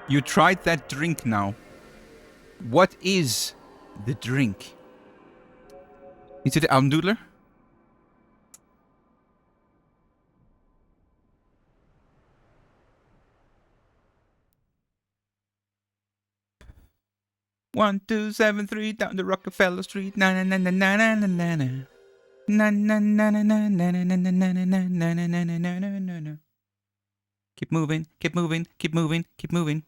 You tried that drink now. What is the drink? Is it Almdudler? One, 2, 7, 3 down the Rockefeller Street. Na na na na na na na na na. Na na na na na na na na na na na na na na na na na. Keep moving, keep moving, keep moving, keep moving.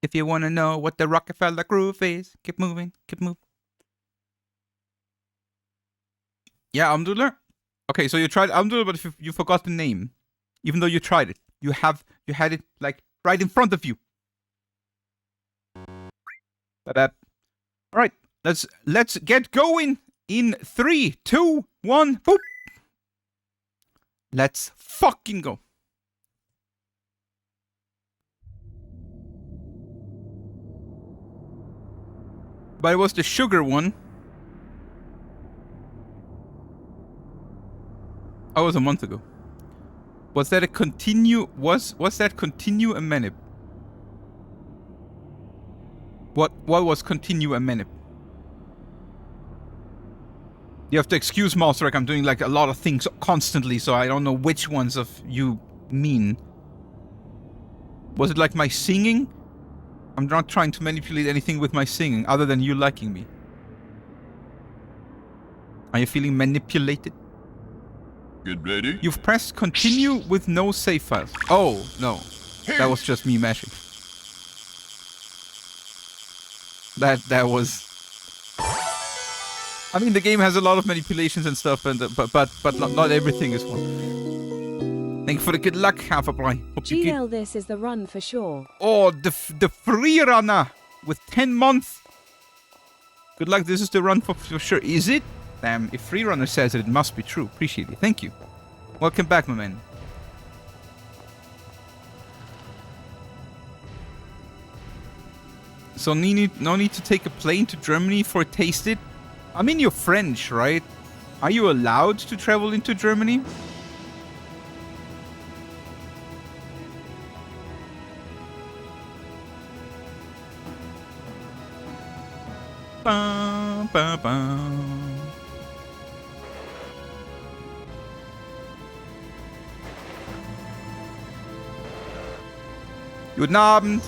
If you wanna know what the Rockefeller groove is, keep moving, keep moving. Yeah, Almdudler? Okay, so you tried Almdudler, but you forgot the name. Even though you tried it. You had it like right in front of you. Alright, let's get going in 3, 2, 1, boop! Let's fucking go. But it was the sugar one. Oh, it was a month ago. Was that a continue? Was that continue a manip? What was continue a manip? You have to excuse Master, I'm doing like a lot of things constantly, so I don't know which ones of you mean. Was it like my singing? I'm not trying to manipulate anything with my singing, other than you liking me. Are you feeling manipulated? Get ready? You've pressed continue with no save files. Oh, no. That was just me mashing. That was... I mean, the game has a lot of manipulations and stuff, and but not everything is one. Thank you for the good luck, Half-a-Bly. Zheal, this is the run for sure. Oh, the free runner with 10 months. Good luck, this is the run for sure. Is it? Damn, if free runner says it, it must be true. Appreciate it. Thank you. Welcome back, my man. So no need to take a plane to Germany for Taste It? I mean, you're French, right? Are you allowed to travel into Germany? Ba, ba, ba. Guten Abend.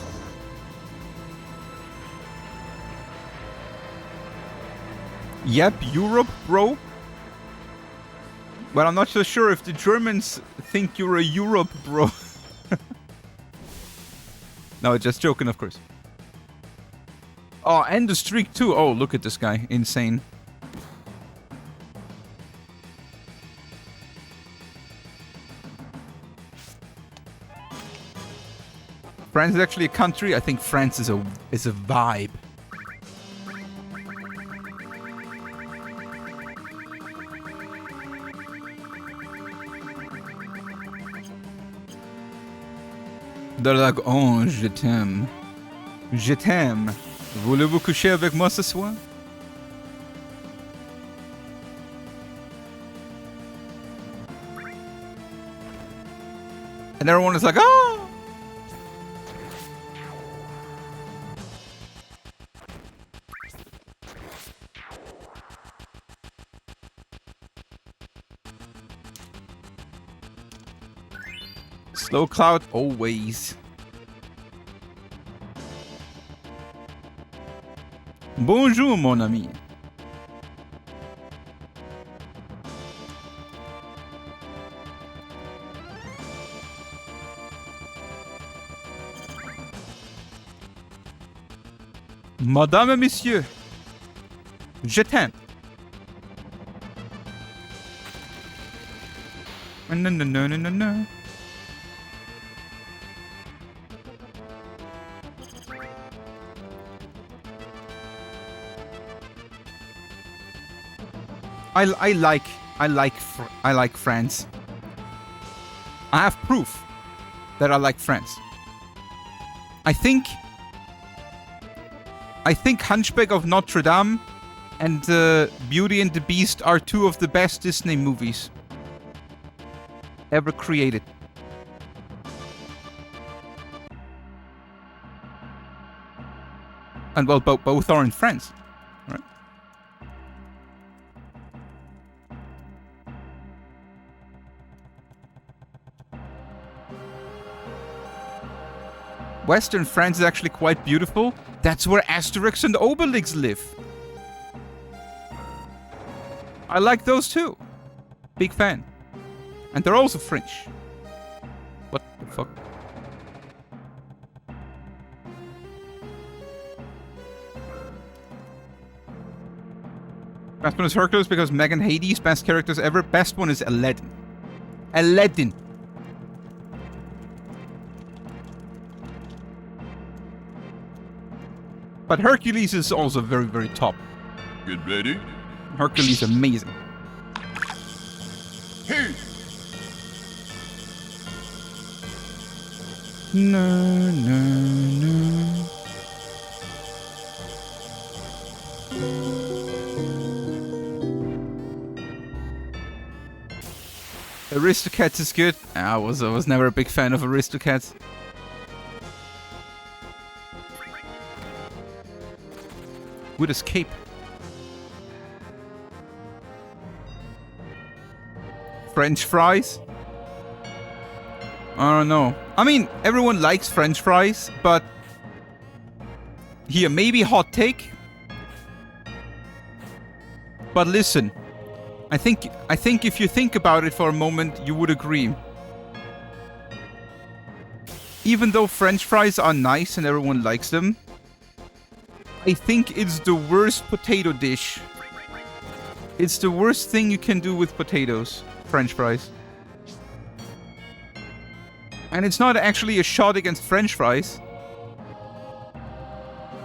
Yep, Europe, bro. But I'm not so sure if the Germans think you're a Europe, bro. No, just joking, of course. Oh, and the streak too. Oh, look at this guy. Insane. France is actually a country. I think France is a vibe. They're like, oh, je t'aime. Je t'aime. Voulez-vous coucher avec moi ce soir? And everyone is like, oh! Slow cloud always. Bonjour, mon ami. Madame et Monsieur, je t'aime. No, no, no, no, no, no. I like France. I have proof that I like France. I think Hunchback of Notre Dame and Beauty and the Beast are two of the best Disney movies ever created. And well, both aren't friends, right? Western France is actually quite beautiful. That's where Asterix and Obelix live. I like those too. Big fan. And they're also French. What the fuck? Best one is Hercules because Megan Hades, best characters ever. Best one is Aladdin. Aladdin. But Hercules is also very, very top. Get ready. Hercules amazing. Hey! No, no, no. Aristocats is good. I was never a big fan of Aristocats. Good escape. French fries? I don't know. I mean, everyone likes French fries, but here, maybe hot take. But listen, I think if you think about it for a moment, you would agree. Even though French fries are nice and everyone likes them, I think it's the worst potato dish. It's the worst thing you can do with potatoes. French fries. And it's not actually a shot against French fries.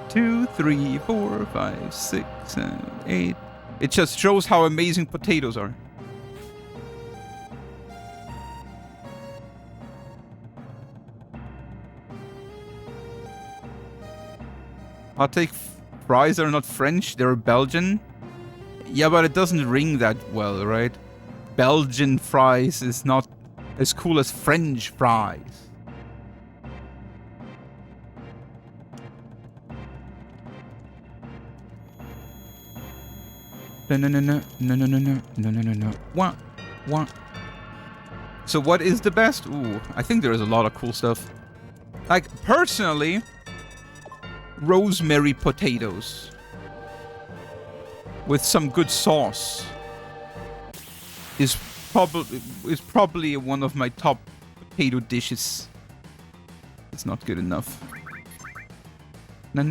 2, 3, 4, 5, 6, 7, 8. It just shows how amazing potatoes are. Hot take, fries are not French, they're Belgian. Yeah, but it doesn't ring that well, right? Belgian fries is not as cool as French fries. No. What? So what is the best? Ooh, I think there is a lot of cool stuff. Like, personally, rosemary potatoes with some good sauce is probably one of my top potato dishes. It's not good enough. No.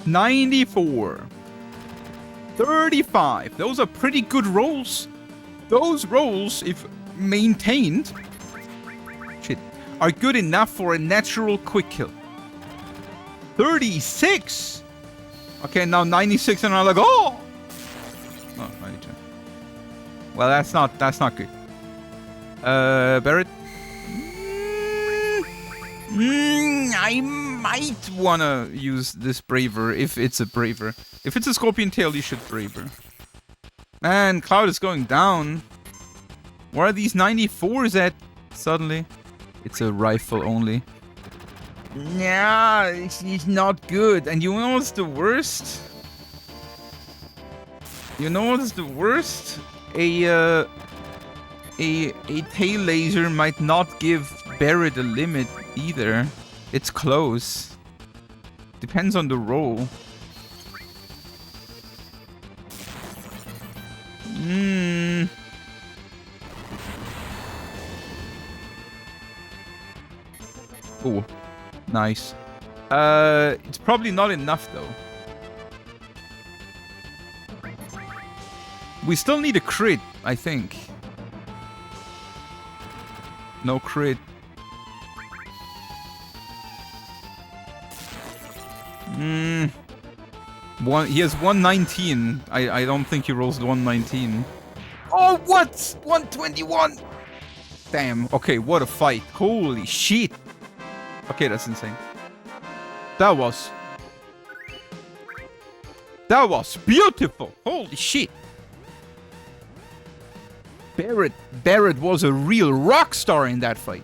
94. 35. Those are pretty good rolls. Those rolls, if maintained, are good enough for a natural quick kill. 36. Okay, now 96, and I'm like, oh. Oh, 92. Well, that's not good. Barrett. I might wanna use this Braver if it's a Braver. If it's a Scorpion Tail, you should Braver. Man, Cloud is going down. Where are these 94s at suddenly? It's a rifle only. Yeah, it's not good. And you know what's the worst? You know what's the worst? A tail laser might not give Barrett a limit either. It's close. Depends on the roll. Oh, nice. It's probably not enough though. We still need a crit, I think. No crit. He has 119. I don't think he rolls 119. Oh, what? 121. Damn. Okay, what a fight. Holy shit. That was beautiful. Holy shit. Barrett was a real rock star in that fight.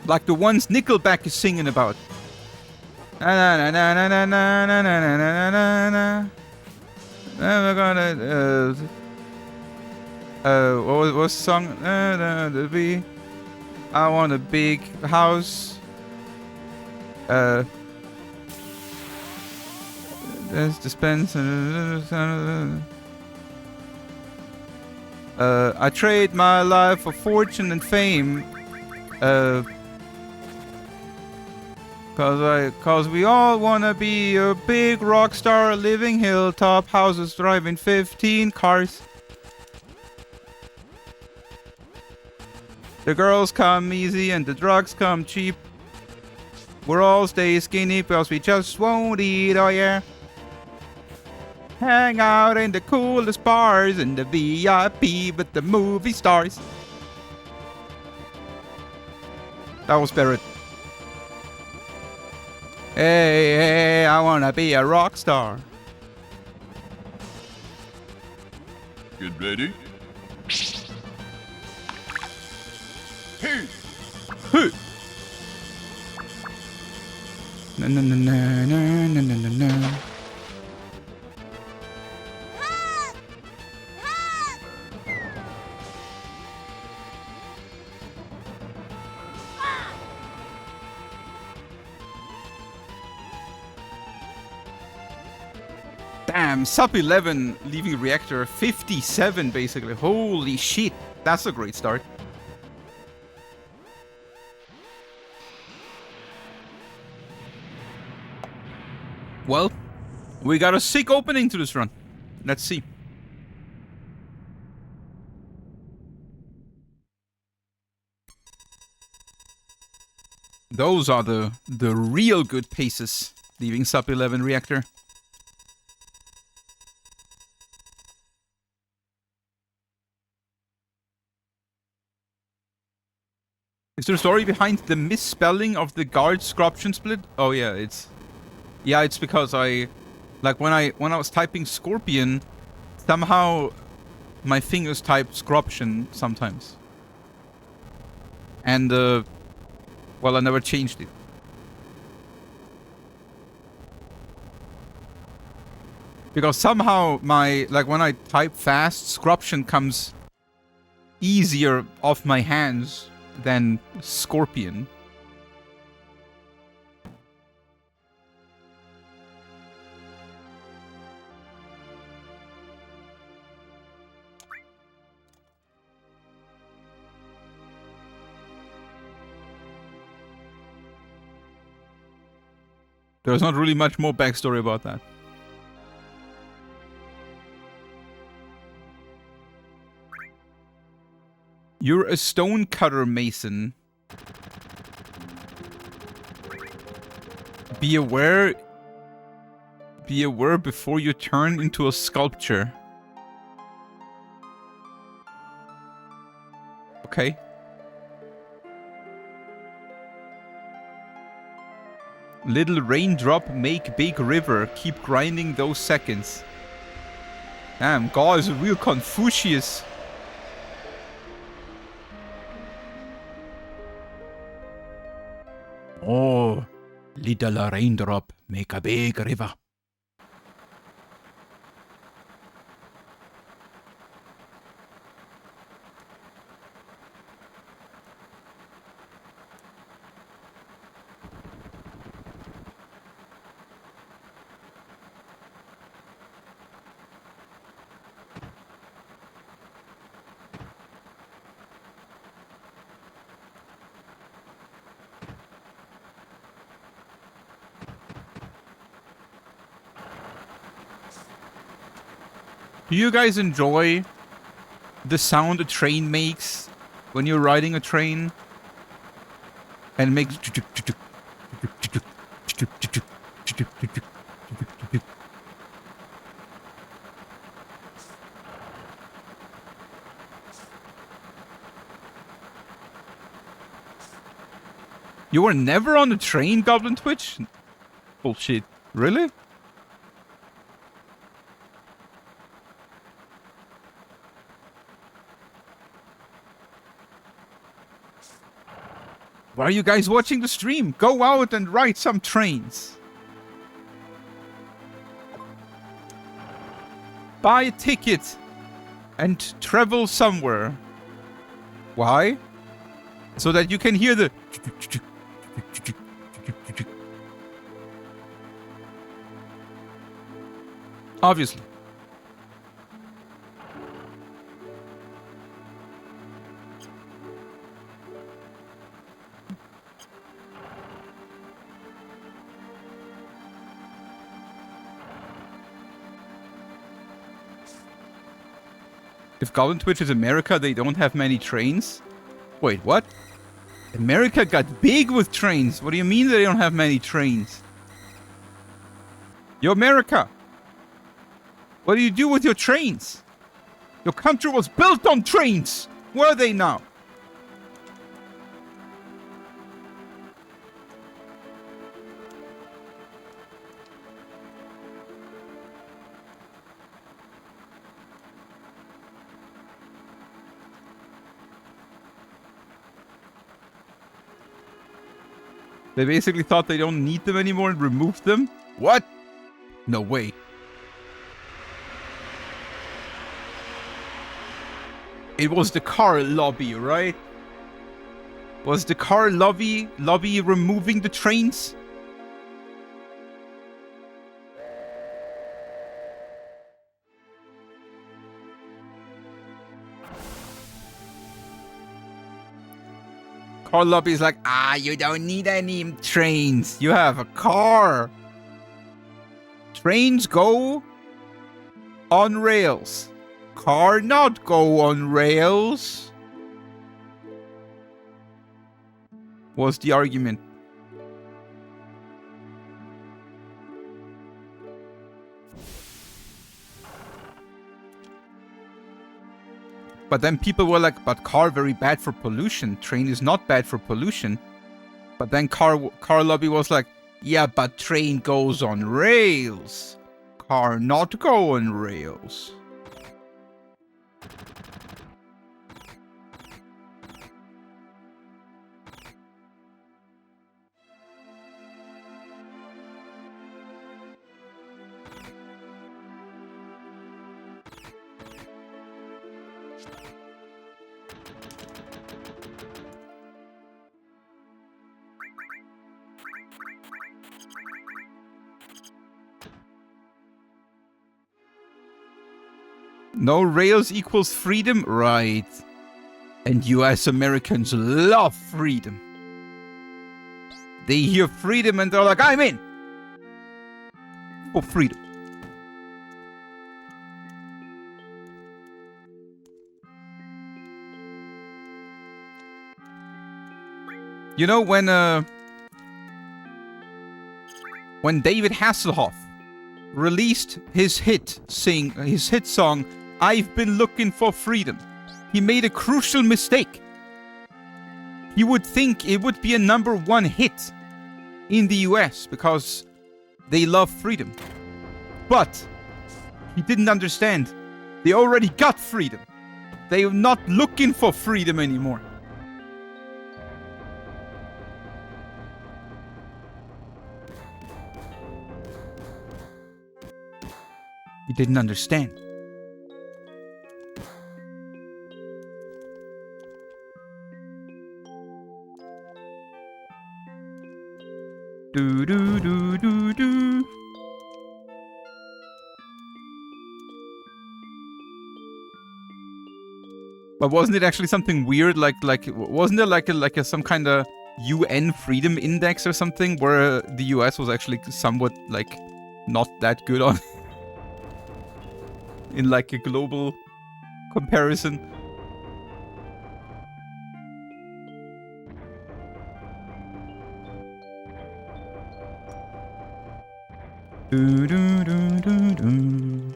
Like the ones Nickelback is singing about. Na na na na na na na na na na na. We're gonna what was the song? I want a big house. There's dispense. I trade my life for fortune and fame. Cause we all wanna be a big rock star, living hilltop houses, driving 15 cars. The girls come easy and the drugs come cheap. We're all stay skinny because we just won't eat, oh yeah. Hang out in the coolest bars in the VIP with the movie stars. That was Barrett. Hey, hey, I wanna be a rock star. Get ready. Hey! Hey! Na na na na na na na na. Damn, sub 11 leaving reactor 57 basically. Holy shit, that's a great start. Well, we got a sick opening to this run. Let's see. Those are the real good paces leaving sub 11 reactor. Is there a story behind the misspelling of the guard corruption split? Oh yeah, it's because I like when I was typing Scorpion, somehow my fingers typed corruption sometimes. And well, I never changed it. Because somehow when I type fast, corruption comes easier off my hands than Scorpion. There's not really much more backstory about that. You're a stonecutter mason. Be aware before you turn into a sculpture. Okay. Little raindrop, make big river. Keep grinding those seconds. Damn, God is a real Confucius. Oh, little raindrop, make a big river. Do you guys enjoy the sound a train makes when you're riding a train? And it makes... You were never on a train, Goblin Twitch? Bullshit. Really? Why are you guys watching the stream? Go out and ride some trains. Buy a ticket and travel somewhere. Why? So that you can hear the... Obviously. If Goblin Twitch is America, they don't have many trains? Wait, what? America got big with trains. What do you mean they don't have many trains? Yo, America! What do you do with your trains? Your country was built on trains! Where are they now? They basically thought they don't need them anymore and removed them? What? No way. It was the car lobby, right? Was the car lobby removing the trains? Car lobby is like, you don't need any trains. You have a car. Trains go on rails. Car not go on rails. Was the argument. But then people were like, but car very bad for pollution. Train is not bad for pollution. But then car lobby was like, yeah, but train goes on rails. Car not go on rails. No rails equals freedom? Right. And US Americans love freedom. They hear freedom and they're like, I'm in! For freedom. You know, when David Hasselhoff released his hit song, I've Been Looking for Freedom, he made a crucial mistake. You would think it would be a #1 hit in the US because they love freedom. But he didn't understand. They already got freedom. They're not looking for freedom anymore. He didn't understand. Do do do do do. But wasn't it actually something weird? Like wasn't there like a some kind of UN freedom index or something where the US was actually somewhat like not that good on in like a global comparison? Do, do, do, do, do.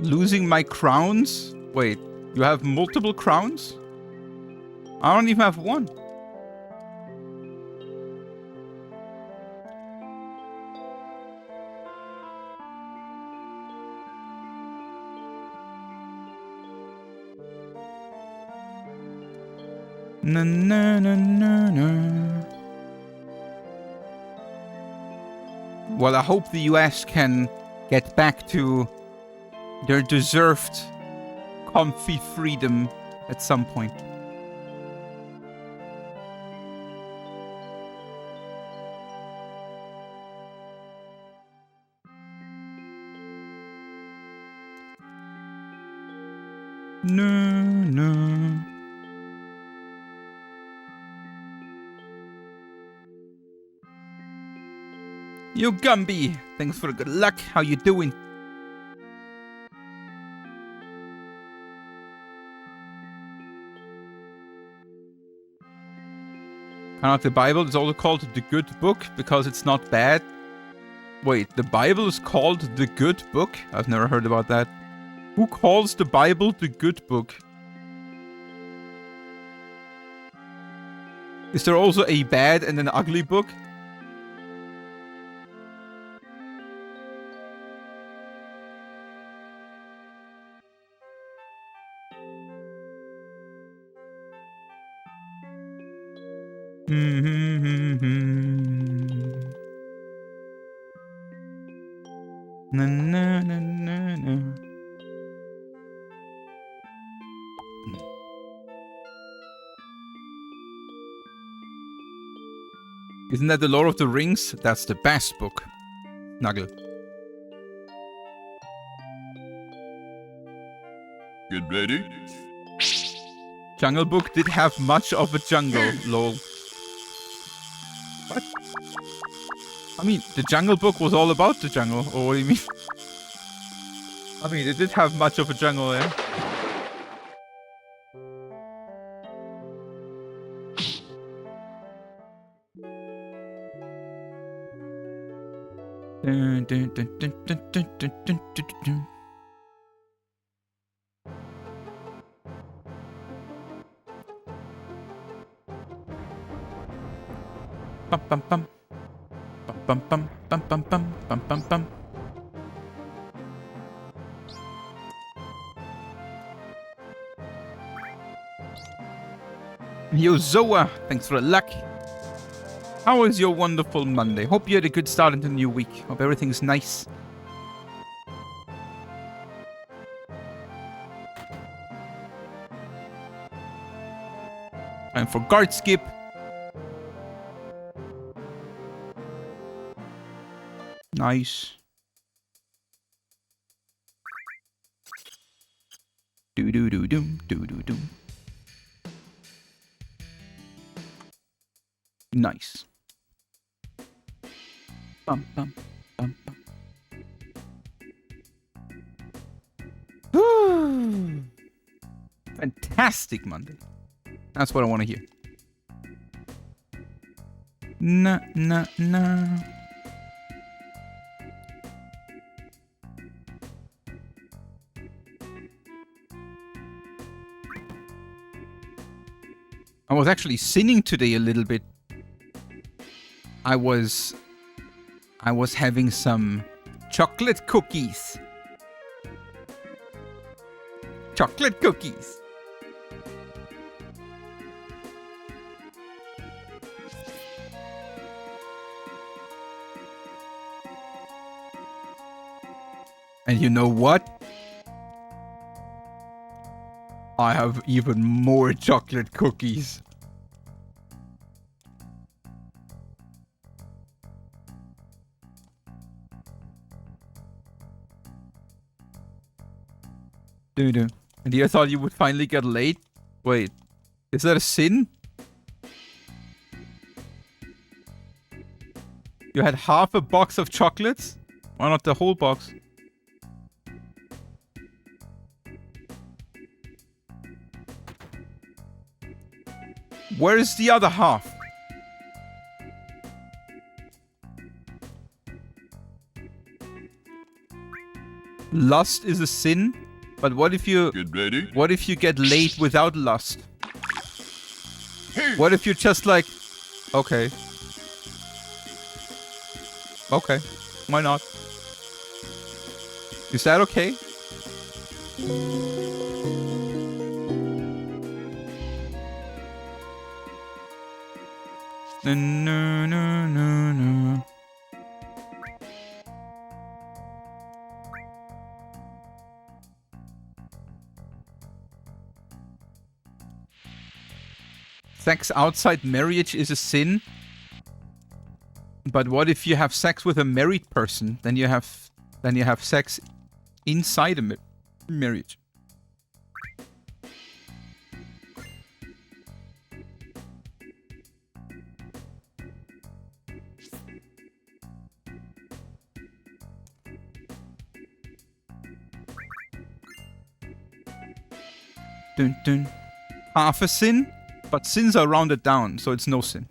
Losing my crowns? Wait, you have multiple crowns? I don't even have one. Na na na na na. Well, I hope the US can get back to their deserved comfy freedom at some point. No, no. Yo, Gumby, thanks for the good luck. How you doing? Cannot the Bible is also called the good book because it's not bad. Wait, the Bible is called the good book? I've never heard about that. Who calls the Bible the good book? Is there also a bad and an ugly book? Na na na na na. Isn't that the Lord of the Rings? That's the best book. Nuggle. Get ready. Jungle Book did have much of a jungle, lol. What? I mean, the Jungle Book was all about the jungle, or what do you mean? I mean, it did have much of a jungle, yeah? Dun, dun, dun, dun, dun, dun, dun, dun, dun, dun. Bum bum bum. Bum bum bum bum bum bum bum bum. Yo Zoa, thanks for the luck. How was your wonderful Monday? Hope you had a good start into the new week. Hope everything's nice. Time for guard skip. Nice. Do do do doom do do doom. Nice. Bum bum bum bum. Woo! Fantastic Monday. That's what I want to hear. Nah nah nah. I was actually sinning today a little bit. I was having some chocolate cookies. Chocolate cookies. And you know what? I have even more chocolate cookies. Dude, and you thought you would finally get laid? Wait, is that a sin? You had half a box of chocolates? Why not the whole box? Where is the other half? Lust is a sin, but what if you Get ready. what if you get laid without lust? What if you're just like, okay. Okay, why not? Is that okay? No, no, no, no, no. Sex outside marriage is a sin. But what if you have sex with a married person? Then you have sex inside a marriage. Dun, dun. Half a sin, but sins are rounded down, so it's no sin.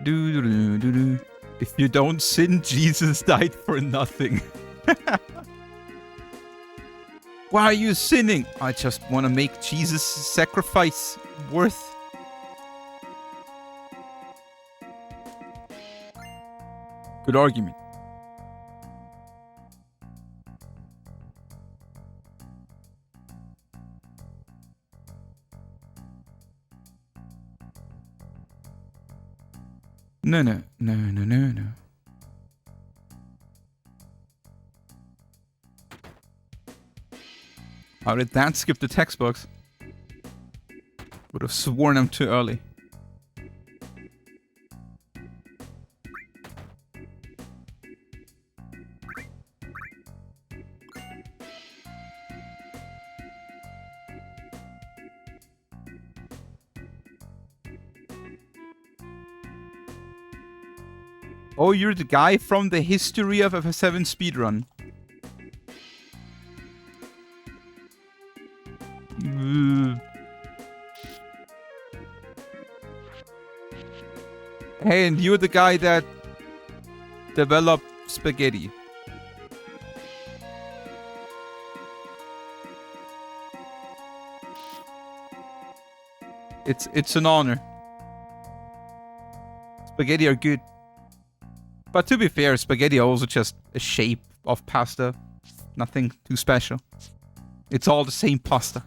Do. If you don't sin, Jesus died for nothing. Why are you sinning? I just want to make Jesus' sacrifice worth. Good argument. No. How did that skip the text box? Would have sworn I'm too early. Oh, you're the guy from the history of FF7 speedrun. Hey, and you're the guy that developed spaghetti. It's an honor. Spaghetti are good. But to be fair, spaghetti are also just a shape of pasta. Nothing too special. It's all the same pasta.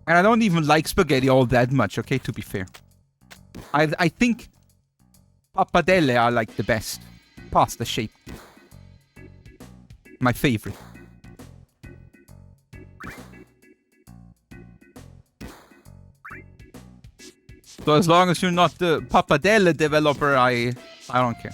And I don't even like spaghetti all that much, okay, to be fair. I think pappardelle are like the best pasta shape. My favorite. So as long as you're not the pappardelle developer, I don't care.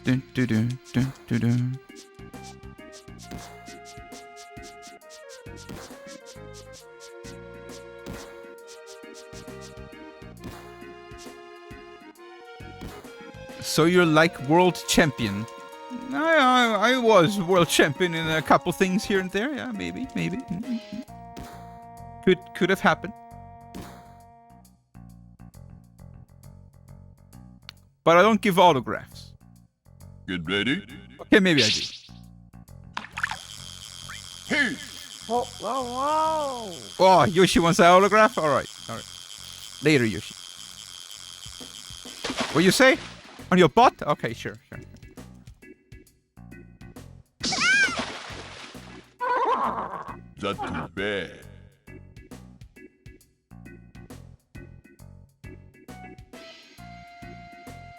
Dun, dun, dun, dun, dun, dun. So you're like world champion. I was world champion in a couple things here and there. Yeah, maybe. Could have happened. But I don't give autographs. Get ready. Okay, maybe I do. Hey! Whoa. Oh, Yoshi wants an autograph? Alright. Later, Yoshi. What you say? On your butt? Okay, sure. Not too bad.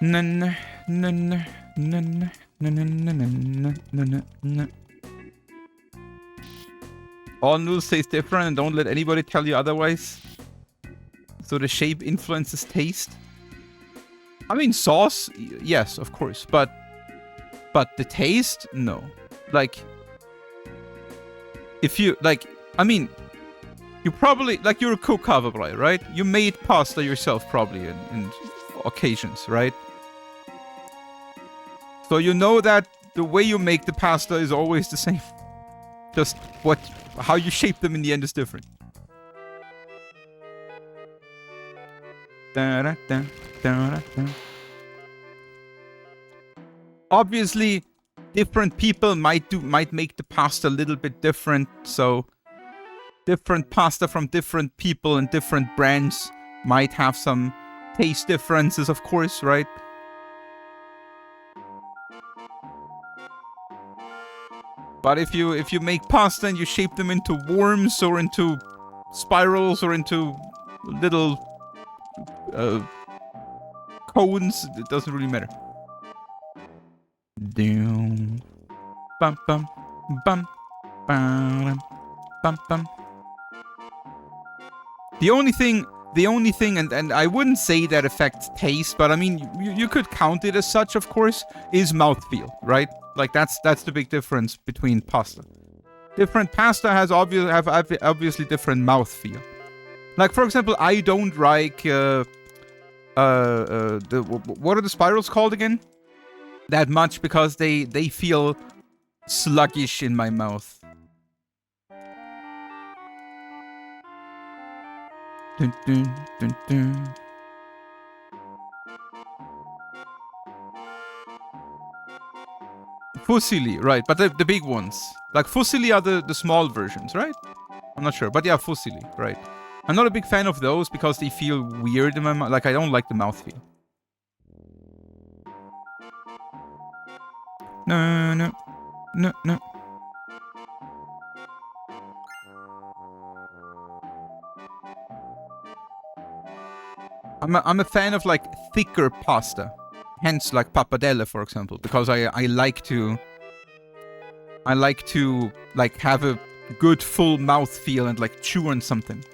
No. All noodles taste different and don't let anybody tell you otherwise. So the shape influences taste. I mean, sauce, yes, of course, but the taste, no. like, if you, like, I mean, you probably, like, you're a cook, probably, right? You made pasta yourself, probably, in occasions, right? So you know that the way you make the pasta is always the same. Just how you shape them in the end is different. Da-da-da, da-da-da. Obviously, different people might make the pasta a little bit different, so different pasta from different people and different brands might have some taste differences, of course, right? But if you make pasta and you shape them into worms or into spirals or into little cones, it doesn't really matter. Doom. Bum bum bum bum bum bum. The only thing, and I wouldn't say that affects taste, but I mean, you could count it as such, of course, is mouthfeel, right? Like, that's the big difference between pasta. Different pasta has obviously different mouthfeel. Like, for example, I don't like, what are the spirals called again? That much, because they feel sluggish in my mouth. Dun, dun, dun, dun. Fusilli, right, but the big ones. Like, Fusilli are the small versions, right? I'm not sure, but yeah, Fusilli, right. I'm not a big fan of those because they feel weird in my mouth. Like, I don't like the mouthfeel. No, no, no, no. I'm a fan of, like, thicker pasta. Hence, like, pappardelle, for example, because I like to like have a good full mouth feel and like chew on something.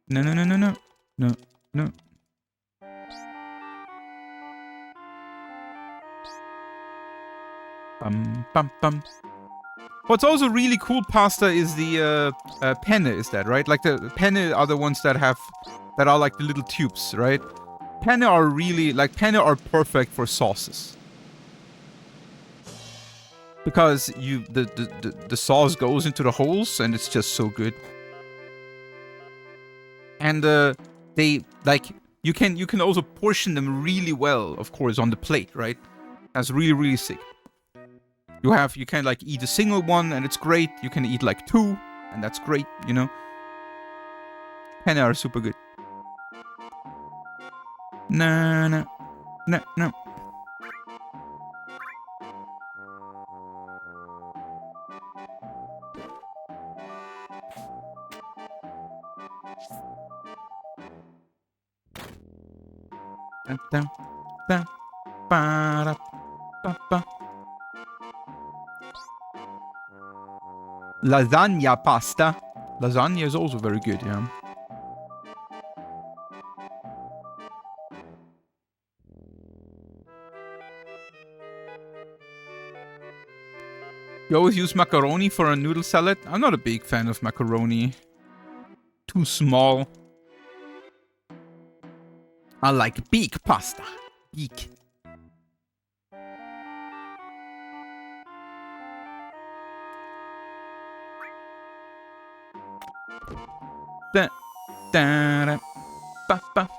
No, no, no, no, no, no, no. Bum bum bum. What's also really cool pasta is the penne, is that, right? Like, the penne are the ones that are like the little tubes, right? Penne are really, like, penne are perfect for sauces. Because the sauce goes into the holes and it's just so good. And they, like, you can also portion them really well, of course, on the plate, right? That's really, really sick. You can, like, eat a single one and it's great. You can eat, like, two and that's great, you know? Penne are super good. No, no, no, no. Da, da, ba, da, ba, ba. Lasagna pasta. Lasagna is also very good, yeah. You always use macaroni for a noodle salad? I'm not a big fan of macaroni. Too small. I like big pasta. Big. Da, da, da, ba, ba.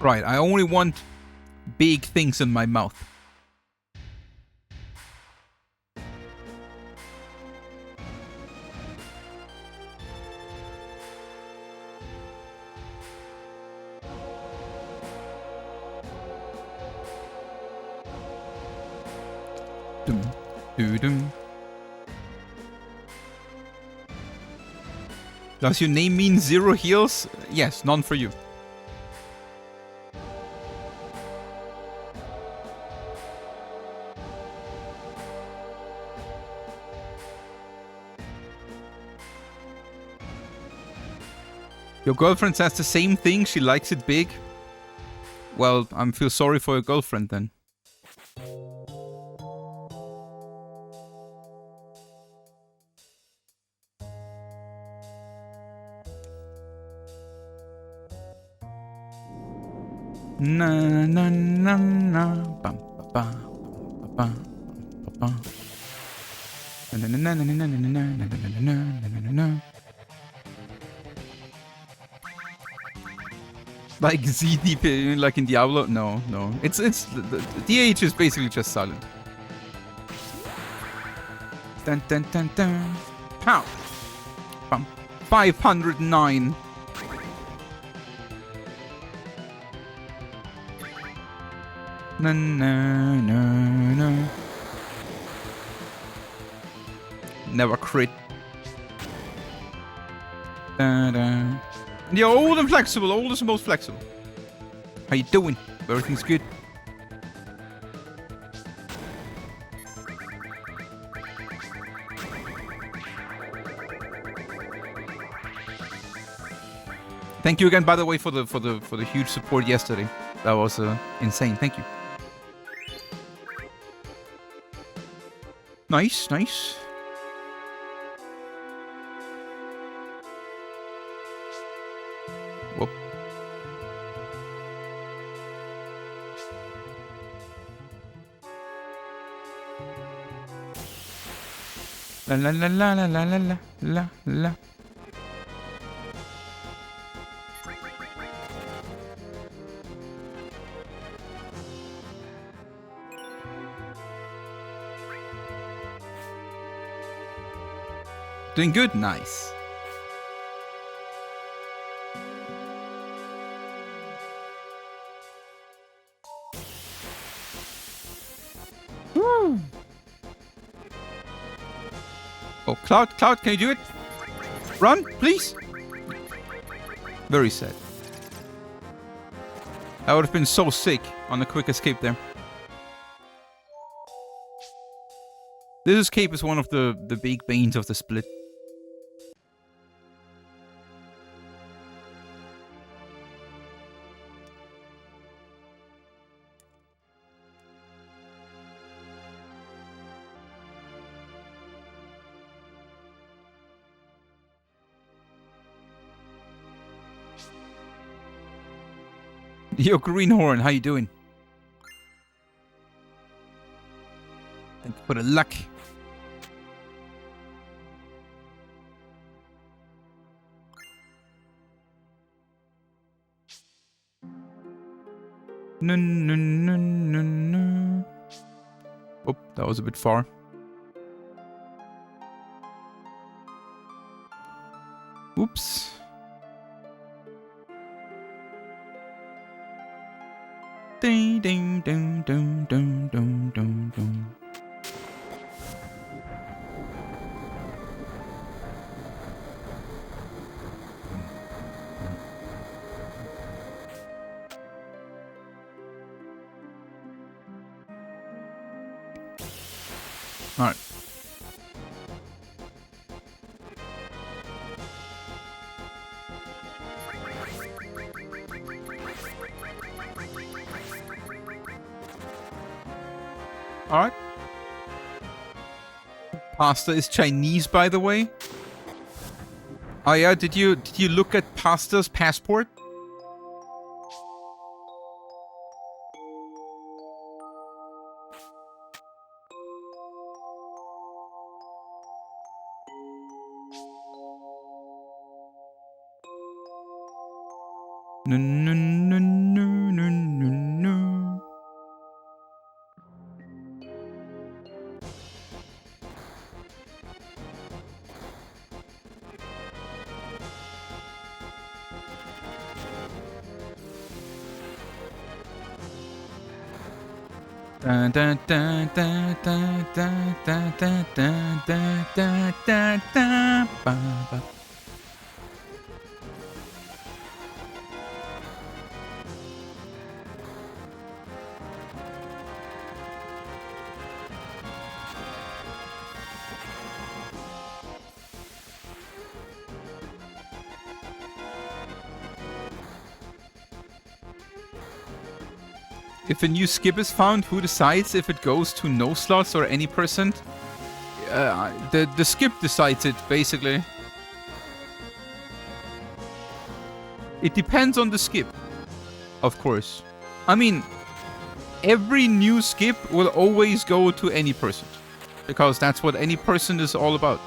Right, I only want big things in my mouth. Dum, doo, dum. Does your name mean 0 heals? Yes, none for you. Your girlfriend says the same thing. She likes it big. Well, I feel sorry for your girlfriend then. Na na na na bum ba ba ba. Na na na na na na na na na na na. Like ZDP, like in Diablo? No, no. It's the DH is basically just silent. Dun dun dun dun. Pow. Bum. 509. Na na na na. Never crit. Da da. You're old and flexible, old is the most flexible. How you doing? Everything's good. Thank you again, by the way, for the huge support yesterday. That was insane. Thank you. Nice, nice. Whoop. La la la la la la la la la. Doing good? Nice. Woo. Oh, Cloud, can you do it? Run, please. Very sad. I would have been so sick on a quick escape there. This escape is one of the big banes of the split. Yo, Greenhorn, how you doing? Thank you for the luck. No, no, no, no, no. Oh, that was a bit far. Oops. Ding, ding, ding, ding, ding, ding, ding, ding. All right. All right. Pasta is Chinese, by the way. Oh yeah, did you look at Pasta's passport? No, no, no, no, no, no, no. Da da da da da da da da da da da da ba ba. If a new skip is found, who decides if it goes to no slots or any percent? The skip decides it, basically. It depends on the skip, of course. I mean, every new skip will always go to any percent, because that's what any percent is all about.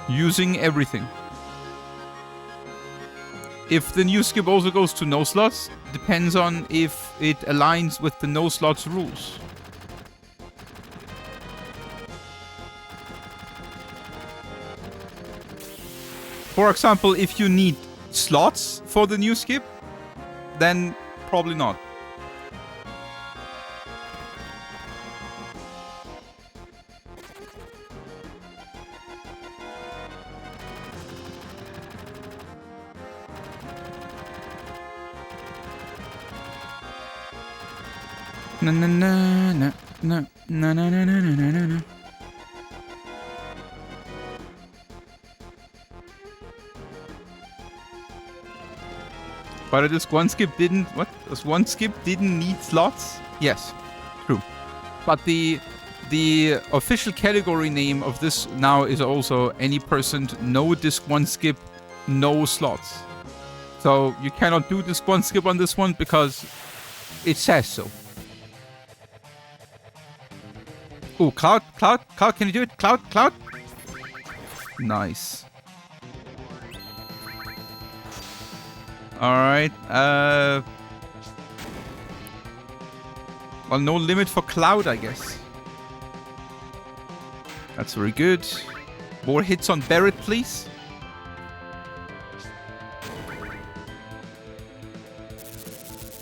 Using everything. If the new skip also goes to no slots, depends on if it aligns with the no slots rules. For example, if you need slots for the new skip, then probably not. Na na na na na na na na na na na. But this one skip didn't. What? This one skip didn't need slots? Yes, true. But the official category name of this now is also any percent no disc one skip, no slots. So you cannot do disc one skip on this one because it says so. Oh, Cloud, can you do it? Cloud? Nice. Alright, well, no limit for Cloud, I guess. That's very good. More hits on Barret, please.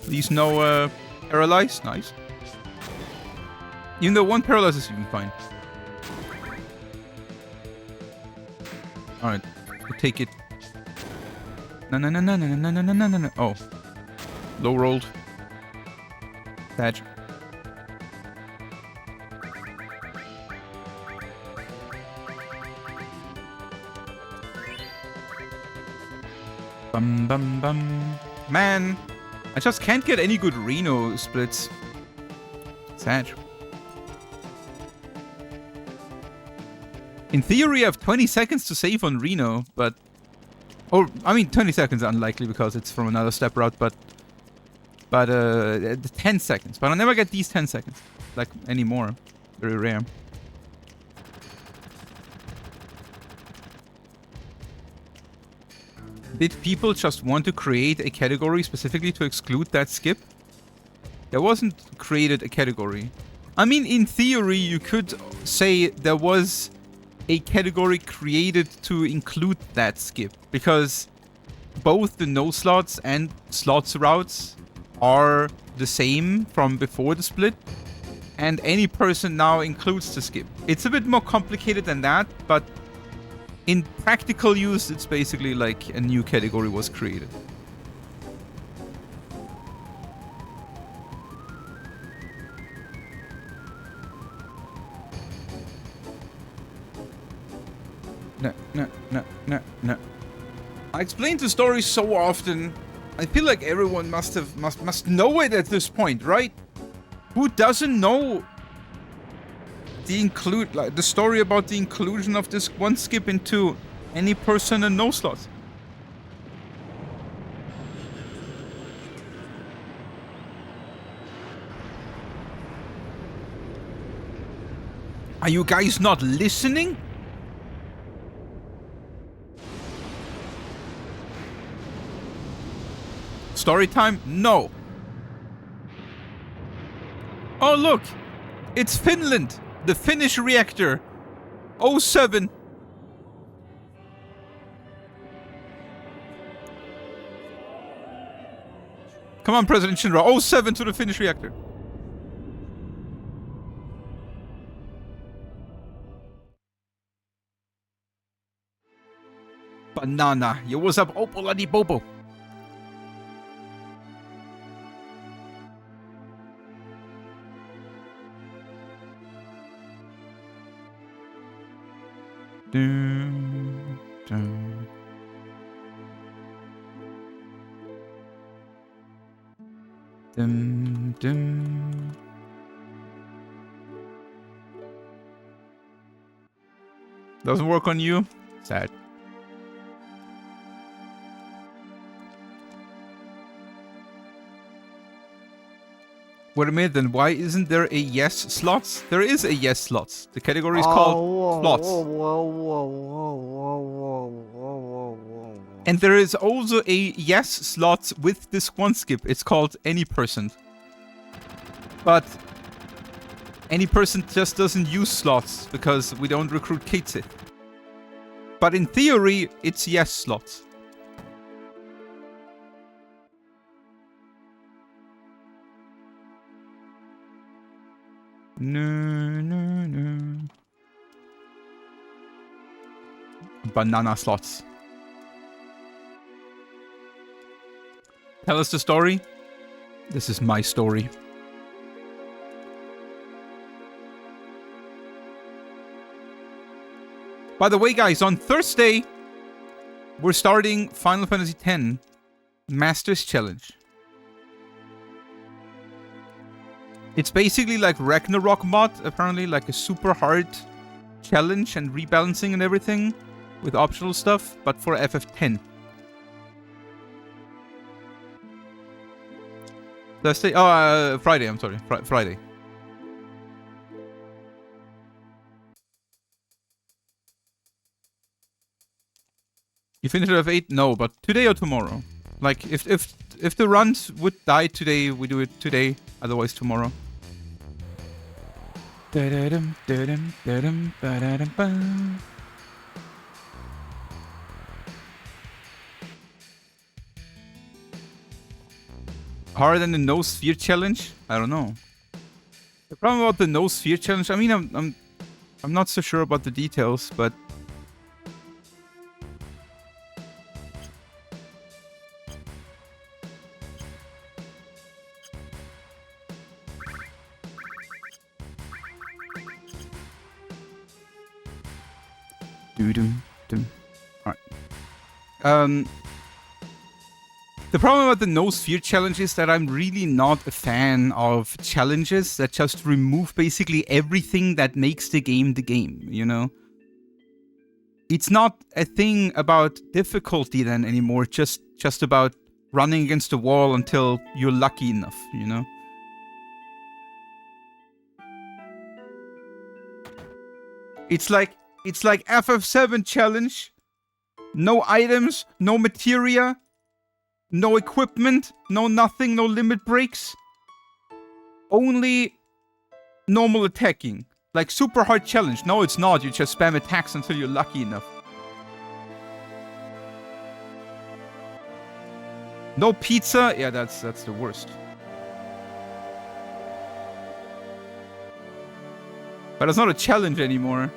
Please no, paralyze. Nice. Even though one paralyzes, you can fine. Alright, we'll take it. No. Oh. Low rolled. Badge. Bum. Man, I just can't get any good Reno splits. Sad. In theory, I have 20 seconds to save on Reno, but... Or, I mean, 20 seconds unlikely because it's from another step route, but 10 seconds. But I'll never get these 10 seconds, like, anymore. Very rare. Did people just want to create a category specifically to exclude that skip? There wasn't created a category. I mean, in theory, you could say there was a category created to include that skip, because both the no slots and slots routes are the same from before the split, and any person now includes the skip. It's a bit more complicated than that, but in practical use, it's basically like a new category was created. No. I explained the story so often. I feel like everyone must know it at this point, right? Who doesn't know the story about the inclusion of this one skip into any person and no slots? Are you guys not listening? Story time? No. Oh, look. It's Finland. The Finnish reactor. 07. Come on, President Shinra. 07 to the Finnish reactor. Banana. Yo, what's up? Opoladi Bobo. Dun, dun. Dun, dum. Doesn't work on you? Sad. Wait a minute, then why isn't there a yes slots? There is a yes slots. The category is called slots. And there is also a yes slots with this one skip. It's called any person. But any person just doesn't use slots because we don't recruit kids. But in theory, it's yes slots. No. Banana slots. Tell us the story. This is my story. By the way, guys, on Thursday, we're starting Final Fantasy X Masters Challenge. It's basically like Ragnarok mod, apparently, like a super hard challenge and rebalancing and everything with optional stuff, but for FF10. Thursday? Oh, Friday, I'm sorry. Friday. You finished at F8? No, but today or tomorrow. Like, if the runs would die today, we do it today. Otherwise, tomorrow. Harder than the no sphere challenge? I don't know. The problem about the no sphere challenge, I mean, I'm not so sure about the details, but Alright. The problem about the no sphere challenge is that I'm really not a fan of challenges that just remove basically everything that makes the game, you know? It's not a thing about difficulty then anymore, just about running against the wall until you're lucky enough, you know? It's like FF7 challenge. No items, no materia, no equipment, no nothing, no limit breaks. Only normal attacking. Like super hard challenge. No, it's not. You just spam attacks until you're lucky enough. No pizza? Yeah, that's the worst. But it's not a challenge anymore.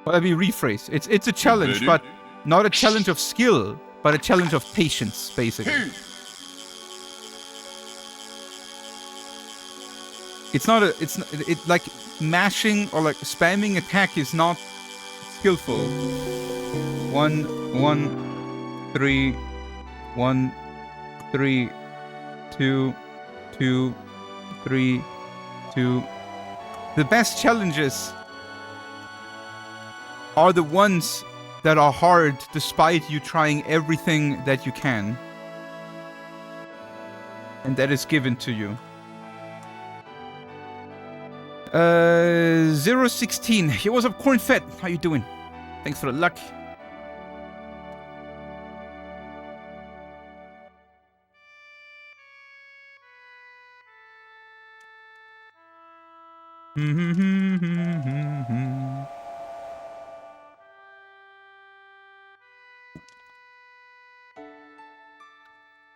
Well, let me rephrase. It's a challenge, but not a challenge of skill, but a challenge of patience, basically. It's not a... It's like mashing or like spamming attack is not skillful. 1, 3, 1, 3, 2, 2, 3, 2. The best challenges are the ones that are hard despite you trying everything that you can. And that is given to you. 016. Yo, what's up, Corn Fed? How you doing? Thanks for the luck.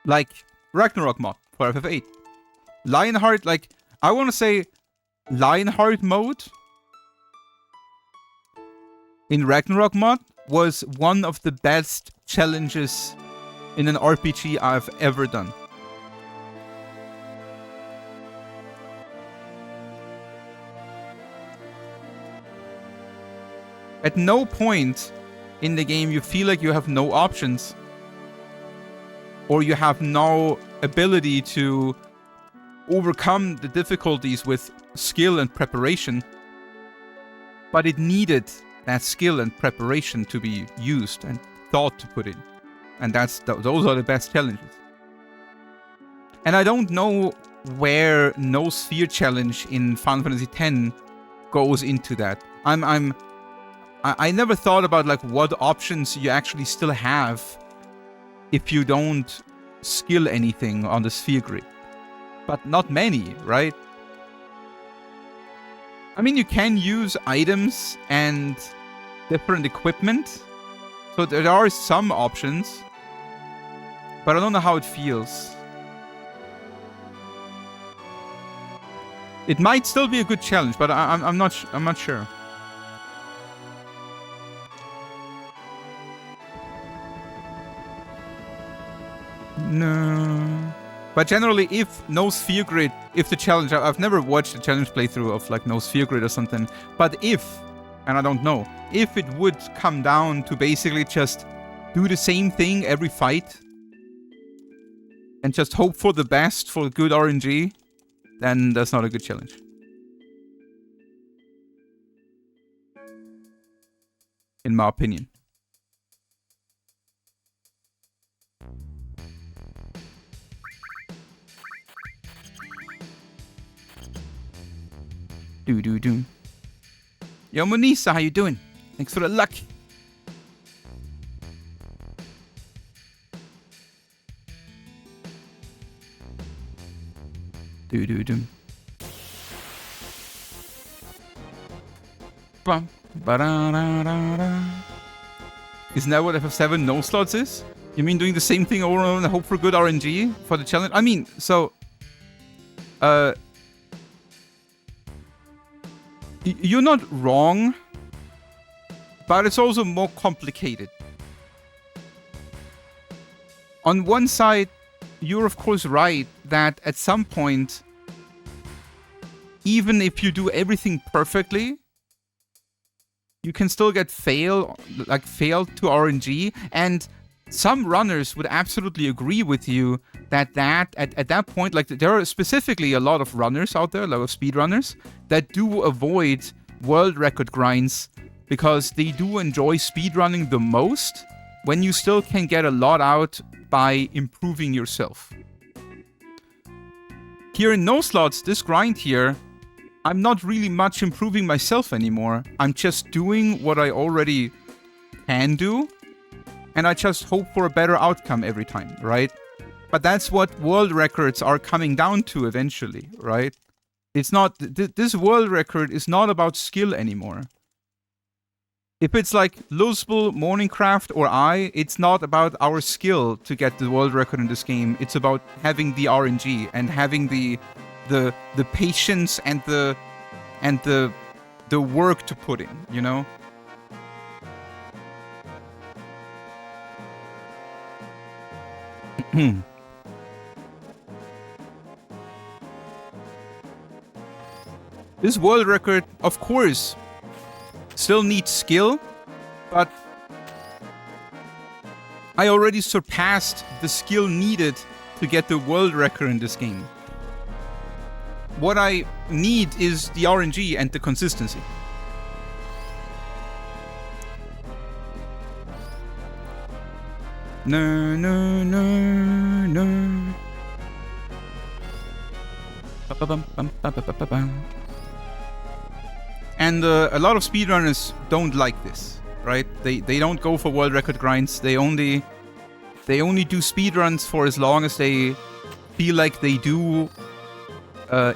Like Ragnarok mod for FF8. Lionheart, like, I want to say Lionheart mode in Ragnarok mod was one of the best challenges in an RPG I've ever done. At no point in the game you feel like you have no options or you have no ability to overcome the difficulties with skill and preparation, but it needed that skill and preparation to be used and thought to put in. And those are the best challenges. And I don't know where no sphere challenge in Final Fantasy X goes into that. I never thought about like what options you actually still have if you don't skill anything on the sphere grid. But not many, right? I mean, you can use items and different equipment. So there are some options. But I don't know how it feels. It might still be a good challenge, but I'm not sure. No. But generally, if no sphere grid, if the challenge, I've never watched a challenge playthrough of like no sphere grid or something, but if, and I don't know, if it would come down to basically just do the same thing every fight and just hope for the best for good RNG, then that's not a good challenge. In my opinion. Do. Yo, Monisa, how you doing? Thanks for the luck. Do. Bum. Ba-da-da-da-da. Isn't that what FF7 no slots is? You mean doing the same thing over and over and hope for good RNG for the challenge? I mean, so... You're not wrong, but it's also more complicated. On one side, you're of course right that at some point, even if you do everything perfectly, you can still get failed to RNG, and some runners would absolutely agree with you that at that point, like there are specifically a lot of runners out there, a lot of speedrunners, that do avoid world record grinds because they do enjoy speedrunning the most when you still can get a lot out by improving yourself. Here in no slots, this grind here, I'm not really much improving myself anymore. I'm just doing what I already can do, and I just hope for a better outcome every time, right? But that's what world records are coming down to eventually, right? It's not... This world record is not about skill anymore. If it's like Luzbel, Morningcraft, or I, it's not about our skill to get the world record in this game. It's about having the RNG and having the patience and the work to put in, you know? This world record, of course, still needs skill, but I already surpassed the skill needed to get the world record in this game. What I need is the RNG and the consistency. No. And a lot of speedrunners don't like this, right? They don't go for world record grinds. They only do speedruns for as long as they feel like they do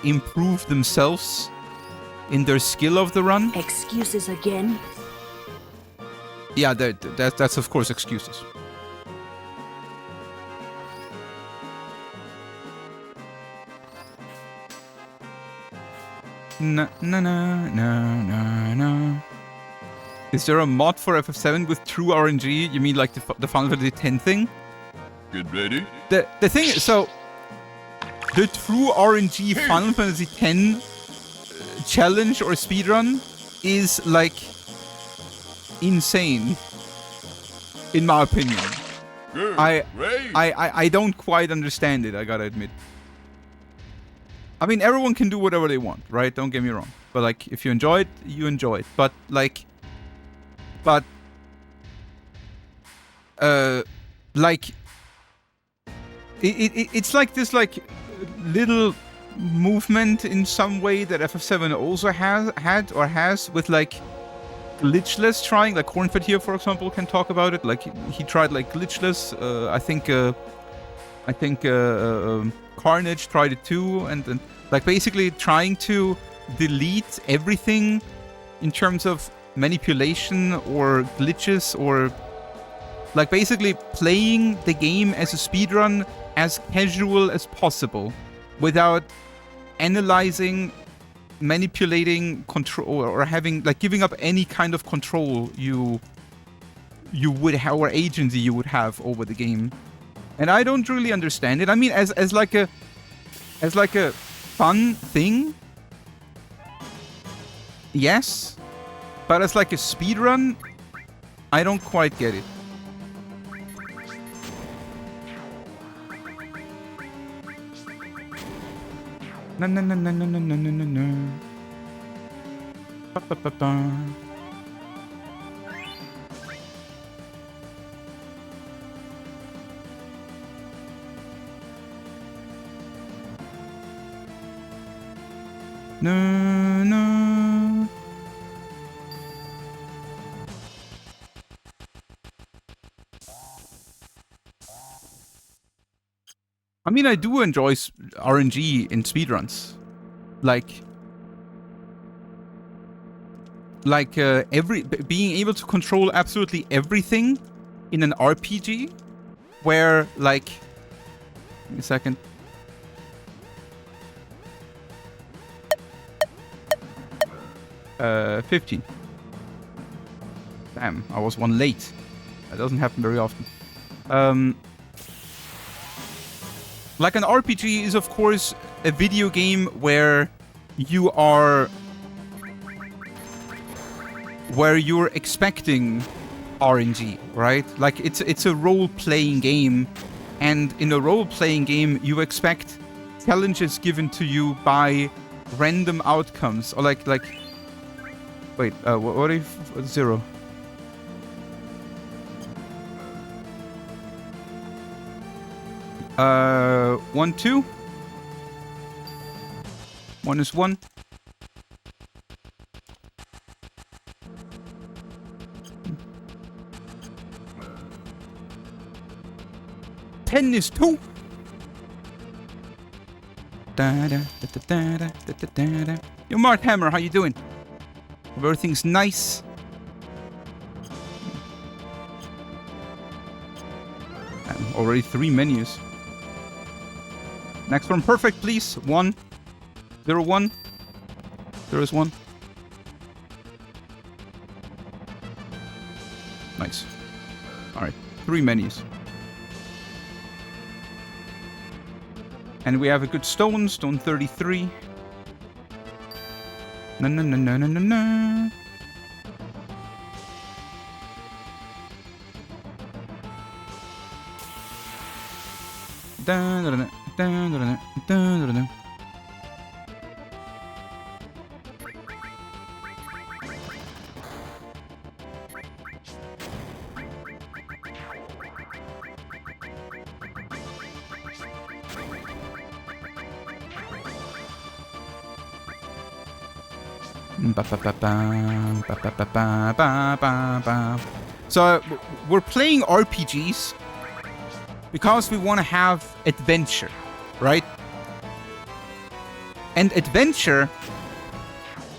improve themselves in their skill of the run. Excuses again? Yeah, that's of course excuses. No. Is there a mod for FF7 with true RNG? You mean like the Final Fantasy X thing? Get ready. The thing is, so the true RNG Final Fantasy X challenge or speedrun is like insane, in my opinion. Good. Great. I don't quite understand it, I gotta admit. I mean, everyone can do whatever they want, right? Don't get me wrong. But like, if you enjoy it, you enjoy it. But like, it's like this like little movement in some way that FF7 also has with like glitchless trying. Like Cornfed here, for example, can talk about it. Like he tried like glitchless. I think Carnage tried it too, and like basically trying to delete everything in terms of manipulation or glitches, or like basically playing the game as a speedrun as casual as possible without analyzing, manipulating, control, or having like giving up any kind of control you would have, or agency you would have over the game. And I don't really understand it. I mean, as like a fun thing, yes, but as like a speedrun, I don't quite get it. No no no no no no no no no. Ba, ba, ba, ba. No, no. I mean, I do enjoy RNG in speedruns. Like being able to control absolutely everything in an RPG where, like, give me a second. Uh, 15. Damn, I was one late. That doesn't happen very often. Like an RPG is, of course, a video game where you're expecting RNG, right? Like it's a role-playing game, and in a role-playing game, you expect challenges given to you by random outcomes, or like. Wait, what if 0? Uh, 1, 2. 1 is 1. Ten is 2. Da da da da da da da da da. Yo, Mart Hammer, how you doing? Hope everything's nice. Already 3 menus. Next one, perfect, please. 1, 0, 1. There is 1. Nice. Alright, 3 menus. And we have a good stone 33. No, no, no, no, no, no, no. Da, da, da, da, da, da, da, da, da. So we're playing RPGs because we want to have adventure, right? And adventure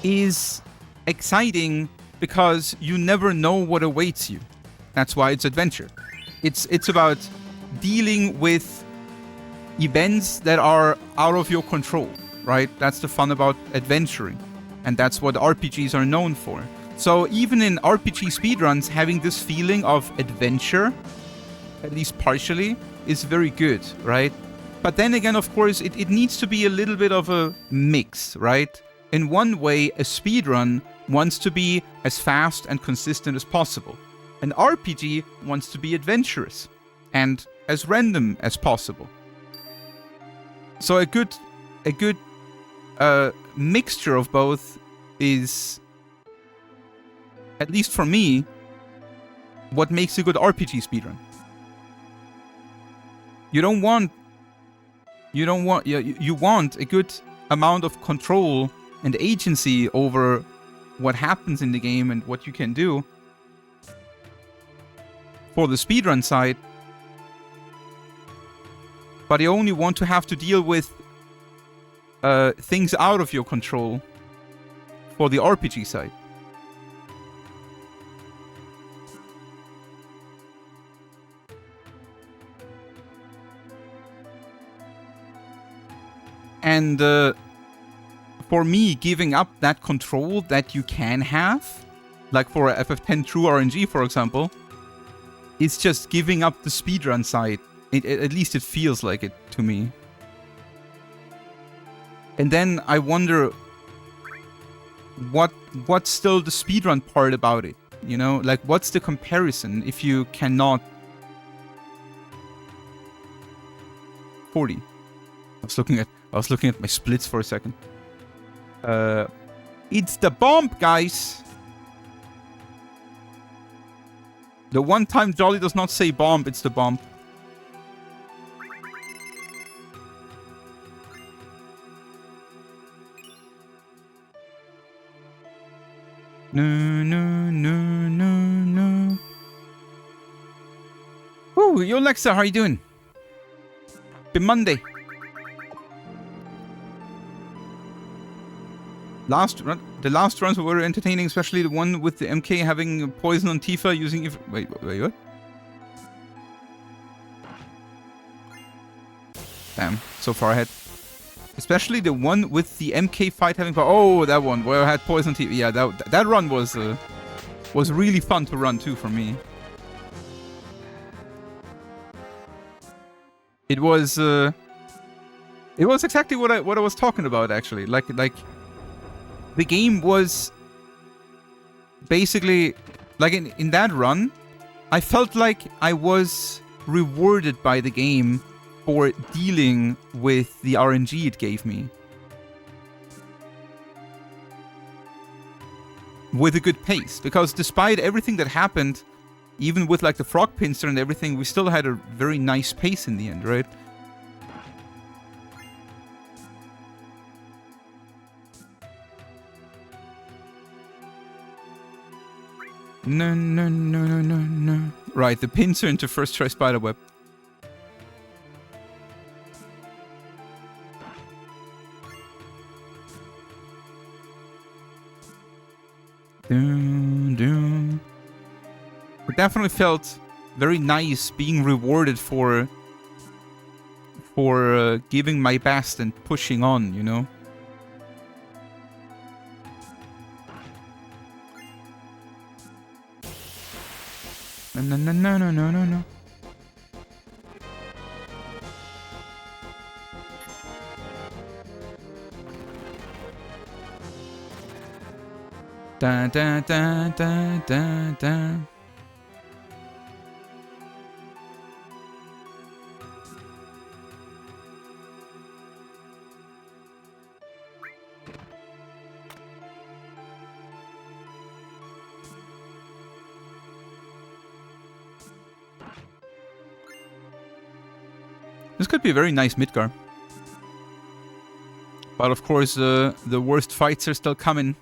is exciting because you never know what awaits you. That's why it's adventure. It's about dealing with events that are out of your control, right? That's the fun about adventuring. And that's what RPGs are known for. So even in RPG speedruns, having this feeling of adventure, at least partially, is very good, right? But then again, of course, it needs to be a little bit of a mix, right? In one way, a speedrun wants to be as fast and consistent as possible. An RPG wants to be adventurous and as random as possible. So a good mixture of both is, at least for me, what makes a good RPG speedrun. You want a good amount of control and agency over what happens in the game and what you can do. For the speedrun side, but you only want to have to deal with things out of your control for the RPG side. And for me, giving up that control that you can have, like for a FF10 True RNG, for example, it's just giving up the speedrun side. At least it feels like it to me. And then I wonder what's still the speedrun part about it, you know? Like, what's the comparison if you cannot... 40. I was looking at my splits for a second. It's the bomb, guys! The one time Jolly does not say bomb, it's the bomb. No. Ooh, yo Alexa, how are you doing? Happy Monday. The last runs were entertaining, especially the one with the MK having poison on Tifa using... Wait, what? Damn, so far ahead. Especially the one with the MK fight having... Oh, that one, where I had poison on Tifa. Yeah, that run was really fun to run too for me. It was exactly what I was talking about, actually. Like the game was basically, like in that run, I felt like I was rewarded by the game for dealing with the RNG it gave me. With a good pace. Because despite everything that happened, even with like the frog pincer and everything, we still had a very nice pace in the end, right? No. Right, the pincer into first try spiderweb. It definitely felt very nice being rewarded for giving my best and pushing on, you know? No. Da. This could be a very nice Midgar. But of course, the worst fights are still coming.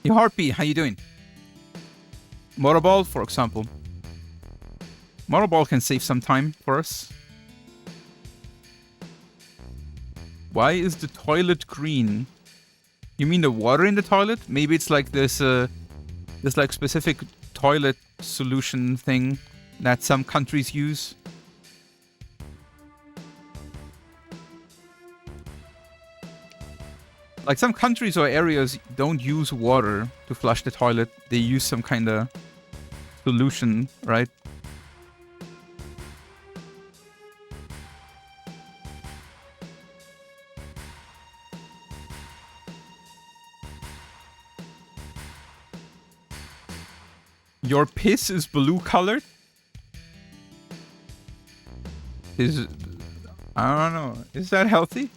Yo, Harpy, how you doing? Motorball, for example. Motorball can save some time for us. Why is the toilet green? You mean the water in the toilet? Maybe it's like this like specific toilet solution thing that some countries use. Like some countries or areas don't use water to flush the toilet. They use some kind of solution, right? Your piss is blue colored? I don't know. Is that healthy?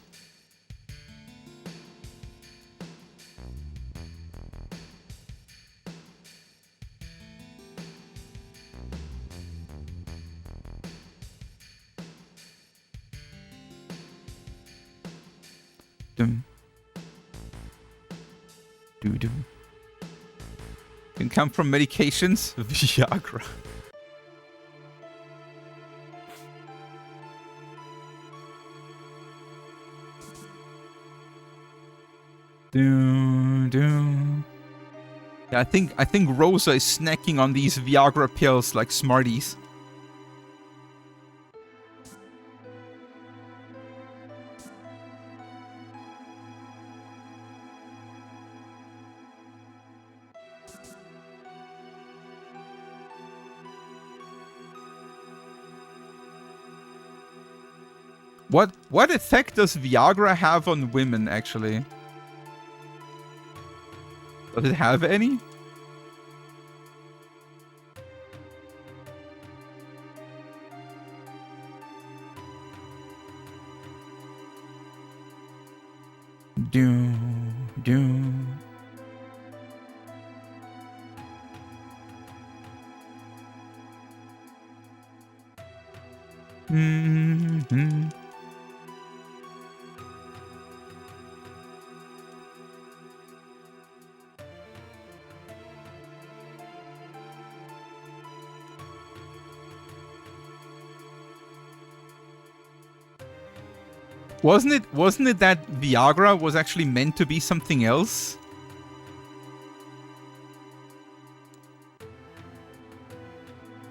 Dum. Doo-dum. Can come from medications? Viagra. Yeah, I think Rosa is snacking on these Viagra pills like Smarties. What effect does Viagra have on women, actually? Does it have any? Mm-hmm. Wasn't it that Viagra was actually meant to be something else?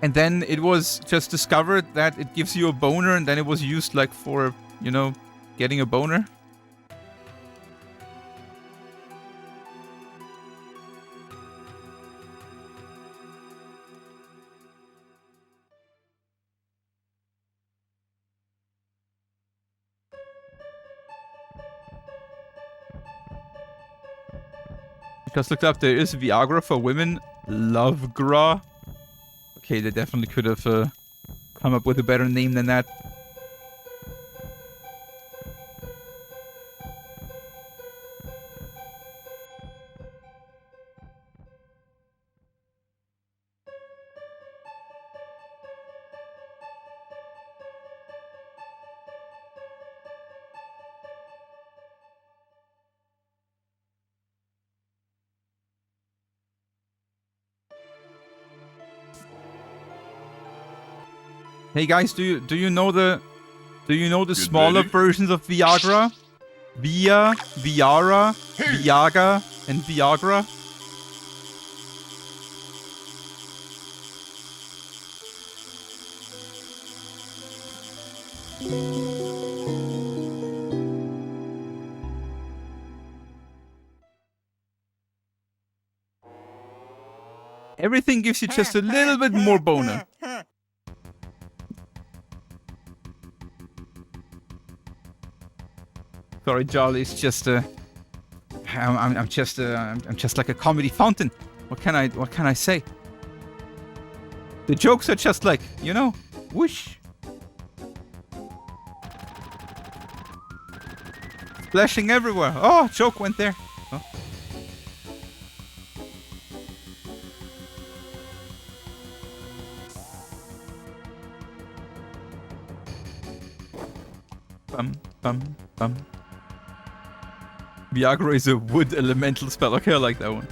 And then it was just discovered that it gives you a boner, and then it was used like for, you know, getting a boner? Just looked up, there is Viagra for women. Lovegra. Okay, they definitely could have come up with a better name than that. Hey guys, do you know the smaller versions of Viagra? Viara, Viaga, and Viagra? Everything gives you just a little bit more boner. Sorry, Zheal, it's just I'm just like a comedy fountain. What can I say? The jokes are just like, you know, whoosh. Splashing everywhere. Oh, joke went there. Oh. Bum, bum, bum. Viagra is a wood elemental spell. Okay, I like that one.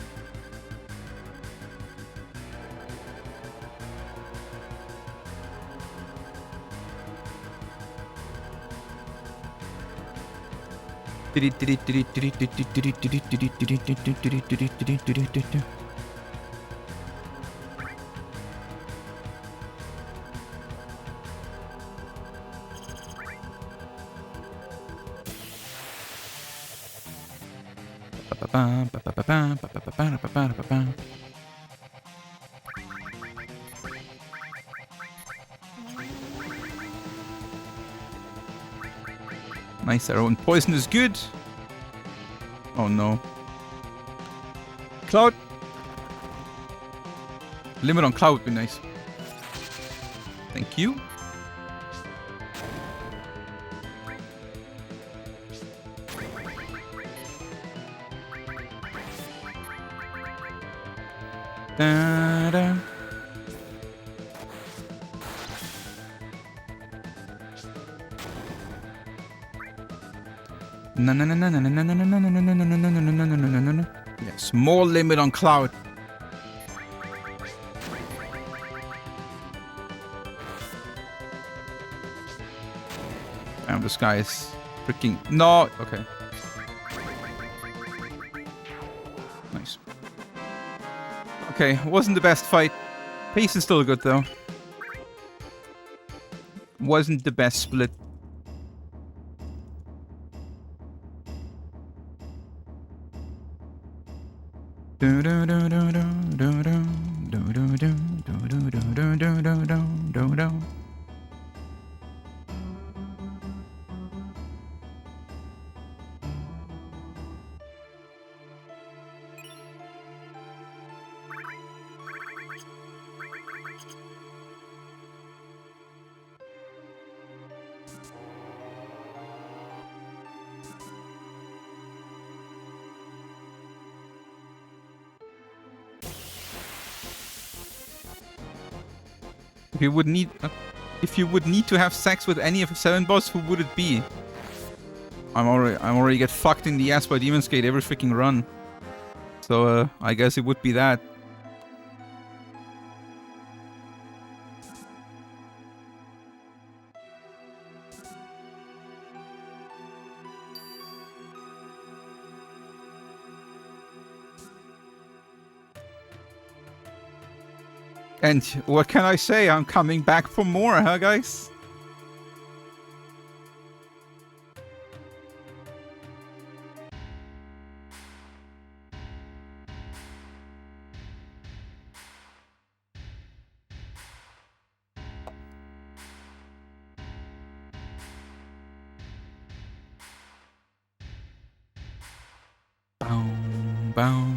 Nice arrow, and poison is good. Oh no. Cloud. Limit on cloud would be nice. Thank you. Da-da. No no no no no no no no no no no no no no no no no no no no. Yes, more limit on cloud. Damn, this guy is freaking no. Okay. Nice. Okay, wasn't the best fight. Pace is still good though. Wasn't the best split. If you would need to have sex with any FF7 boss, who would it be? I'm already get fucked in the ass by Demon's Gate every freaking run. So I guess it would be that. And what can I say? I'm coming back for more, huh, guys? Boom, boom.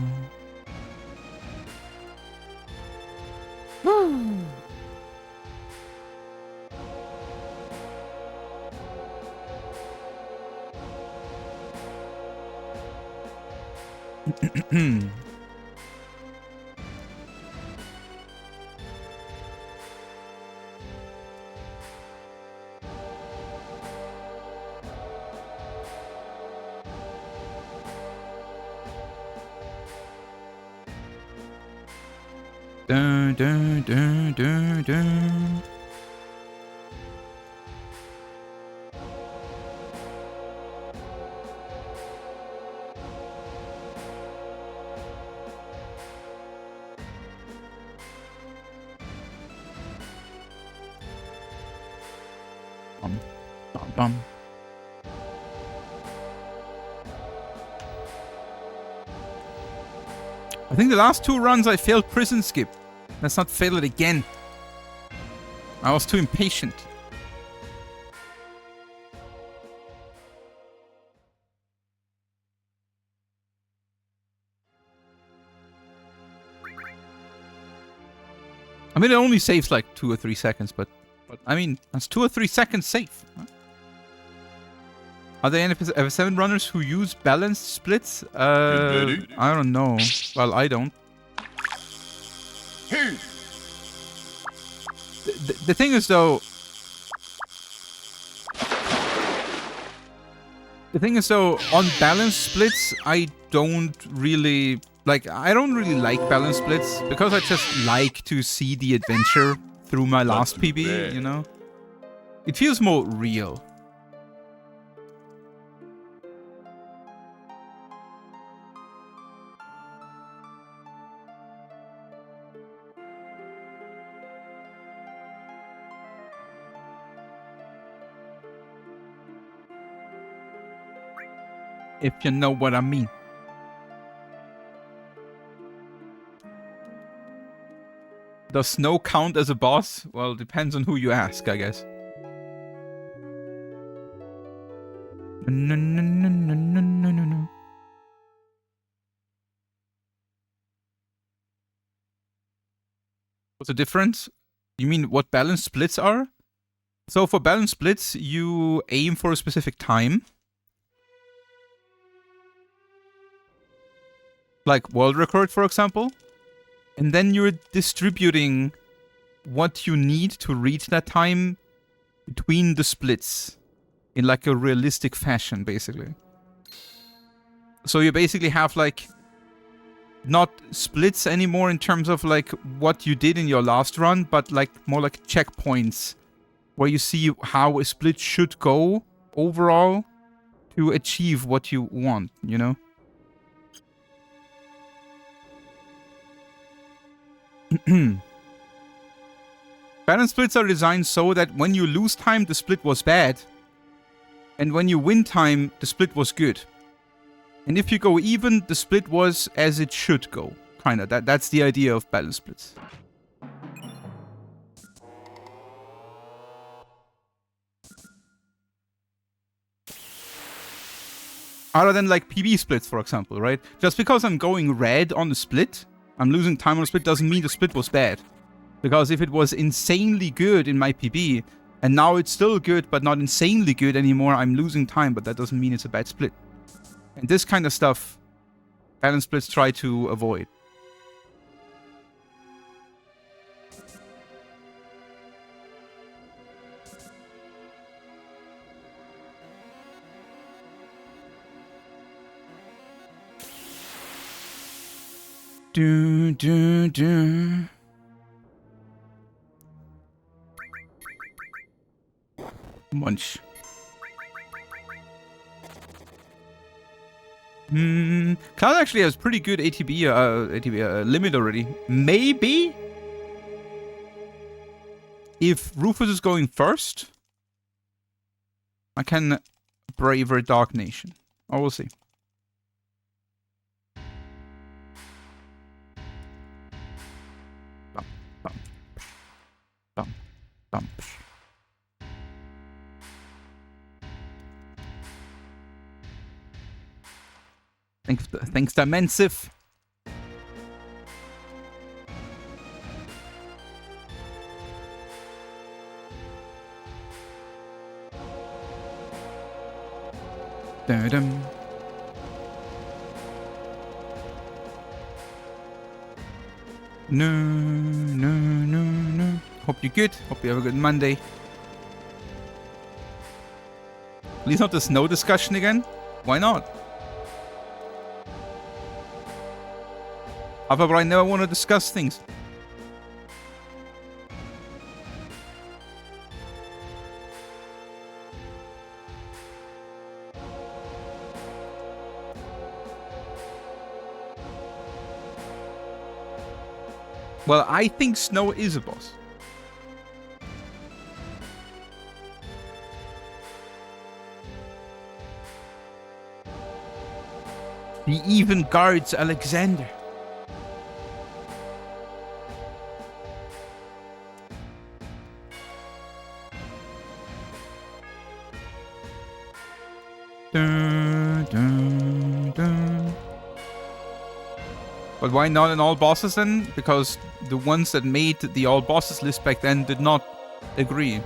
Dun, dun, dun, dun, dun. Bum, bum, bum. I think the last two runs I failed prison skip. Let's not fail it again. I was too impatient. I mean, it only saves like 2 or 3 seconds, but I mean, that's 2 or 3 seconds safe. Huh? Are there any FF7 runners who use balanced splits? I don't know. Well, I don't. The thing is, though... The thing is, though, on balanced splits, I don't really... I don't really like balanced splits, because I just like to see the adventure through my last PB, you know? It feels more real. If you know what I mean. Does Snow count as a boss? Well, depends on who you ask, I guess. No, no, no, no, no, no, no, no. What's the difference? You mean what balance splits are? So for balance splits, you aim for a specific time. Like world record, for example. And then you're distributing what you need to reach that time between the splits in like a realistic fashion, basically. So you basically have like not splits anymore in terms of like what you did in your last run, but like more like checkpoints where you see how a split should go overall to achieve what you want, you know? Balance splits are designed so that when you lose time, the split was bad. And when you win time, the split was good. And if you go even, the split was as it should go. Kinda. That's the idea of balance splits. Other than like PB splits, for example, right? Just because I'm going red on the split, I'm losing time on the split, doesn't mean the split was bad. Because if it was insanely good in my PB, and now it's still good, but not insanely good anymore, I'm losing time, but that doesn't mean it's a bad split. And this kind of stuff, balance splits try to avoid. Do, do, do. Munch. Cloud actually has pretty good ATB limit already. Maybe if Rufus is going first, I can braver Dark Nation. I will see. Bump, bump, bump, bump. Thanks, Dimensive. Da-dum. No, no, no, no. Hope you're good. Hope you have a good Monday. Please not the snow discussion again. Why not? However, I never want to discuss things. Well, I think Snow is a boss. He even guards Alexander. Dun, dun, dun. But why not in all bosses then? Because the ones that made the all bosses list back then did not agree.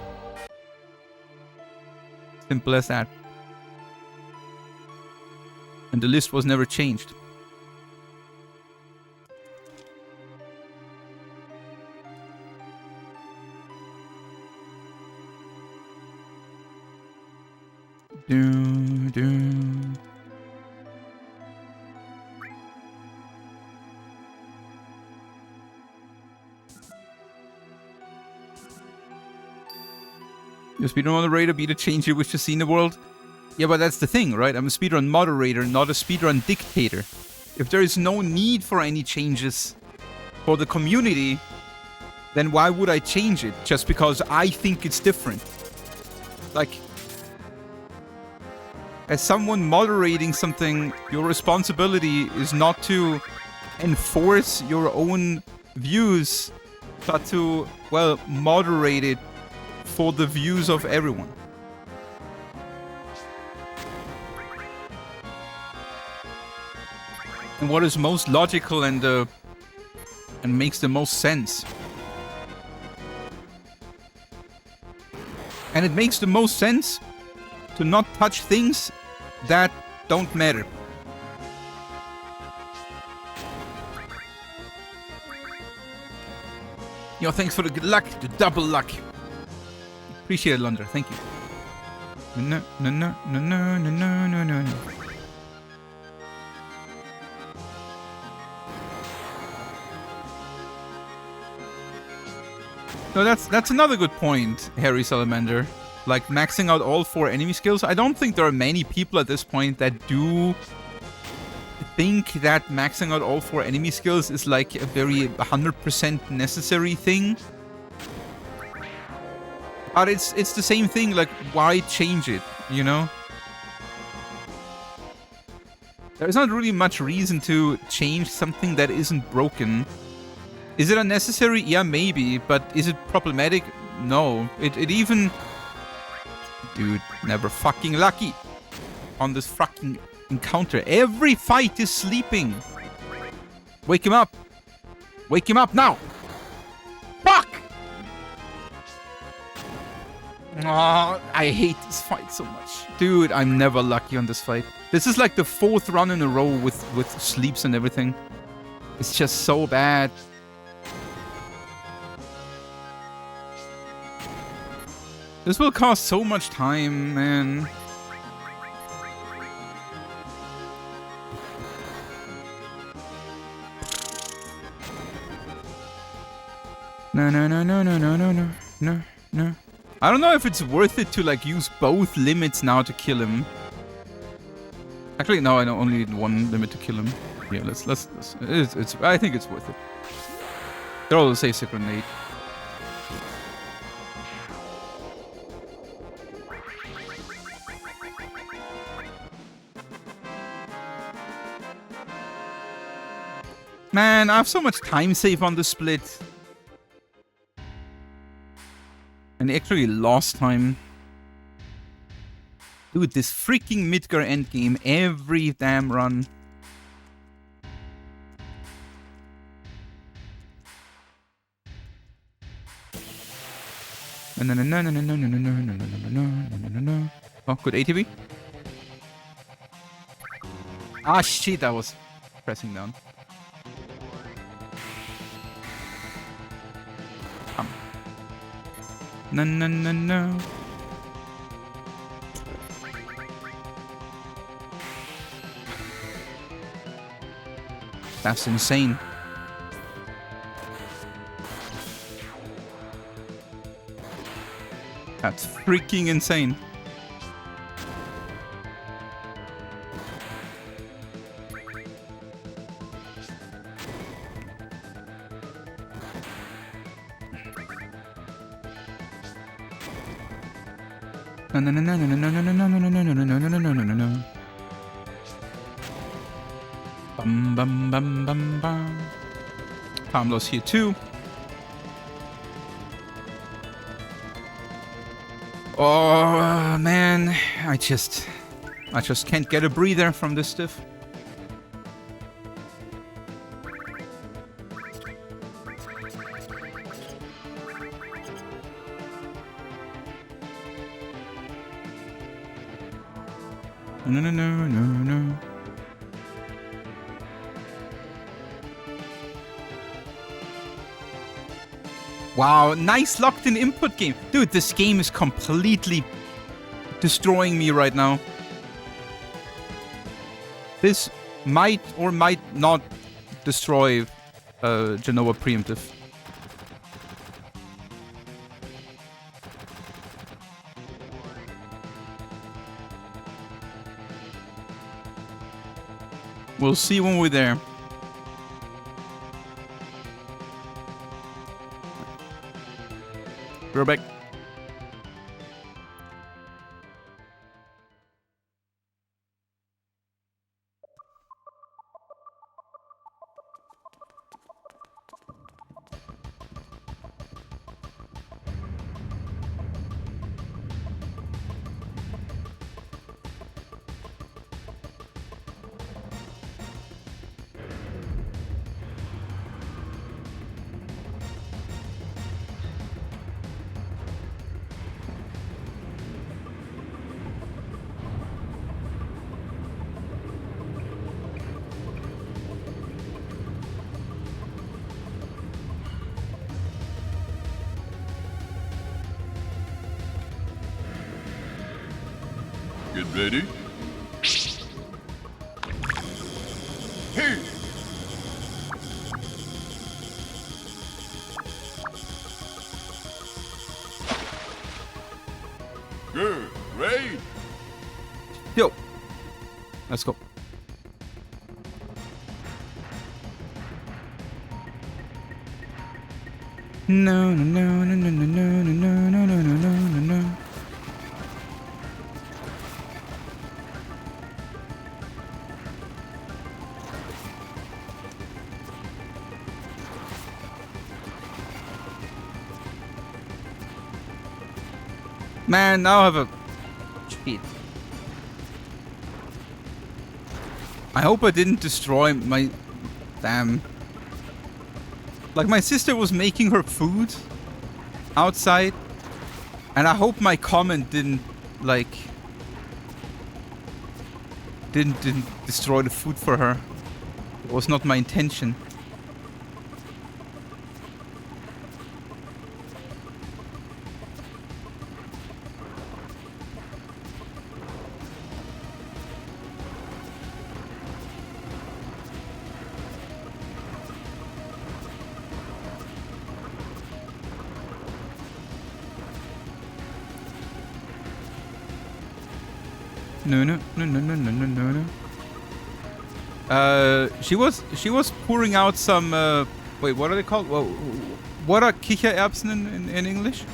Simple as that. And the list was never changed. Do, do. Your speedrun moderator be the change you wish to see in the world? Yeah, but that's the thing, right? I'm a speedrun moderator, not a speedrun dictator. If there is no need for any changes for the community, then why would I change it? Just because I think it's different. Like, as someone moderating something, your responsibility is not to enforce your own views, but to, well, moderate it for the views of everyone. And what is most logical and makes the most sense. And it makes the most sense to not touch things that don't matter. Yo, thanks for the good luck, the double luck. Appreciate it, Londra. Thank you. No, no, no, no, no, no, no, no, no, no. No, that's another good point, Harry Salamander. Like, maxing out all 4 enemy skills. I don't think there are many people at this point that do think that maxing out all 4 enemy skills is like a very 100% necessary thing. But it's the same thing, like, why change it, you know? There's not really much reason to change something that isn't broken. Is it unnecessary? Yeah, maybe. But is it problematic? No. It even... Dude, never fucking lucky on this fucking encounter. Every fight is sleeping. Wake him up. Wake him up now. Fuck! Oh, I hate this fight so much. Dude, I'm never lucky on this fight. This is like the 4th run in a row with sleeps and everything. It's just so bad. This will cost so much time, man. No, no, no, no, no, no, no, no, no, no. I don't know if it's worth it to, like, use both limits now to kill him. Actually, no, I only need 1 limit to kill him. Yeah, let's I think it's worth it. They're all the safe grenade. Man, I have so much time save on the split. And actually lost time. Dude, this freaking Midgar endgame every damn run. No, no, no, no, no, no, no, no, no, no, no, no, no, no, no. Oh, good ATB. Ah, shit, I was pressing down. No, no, no, no. That's insane. That's freaking insane. No, no, no, no, no, no, no, no, no, no, no, no, no, no, no, no, no, no, no. Bum, bum, bum, bum, bum. Pablo's here too. Oh, man. I just can't get a breather from this stuff. No, no, no, no, no. Wow, nice locked-in input game. Dude, this game is completely destroying me right now. This might or might not destroy Genoa preemptive. We'll see when we're there. We're back. Get ready. Hey! Good. Great. Yo. Let's go. No, no, no, no, no, no, no, no, no, no, no, no, no. Man, now I have a cheat. I hope I didn't destroy my... Damn. Like, my sister was making her food outside, and I hope my comment didn't, like... Didn't destroy the food for her. It was not my intention. No. She was pouring out some. Wait, what are they called? Well, what are Kichererbsen in English?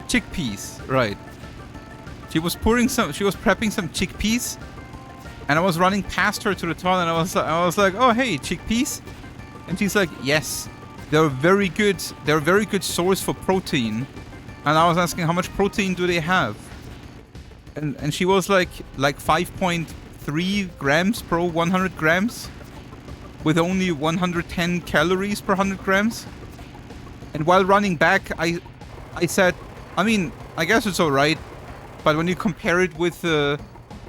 Chickpeas, right? She was prepping some chickpeas, and I was running past her to the toilet, and I was like, oh hey, chickpeas. And she's like, yes, they're very good. They're a very good source for protein. And I was asking, how much protein do they have? And she was like 5.3 grams per 100 grams, with only 110 calories per 100 grams. And while running back, I said, I mean, I guess it's alright, but when you compare it with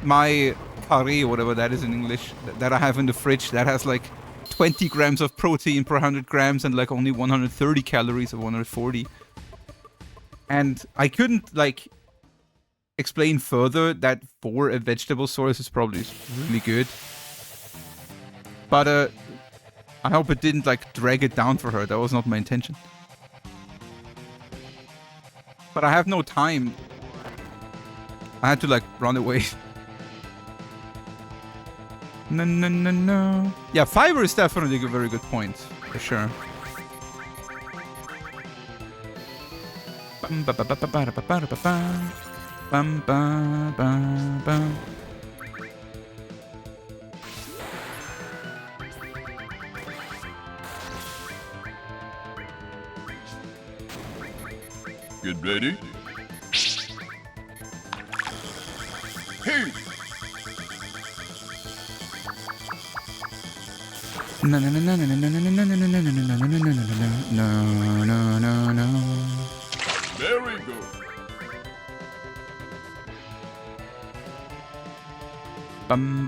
my carré, whatever that is in English, that I have in the fridge, that has like 20 grams of protein per 100 grams and like only 130 calories or 140. And I couldn't like explain further that for a vegetable source is probably really good. But I hope it didn't like drag it down for her. That was not my intention. But I have no time. I had to like run away. No. Yeah, fiber is definitely a very good point, for sure. Get ready. Hey! No. Very good. Bum.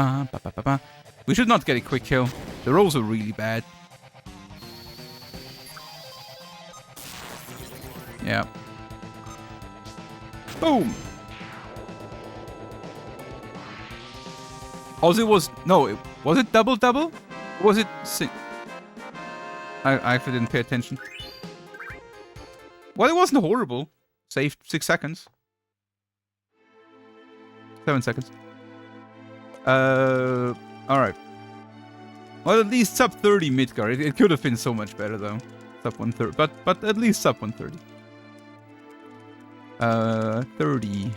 Ba-ba-ba. Ba-ba-ba. We should not get a quick kill. The rolls are really bad. Yeah. Boom. Also, was it double? Was it I actually didn't pay attention. Well, it wasn't horrible. Saved 6 seconds. 7 seconds. Alright. Well, at least sub 30 Midgar. It could have been so much better though. Sub 130. But at least sub 130. 30.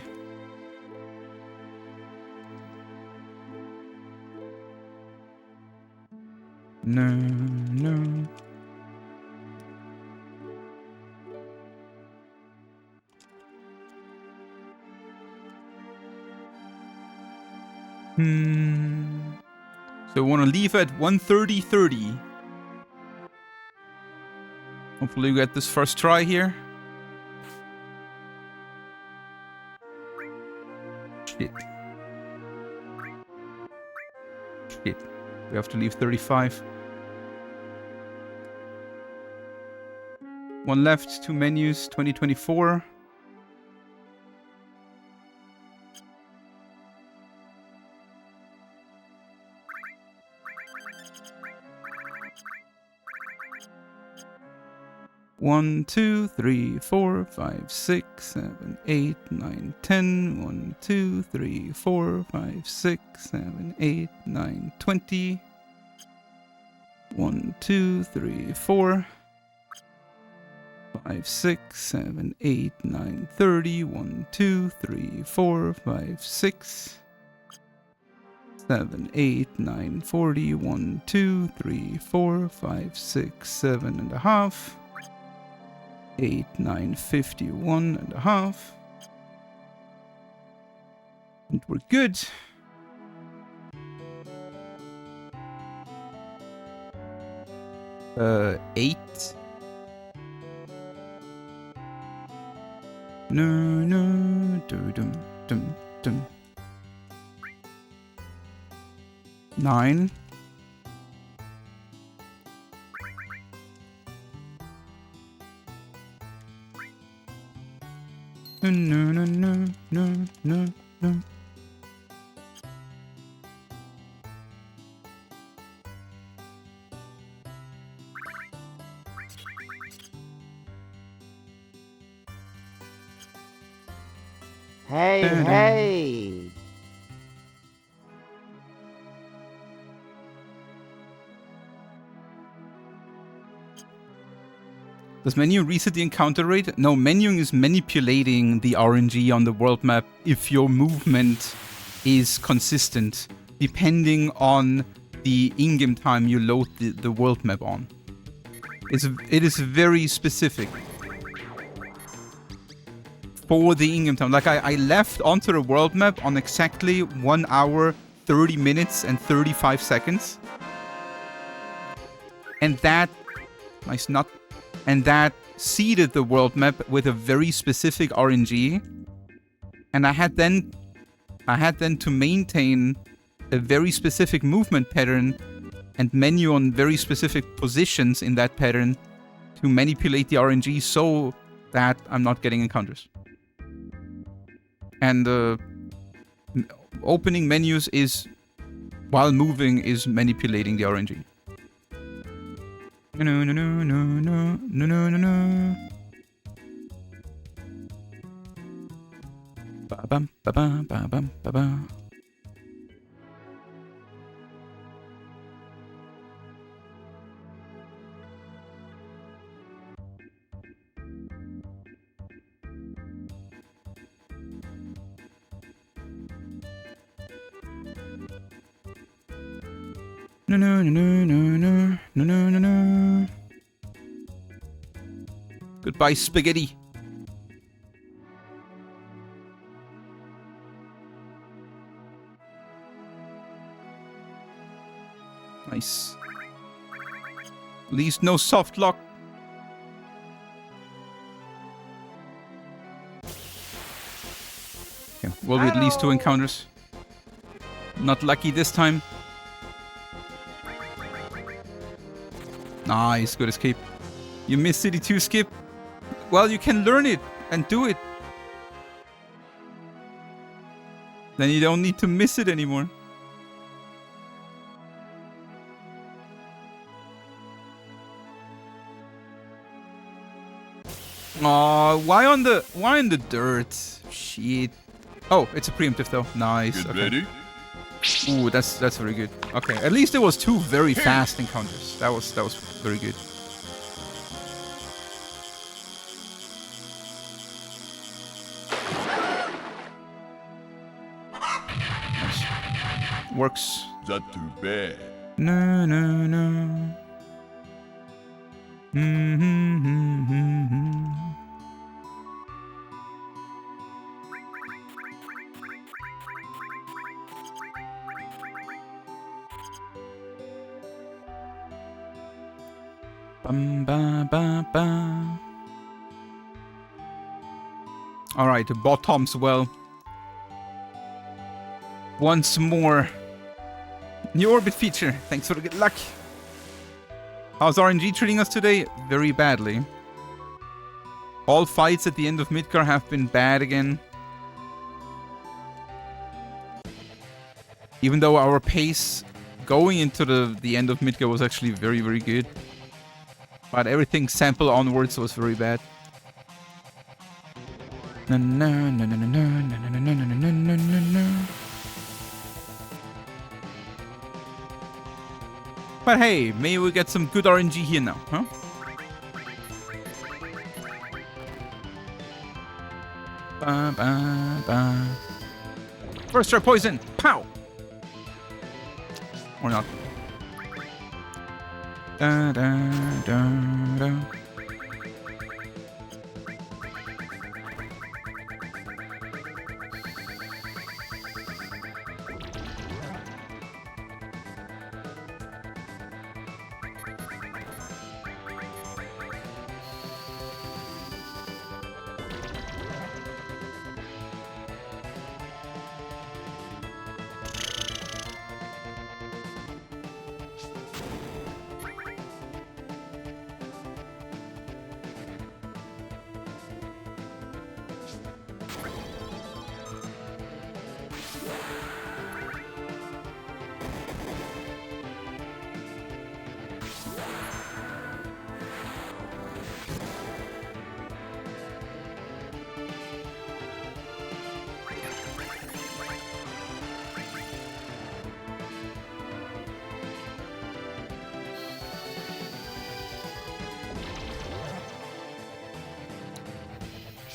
No, no. So we want to leave at 1:30:30. Hopefully we get this first try here. Shit. Shit. We have to leave 35. One left, 2 menus, 2024. One, 2, 3, 4, 5, 6, 7, 8, 9, 10. 1, 2, 3, 4, 5, 6, 7, 8, 9, 20. 1, 2, 3, 4, 5, 6, 7, 8, 9, 30. 1, 2, 3, 4, 5, 6, 7, 8, 9, 40. 1, 2, 3, 4, 5, 6, 7 and a half. 8, 9, 51 and a half. And we're good. Eight. No, dum, dum, dum. 9. No. Hey, hey. Does menu reset the encounter rate? No, menuing is manipulating the RNG on the world map if your movement is consistent, depending on the in-game time you load the world map on. It is very specific for the in-game time. Like I left onto the world map on exactly 1 hour, 30 minutes and 35 seconds. And that... Nice nut. And that seeded the world map with a very specific RNG. And I had then to maintain a very specific movement pattern and menu on very specific positions in that pattern to manipulate the RNG so that I'm not getting encounters. And opening menus is, while moving, is manipulating the RNG. No. Ba bum ba ba ba bum ba ba. No. Goodbye, spaghetti. Nice. At least no soft lock. Okay, will be at least 2 encounters. Not lucky this time. Nice, good escape. You missed City 2 skip. Well, you can learn it and do it. Then you don't need to miss it anymore. Aw, why on the dirt? Shit. Oh, it's a preemptive though. Nice. Get Okay. ready? Ooh, that's very good. Okay, at least it was 2 very fast encounters. That was very good. works. That too bad. No, no, no. Mm-hmm. Bum, ba, ba, ba. All right, the bottoms. Well, once more. New orbit feature. Thanks for the good luck. How's RNG treating us today? Very badly. All fights at the end of Midgar have been bad again. Even though our pace going into the end of Midgar was actually very, very good. But everything sample onwards was very bad. Na na na na na na na na na na na na na. But hey, maybe we get some good RNG here now, huh? Ba, ba, ba. First try poison! Pow! Or not. Da, da, da, da.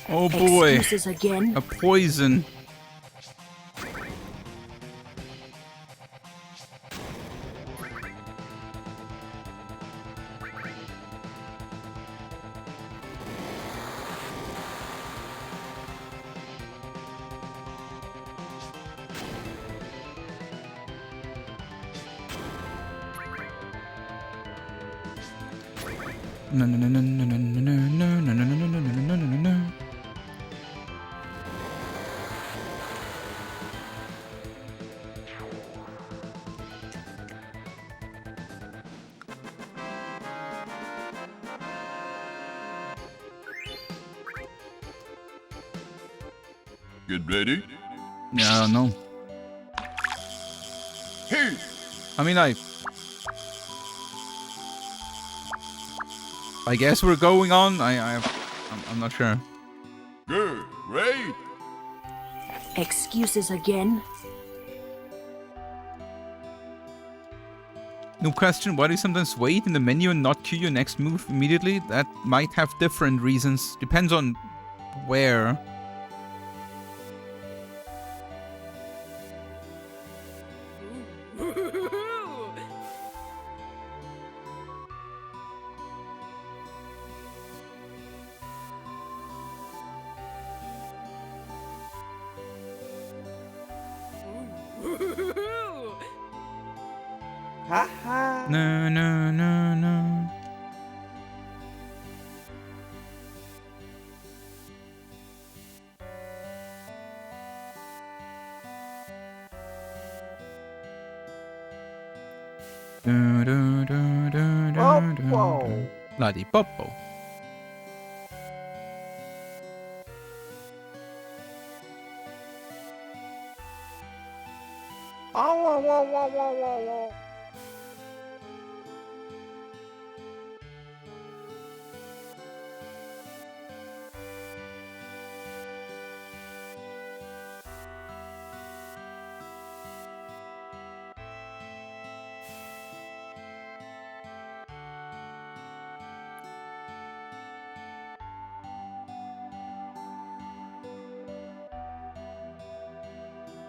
Oh boy. Excuses again. A poison. No no no no no no no no no no no no no no no no. Get ready. Yeah, I don't know. Hey! I mean, I guess we're going on. I'm not sure. Good. Great. Excuses again. No question. Why do you sometimes wait in the menu and not cue your next move immediately? That might have different reasons. Depends on where. Haha. No, no, no, no. Do, do, do, do, do, Popo. do. Bloody Popo. Oh, whoa, whoa, whoa, whoa, whoa, whoa.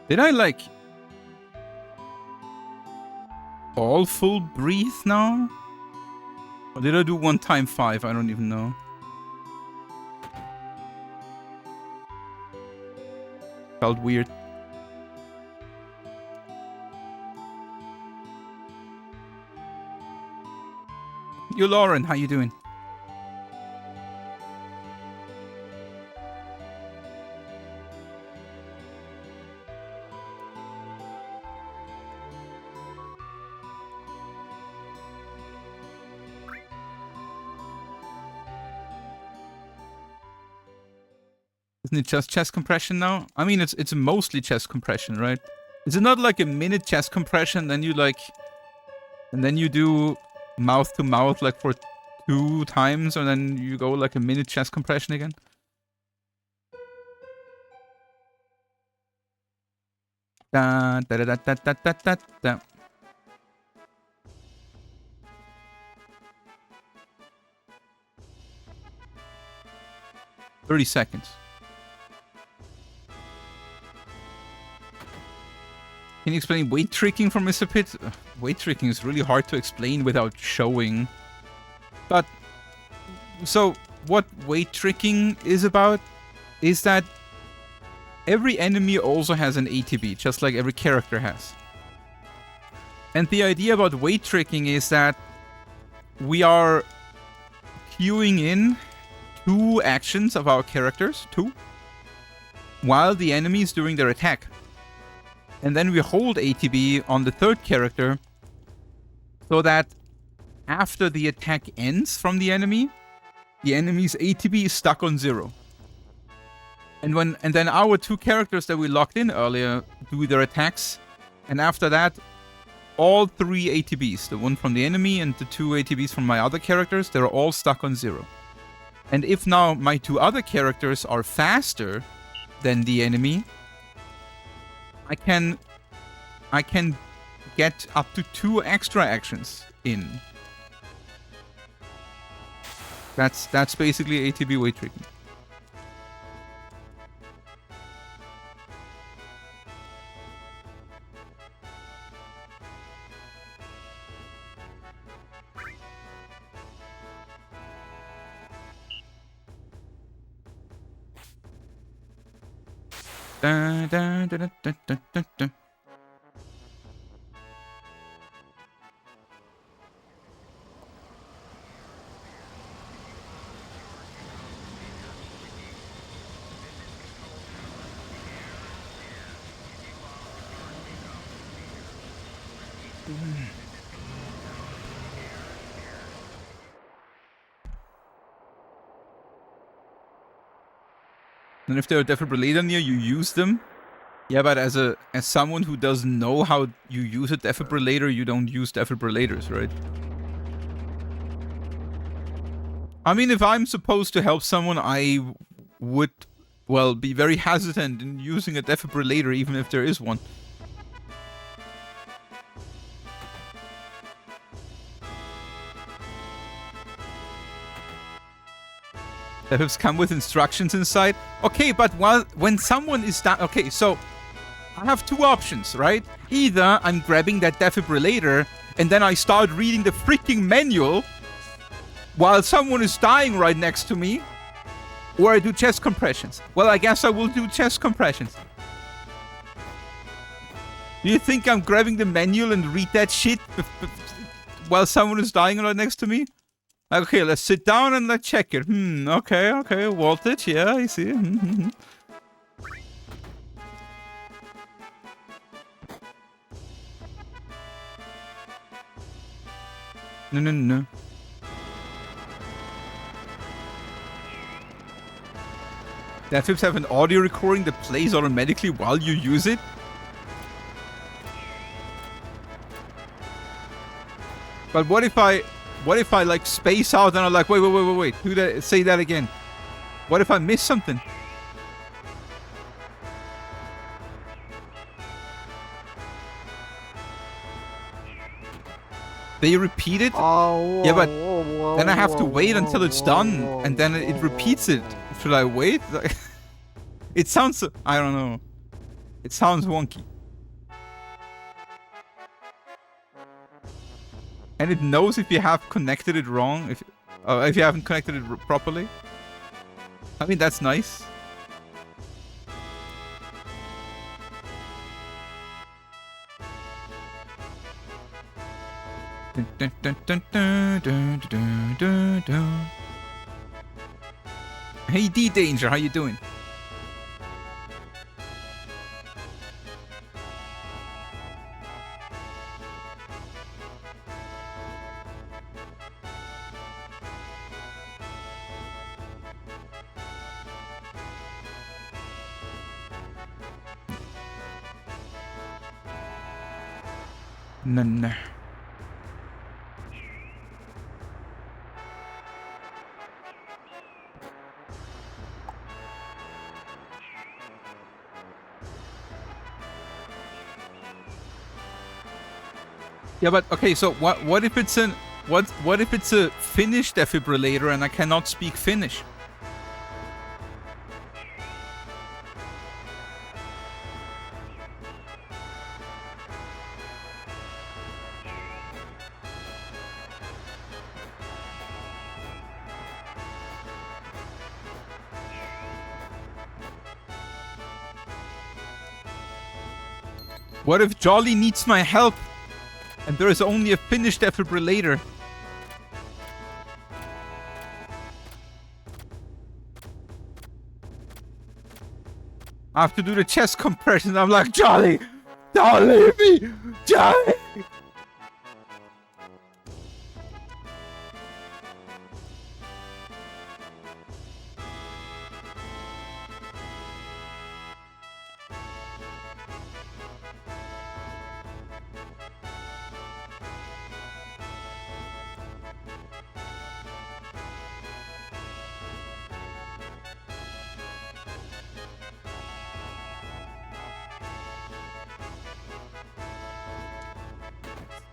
Did I like... all full breathe now? Or did I do 1 time 5? I don't even know. Felt weird. You, Lauren, how you doing? Isn't it just chest compression now? I mean, it's mostly chest compression, right? Is it not like a minute chest compression, then you like... And then you do mouth to mouth like for 2 times, and then you go like a minute chest compression again? Da, da, da, da, da, da, da, da. "30 seconds. Can you explain weight tricking from Mr. Pitt? Weight tricking is really hard to explain without showing. But, so, what weight tricking is about is that every enemy also has an ATB, just like every character has. And the idea about weight tricking is that we are queuing in 2 actions of our characters, 2, while the enemy is doing their attack. And then we hold ATB on the 3rd character so that after the attack ends from the enemy's ATB is stuck on 0. And then our 2 characters that we locked in earlier do their attacks, and after that, all 3 ATBs, the one from the enemy and the 2 ATBs from my other characters, they're all stuck on 0. And if now my 2 other characters are faster than the enemy, I can get up to 2 extra actions in. That's basically ATB weight tricking. Da, da, da, da, da, da, da. And if they're a defibrillator near, you use them. Yeah, but as someone who doesn't know how you use a defibrillator, you don't use defibrillators, right? I mean, if I'm supposed to help someone, I would, well, be very hesitant in using a defibrillator, even if there is one. Defips come with instructions inside. Okay, but when someone is down... Okay, so I have 2 options, right? Either I'm grabbing that defibrillator and then I start reading the freaking manual while someone is dying right next to me, or I do chest compressions. Well, I guess I will do chest compressions. Do you think I'm grabbing the manual and read that shit while someone is dying right next to me? Okay, let's sit down and let's check it. Okay, voltage, yeah, I see. No. Defips have an audio recording that plays automatically while you use it. But what if I like space out and I'm like, wait, do that, say that again. What if I miss something? They repeat it? Yeah, but then I have to wait until it's done and then it repeats it. Should I wait? It sounds, I don't know. It sounds wonky. And it knows if you have connected it wrong, if you haven't connected it properly. I mean, that's nice. Hey D-Danger, how you doing? No. Yeah, but okay. So what if it's what if it's a Finnish defibrillator and I cannot speak Finnish? What if Jolly needs my help and there is only a Finnish defibrillator? I have to do the chest compression. I'm like, Jolly, don't leave me, Jolly.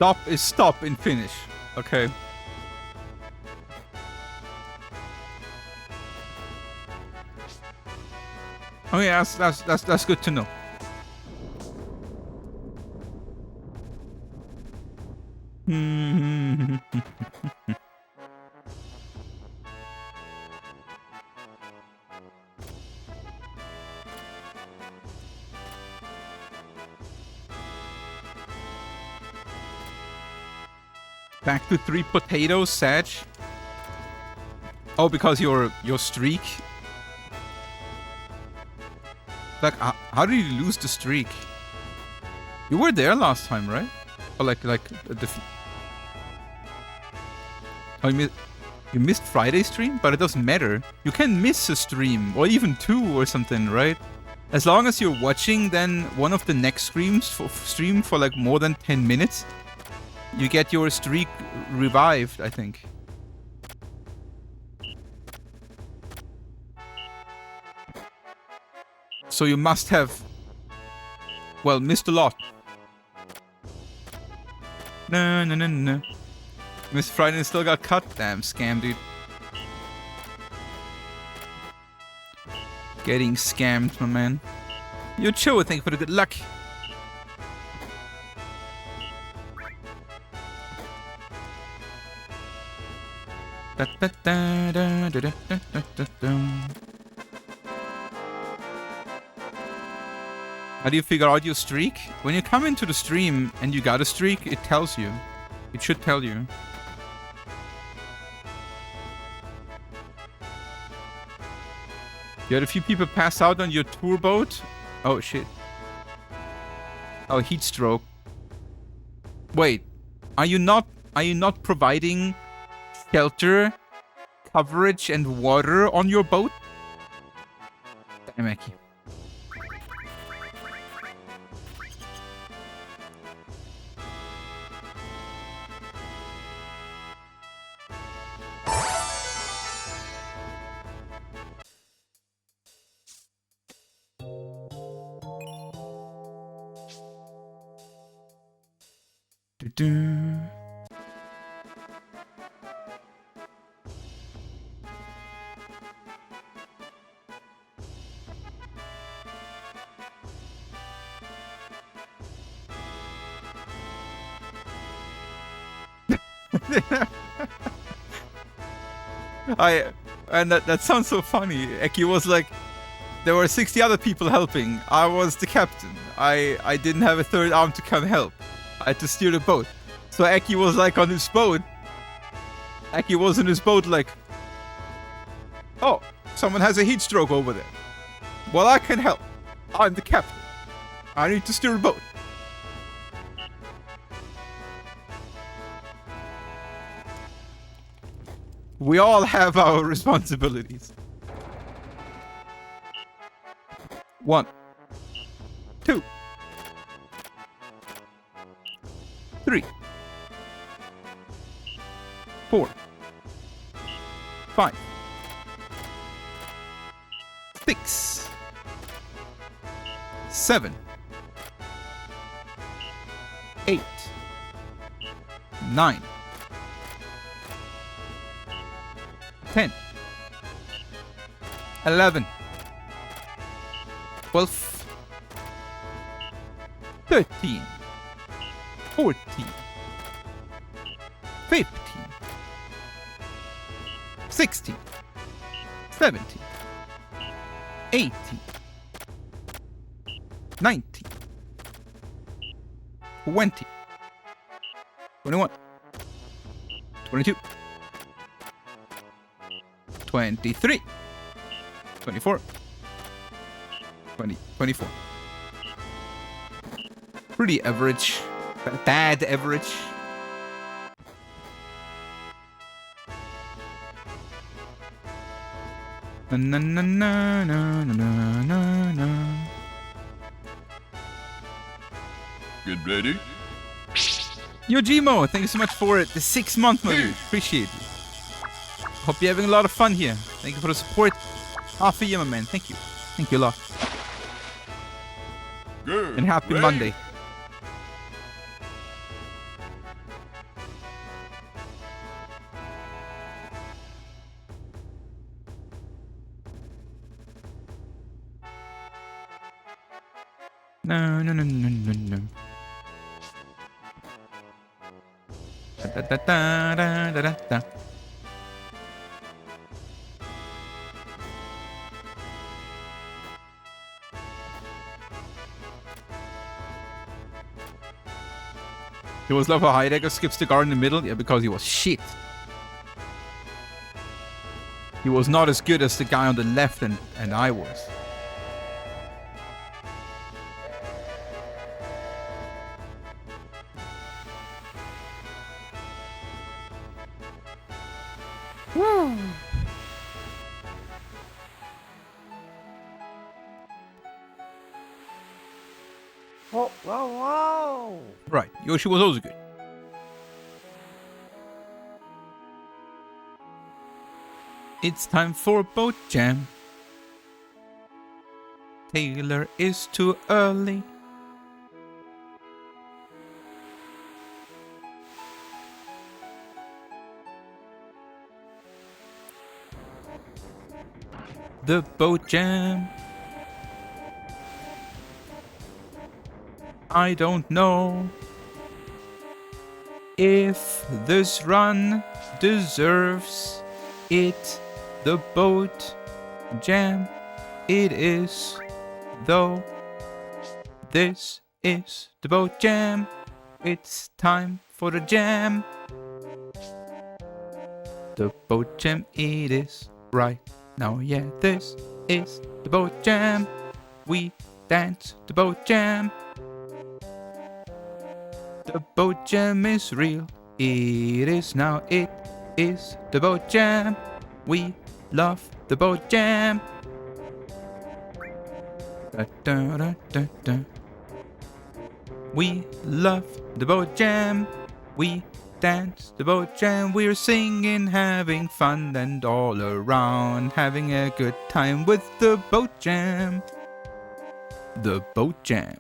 Stop is stop in Finnish. Okay. Oh yeah, that's good to know. Back to 3 potatoes, Sag. Oh, because your streak. Like, how did you lose the streak? You were there last time, right? Or like the. Oh, you missed Friday stream, but it doesn't matter. You can miss a stream or even 2 or something, right? As long as you're watching, then one of the next streams for like more than 10 minutes. You get your streak revived, I think. So you must have, well, missed a lot. No. Miss Friday still got cut. Damn scam, dude. Getting scammed, my man. Yo, Cho, thank you for the good luck. How do you figure out your streak? When you come into the stream and you got a streak, it tells you. It should tell you. You had a few people pass out on your tour boat? Oh shit. Oh, heat stroke. Wait, are you not providing shelter, coverage, and water on your boat? Damn, Aki. And that sounds so funny. Eki was like, there were 60 other people helping. I was the captain. I didn't have a third arm to come help. I had to steer the boat. So Eki was like on his boat. Eki was in his boat like, oh, someone has a heat stroke over there. Well, I can help. I'm the captain. I need to steer the boat. We all have our responsibilities. 1, 2, 3, 4, 5, 6, 7, 8, 9, 10, 11, 12, 13, 14, 15, 16, 17, 18, 19, 20, 21, 22, 23, 24, 24. Pretty average. Bad average. Na na na na na na na na. Get ready? Yojimo, thank you so much for it. The 6-month, my dude. Appreciate it. Hope you're having a lot of fun here. Thank you for the support. Half a year, my man. Thank you. Thank you a lot. Good. And happy ready? Monday. No, no, no, no, no, no. Da, da, da, da, da, da, da. He was love how Heidegger skips the guard in the middle? Yeah, because he was shit. He was not as good as the guy on the left and I was. Woo. Whoa, whoa, whoa! Right, Yoshi was also good. It's time for boat jam. Taylor is too early. The boat jam. I don't know if this run deserves it. The boat jam it is, though. This is the boat jam. It's time for the jam. The boat jam it is right now, yeah. This is the boat jam. We dance the boat jam. The boat jam is real. It is now. It is the boat jam. We love the boat jam. Da, da, da, da, da. We love the boat jam. We dance the boat jam. We're singing, having fun, and all around having a good time with the boat jam. The boat jam.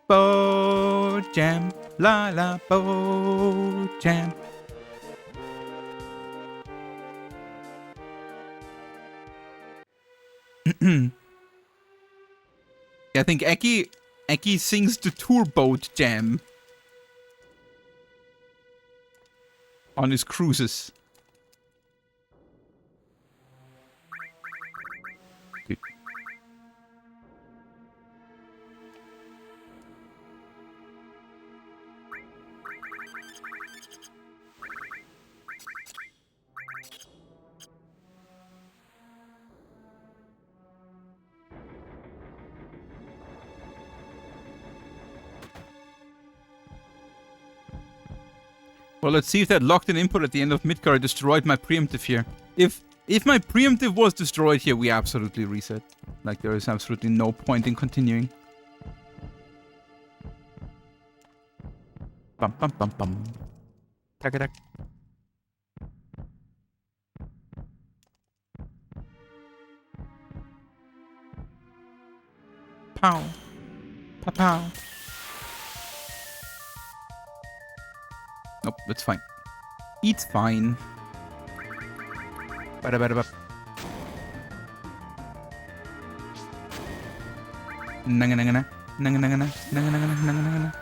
Boat jam, la la boat jam. I think Eki sings the tour boat jam. on his cruises. Good. Well, let's see if that locked-in input at the end of Midgard destroyed my preemptive here. If my preemptive was destroyed here, we absolutely reset. Like, there is absolutely no point in continuing. Bum bum bum bum. Tak-a-tak. Pow. Pa-pow. Nope, it's fine. It's fine. Ba-da-ba-da-ba. Nanga-nanga-na. Nanga-nanga-na. Nanga-nanga-na. Nanga-nanga-na.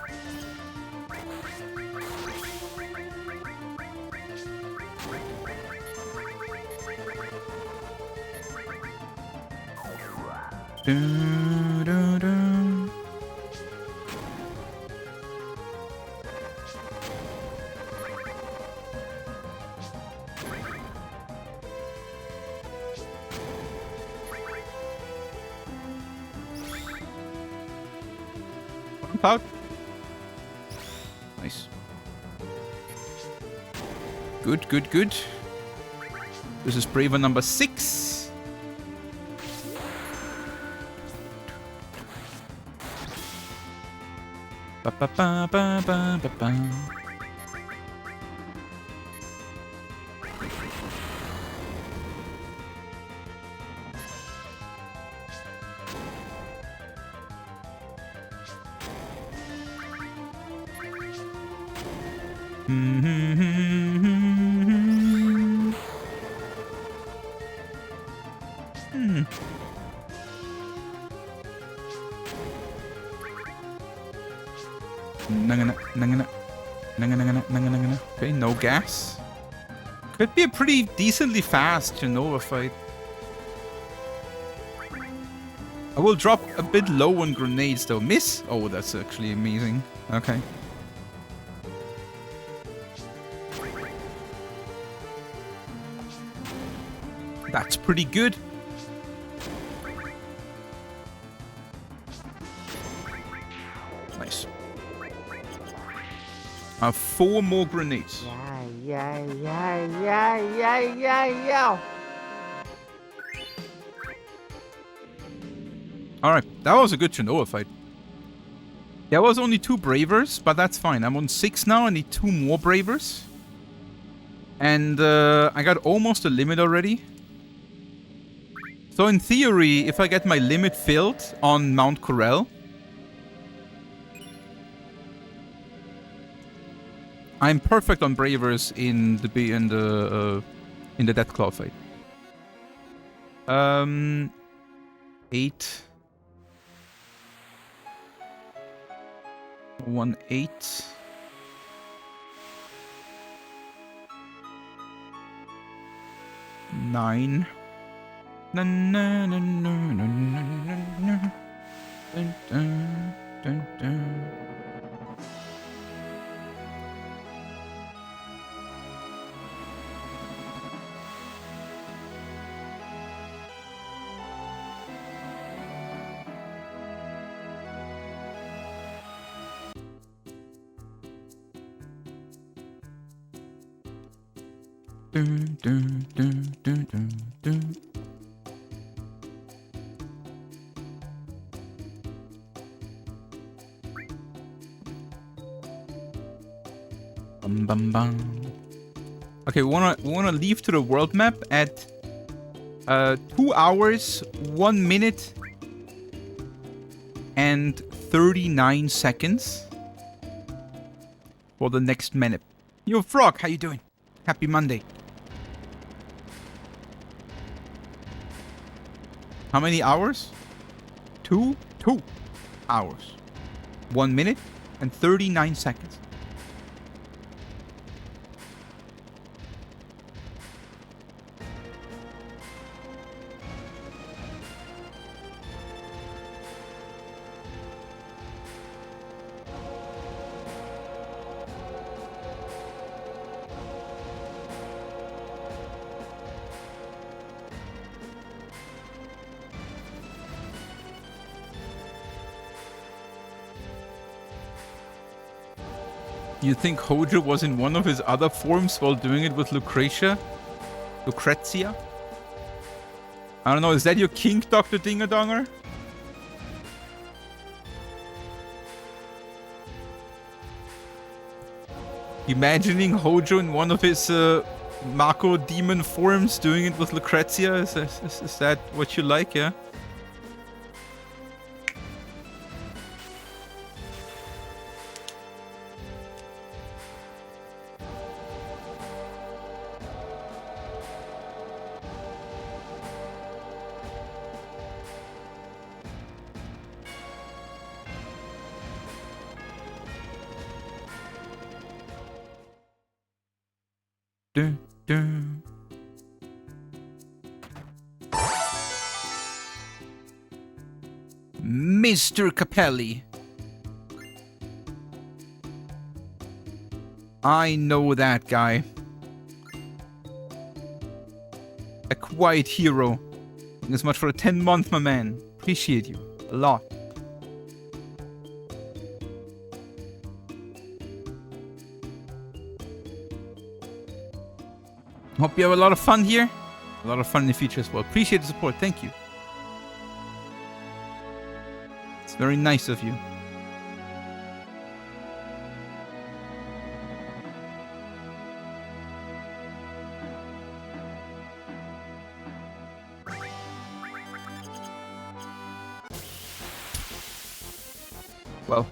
Do-do-do. Out. Nice. Good, good, good. This is Braver number 6. Ba ba ba ba ba ba ba. Okay, no gas. Could be a pretty decently fast Genova fight. I will drop a bit low on grenades though. Miss? Oh, that's actually amazing. Okay. That's pretty good. Nice. I have 4 more grenades. Yeah. Alright, that was a good Genoa fight. There was only 2 Bravers, but that's fine. I'm on 6 now. I need 2 more Bravers. And I got almost a limit already. So in theory, if I get my limit filled on Mount Corell, I'm perfect on Bravers in the Deathclaw fight. 8. 1 8. Nine. Na na na na na na na. Dun dun dun dun. Dun dun dun dun dun dun. Bum bum bum. Okay, we wanna leave to the world map at 2 hours, 1 minute, and 39 seconds for the next minute. Yo, Frog, how you doing? Happy Monday. How many hours? 2 hours. 1 minute and 39 seconds. You think Hojo was in one of his other forms while doing it with Lucretia? Lucrezia? I don't know, is that your kink, Dr. Dingadonger? Imagining Hojo in one of his Mako demon forms doing it with Lucrezia? Is that what you like, yeah? Dun, dun. Mr. Capelli. I know that guy. A quiet hero. This much for a 10-month, my man. Appreciate you a lot. Hope you have a lot of fun here. A lot of fun in the future as well. Appreciate the support. Thank you. It's very nice of you. Well,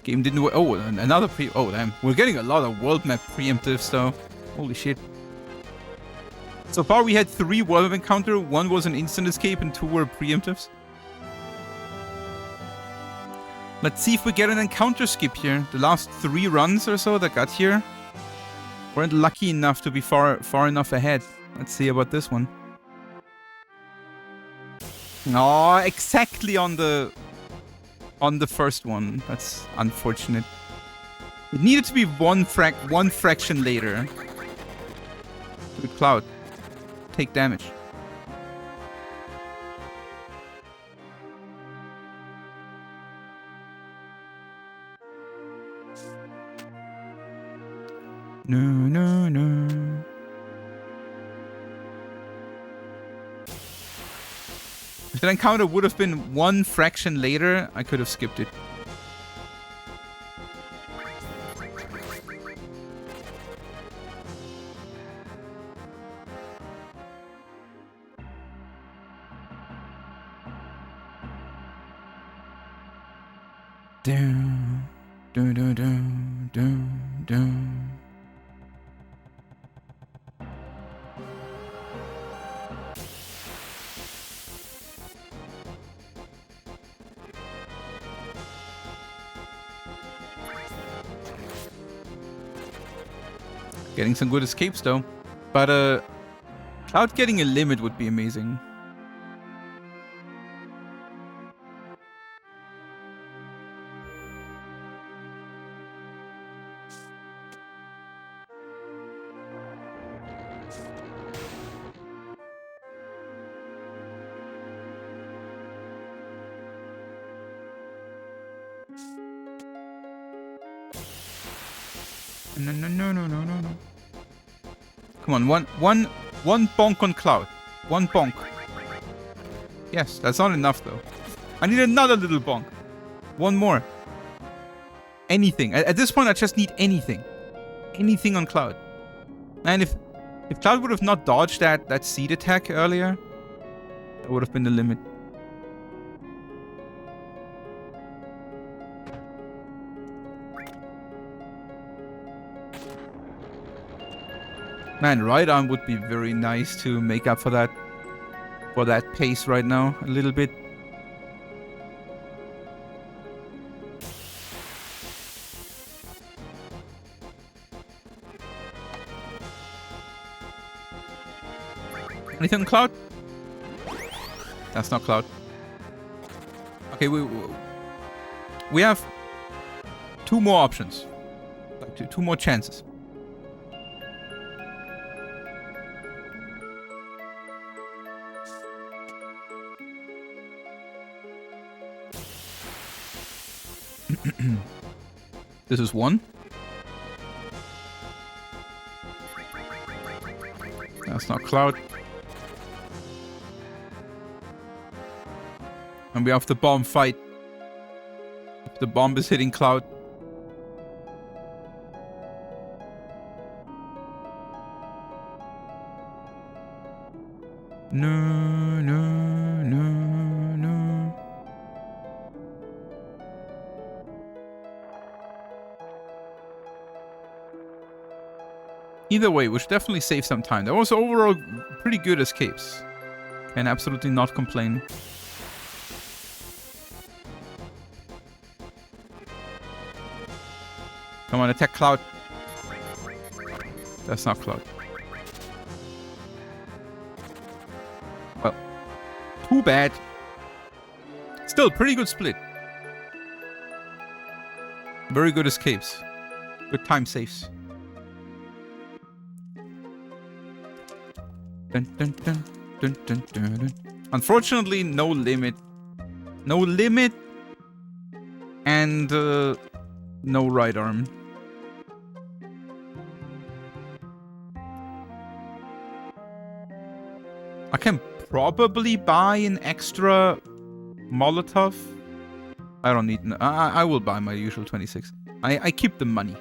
game didn't work. Oh, another pre. Oh, damn. We're getting a lot of world map preemptives, though. Holy shit. So far, we had 3 world map encounter. 1 was an instant escape, and 2 were preemptives. Let's see if we get an encounter skip here. The last 3 runs or so that got here weren't lucky enough to be far enough ahead. Let's see about this one. Oh, exactly on the first one. That's unfortunate. It needed to be one fraction later. Good Cloud. Take damage. No, no, no. If that encounter would have been 1 fraction later, I could have skipped it. Down, down, down, down, down, down. Getting some good escapes though, but Cloud getting a limit would be amazing. No, no, no, no, no, no, no. Come on, one bonk on Cloud. 1 bonk. Yes, that's not enough though. I need another little bonk. 1 more. Anything. At this point, I just need anything. Anything on Cloud. And if Cloud would have not dodged that seed attack earlier, that would have been the limit. Man, right arm would be very nice to make up for that pace right now a little bit. Anything on Cloud? That's not Cloud. Okay, we have 2 more options. Like 2 more chances. This is 1. That's not Cloud. And we have the bomb fight. The bomb is hitting Cloud. No, no, no, no. Either way, we should definitely save some time. That was overall pretty good escapes. Can absolutely not complain. Come on, attack Cloud. That's not Cloud. Well, too bad. Still, pretty good split. Very good escapes. Good time saves. Dun, dun, dun, dun, dun, dun, dun. Unfortunately, no limit. No limit. And no right arm. I can probably buy an extra Molotov. I don't need... I will buy my usual 26. I keep the money.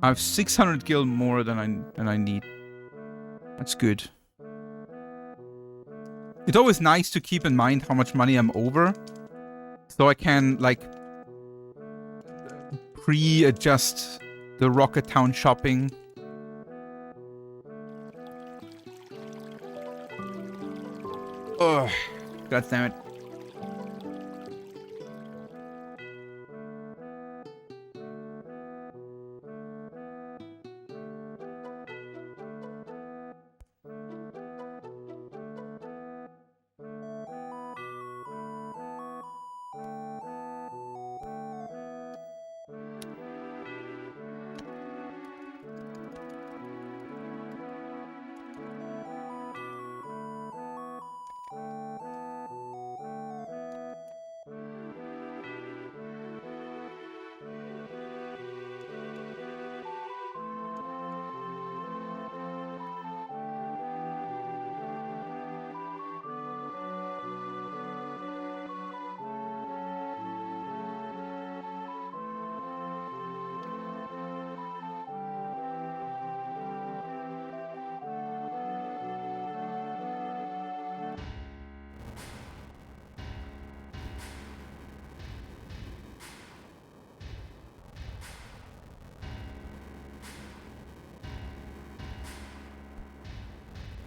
I have 600 gil more than I need. That's good. It's always nice to keep in mind how much money I'm over, so I can, like, pre-adjust the Rocket Town shopping. Ugh, god damn it.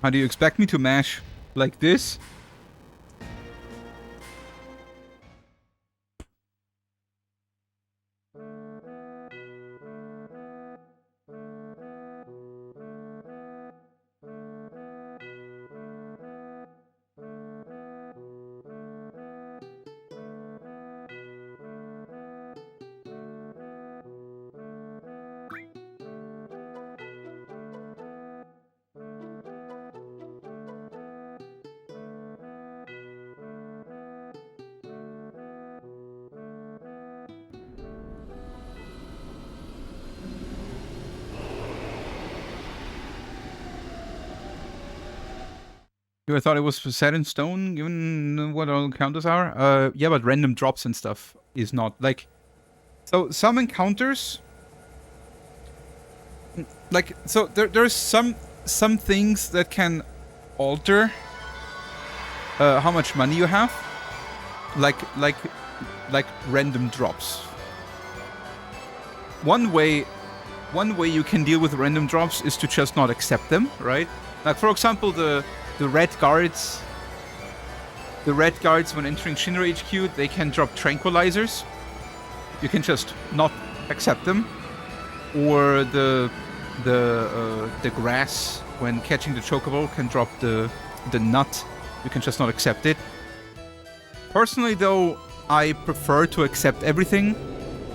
How do you expect me to mash like this? I thought it was set in stone, given what all encounters are. Yeah, but random drops and stuff is not. Like, so some encounters... Like, so there's some things that can alter how much money you have. Like random drops. One way you can deal with random drops is to just not accept them, right? Like, for example, the red guards when entering Shinra HQ, they can drop tranquilizers. You can just not accept them. Or the grass, when catching the chocobo, can drop the nut. You can just not accept it. Personally, though, I prefer to accept everything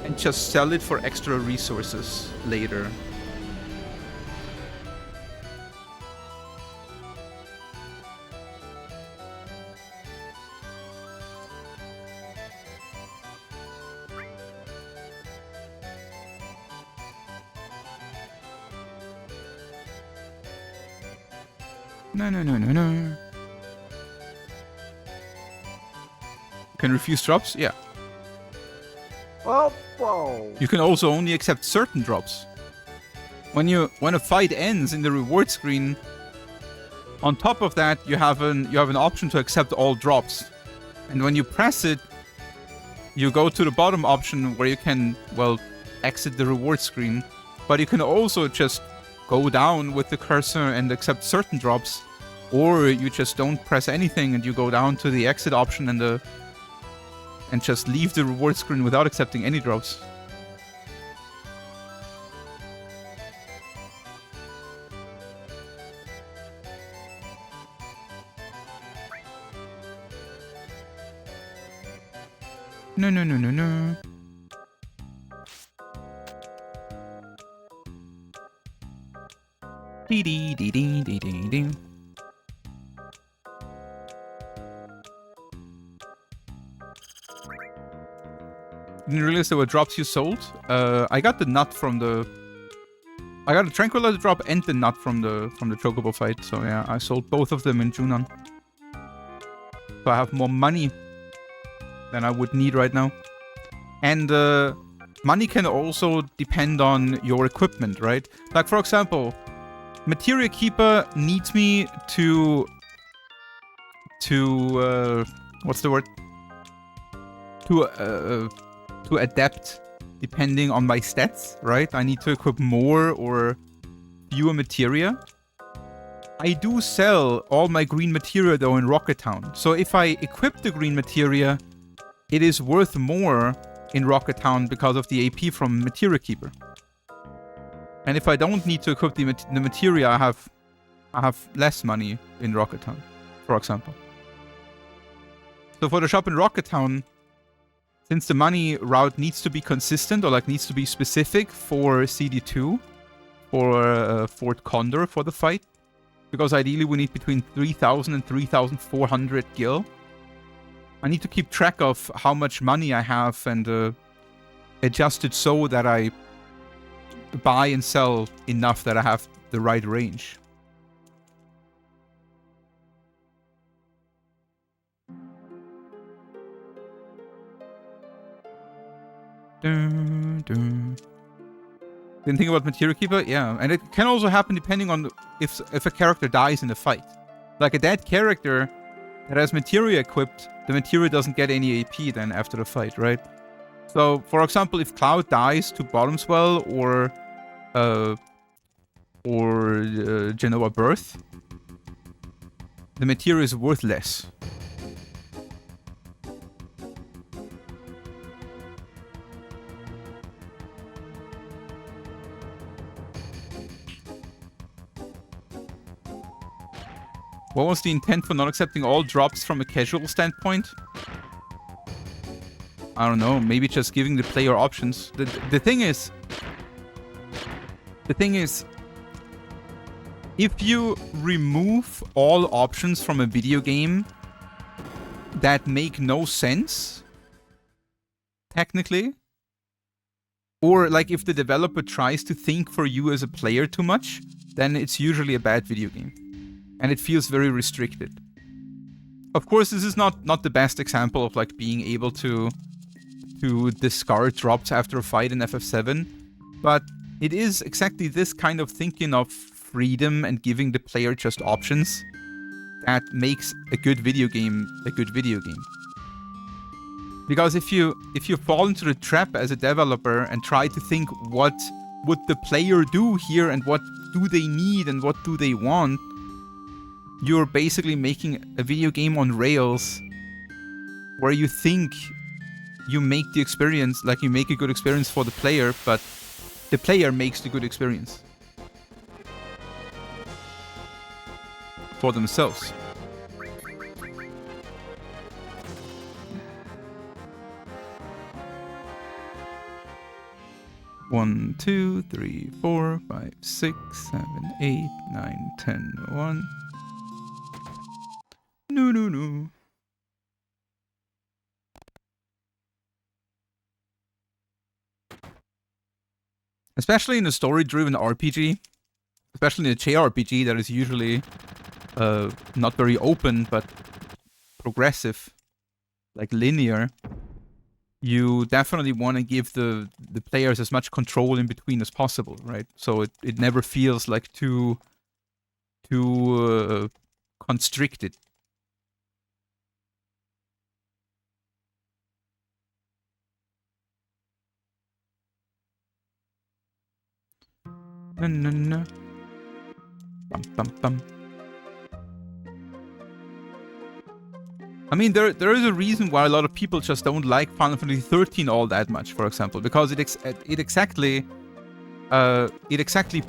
and just sell it for extra resources later. No, no, no, no, no. Can refuse drops? Yeah. Oh, whoa. You can also only accept certain drops. When a fight ends in the reward screen, on top of that you have an option to accept all drops. And when you press it, you go to the bottom option where you can, well, exit the reward screen. But you can also just go down with the cursor and accept certain drops, or you just don't press anything and you go down to the exit option and just leave the reward screen without accepting any drops. No, no, no, no, no. Dee dee dee dee dee dee dee. Didn't realize there were drops you sold. I got the nut from the. I got a tranquilizer drop and the nut from the chocobo fight. So yeah, I sold both of them in Junon. So I have more money than I would need right now. And money can also depend on your equipment, right? Like for example, Materia Keeper needs me to what's the word? To adapt depending on my stats, right? I need to equip more or fewer materia. I do sell all my green materia though in Rocket Town. So if I equip the green materia, it is worth more in Rocket Town because of the AP from Materia Keeper. And if I don't need to equip the materia, I have less money in Rocket Town, for example. So for the shop in Rocket Town, since the money route needs to be consistent or like needs to be specific for CD2, for Fort Condor for the fight, because ideally we need between 3,000 and 3,400 gil. I need to keep track of how much money I have and adjust it so that I buy and sell enough that I have the right range. Dun, dun. Didn't think about Materia Keeper? Yeah, and it can also happen depending on if a character dies in the fight. Like a dead character that has materia equipped, the materia doesn't get any AP then after the fight, right? So, for example, if Cloud dies to Bottomswell or Genoa Birth, the materia is worth less. What was the intent for not accepting all drops from a casual standpoint? I don't know, maybe just giving the player options. The thing is, if you remove all options from a video game that make no sense, technically, or like if the developer tries to think for you as a player too much, then it's usually a bad video game. And it feels very restricted. Of course, this is not the best example of like being able to discard drops after a fight in FF7, but it is exactly this kind of thinking of freedom and giving the player just options that makes a good video game a good video game. Because if you fall into the trap as a developer and try to think what would the player do here and what do they need and what do they want, you're basically making a video game on rails where you think you make the experience, like you make a good experience for the player, but the player makes the good experience for themselves. One, 2, 3, 4, 5, 6, 7, 8, 9, 10, 1. No. Especially in a story-driven RPG, especially in a JRPG that is usually not very open, but progressive, like linear, you definitely want to give the players as much control in between as possible, right? So it never feels like too constricted. No, no, no. Bum, bum, bum. I mean, there is a reason why a lot of people just don't like Final Fantasy 13 all that much, for example, because it exactly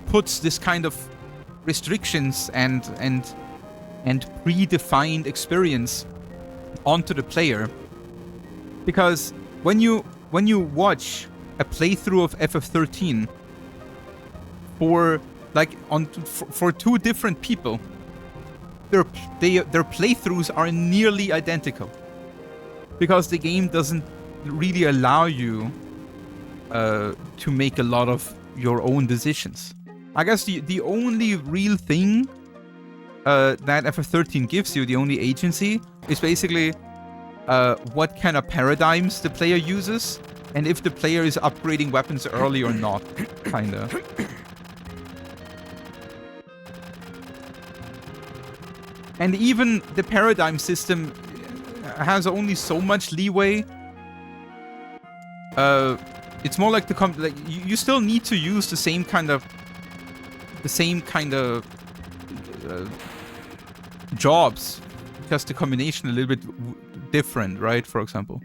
puts this kind of restrictions and predefined experience onto the player. Because when you watch a playthrough of FF13 for two different people, their playthroughs are nearly identical, because the game doesn't really allow you to make a lot of your own decisions. I guess the only real thing that FF13 gives you, the only agency, is basically what kind of paradigms the player uses, and if the player is upgrading weapons early or not, kinda. And even the paradigm system has only so much leeway. It's more like you still need to use the same kind of jobs, just the combination a little bit different, right? For example,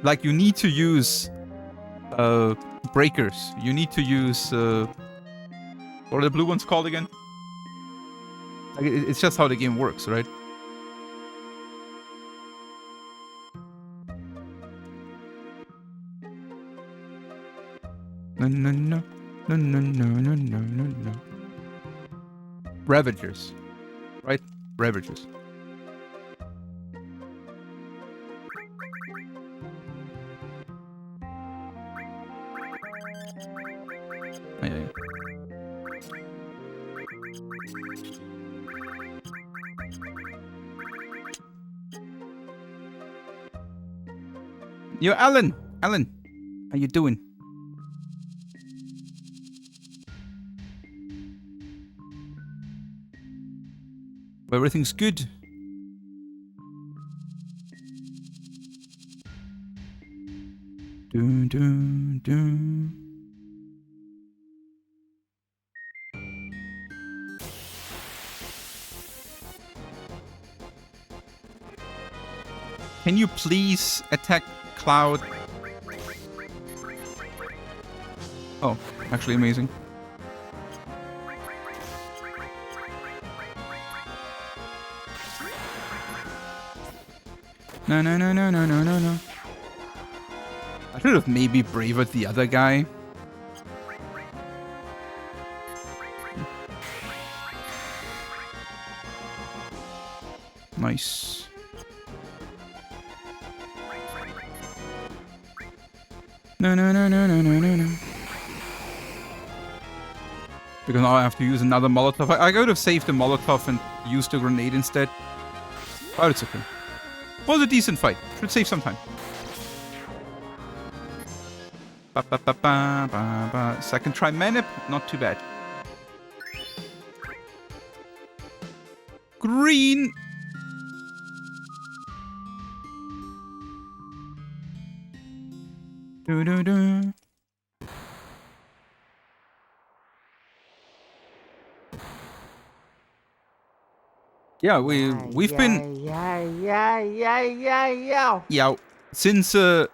like you need to use breakers. You need to use what are the blue ones called again? Like, it's just how the game works, right? No, no, no, no, no, no, no, no, no, no. Ravagers, right? Ravagers. Oh, yeah, yeah. Yo, Alan, how you doing? Everything's good. Dun, dun, dun. Can you please attack Cloud? Oh, actually amazing. No, no, no, no, no, no, no, no. I should have maybe bravered the other guy. Nice. No, no, no, no, no, no, no, no. Because now I have to use another Molotov. I could have saved the Molotov and used the grenade instead. But it's okay. Was a decent fight. Should save some time. Ba, ba, ba, ba, ba, ba. Second try Manip, not too bad. Green. Do, do, do. Yeah, we've been yeah since the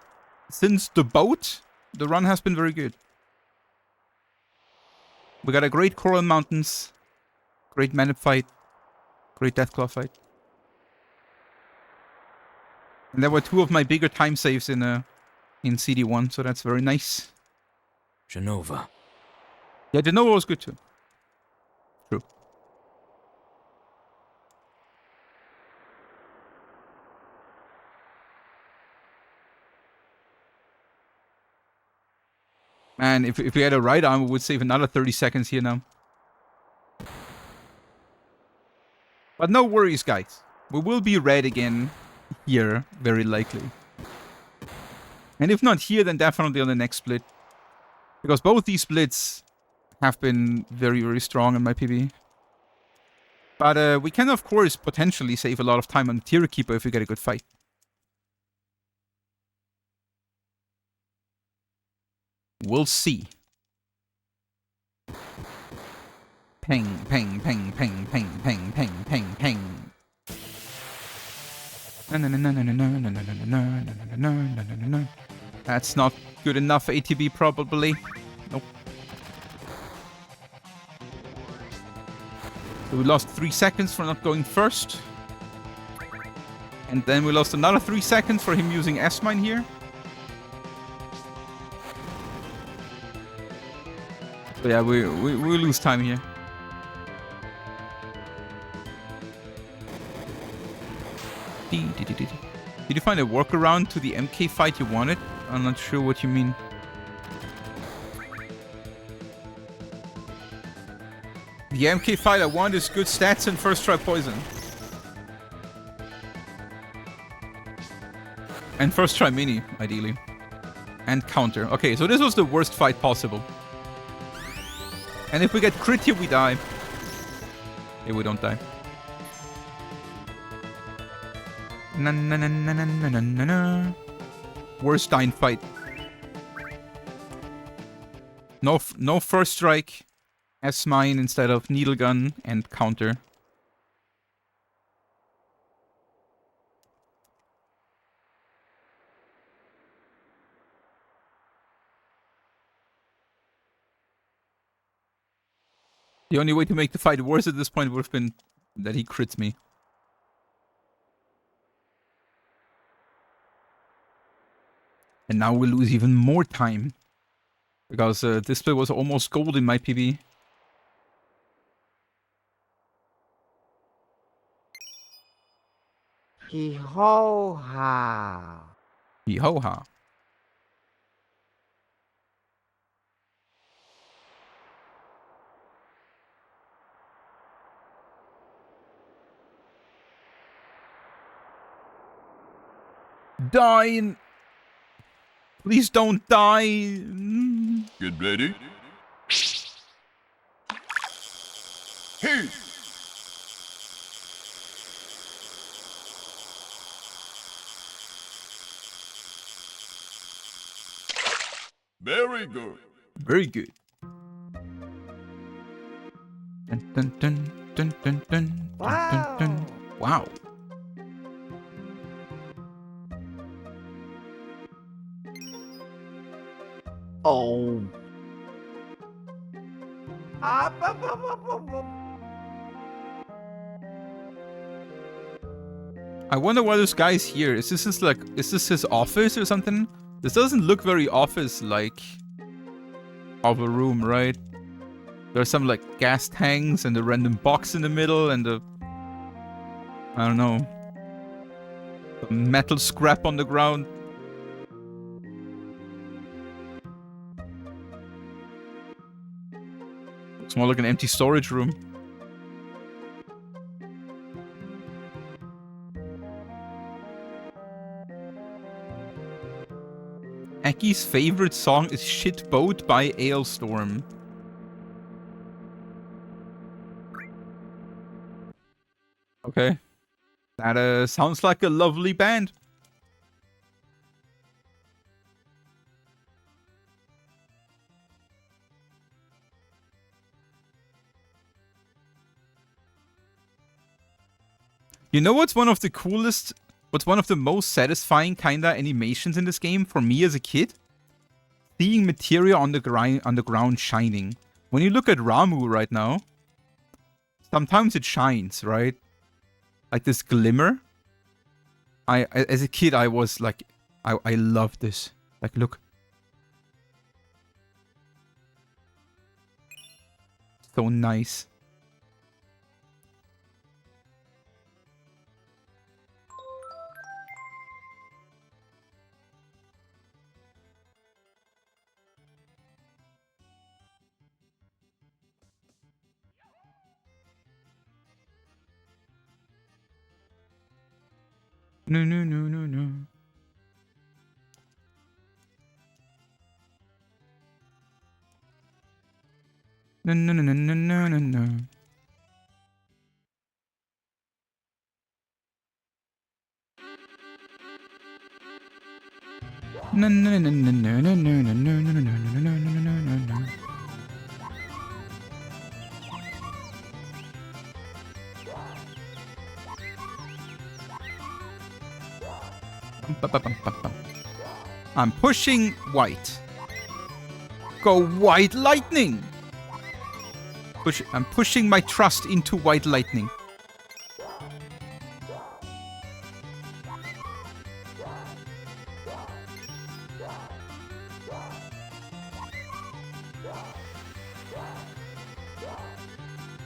boat, the run has been very good. We got a great Corell Mountains, great Manip fight, great Deathclaw fight, and there were two of my bigger time saves in CD1, so that's very nice. Genova. Yeah, the Nova was good too. True. Man, if we had a right arm, we would save another 30 seconds here now. But no worries, guys. We will be red again here, very likely. And if not here, then definitely on the next split. Because both these splits have been very, very strong in my PB. But we can, of course, potentially save a lot of time on the Tier Keeper if we get a good fight. We'll see. Ping, ping, ping, ping, ping, ping, ping, ping, ping. That's not good enough ATB, probably. Nope. So we lost 3 seconds for not going first. And then we lost another 3 seconds for him using S-Mine here. So yeah, we lose time here. Did you find a workaround to the MK fight you wanted? I'm not sure what you mean. The MK fight I want is good stats and first try poison. And first try mini, ideally. And counter. Okay, so this was the worst fight possible. And if we get crit here, we die. Yeah, we don't die. Na na na na na na na na. Worst dying fight. No first strike. S-Mine instead of needle gun and counter. The only way to make the fight worse at this point would have been that he crits me. And now we lose even more time. Because this play was almost gold in my PB. Hee-ho-ha. Hee-ho-ha. Die! Please don't die! Get ready. Hey! Very good. Very good. Dun, dun, dun, dun, dun, dun, Wow. dun, dun. Wow. Oh. I wonder why this guy's here. Is this his office or something? This doesn't look very office-like of a room, right? There's some like gas tanks and a random box in the middle and a, I don't know, a metal scrap on the ground. Looks more like an empty storage room. Aki's favorite song is Shit Boat by Ailstorm. Okay. That sounds like a lovely band. You know what's one of the coolest, what's one of the most satisfying kinda animations in this game for me as a kid? Seeing materia on the ground shining. When you look at Ramu right now, sometimes it shines, right? Like this glimmer. As a kid, I was like, I loved this. Like, look. So nice. No, no, no, no, no. No, no, no, no, no, no, no, no. No, no, no, no, no, no, no, no, no, no, no, no, no, no, no, no, no. I'm pushing white. Go white lightning. I'm pushing my trust into white lightning.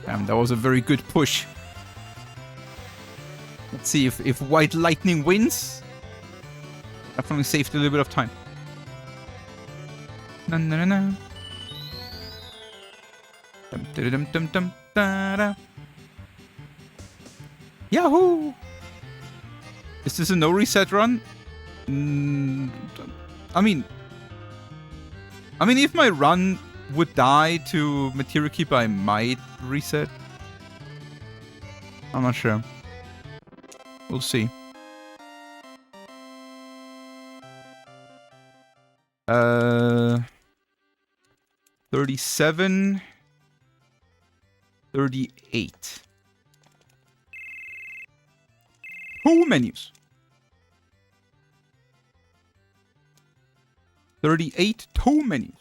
Damn, that was a very good push. Let's see if white lightning wins. Definitely saved a little bit of time. Na na na na. Dum dum dum dum da da. Yahoo! Is this a no reset run? I mean, if my run would die to Material Keeper, I might reset. I'm not sure. We'll see. 37, 38. 2 menus. 38, 2 menus.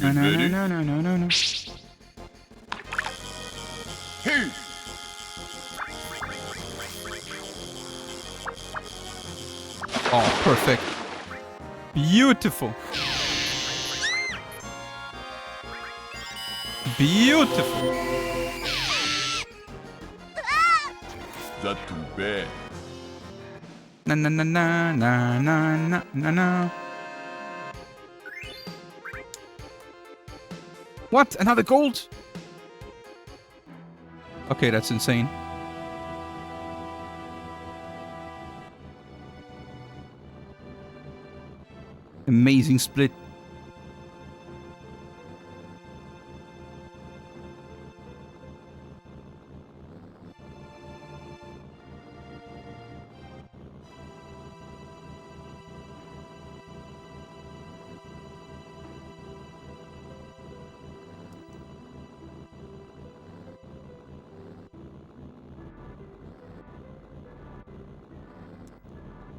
You ready? No. Hey! Oh, perfect. Beautiful. Beautiful. That too bad. Na na na na na na na na na. What? Another gold? Okay, that's insane. Amazing split.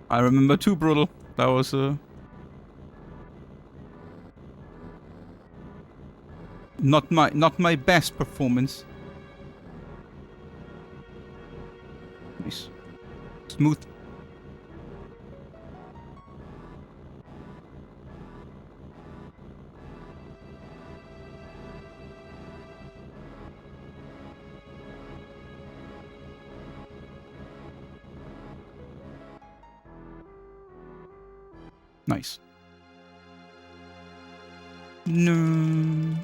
I remember too, Brutal. That was not my best performance. Nice. Smooth. Nice. No.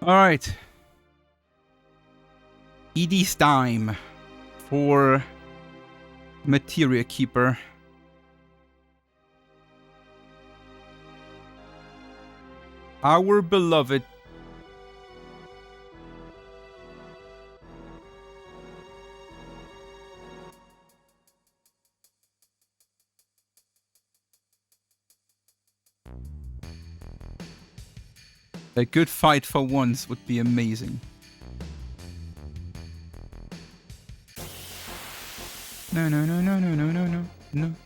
All right. ED's time for Materia Keeper. Our beloved a good fight for once would be amazing.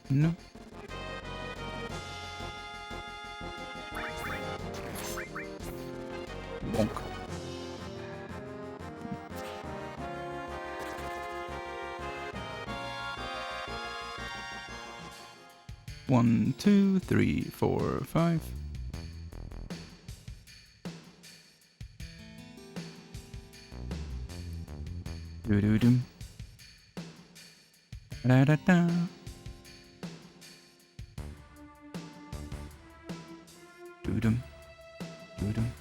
No. Bonk. One, two, three, four, five. Do do do. Da da da. Do dum. Do dum.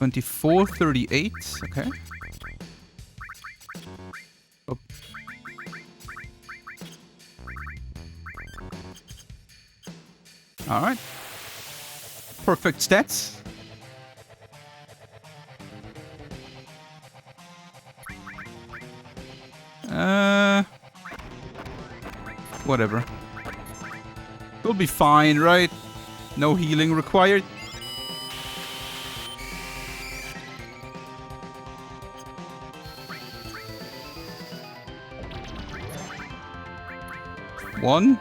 $24.38. Okay. Oh. All right. Perfect stats. Whatever. We'll be fine, right? No healing required. One,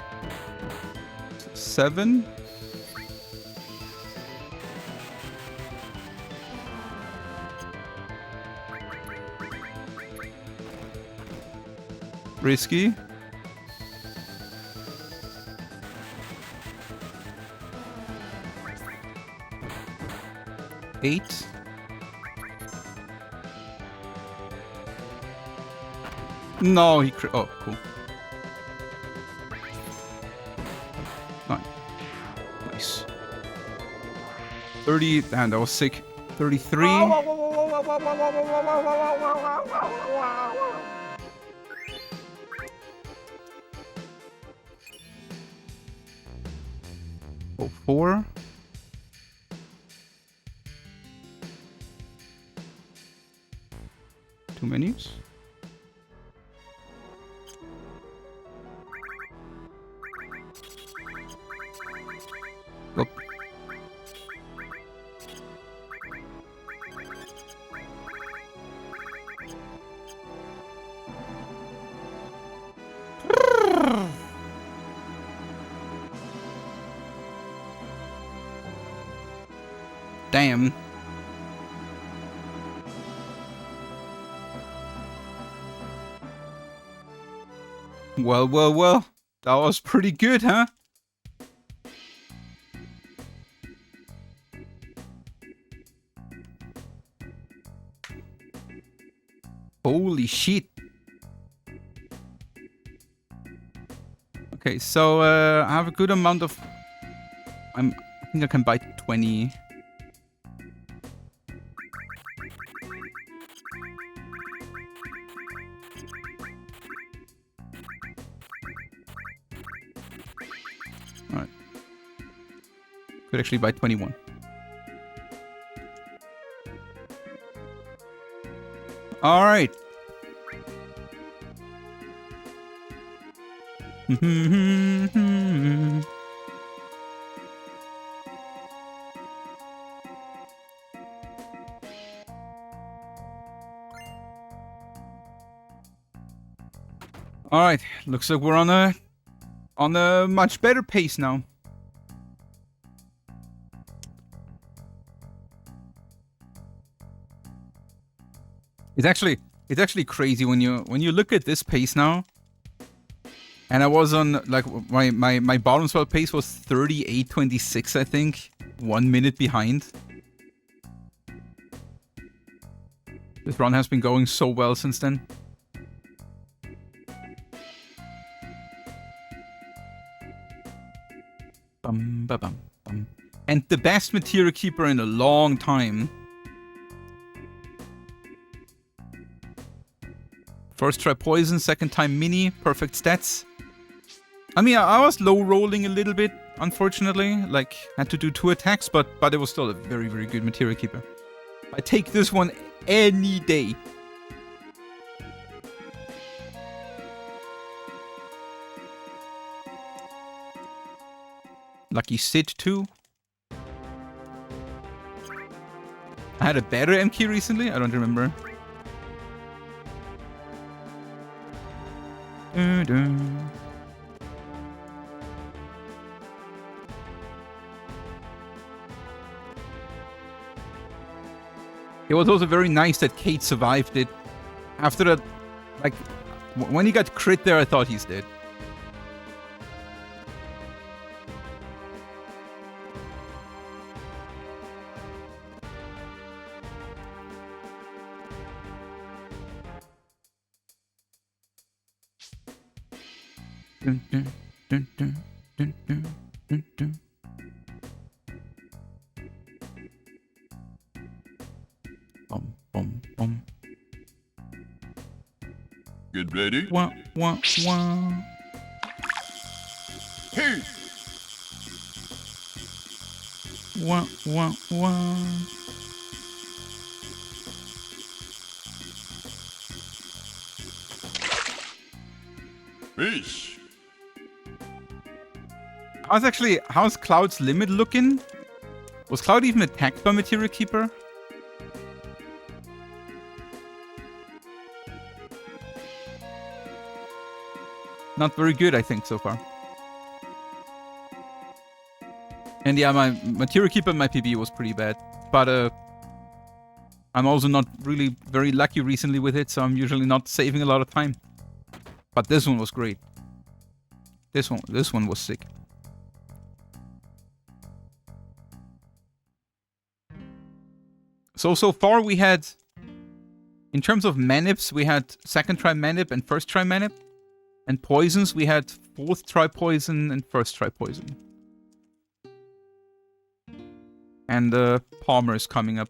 7. Risky. Eight. No, he oh, cool. Nice. 30, damn, that was sick. 33. Oh, 4. Two menus. Look. Damn. Well, well, well. That was pretty good, huh? Holy shit. Okay, so I have a good amount of... I think I can buy 20. Alright. Could actually buy 21. Alright. Alright, looks like we're on a much better pace now. It's actually crazy when you look at this pace now. And I was on like my bottom swell pace was 38.26, I think. 1 minute behind. This run has been going so well since then. Bum, ba, bum, bum. And the best material keeper in a long time. First try poison, second time mini, perfect stats. I mean, I was low rolling a little bit, unfortunately. Like, had to do 2 attacks, but it was still a very, very good material keeper. I take this one any day. Lucky Sid too. I had a better M key recently. I don't remember. It was also very nice that Kate survived it. After that, like, when he got crit there, I thought he's dead. Dun, dun, dun, dun, dun, dun, dun, dun. Bum, bum, bum. Get ready. Wah, wah, wah. Hey! Wah, wah, wah. Fish! How's Cloud's limit looking? Was Cloud even attacked by Material Keeper? Not very good, I think, so far. And yeah, my Material Keeper, my PB was pretty bad. But I'm also not really very lucky recently with it, so I'm usually not saving a lot of time. But this one was great. This one was sick. So far we had, in terms of manips, we had second try manip and first try manip. And poisons, we had fourth try poison and first try poison. And Palmer is coming up.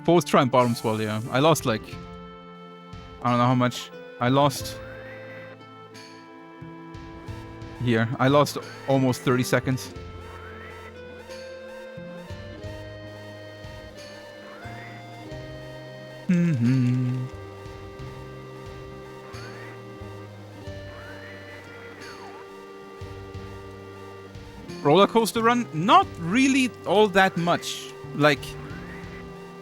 Fourth try and bottom swell, yeah. I lost like, I don't know how much. I lost here. I lost almost 30 seconds. Roller coaster run? Not really all that much. Like,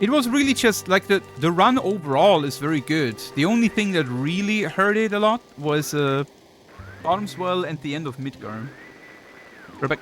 it was really just like the run overall is very good. The only thing that really hurt it a lot was bottom swell and the end of Midgar. We're back.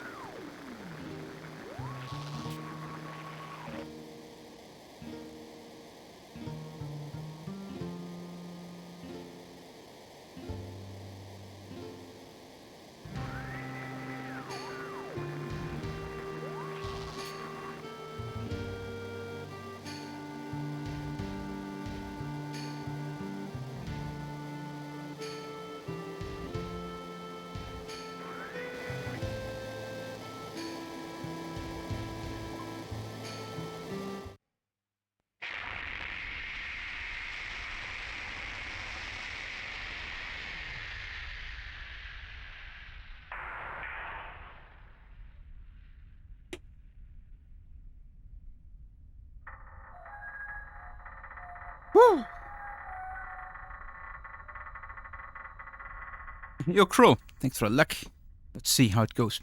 Woo! Yo, Crow. Thanks for the luck. Let's see how it goes.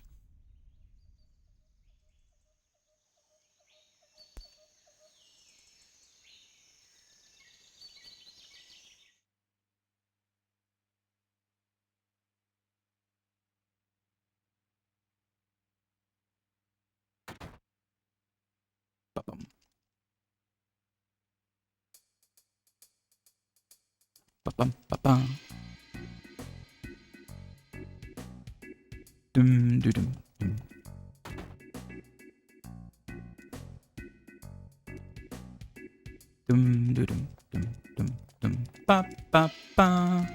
Ba-bum. Ba-bum, ba-bum. Dum, dum, dum, dum. Dum, dum, dum, dum, dum, dum. Ba, ba, ba.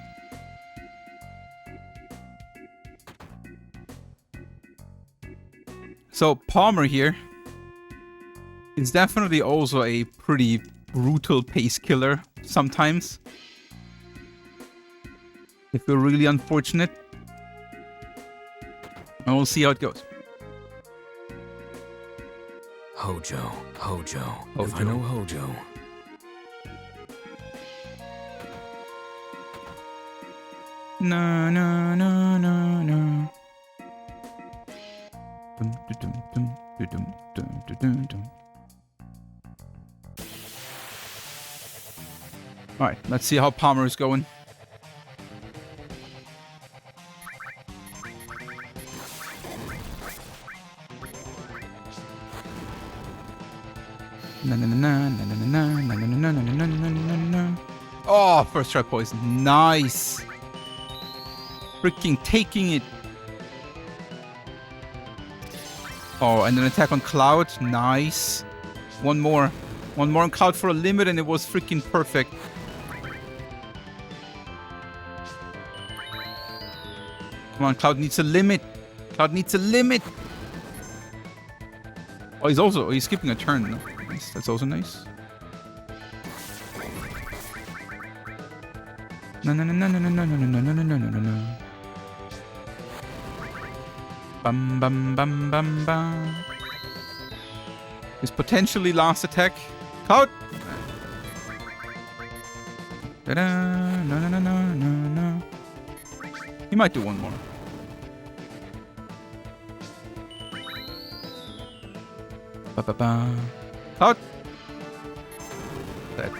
So Palmer here is definitely also a pretty brutal pace killer sometimes. If you're really unfortunate. And we'll see how it goes. Hojo. Hojo. If I Hojo. know Hojo. No, no, no, no, no. Dum, dum, dum, dum, dum, dum, dum, dum. All right, let's see how Palmer is going. Na na na na na na na na na na na na na na na. Oh, first try poison. Nice. Freaking taking it. Oh, and an attack on Cloud. Nice. One more. One more on Cloud for a limit and it was freaking perfect. Come on, Cloud needs a limit. Cloud needs a limit. Oh, he's skipping a turn. Nice. That's also nice. No, no, no, no, no, no, no, no, no, no, no, no, no, no. Bum, bum, bum, bum, bum. His potentially last attack. Cloud! Ta-da! No, no, no, no, no, no. He might do one more. Ba-ba-ba. Cloud! Dead.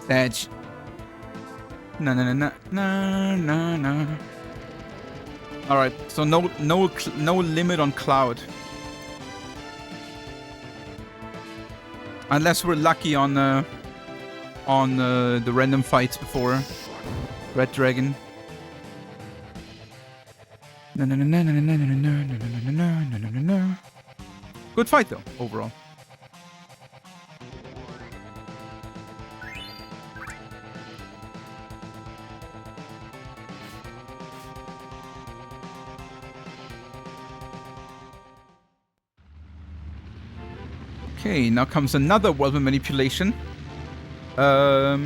Edge. No, no, no, no, no, no. All right, so no limit on Cloud, unless we're lucky on the random fights before Red Dragon. No, no, no, no, no, no, no, no, no, no, no, no, no, no, no. Good fight though, overall. Okay, now comes another weapon manipulation. We're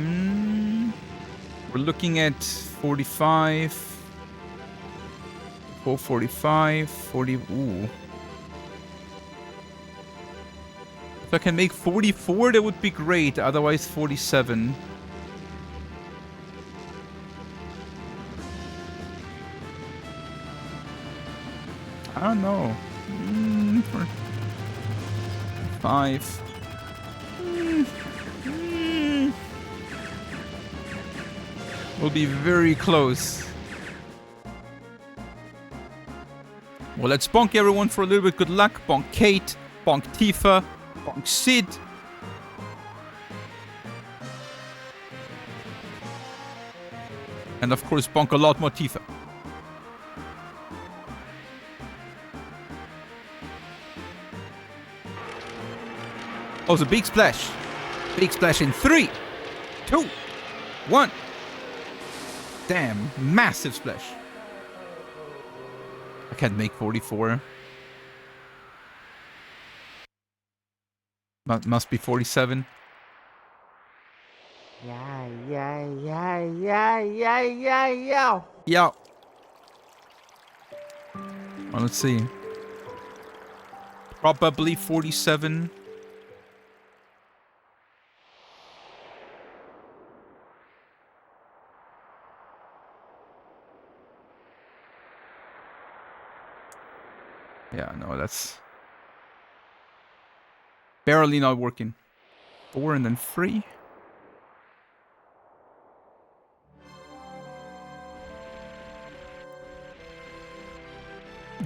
looking at 45, 445, 40. Ooh. If I can make 44, that would be great. Otherwise, 47. I don't know. For 5. We'll be very close. Well, let's bonk everyone for a little bit good luck. Bonk Kate, bonk Tifa, bonk Sid. And of course, bonk a lot more Tifa. Oh, the big splash. Big splash in 3, 2, 1. Damn, massive splash. I can't make 44. Must be 47. Yeah. Yeah. Yeah. Well, let's see. Probably 47. Yeah, no, that's barely not working. 4 and then 3.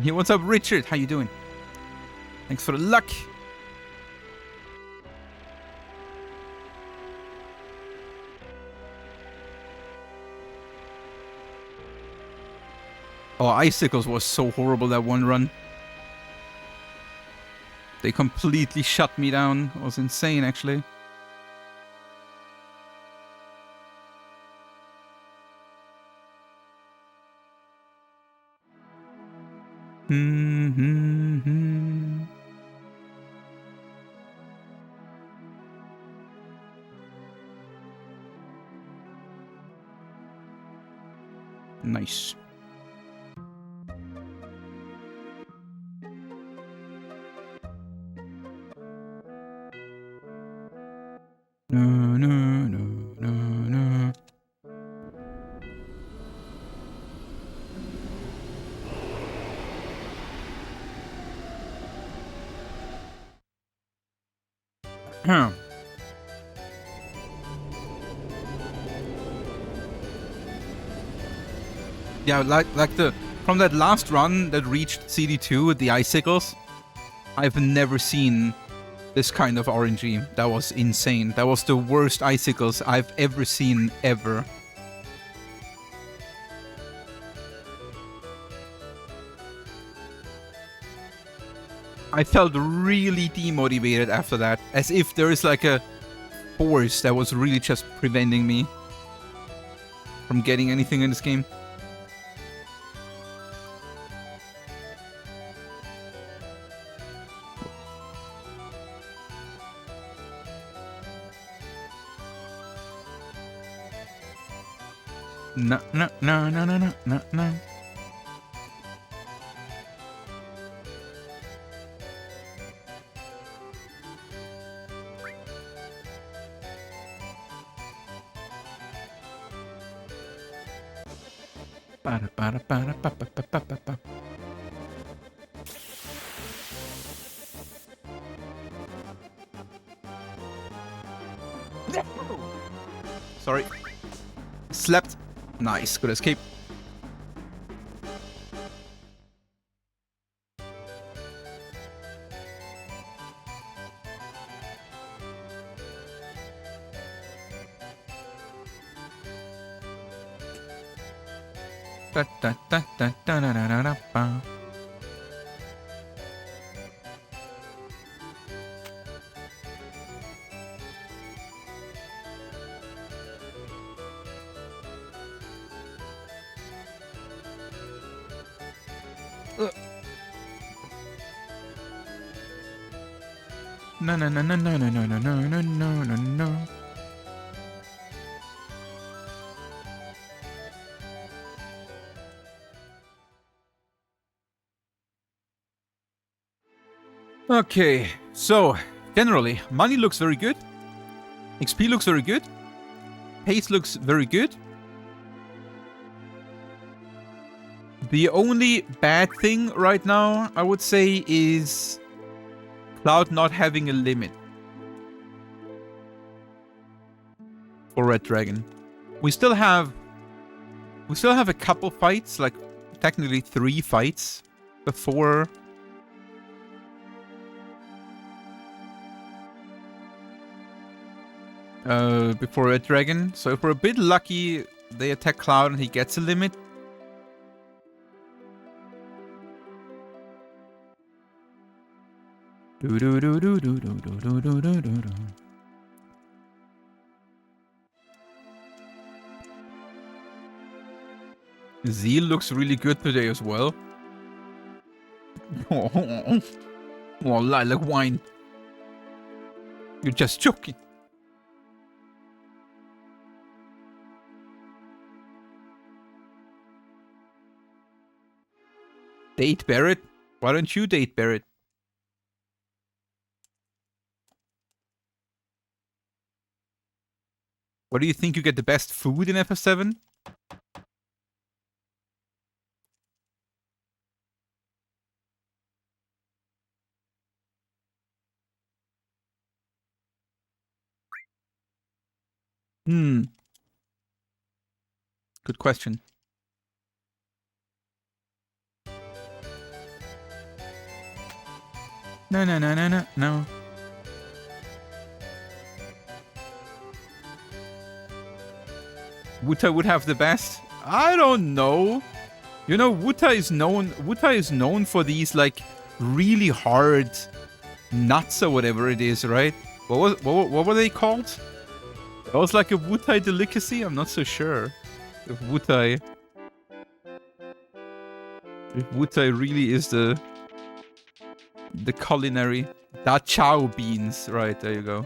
Hey, what's up, Richard? How you doing? Thanks for the luck. Oh, Icicles was so horrible that one run. They completely shut me down. It was insane, actually. Nice. No, no, no, no, no. Huh. Yeah, like the from that last run that reached CD2 with the icicles, I've never seen this kind of RNG. That was insane. That was the worst icicles I've ever seen, ever. I felt really demotivated after that, as if there is like a force that was really just preventing me from getting anything in this game. No, no, no, no, no, no, no, no. Para, para, para, pa, pa, pa, pa, pa, pa. Sorry. Slept. Nice. Good escape. Da, da, da, da, da, da, da, da, ba. No, no, no, no, no, no, no, no, no, no, no, no. Okay, so generally, money looks very good. XP looks very good. Pace looks very good. The only bad thing right now, I would say, is Cloud not having a limit for Red Dragon. We still have a couple fights, like technically 3 fights before Red Dragon. So if we're a bit lucky, they attack Cloud and he gets a limit. Do do do do do do do do do do do. Zheal looks really good today as well. Oh, lilac wine. You're just joking. Date Barrett? Why don't you date Barrett? What do you think you get the best food in FF7? Good question. No, no, no, no, no, no. Wuta would have the best? I don't know. You know, Wuta is known for these, like, really hard nuts or whatever it is, right? What were they called? That was like a Wutai delicacy? I'm not so sure. If Wutai really is the culinary. Da chow beans. Right, there you go.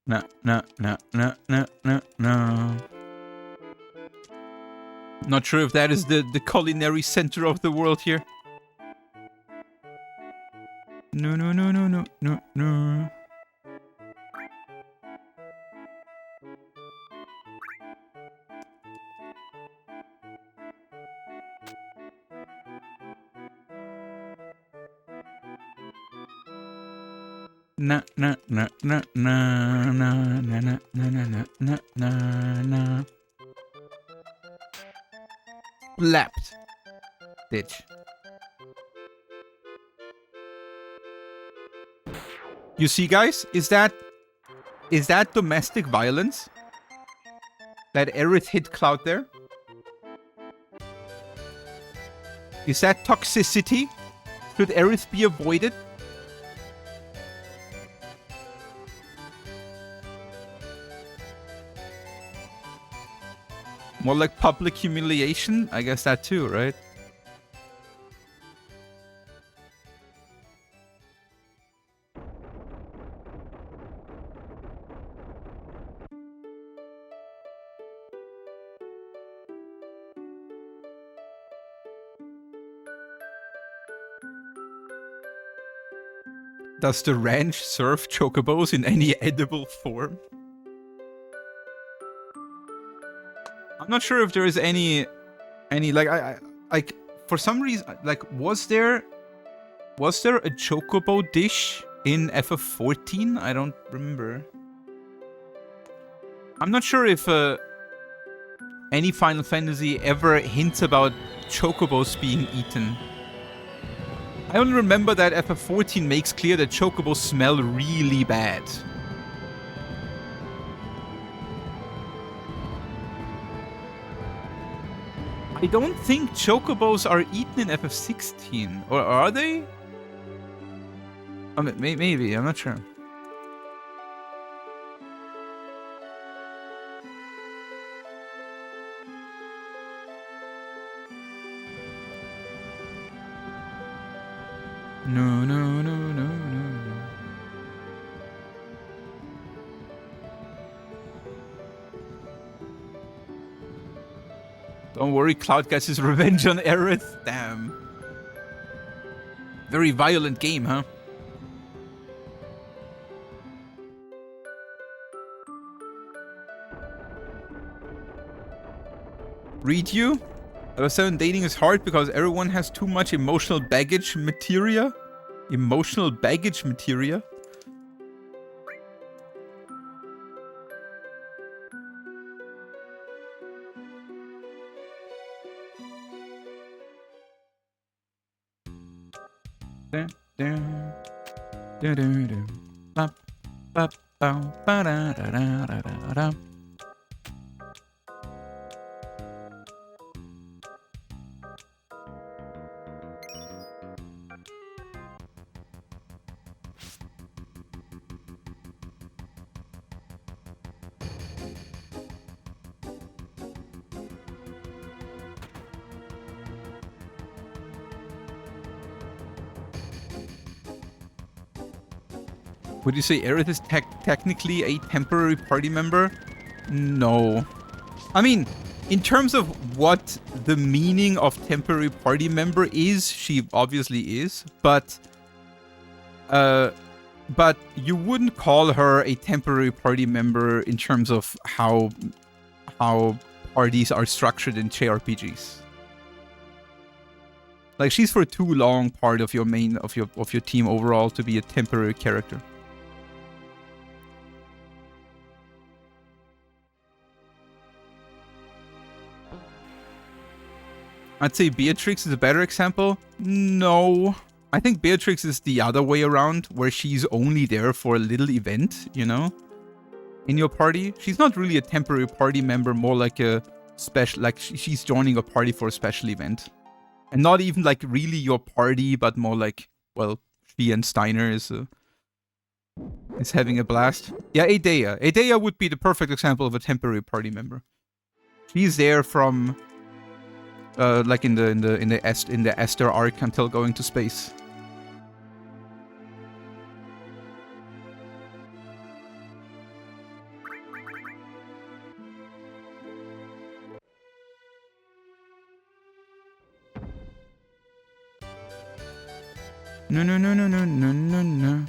No, no, no, no, no, no, no. Not sure if that is the culinary center of the world here. No, no, no, no, no, no, no. Na na na na na na na na na na na na na. Slapped. Bitch. You see, guys, is that domestic violence? That Aerith hit Cloud there? Is that toxicity? Should Aerith be avoided? More like public humiliation? I guess that too, right? Does the ranch serve chocobos in any edible form? I'm not sure if there is any like I like for some reason like was there a chocobo dish in FF14? I don't remember. I'm not sure if any Final Fantasy ever hints about chocobos being eaten. I only remember that FF14 makes clear that chocobos smell really bad. I don't think chocobos are eaten in FF16, or are they? I mean, maybe, I'm not sure. No, no, no, no, no, no. Don't worry, Cloud gets his revenge on Aerith. Damn. Very violent game, huh? Read you? FF7 dating is hard because everyone has too much emotional baggage materia. Emotional baggage materia? Would you say Aerith is technically a temporary party member? No. I mean, in terms of what the meaning of temporary party member is, she obviously is, but you wouldn't call her a temporary party member in terms of how parties are structured in JRPGs. Like, she's for too long part of your main of your team overall to be a temporary character. I'd say Beatrix is a better example. No. I think Beatrix is the other way around, where she's only there for a little event, you know? In your party. She's not really a temporary party member, more like a special, like she's joining a party for a special event. And not even like really your party, but more like, well, she and Steiner is having a blast. Yeah, Aidea. Aidea would be the perfect example of a temporary party member. She's there from like in the Esther arc until going to space. No, no, no, no, no, no, no, no.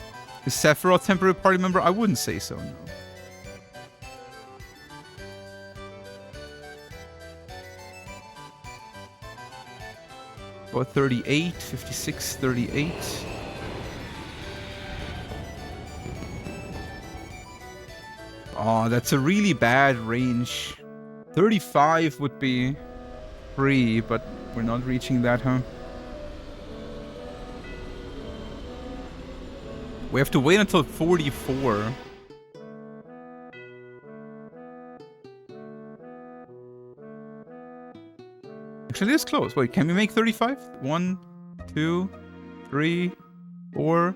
Is Sephiroth temporary party member? I wouldn't say so, no. Or 38, 56, 38. Oh, that's a really bad range. 35 would be free, but we're not reaching that, huh? We have to wait until 44. Actually, it's close. Wait, can we make 35? 1, 2, 3, 4,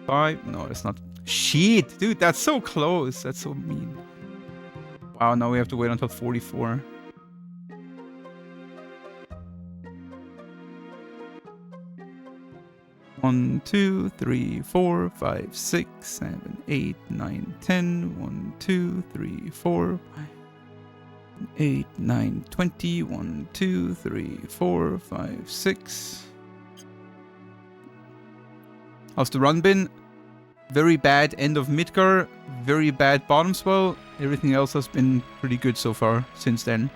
5. No, it's not. Shit, dude, that's so close. That's so mean. Wow, now we have to wait until 44. One, 2, 3, 4, 5, 6, 7, 8, 9, 10. 1, 2, 3, 4, 5, 8, 9, 20. 1, 2, 3, 4, 5, 6. How's the run been? Very bad end of Midgar, very bad bottom swell. Everything else has been pretty good so far since then.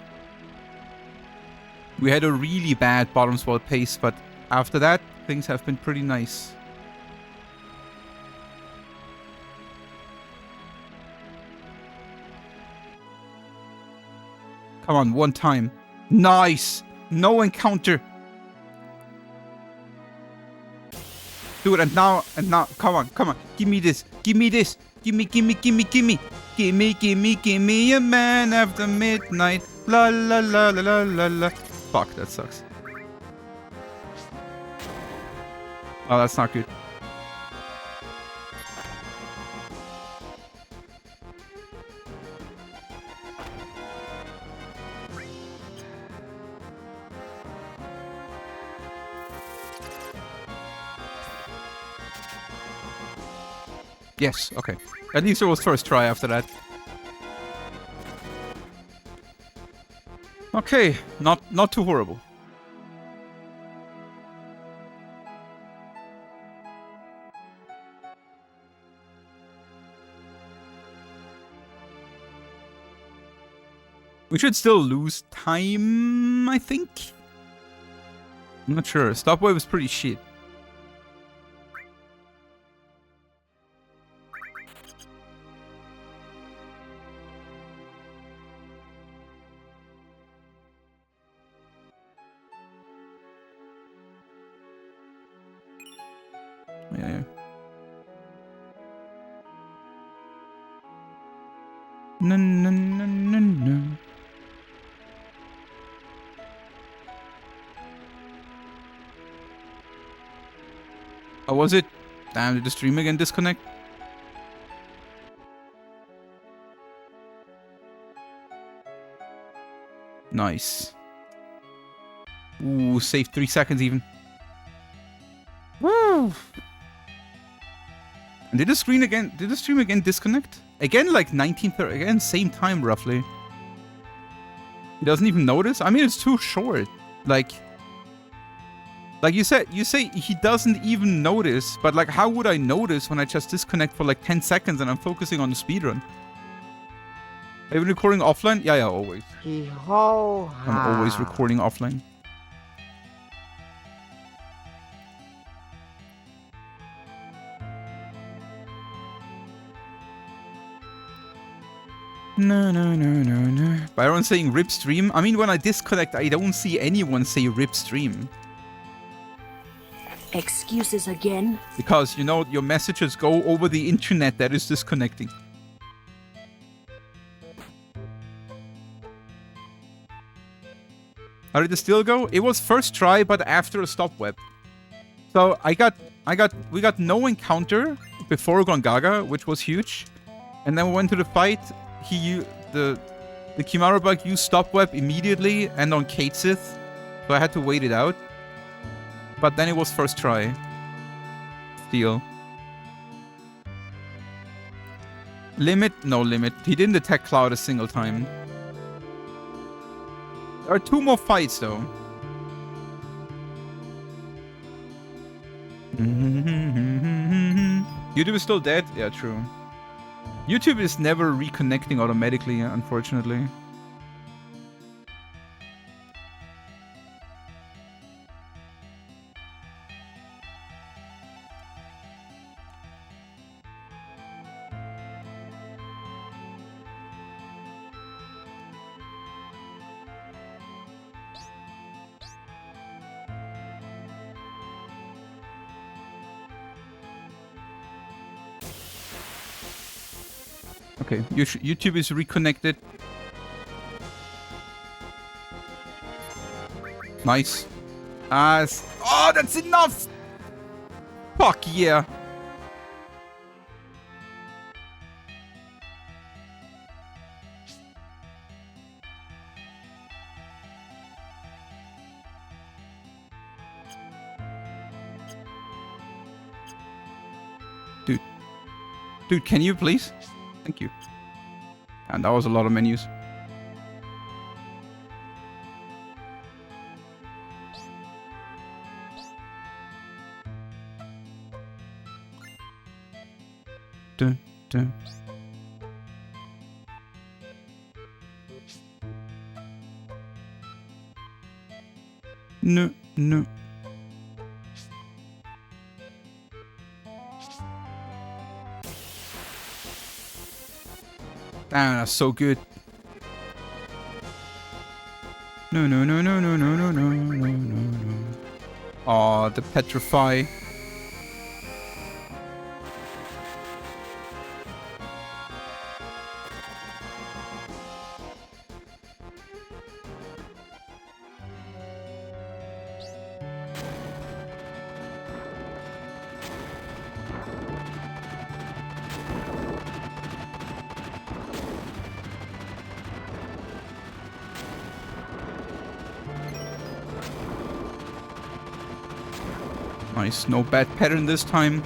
We had a really bad bottom swell pace, but after that, things have been pretty nice. Come on, one time. Nice! No encounter! Dude, and now, come on. Give me this. Give me this. Give me. Give me a man after midnight. La la la la la la la. Fuck, that sucks. Oh, that's not good. Yes, okay. At least it was first try after that. Okay, not too horrible. We should still lose time, I think. I'm not sure. Stopwave was pretty shit. Yeah. No. How was it? Damn, did the stream again disconnect? Nice. Ooh, saved 3 seconds even. Woo! And did the stream again disconnect? Again, like 1930. Again, same time roughly. He doesn't even notice. I mean, it's too short. Like you say he doesn't even notice. But like, how would I notice when I just disconnect for like 10 seconds and I'm focusing on the speedrun? Are you recording offline? Yeah, always. I'm always recording offline. No. Byron saying rip stream. I mean, when I disconnect, I don't see anyone say rip stream. Excuses again? Because, you know, your messages go over the internet that is disconnecting. How did the still go? It was first try, but after a stop web. So we got no encounter before Gongaga, which was huge. And then we went to the fight. The Kimara bug used stop web immediately and on Katesith, so I had to wait it out. But then it was first try. Steal. Limit? No limit. He didn't attack Cloud a single time. There are 2 more fights though. YouTube is still dead? Yeah, true. YouTube is never reconnecting automatically, unfortunately. Okay, YouTube is reconnected. Nice. Oh, that's enough! Fuck yeah. Dude, can you please? Thank you. And that was a lot of menus. Dun, dun. No, no. Damn, that's so good. No, no, no, no, no, no, no, no, no, no, no. Aw, the petrify. Nice, no bad pattern this time.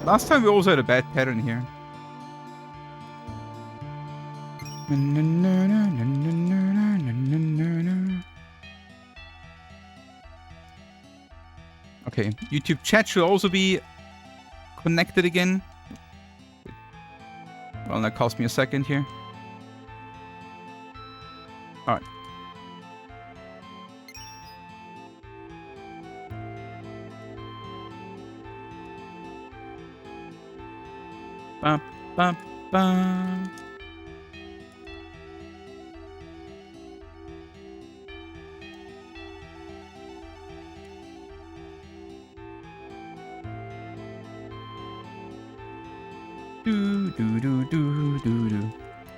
Last time we also had a bad pattern here. Okay, YouTube chat should also be connected again. Well, that cost me a second here. Alright. Ba, ba, ba. Do, do, do, do, do, do.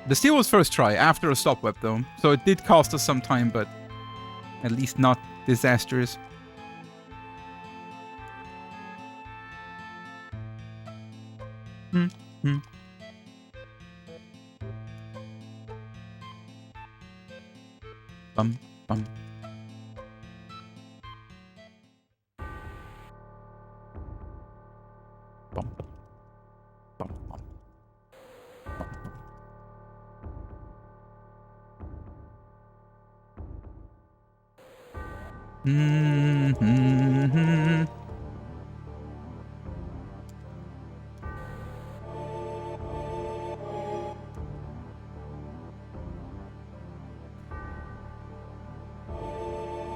The steal was first try after a stop web though, so it did cost us some time, but at least not disastrous. Bum, bum. Bum, bum, bum. Mm-hmm.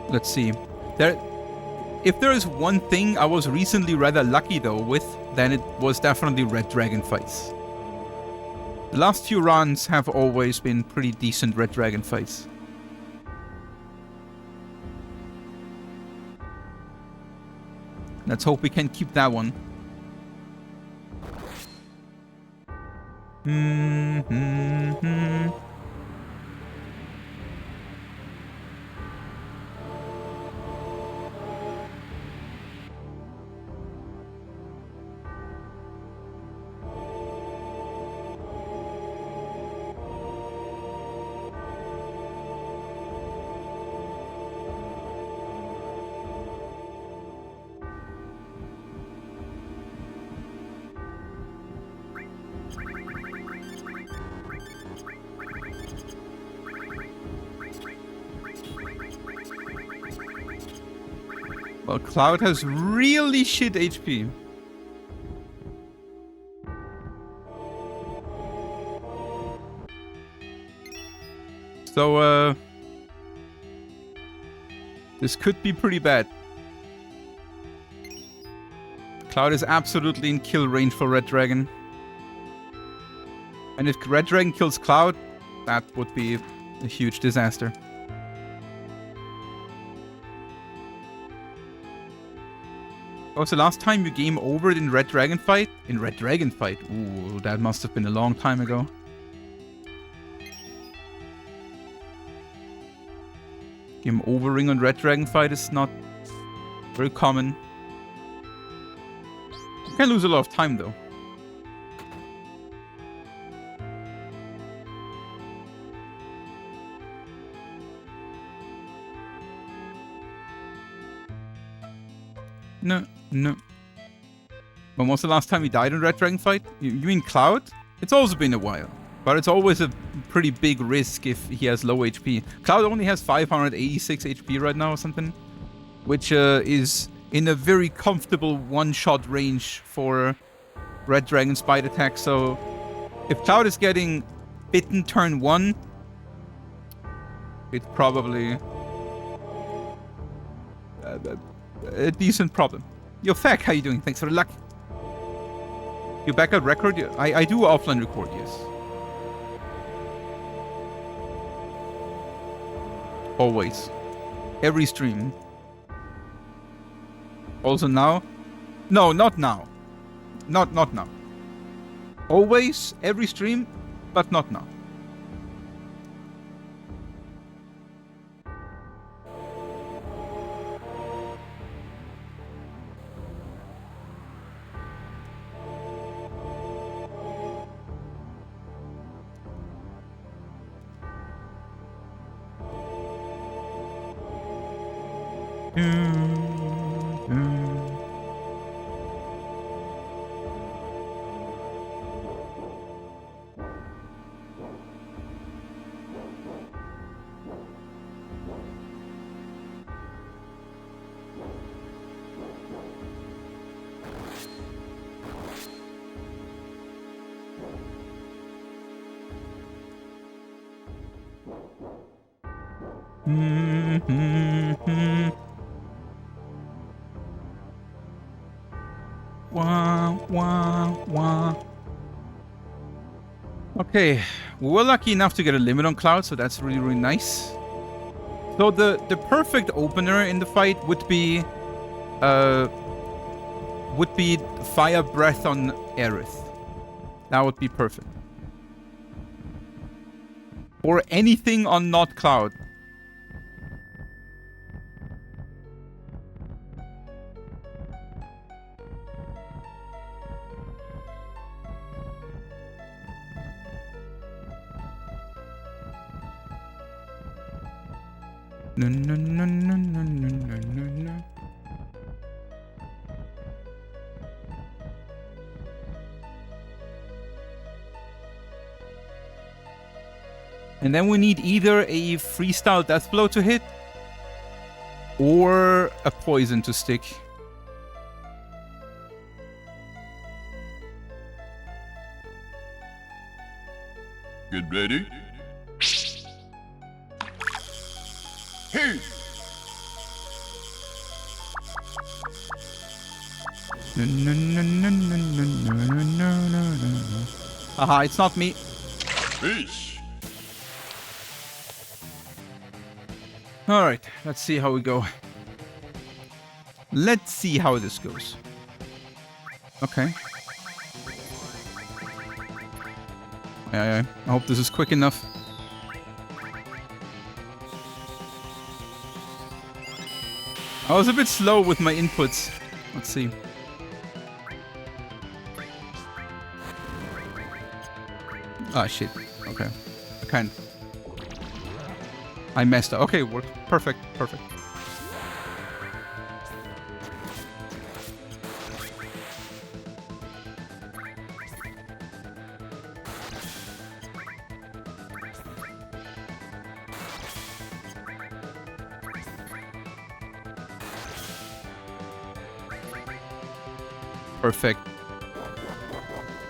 Let's see. If there is one thing I was recently rather lucky though with, then it was definitely Red Dragon fights. The last few runs have always been pretty decent Red Dragon fights. Let's hope we can keep that one. Mm-hmm. Well, Cloud has really shit HP. So, this could be pretty bad. Cloud is absolutely in kill range for Red Dragon. And if Red Dragon kills Cloud, that would be a huge disaster. What was the last time you game overed in Red Dragon fight? In Red Dragon fight? Ooh, that must have been a long time ago. Game overing on Red Dragon fight is not very common. You can lose a lot of time though. No. When was the last time you died in Red Dragon fight? You mean Cloud? It's also been a while. But it's always a pretty big risk if he has low HP. Cloud only has 586 HP right now or something. Which is in a very comfortable one-shot range for Red Dragon Spite attack. So if Cloud is getting bitten turn 1, it's probably a decent problem. Yo, Fack, how you doing? Thanks for the luck. You back out record? I do offline record, yes. Always. Every stream. Also now? No, not now. Not now. Always, every stream, but not now. Okay, we were lucky enough to get a limit on Cloud, so that's really, really nice. So the perfect opener in the fight would be Fire Breath on Aerith. That would be perfect. Or anything on not Cloud. No. And then we need either a freestyle death blow to hit or a poison to stick. Get ready. Hey! Haha, it's not me. Fish! Alright, let's see how we go. Let's see how this goes. Okay. Yeah. I hope this is quick enough. I was a bit slow with my inputs. Let's see. Ah, shit. Okay. I messed up. Okay, worked. Perfect. Perfect.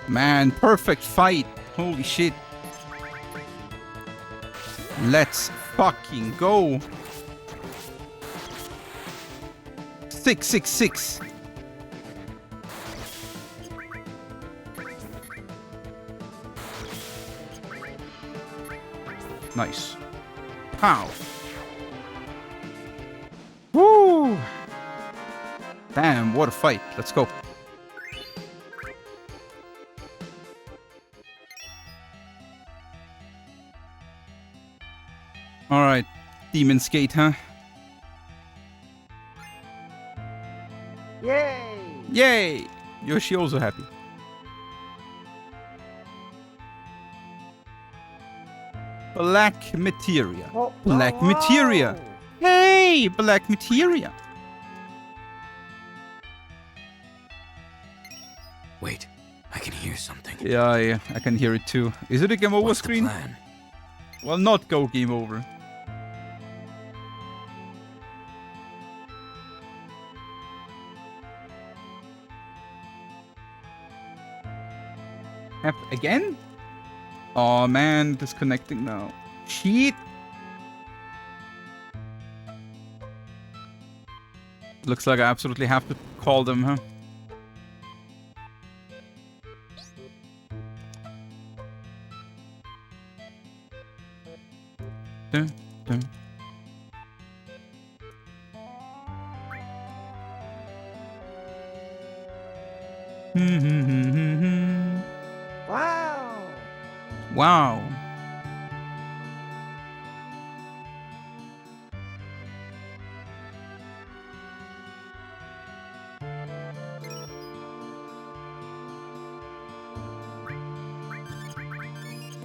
Man, perfect fight. Holy shit. Let's fucking go. 666. Nice. Pow. Woo. Damn, what a fight. Let's go. Alright. Demon Skate, huh? Yay! Yay! Yoshi also happy. Black materia. Oh, Black oh, materia. Hey, black materia. Wait, I can hear something. Yeah, I can hear it too. Is it a game over What's the screen? plan? Well, not go game over. Again? Oh man, disconnecting now. Shit. Looks like I absolutely have to call them, huh? Dun, dun. Wow! Wow.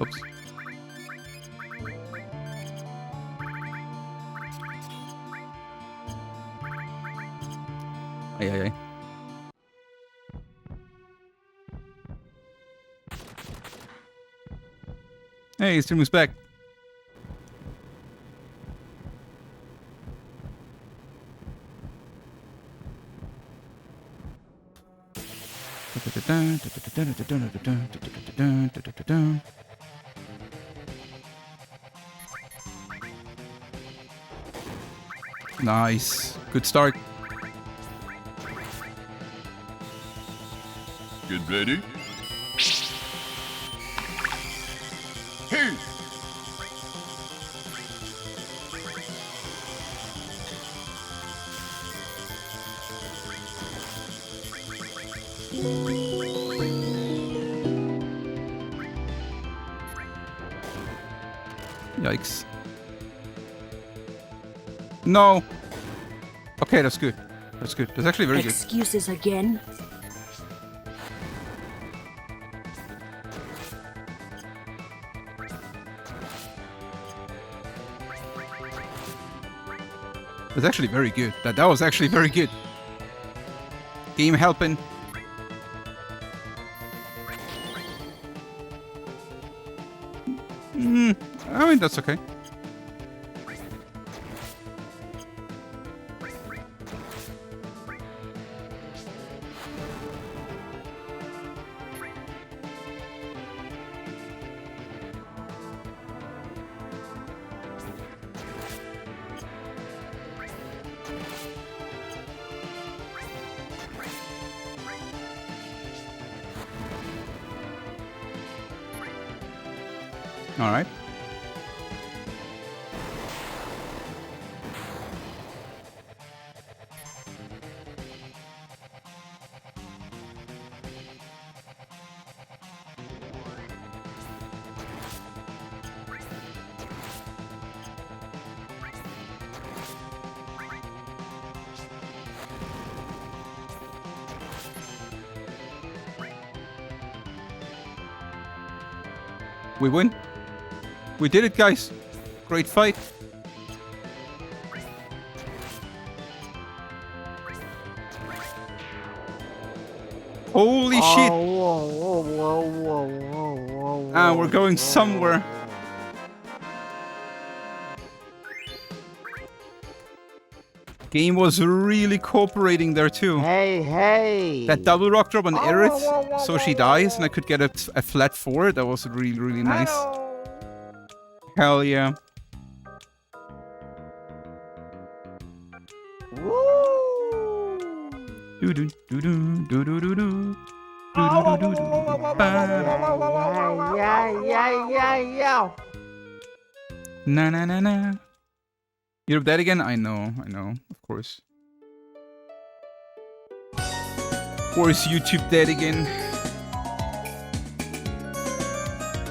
Oops. Ay. Hey, stream is back. Nice. Good start. Get ready. Hey! Yikes. No. Okay, that's good. That's good. That's actually very good. Excuses again? That's actually very good. That was actually very good. Game helping. I mean, that's okay. All right. We win. We did it, guys. Great fight. Holy shit. Whoa. And we're going somewhere. Game was really cooperating there too. Hey, hey. That double rock drop on Aerith, so she dies and I could get a flat 4. That was really, really nice. Hell yeah. Woo. Do do do do do do do do. Yeah. Na na na na. You're dead again? I know, of course. Of course, YouTube dead again.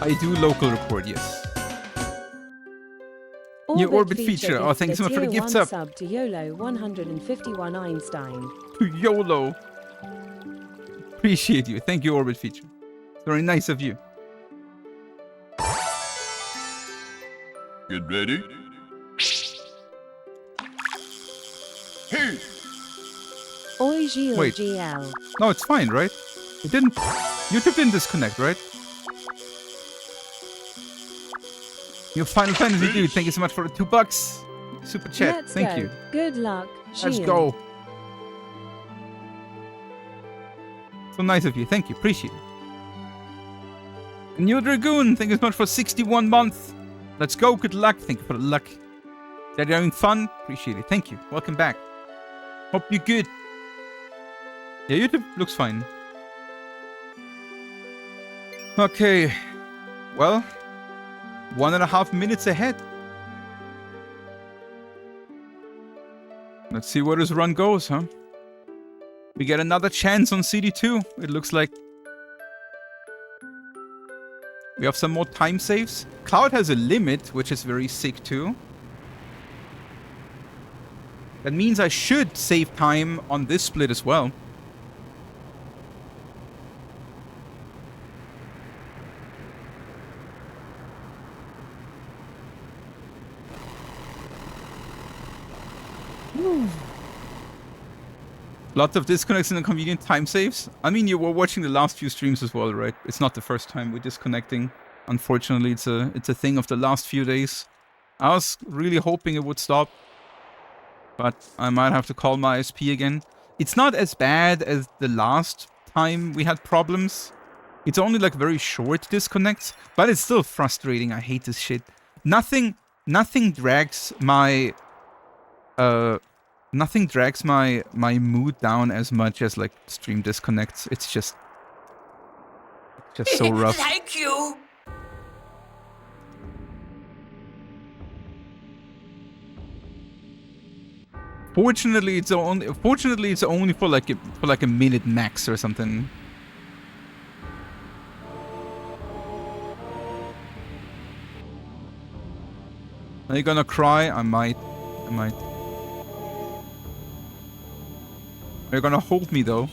I do local report, yes. Your orbit feature. Oh, thanks so much for the gifts up. Sub to YOLO 151 Einstein. To YOLO. Appreciate you. Thank you, orbit feature. Very nice of you. Get ready. Hey! Oi Zheal Wait. GL. No, it's fine, right? It didn't. YouTube didn't disconnect, right? Your Final Fantasy dude, thank you so much for the $2. Super chat, Let's thank go. you. Good luck, Let's Zheal. go. So nice of you, thank you, appreciate it. New Dragoon, thank you so much for 61 months. Let's go, good luck, thank you for the luck. That you're having fun, appreciate it, thank you. Welcome back. Hope you're good. Yeah, YouTube looks fine. Okay, well, 1.5 minutes ahead. Let's see where this run goes, huh? We get another chance on CD2, it looks like. We have some more time saves. Cloud has a limit, which is very sick too. That means I should save time on this split as well. Lots of disconnects and inconvenient time saves. I mean, you were watching the last few streams as well, right? It's not the first time we're disconnecting. Unfortunately, it's a thing of the last few days. I was really hoping it would stop, but I might have to call my ISP again. It's not as bad as the last time we had problems. It's only like very short disconnects, but it's still frustrating. I hate this shit. Nothing drags my nothing drags my mood down as much as like stream disconnects. It's just so rough. Thank you. Fortunately, it's only for like a minute max or something. Are you gonna cry? I might. Are you gonna hold me though?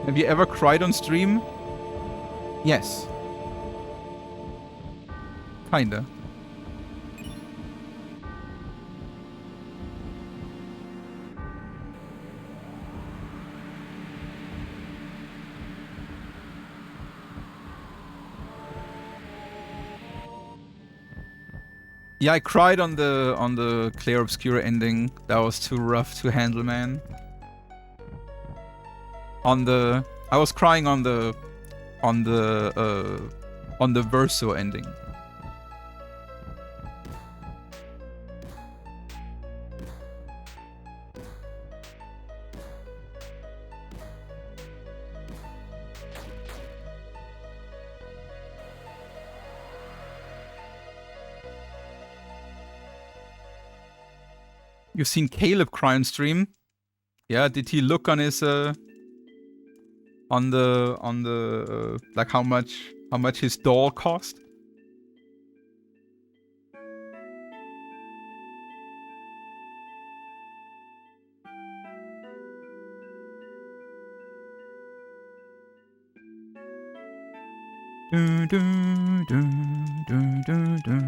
Have you ever cried on stream? Yes. Kinda. Yeah, I cried on the Clair Obscura ending. That was too rough to handle, man. I was crying on the Verso ending. You've seen Caleb cry on stream? Yeah, did he look on his like how much his doll cost? Do, do, do, do, do, do.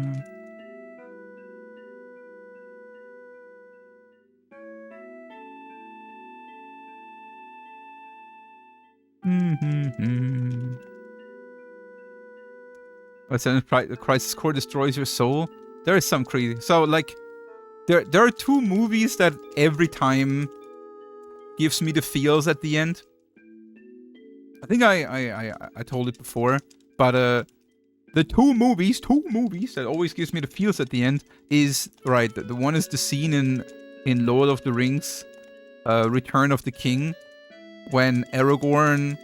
But then the Crisis Core destroys your soul. There is some crazy. So like, there are two movies that every time gives me the feels at the end. I think I told it before, but the two movies that always gives me the feels at the end is right. The one is the scene in Lord of the Rings, Return of the King, when Aragorn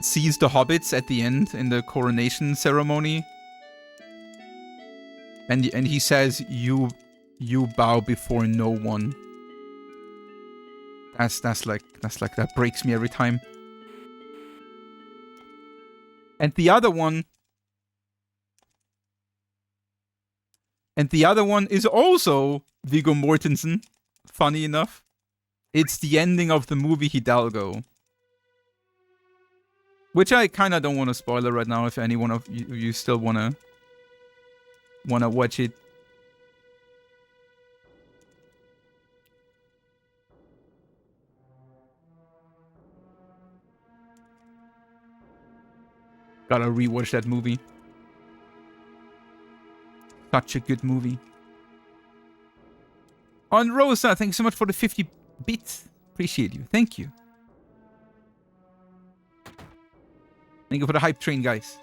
sees the hobbits at the end in the coronation ceremony, and he says, "You bow before no one." That's like that breaks me every time. And the other one is also Viggo Mortensen. Funny enough, it's the ending of the movie Hidalgo, which I kind of don't want to spoil right now. If any one of you still wanna watch it. Gotta rewatch that movie. Such a good movie. On Rosa, thank you so much for the 50 bits. Appreciate you. Thank you. Thank you for the hype train, guys.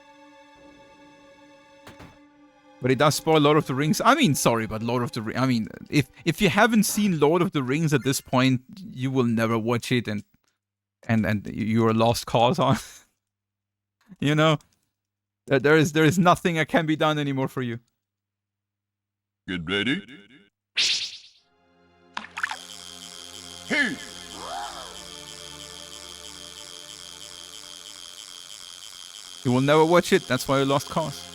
But it does spoil Lord of the Rings. I mean, sorry, but Lord of the Rings. I mean, if you haven't seen Lord of the Rings at this point, you will never watch it, and you're a lost cause on. You know, there is nothing that can be done anymore for you. Get ready. Hey! You will never watch it. That's why you lost cause.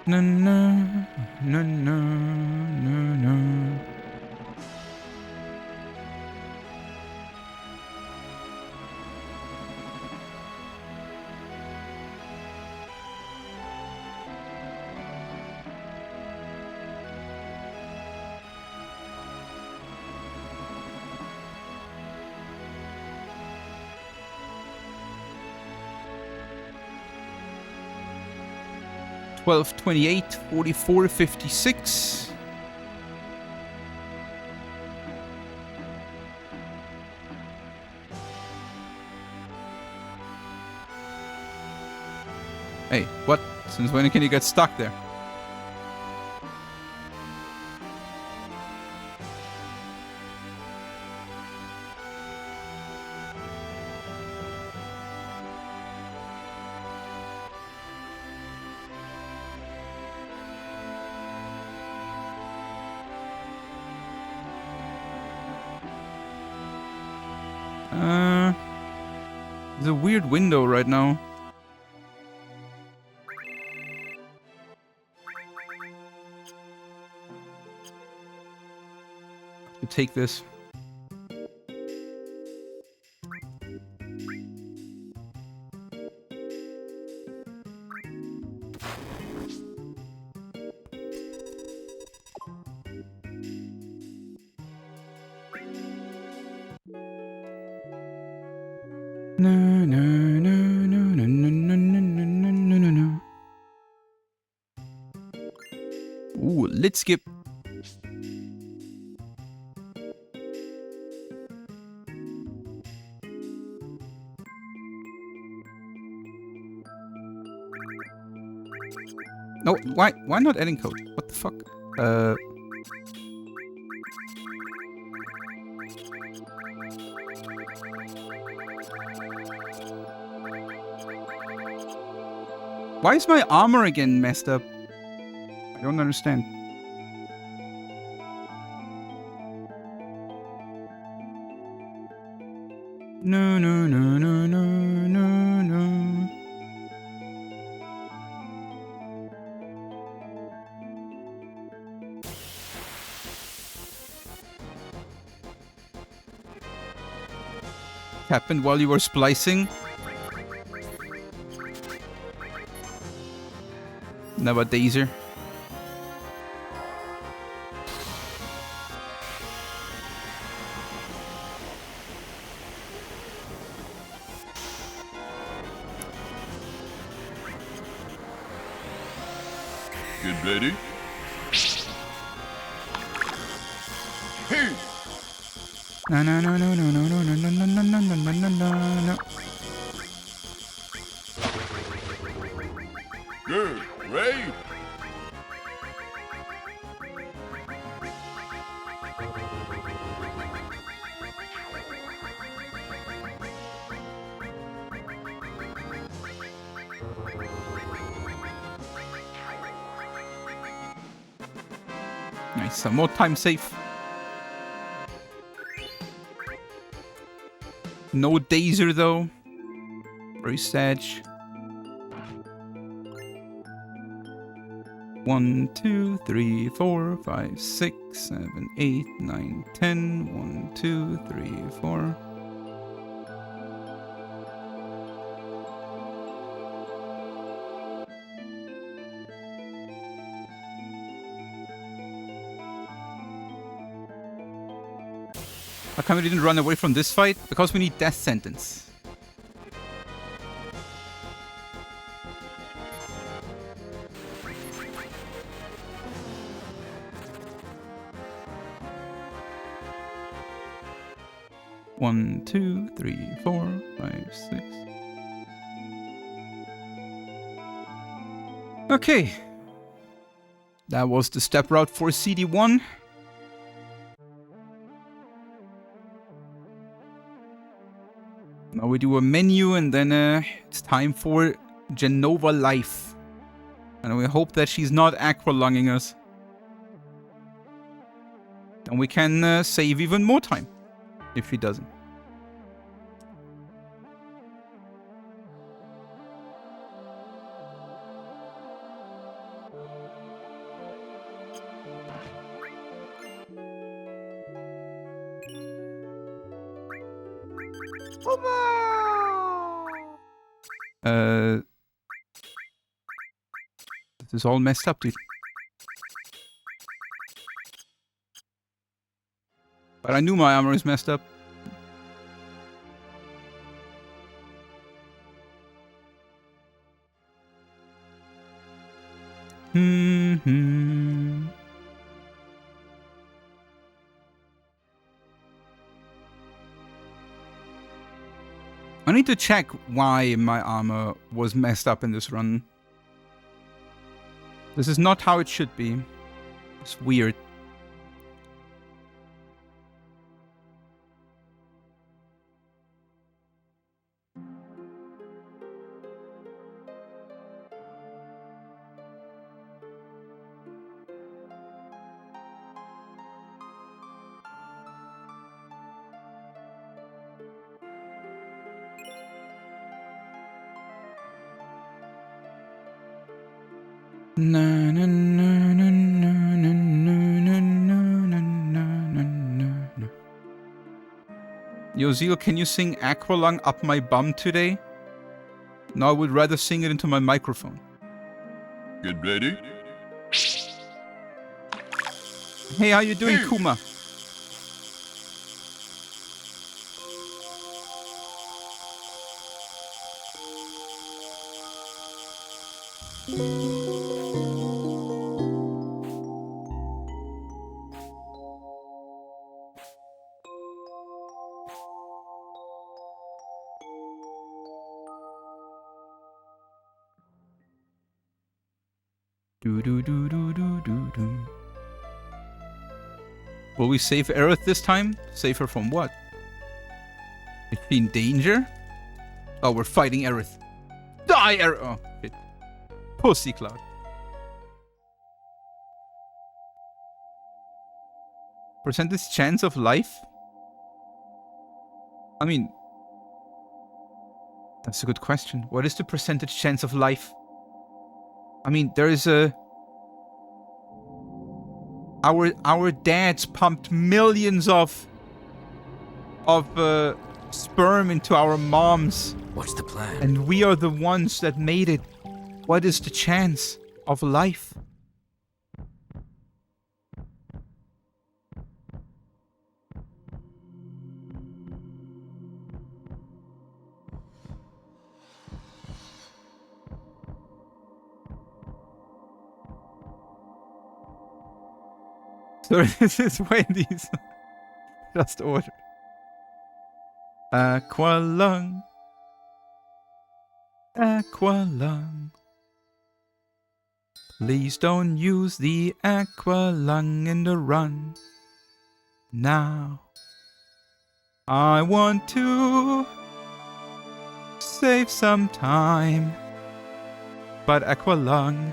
No, no, no, no, no, no. $12.28, 44.56. Hey, what? Since when can you get stuck there? There's a weird window right now. You take this. No, no, no, no, no, no, no, no, no, no, no. Ooh, lit skip. No, why not adding code? What the fuck? Why is my armor again messed up? I don't understand. No, no, no, no, no, no, no. Happened while you were splicing? Nowadays. Get ready. Hey! No, no, no, no, no, no, no, no, no, no, no, no, no, no, no. Good. Ready? Nice, some more time safe. No Dazer though. Very sad. 1, 2, 3, 4, 5, 6, 7, 8, 9, 10. 1, 2, 3, 4. How come we didn't run away from this fight? Because we need death sentence. One, 2, 3, 4, 5, 6. Okay. That was the step route for CD1. Now we do a menu and then it's time for Genova Life. And we hope that she's not Aqualonging us. And we can save even more time if she doesn't. This is all messed up, dude. But I knew my armor is messed up. I need to check why my armor was messed up in this run. This is not how it should be. It's weird. Na na na na na na na na na na. Yo, Zheal, can you sing Aqualong up my bum today? No, I would rather sing it into my microphone. Get ready. Hey, how you doing, Kuma? Do. Will we save Aerith this time? Save her from what? Is she in danger? Oh, we're fighting Aerith. Die, Aerith! Oh, shit. Pussy Cloud. Percentage chance of life? I mean, that's a good question. What is the percentage chance of life? I mean, there is a... Our dads pumped millions of sperm into our moms. What's the plan? And we are the ones that made it. What is the chance of life? So this is Wendy's. Just order. Aqualong. Aqualong. Please don't use the Aqualong in the run. Now. I want to save some time. But Aqualong.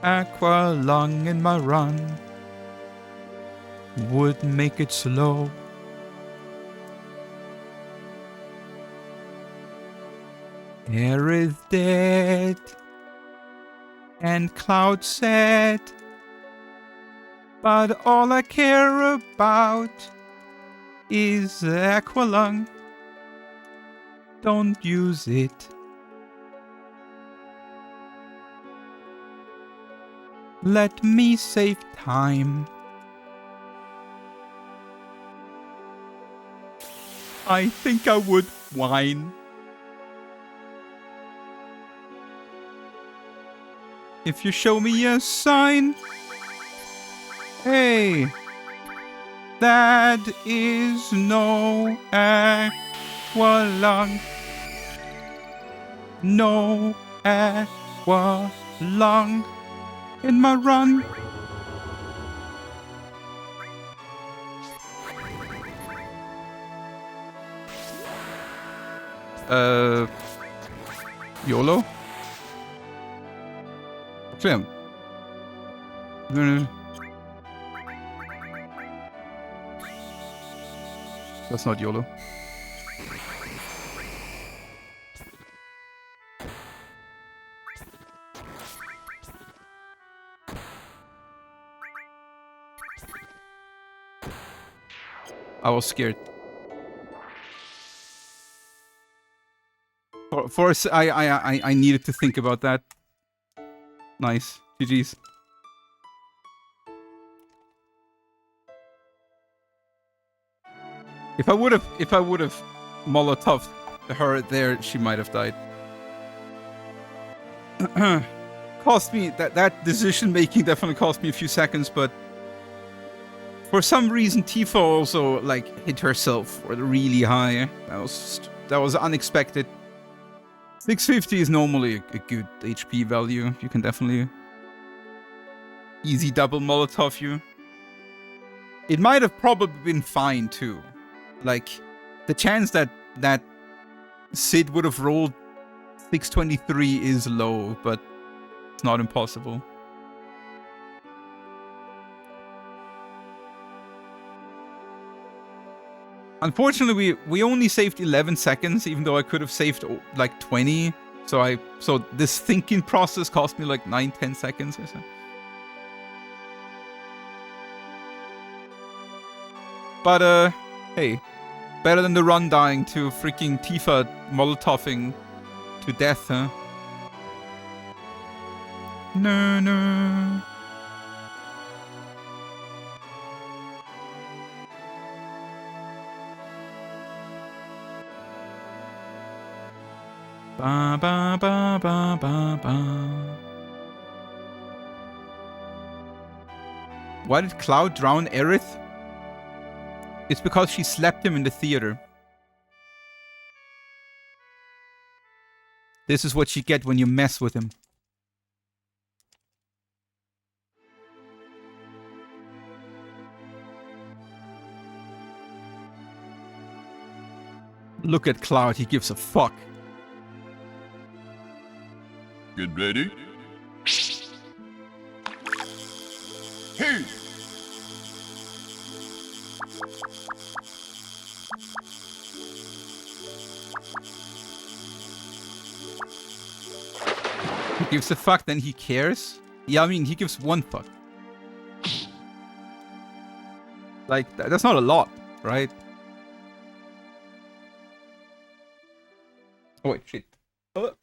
Aqualong in my run would make it slow. Air is dead and Cloud said, but all I care about is Aqualong. Don't use it. Let me save time. I think I would whine. If you show me a sign. Hey. That is no Aqualong. No Aqualong in my run. YOLO? Clem. That's not YOLO. I was scared. I needed to think about that. Nice. GG's. If I would have Molotov her there, she might have died. Cost me that decision making definitely cost me a few seconds, but for some reason Tifa also like hit herself really high. That was unexpected. 650 is normally a good HP value. You can definitely easy double Molotov you. It might have probably been fine too. Like, the chance that Sid would have rolled 623 is low, but it's not impossible. Unfortunately, we only saved 11 seconds, even though I could have saved like 20. So this thinking process cost me like 9-10 seconds or so. But hey, better than the run dying to freaking Tifa molotoving to death, huh? No, no. Ba ba ba ba ba ba. Why did Cloud drown Aerith? It's because she slapped him in the theater. This is what you get when you mess with him. Look at Cloud, he gives a fuck. Get ready. Hey! He gives a fuck, then he cares? Yeah, I mean, he gives one fuck. Like, that's not a lot, right? Oh, wait, shit. Oh.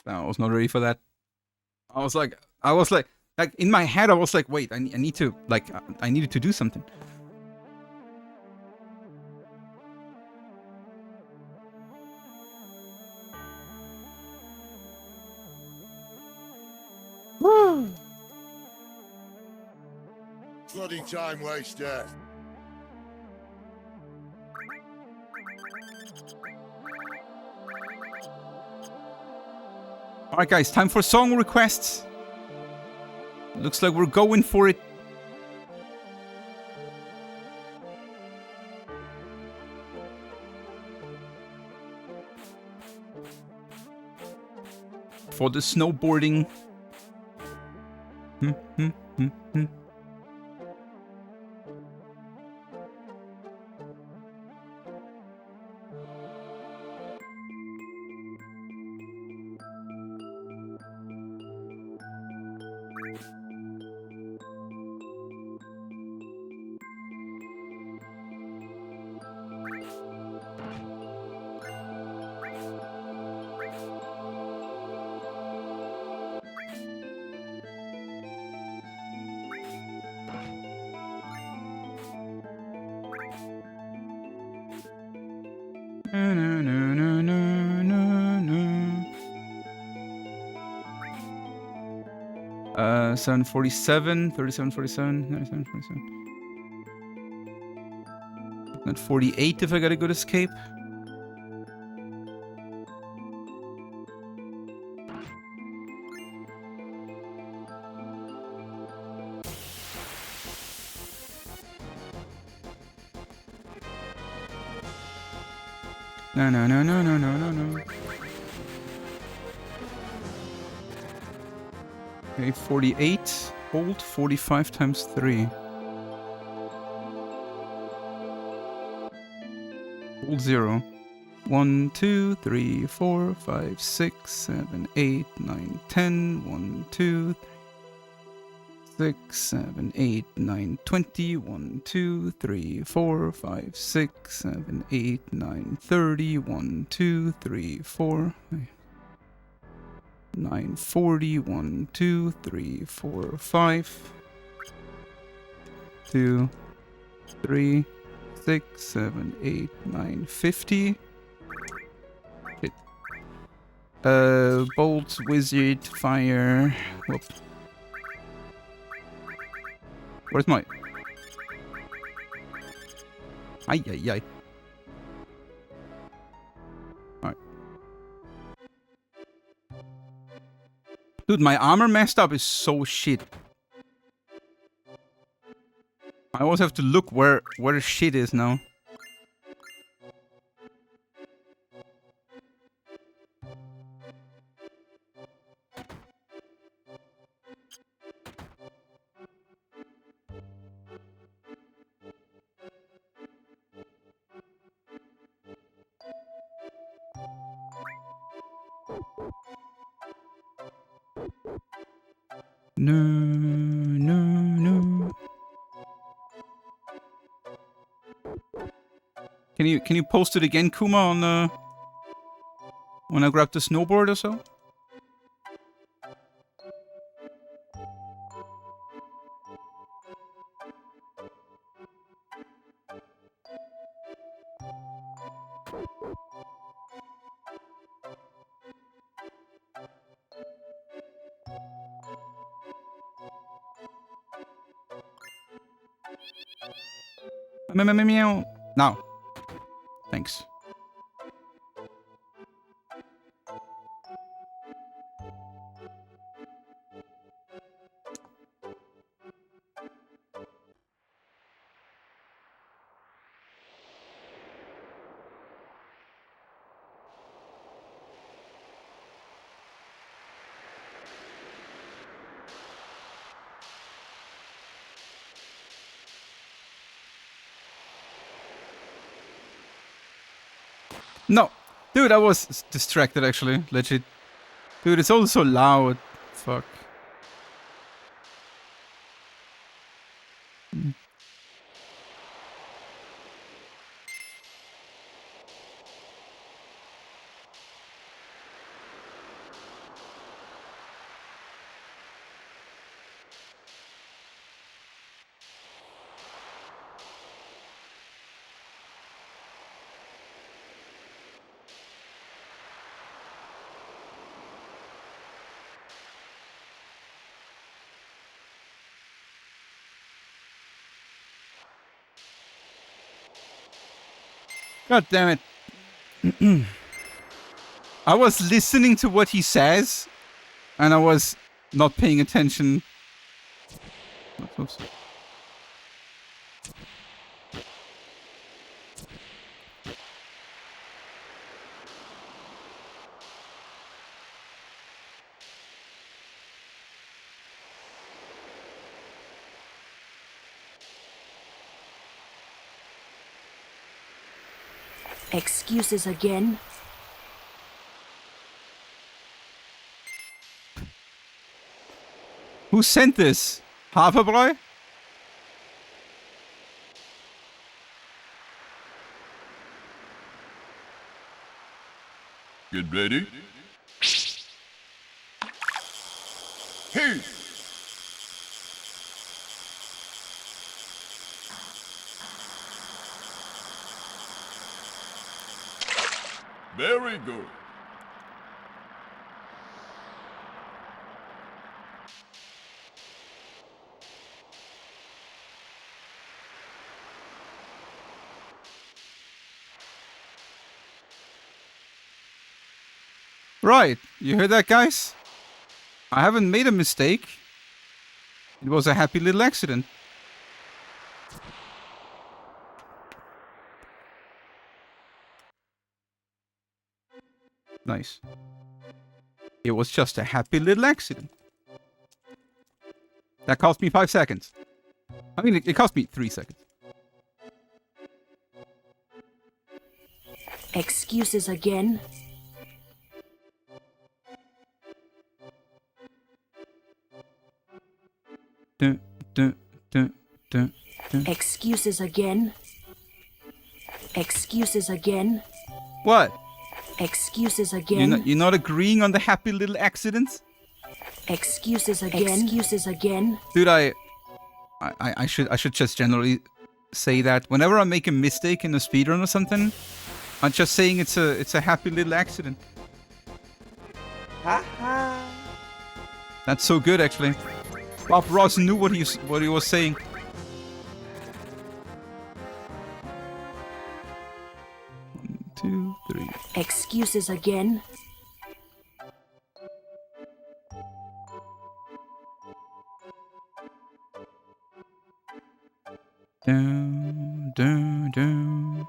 No, I was not ready for that. I was like, in my head, I was like, wait, I need to, like, I needed to do something. Bloody time waster. Alright guys, time for song requests. Looks like we're going for it. For the snowboarding. No, no, no, no, no, no, no. 747, 3747, 9747. Not 48 if I got a good escape. No, no, no, no, no, no, no, no. Okay, 48. Hold 45 times 3. Hold 0. 1, 2, 3, 4, 5, 6, 7, 8, 9, 10. 1, 2, 6, 7, 8, 9, 20. 1, 2, 3, 4, 5, 6, 7, 8, 9, 30. 1, 2, 3, 4, 9, 40. 1, 2, 3, 4, 5. 2, 3, 6, 7, 8, 9, 50. Hit. Bolt, wizard, fire. Whoop. Where's my... Ay, ay, ay. Alright. Dude, my armor messed up is so shit. I always have to look where the shit is now. No, no, no. Can you post it again, Kuma, on when I grab the snowboard or so? Meow. Now. Thanks. No. Dude, I was distracted actually. Legit. Dude, it's all so loud. Fuck. God damn it. I was listening to what he says, and I was not paying attention. Oops. Excuses again? Who sent this? Haferbräu? Get ready. Hey! Very good. Right, you heard that, guys? I haven't made a mistake. It was a happy little accident. Nice. It was just a happy little accident. That cost me 5 seconds. I mean, it cost me 3 seconds. Excuses again? Dun, dun, dun, dun, dun. Excuses again? Excuses again? What? Excuses again? You're not agreeing on the happy little accidents? Excuses again? Excuses again? Dude, I should just generally say that whenever I make a mistake in a speedrun or something, I'm just saying it's a happy little accident. Haha. That's so good, actually. Bob Ross knew what he was saying. One, two, three. Excuses again? Down, down, down.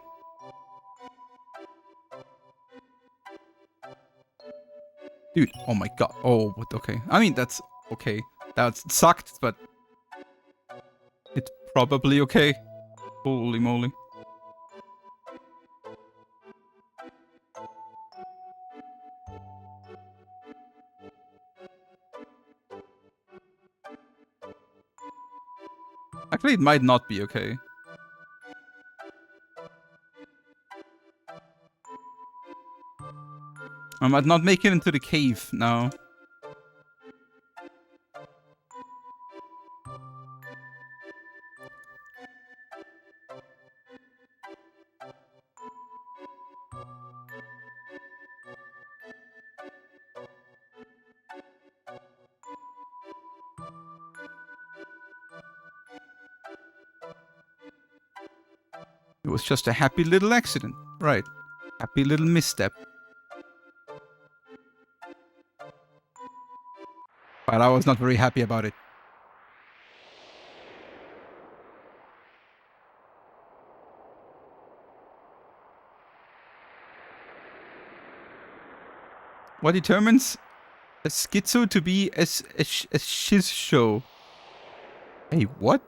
Dude, oh my god. Oh, what? Okay. I mean, that's okay. That sucked, but it's probably okay. Holy moly. Actually, it might not be okay. I might not make it into the cave now. It was just a happy little accident. Right. Happy little misstep. But I was not very happy about it. What determines a schizo to be a shiz show? A what?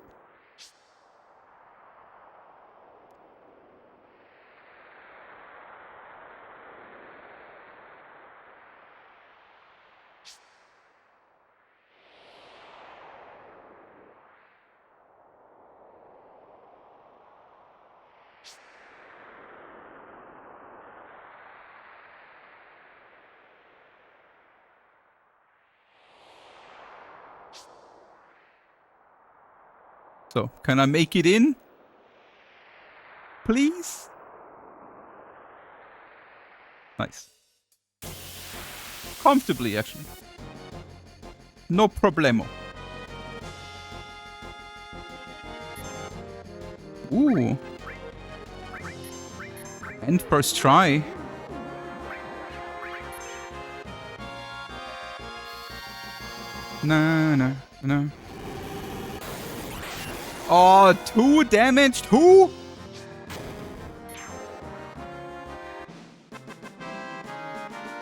So, can I make it in? Please? Nice. Comfortably, actually. No problemo. Ooh. And first try. No. Oh, 2 damage, 2?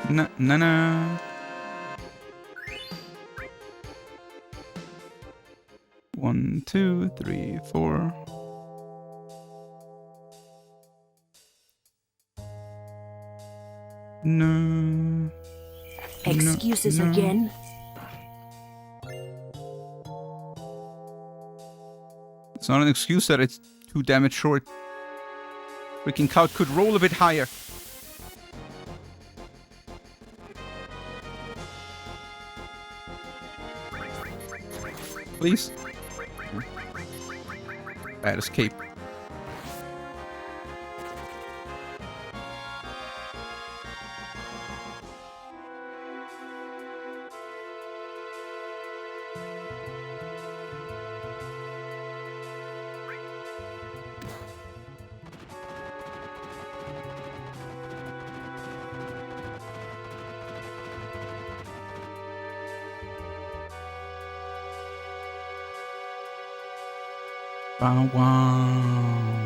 No. 1, 2, 3, 4. No. Excuses no. again. It's not an excuse that it's 2 damage short. Freaking Cloud could roll a bit higher. Please. Bad escape. Wow, wow.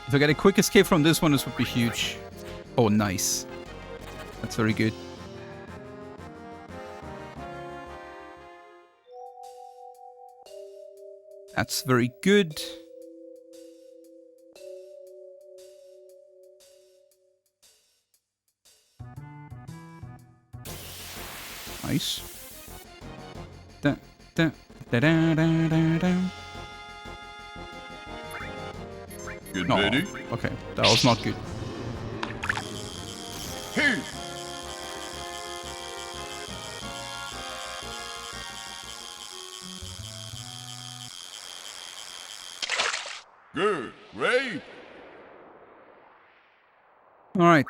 If I get a quick escape from this one, this would be huge. Oh, nice. That's very good. That's very good. Nice. Da. Get No. ready. Okay, that was not good. Heat. Good. Great. Alright.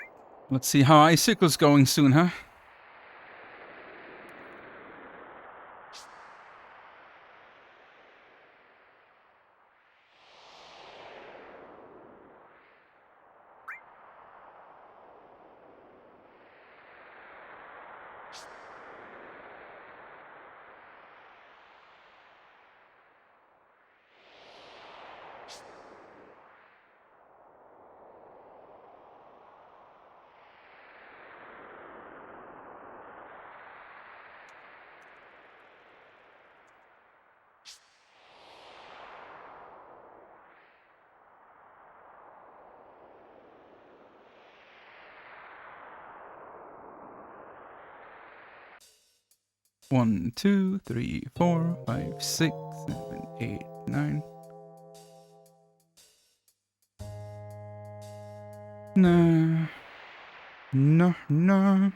Let's see how Icicle's going soon, huh? One, 2, 3, 4, 5, 6, 7, 8, 9. No. No.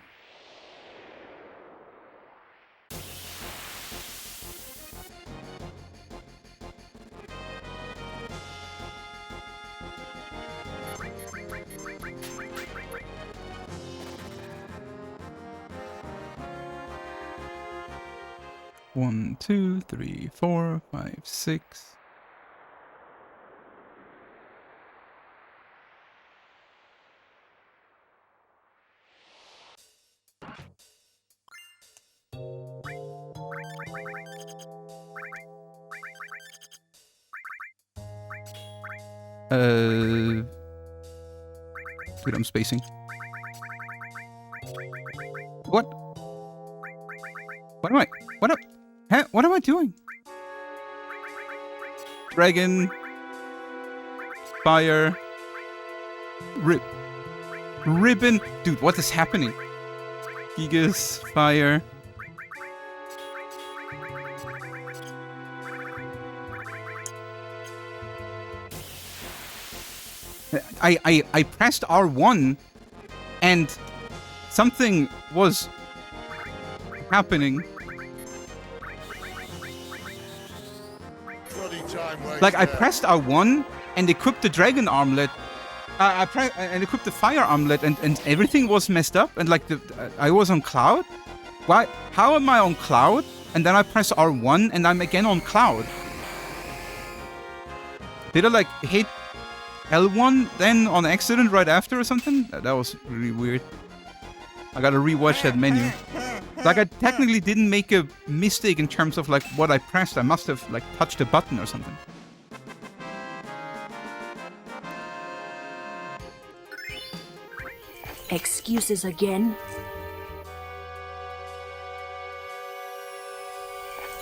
1, 2, 3, 4, 5, 6. Dude, I'm spacing. What? What am I doing? Dragon. Fire. Ribbon. Dude, what is happening? Gigas. Fire. I pressed R1 and something was happening. Like I pressed R1 and equipped the dragon armlet. And equipped the fire armlet and everything was messed up and like I was on cloud Why? How am I on cloud? And then I press R1 and I'm again on cloud. Did I like hit L1 then on accident right after or something? That was really weird. I gotta rewatch that menu. Like I technically didn't make a mistake in terms of like what I pressed. I must have like touched a button or something. Excuses again.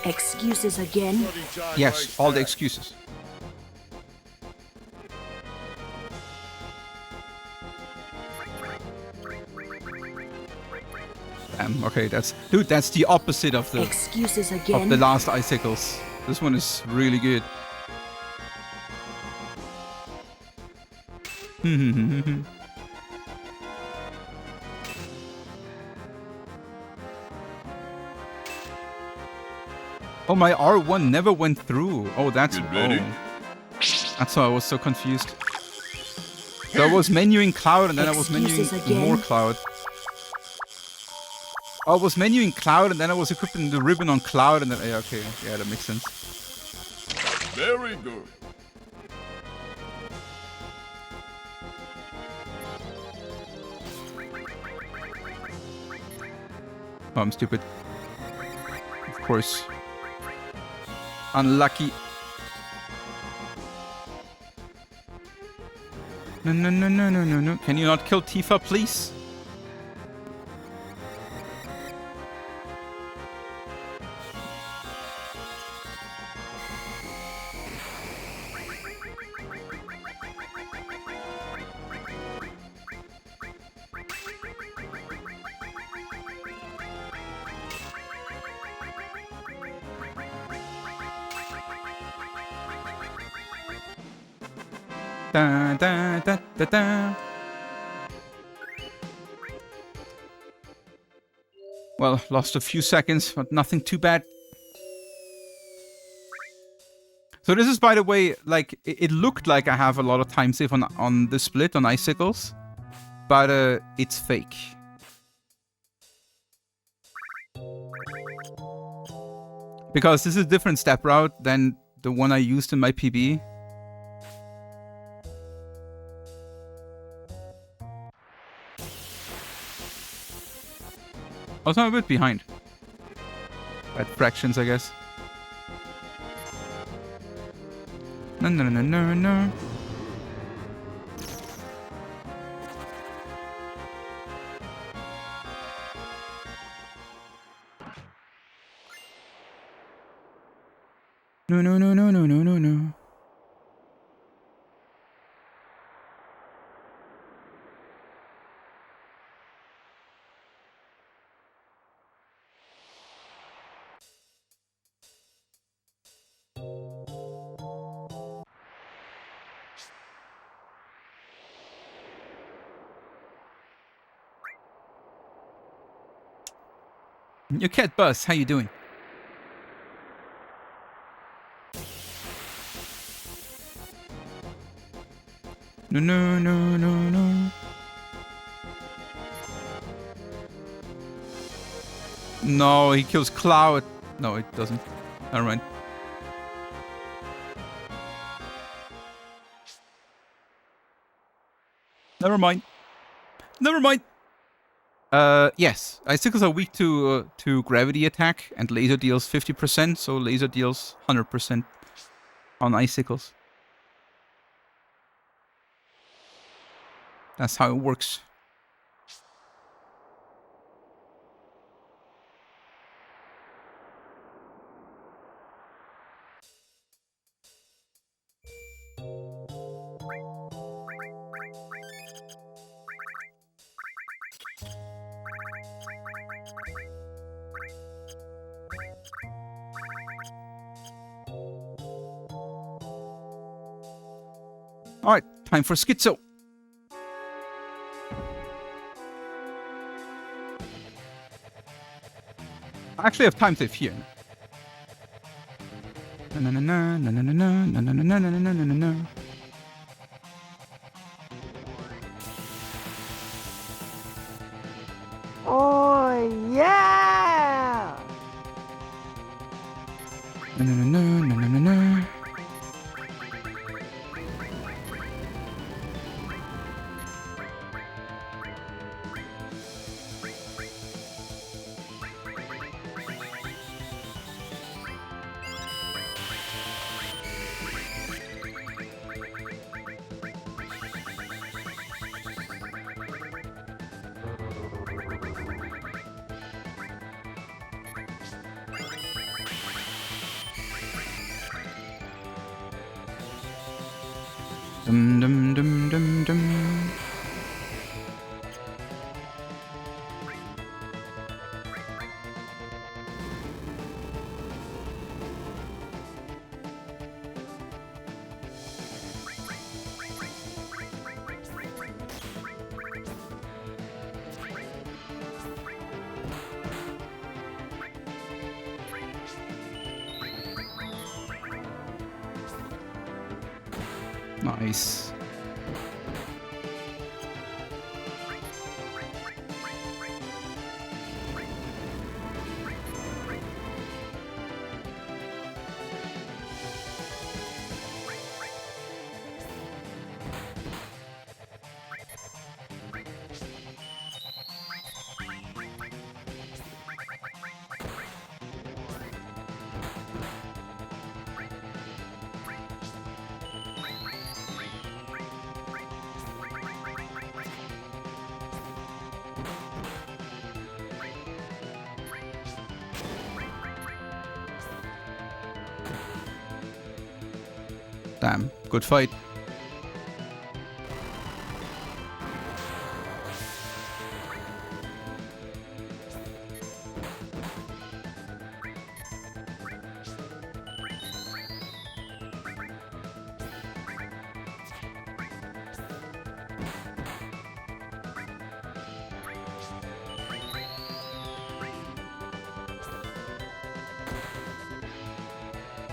Excuses again. Yes, all the excuses. Okay, that's the opposite of the Excuses again. of the last icicles. This one is really good. Oh, my R1 never went through. Oh, that's ready? That's why I was so confused. So I was menuing cloud and then I was Excuses menuing again. more cloud. I was menuing cloud and then I was equipping the ribbon on cloud and then... Yeah, okay. Yeah, that makes sense. Very good. Oh, I'm stupid. Of course. Unlucky. No, no, no, no, no, no, no. Can you not kill Tifa, please? Da, da, da, da, da. Well, lost a few seconds, but nothing too bad. So this is, by the way, like, it looked like I have a lot of time save on the split on icicles, but it's fake. Because this is a different step route than the one I used in my PB. Also, I'm a bit behind. At fractions, I guess. No, no, no, no, no. No, no, no, no, no, no, no, no. Your cat Buzz, how you doing? No, no, no, no, no. No, he kills Cloud. No, it doesn't. Never mind. Never mind. Never mind. Yes. Icicles are weak to gravity attack, and laser deals 50%, so laser deals 100% on icicles. That's how it works. Alright, time for Schizo. I actually have time save here. No, no, no, no, no, no, no, no, no, no, no, no, no, no, no. Oh, yeah! Dum dum dum dum dum. Nice. Damn, good fight.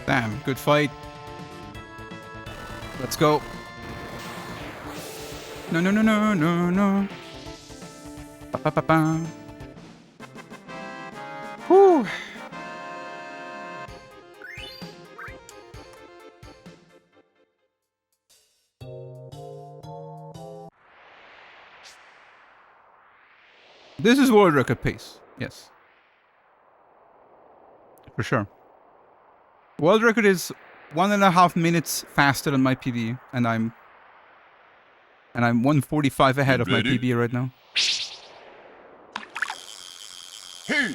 Damn, good fight. Let's go. No, no, no, no, no, no. Ba, ba, ba, ba. Whew. This is world record pace. Yes. For sure. World record is 1.5 minutes faster than my PB, and I'm 145 ahead of my Ready? PB right now. Hey!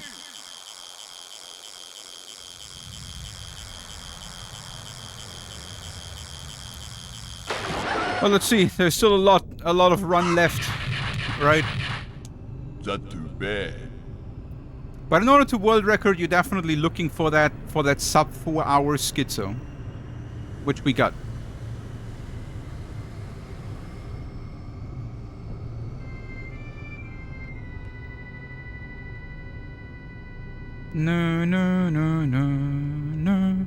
Well, let's see. There's still a lot of run left, right? Not too bad. But in order to world record, you're definitely looking for that sub 4 hour schizo, which we got. No, no, no, no, no.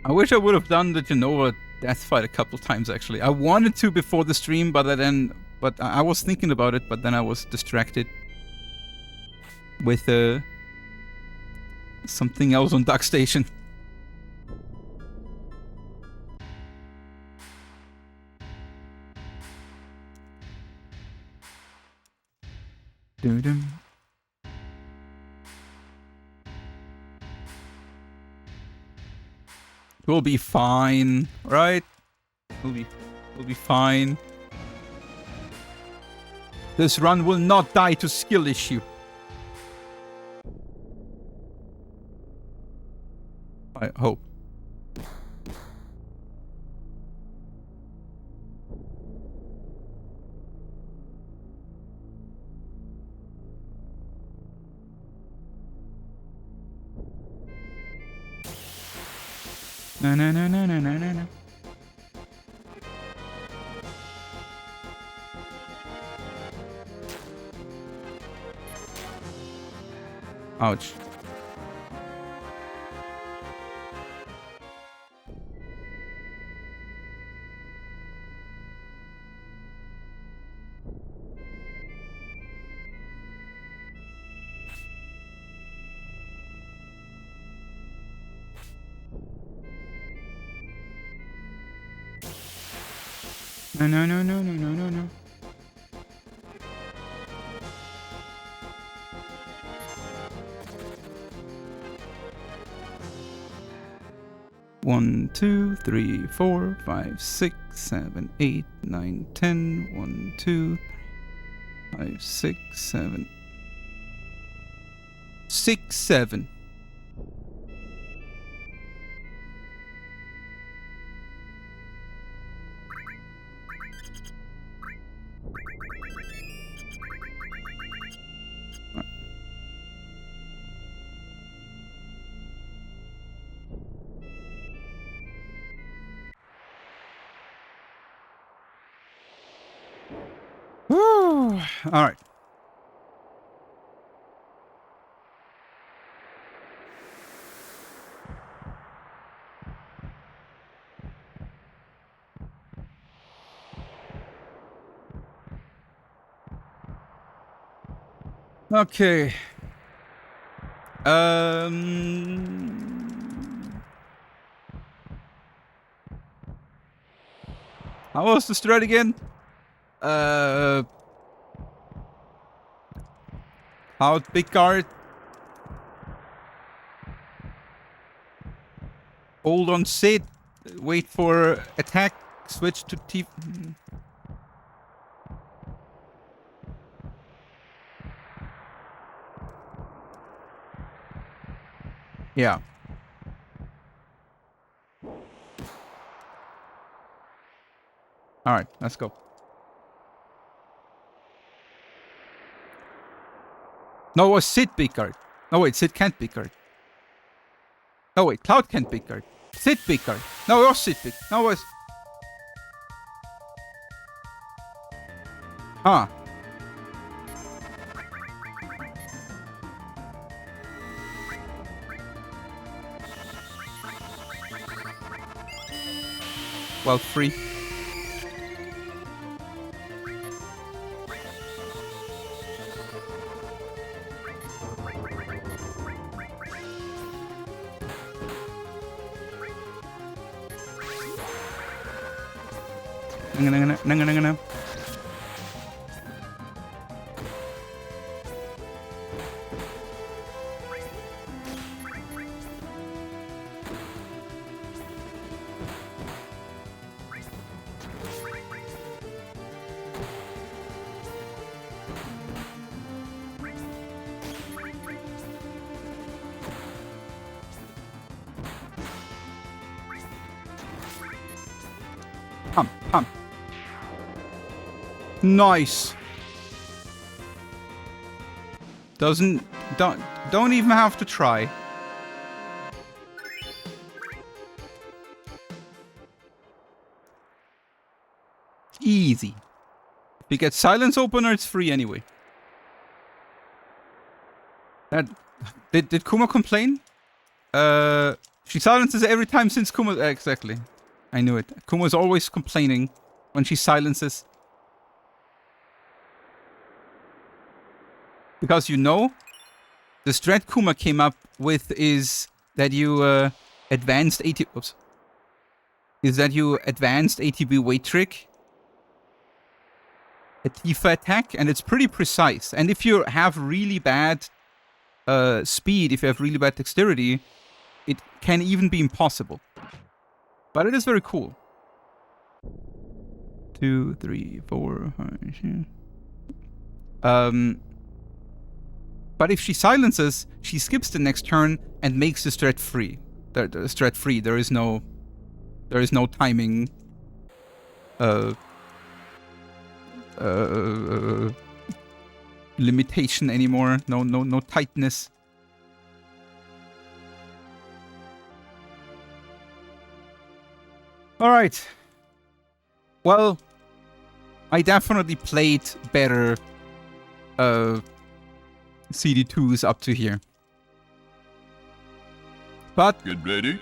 I wish I would have done the Genova death fight a couple times, actually. I wanted to before the stream, but I was thinking about it, but then I was distracted with something else on Duck Station. Doo-dum. We'll be fine, right? We'll be fine. This run will not die to skill issue. I hope. No, no, no, no, no, no, no, no. Ouch. No, no, no, no, no, no, no, no. One, 2, 3, 4, 5, 6, 7, 8, 9, 10. 1, 2, 5, 6, 7. 6, 7. All right. Okay. How was the strat again? Out big guard. Hold on sit. Wait for attack. Switch to Tifa. Yeah. Alright, let's go. No, it was Sid big guard. No, wait, Sid can't big guard. No, wait, Cloud can't big guard. Sid big guard. No, it was Sid big. No, it was... Huh. Well, free. No. Pump. Nice. Don't even have to try. Easy. If you get silence opener, it's free anyway. Did Kuma complain? She silences every time since Kuma. Exactly. I knew it. Kuma's always complaining when she silences. Because you know, the strat Kuma came up with is that you advanced advanced ATB weight trick, a Tifa attack, and it's pretty precise. And if you have really bad speed, if you have really bad dexterity, it can even be impossible. But it is very cool. 2, 3, 4, 5, but if she silences, she skips the next turn and makes the strat free. The strat free. There is no timing. Limitation anymore. No tightness. All right. Well, I definitely played better CD2s up to here. But Get ready.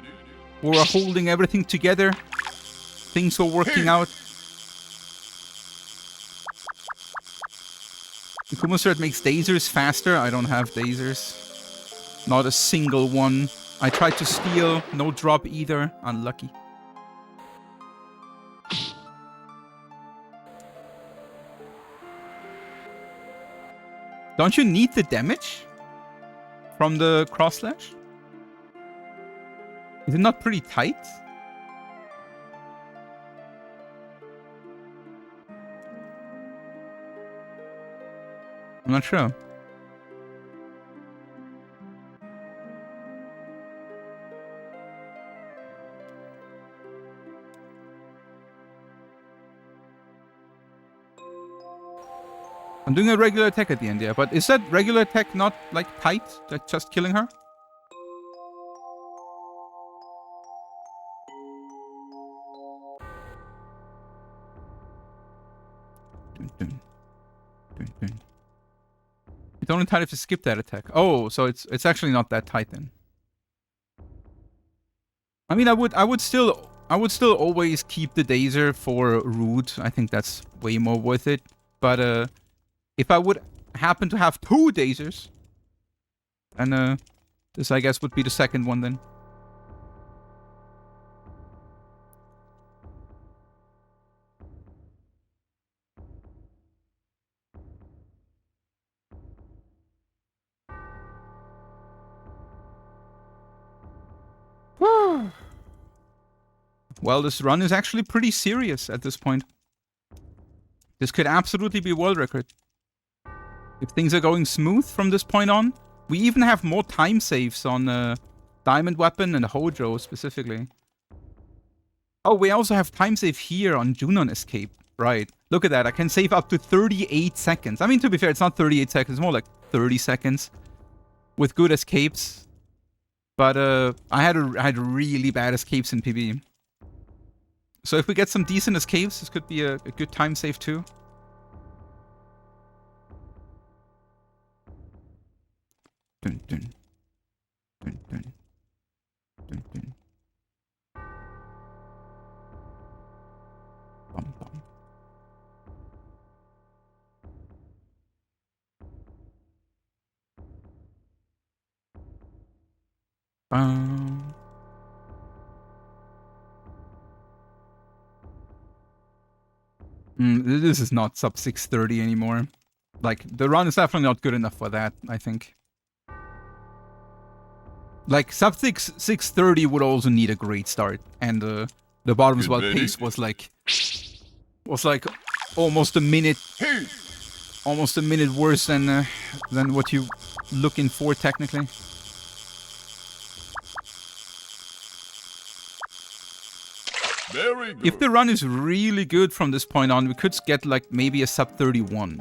we're holding everything together. Things are working out. The Kuma strat makes dasers faster. I don't have dasers. Not a single one. I tried to steal. No drop either. Unlucky. Don't you need the damage from the cross slash? Is it not pretty tight? I'm not sure. I'm doing a regular attack at the end, yeah. But is that regular attack not, like, tight? Like, just killing her? Dun, dun. Dun, dun. It's only tight if you skip that attack. Oh, so it's actually not that tight then. I mean, I would still always keep the Dazer for Root. I think that's way more worth it. But if I would happen to have 2 Dazers, and this I guess would be the second one then. Well, this run is actually pretty serious at this point. This could absolutely be world record. If things are going smooth from this point on. We even have more time saves on Diamond Weapon and Hojo specifically. Oh, we also have time save here on Junon Escape. Right. Look at that. I can save up to 38 seconds. I mean, to be fair, it's not 38 seconds. It's more like 30 seconds. With good escapes. But I had really bad escapes in PB. So if we get some decent escapes, this could be a good time save too. Dun, dun. Dun, dun. Dun, dun. Bum, bum. Bum. This is not sub 630 anymore. Like, the run is definitely not good enough for that, I think. Like, sub 630 would also need a great start. And the bottom swell pace was like almost a minute worse than what you looking for technically. Very good. If the run is really good from this point on, we could get like maybe a sub 31.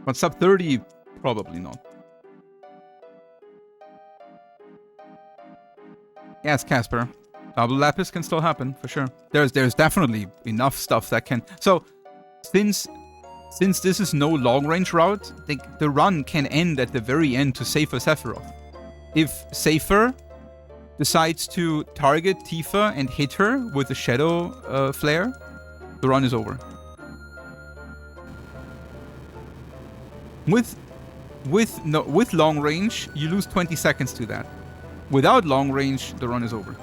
But sub 30, probably not. Yes, Casper. Double Lapis can still happen, for sure. There's definitely enough stuff that can... So, since this is no long-range route, the run can end at the very end to Safer Sephiroth. If Safer decides to target Tifa and hit her with a Shadow Flare, the run is over. With long range, you lose 20 seconds to that. Without long range, the run is over.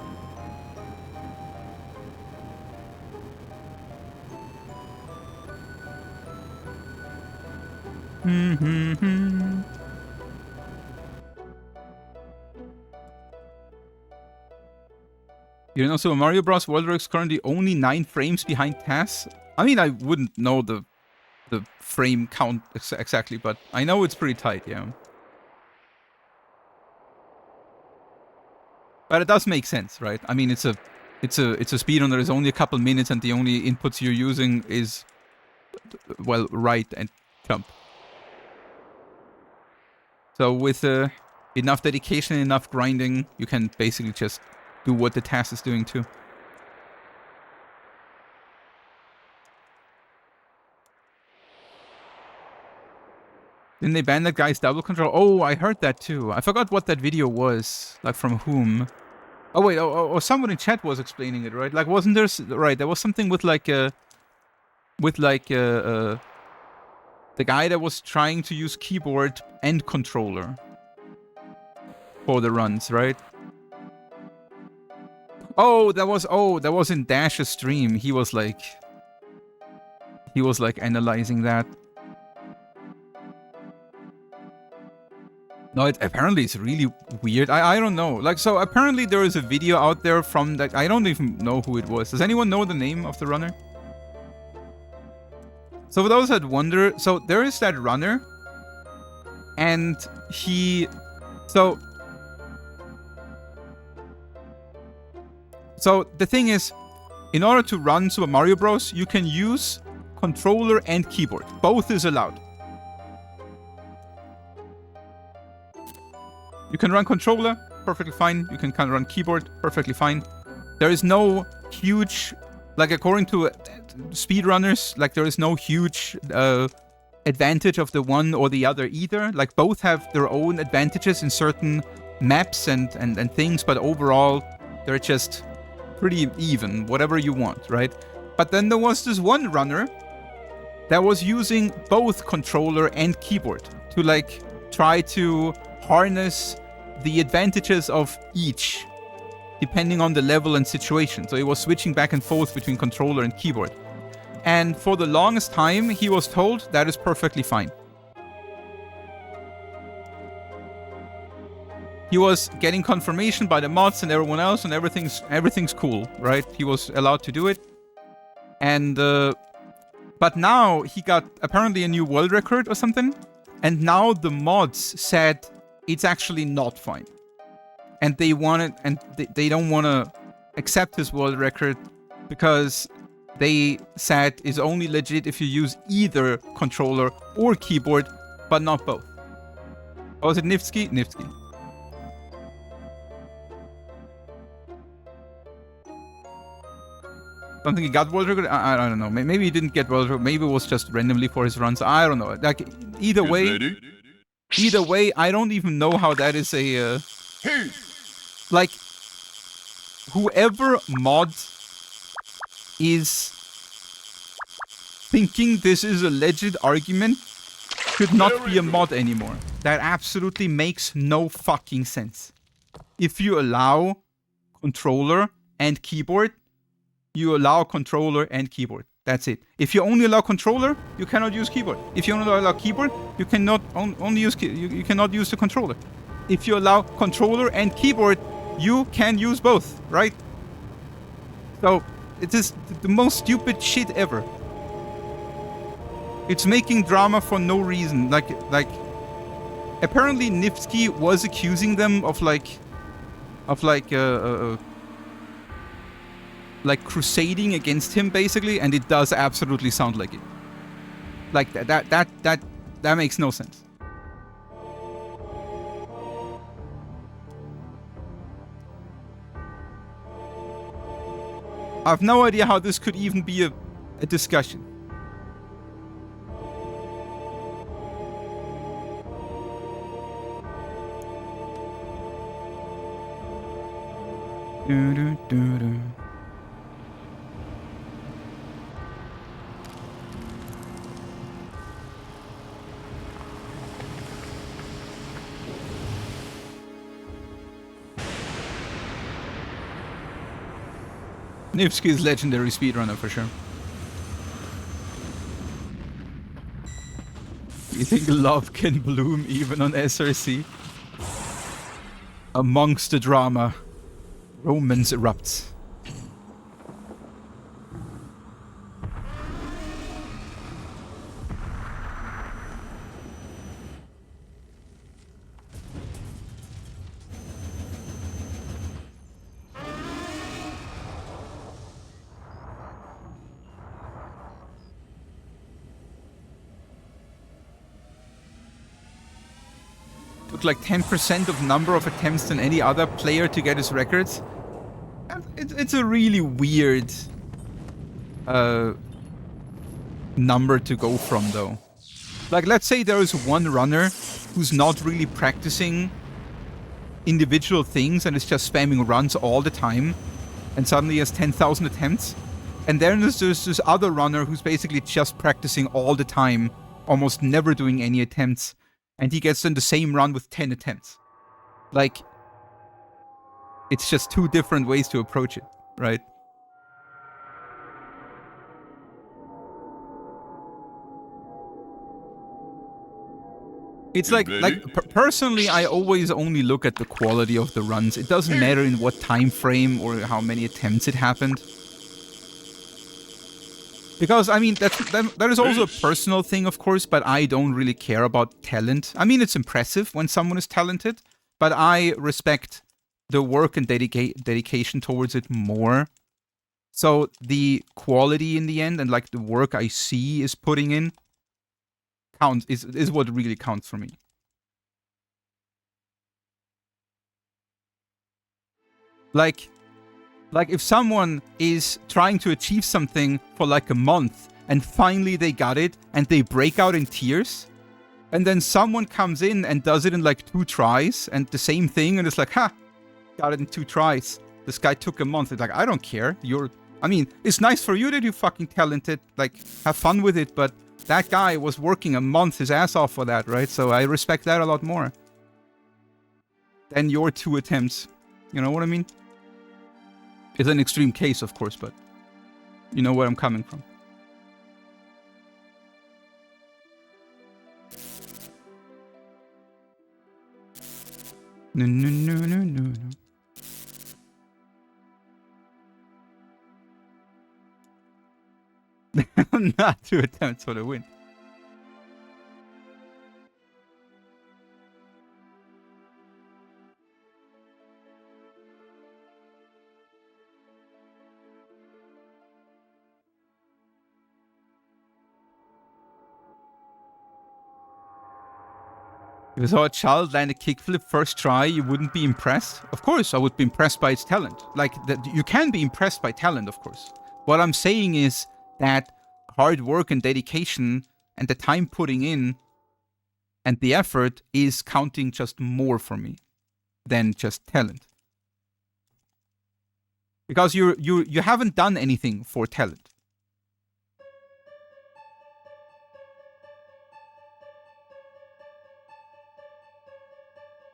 You know, Super Mario Bros. World Record is currently only 9 frames behind TAS. I mean, I wouldn't know the frame count exactly, but I know it's pretty tight, yeah. But it does make sense, right? I mean, it's a speedrun. There is only a couple minutes, and the only inputs you're using is, well, right and jump. So with enough dedication, enough grinding, you can basically just do what the task is doing too. Didn't they ban that guy's double control? Oh, I heard that too. I forgot what that video was. Like, from whom? Oh, wait. Oh, someone in chat was explaining it, right? Like, wasn't there... Right, there was something with, like, the guy that was trying to use keyboard and controller for the runs, right? Oh, that was in Dash's stream. He was like analyzing that. No, apparently it's really weird. I don't know. Like, so apparently there is a video out there from that. I don't even know who it was. Does anyone know the name of the runner? So for those that wonder, so there is that runner, and he, so the thing is, in order to run Super Mario Bros, you can use controller and keyboard. Both is allowed. You can run controller, perfectly fine. You can run keyboard, perfectly fine. There is no huge, like according to speedrunners, like there is no huge advantage of the one or the other either. Like both have their own advantages in certain maps and things, but overall they're just pretty even, whatever you want, right? But then there was this one runner that was using both controller and keyboard to like try to harness the advantages of each depending on the level and situation. So he was switching back and forth between controller and keyboard. And for the longest time, he was told that is perfectly fine. He was getting confirmation by the mods and everyone else, and everything's cool, right? He was allowed to do it. And but now he got apparently a new world record or something, and now the mods said it's actually not fine, and they they don't want to accept his world record because they said it's only legit if you use either controller or keyboard, but not both. Or was it Nifsky? Nifsky. Don't think he got world record. I don't know. Maybe he didn't get world record. Maybe it was just randomly for his runs. I don't know. Like either way, I don't even know how that is a like whoever mod is thinking this is a legit argument should not be a mod anymore. That absolutely makes no fucking sense. If you allow controller and keyboard, you allow controller and keyboard. That's it. If you only allow controller, you cannot use keyboard. If you only allow keyboard, you cannot only use you cannot use the controller. If you allow controller and keyboard, you can use both, right? So it is the most stupid shit ever. It's making drama for no reason. Like apparently Nifsky was accusing them of like crusading against him basically, and it does absolutely sound like it. Like that makes no sense. I have no idea how this could even be a discussion. Nifsky is legendary speedrunner for sure. You think love can bloom even on SRC? Amongst the drama, romance erupts. Took like 10% of number of attempts than any other player to get his records. It's a really weird number to go from though. Like let's say there is one runner who's not really practicing individual things and is just spamming runs all the time and suddenly he has 10,000 attempts. And then there's this other runner who's basically just practicing all the time, almost never doing any attempts. And he gets in the same run with 10 attempts. Like, it's just two different ways to approach it, right? It's like personally, I always only look at the quality of the runs. It doesn't matter in what time frame or how many attempts it happened. Because, I mean, that is also a personal thing, of course, but I don't really care about talent. I mean, it's impressive when someone is talented, but I respect the work and dedication towards it more. So the quality in the end and like the work I see is putting in counts, is what really counts for me. Like if someone is trying to achieve something for like a month and finally they got it and they break out in tears, and then someone comes in and does it in like 2 tries and the same thing, and it's like, ha, got it in 2 tries. This guy took a month. It's like, I don't care. I mean, it's nice for you that you're fucking talented, like, have fun with it, but that guy was working a month his ass off for that, right? So I respect that a lot more than your 2 attempts. You know what I mean? It's an extreme case, of course, but you know where I'm coming from. No, no, no, no, no, no. Not 2 attempts for the win. If you saw a child land a kickflip first try, you wouldn't be impressed? Of course, I would be impressed by its talent. Like, you can be impressed by talent, of course. What I'm saying is that hard work and dedication and the time putting in and the effort is counting just more for me than just talent. Because you haven't done anything for talent.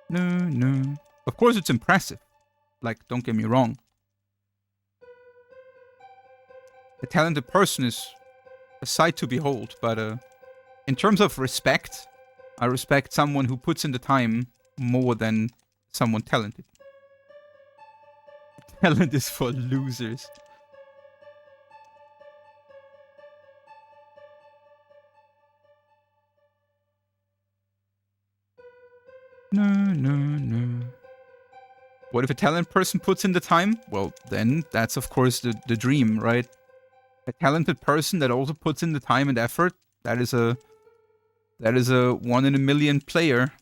No, no. Of course it's impressive. Like, don't get me wrong. A talented person is a sight to behold, but in terms of respect, I respect someone who puts in the time more than someone talented. Talent is for losers. No, no, no. What if a talented person puts in the time? Well, then that's of course the dream, right? A talented person that also puts in the time and effort, that is a 1 in a million player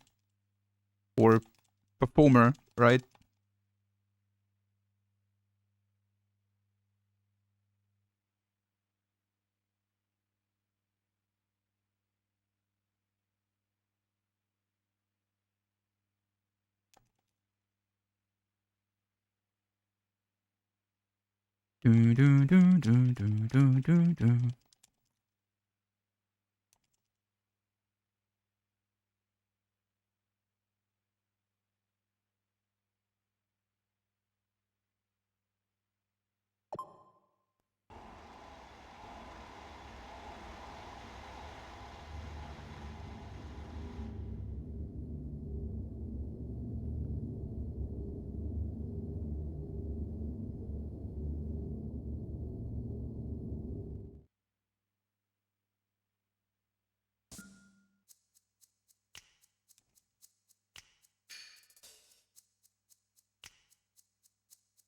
or performer, right? Do, do, do, do, do, do, do, do.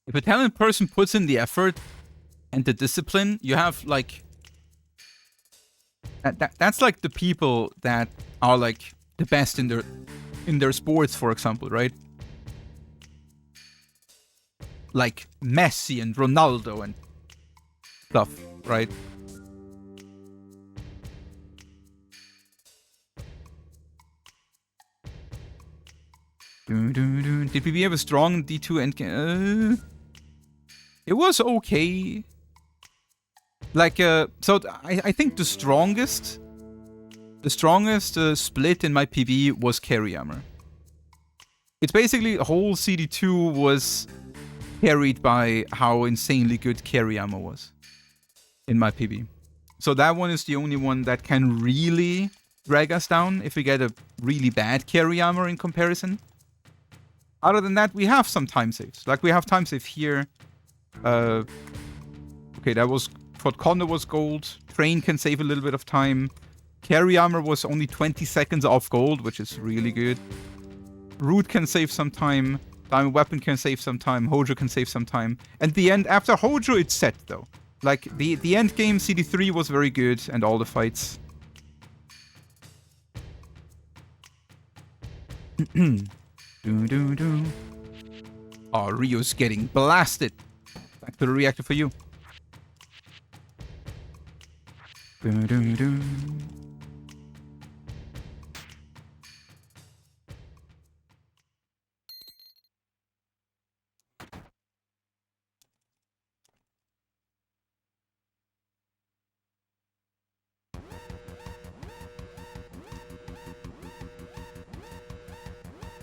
If a talented person puts in the effort and the discipline, you have like that's like the people that are like the best in their sports, for example, right? Like Messi and Ronaldo and stuff, right? Did we have a strong D2 end? It was okay. Like, so I think the strongest split in my PB was carry armor. It's basically a whole CD2 was carried by how insanely good carry armor was in my PB. So that one is the only one that can really drag us down if we get a really bad carry armor in comparison. Other than that, we have some time saves. Like, we have time save here. Okay, that was... Fort Condor was gold. Train can save a little bit of time. Carry armor was only 20 seconds off gold, which is really good. Root can save some time. Diamond Weapon can save some time. Hojo can save some time. And the end, after Hojo, it's set, though. Like, the end game, CD3 was very good, and all the fights. Oh, Rio's getting blasted. Back to the reactor for you.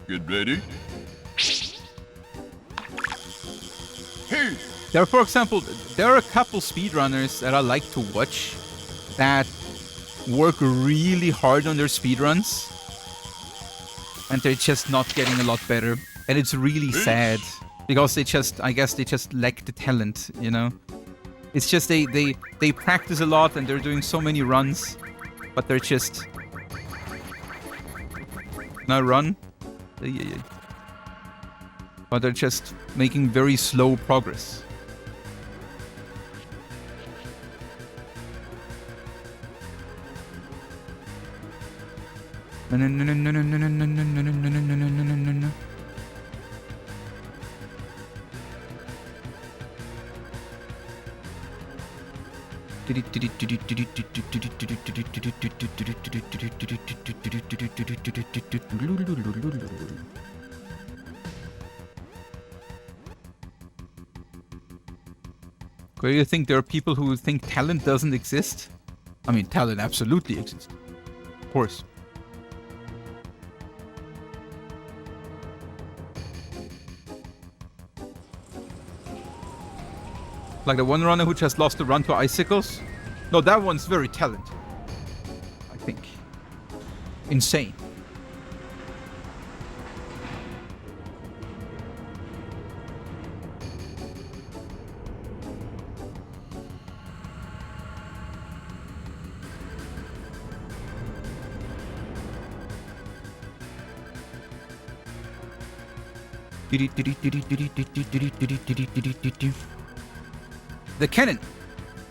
Get ready. Hey! There, for example, there are a couple speedrunners that I like to watch that work really hard on their speedruns, and they're just not getting a lot better. And it's really sad, because they just, I guess they just lack the talent, you know? It's just they practice a lot and they're doing so many runs, but they're just... Now run? But they're just making very slow progress. Do you think there are people who think talent doesn't exist? I mean, talent absolutely exists. Of course. Like the one runner who just lost the run to icicles? No, that one's very talented. I think. Insane. The cannon!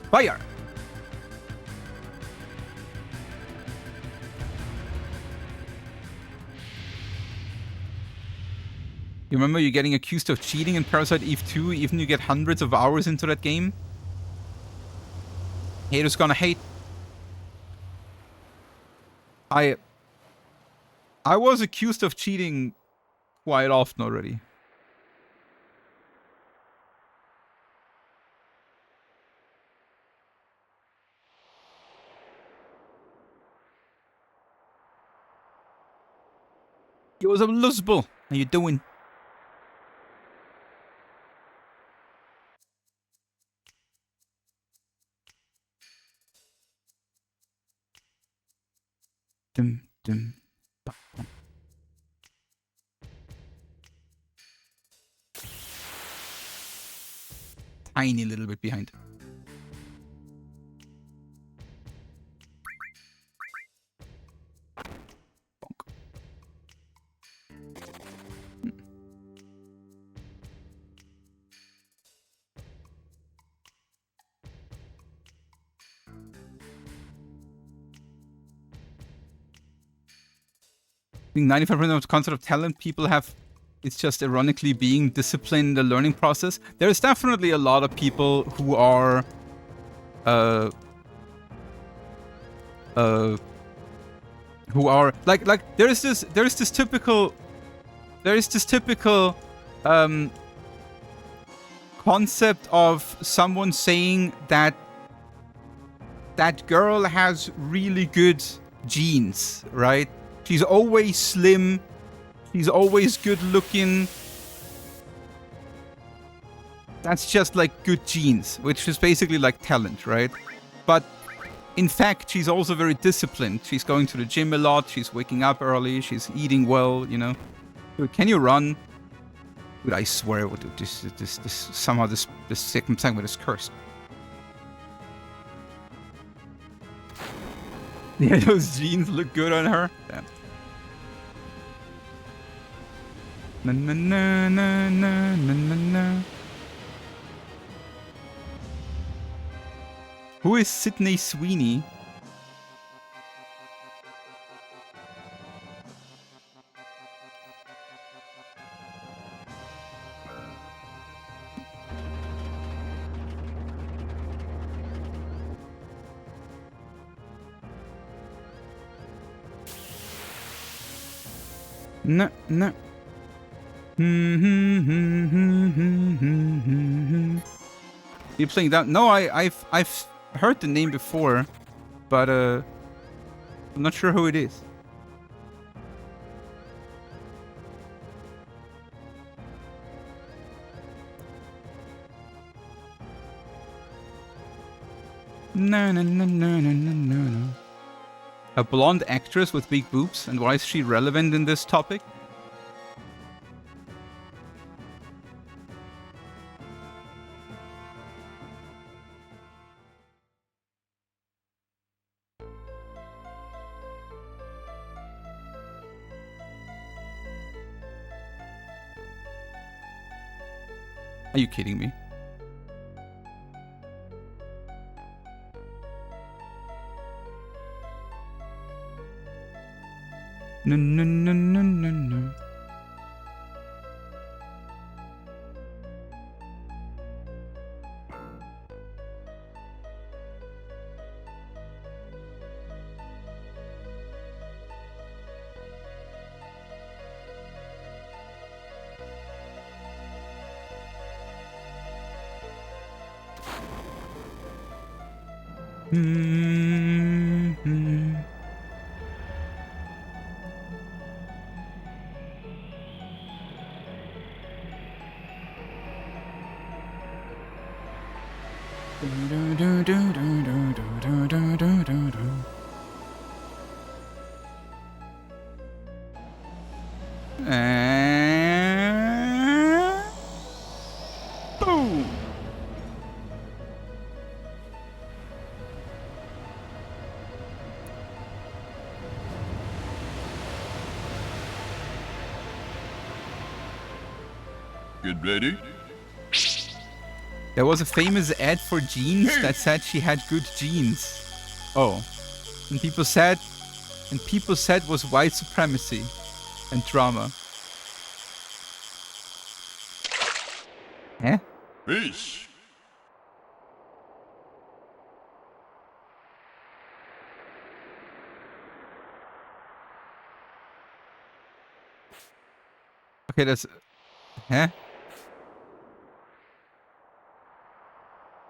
Fire! You remember you're getting accused of cheating in Parasite Eve 2 even you get hundreds of hours into that game? Haters gonna hate. I was accused of cheating quite often already. Yo, what's up, Luzbel? How you doing? Dum, dum, ba, bum. Tiny little bit behind. I think 95% of the concept of talent people have, it's just ironically being disciplined in the learning process. There's definitely a lot of people who are like there is this typical concept of someone saying that that girl has really good genes, right? She's always slim. She's always good looking. That's just like good genes, which is basically like talent, right? But in fact, she's also very disciplined. She's going to the gym a lot. She's waking up early. She's eating well, you know. Dude, can you run? Dude, I swear, dude, somehow this second segment is cursed. Yeah, those jeans look good on her. Damn. Na na na na na na na na. Who is Sydney Sweeney? No, no. You playing that? No, I've heard the name before, but I'm not sure who it is. No, no, no, no, no, no, no. A blonde actress with big boobs, and why is she relevant in this topic? Are you kidding me? No, no, no, no, no, no. Mm-hmm. Boom! Get ready. There was a famous ad for jeans that said she had good genes. Oh. And people said was white supremacy and drama. Eh? Fish. Okay, that's... Huh?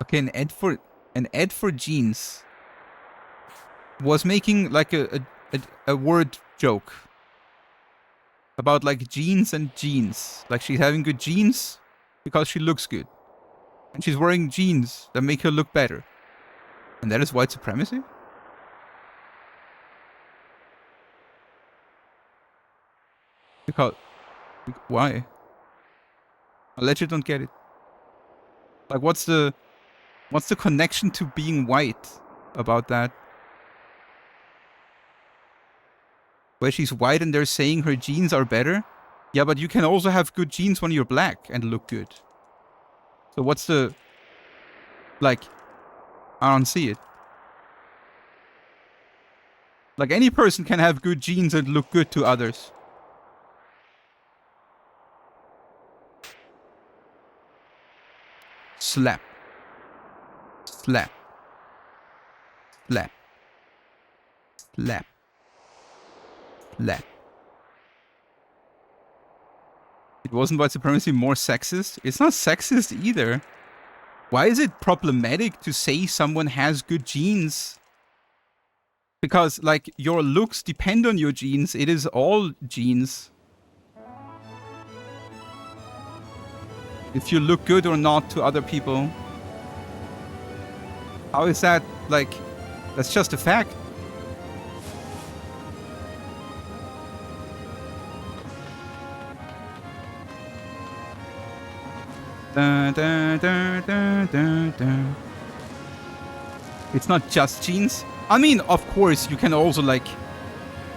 Okay, an ad for jeans was making like a word joke about like jeans and jeans. Like she's having good jeans because she looks good. And she's wearing jeans that make her look better. And that is white supremacy? Because... Why? I legit don't get it. Like what's the connection to being white about that? Where she's white and they're saying her genes are better? Yeah, but you can also have good genes when you're black and look good. So what's the... Like, I don't see it. Like any person can have good genes and look good to others. Slap. Slap. Slap. Slap. Slap. It wasn't white supremacy more sexist? It's not sexist either. Why is it problematic to say someone has good genes? Because, like, your looks depend on your genes. It is all genes. If you look good or not to other people. How is that, like, That's just a fact. Da, da, da, da, da, da. It's not just genes. I mean, of course, you can also, like,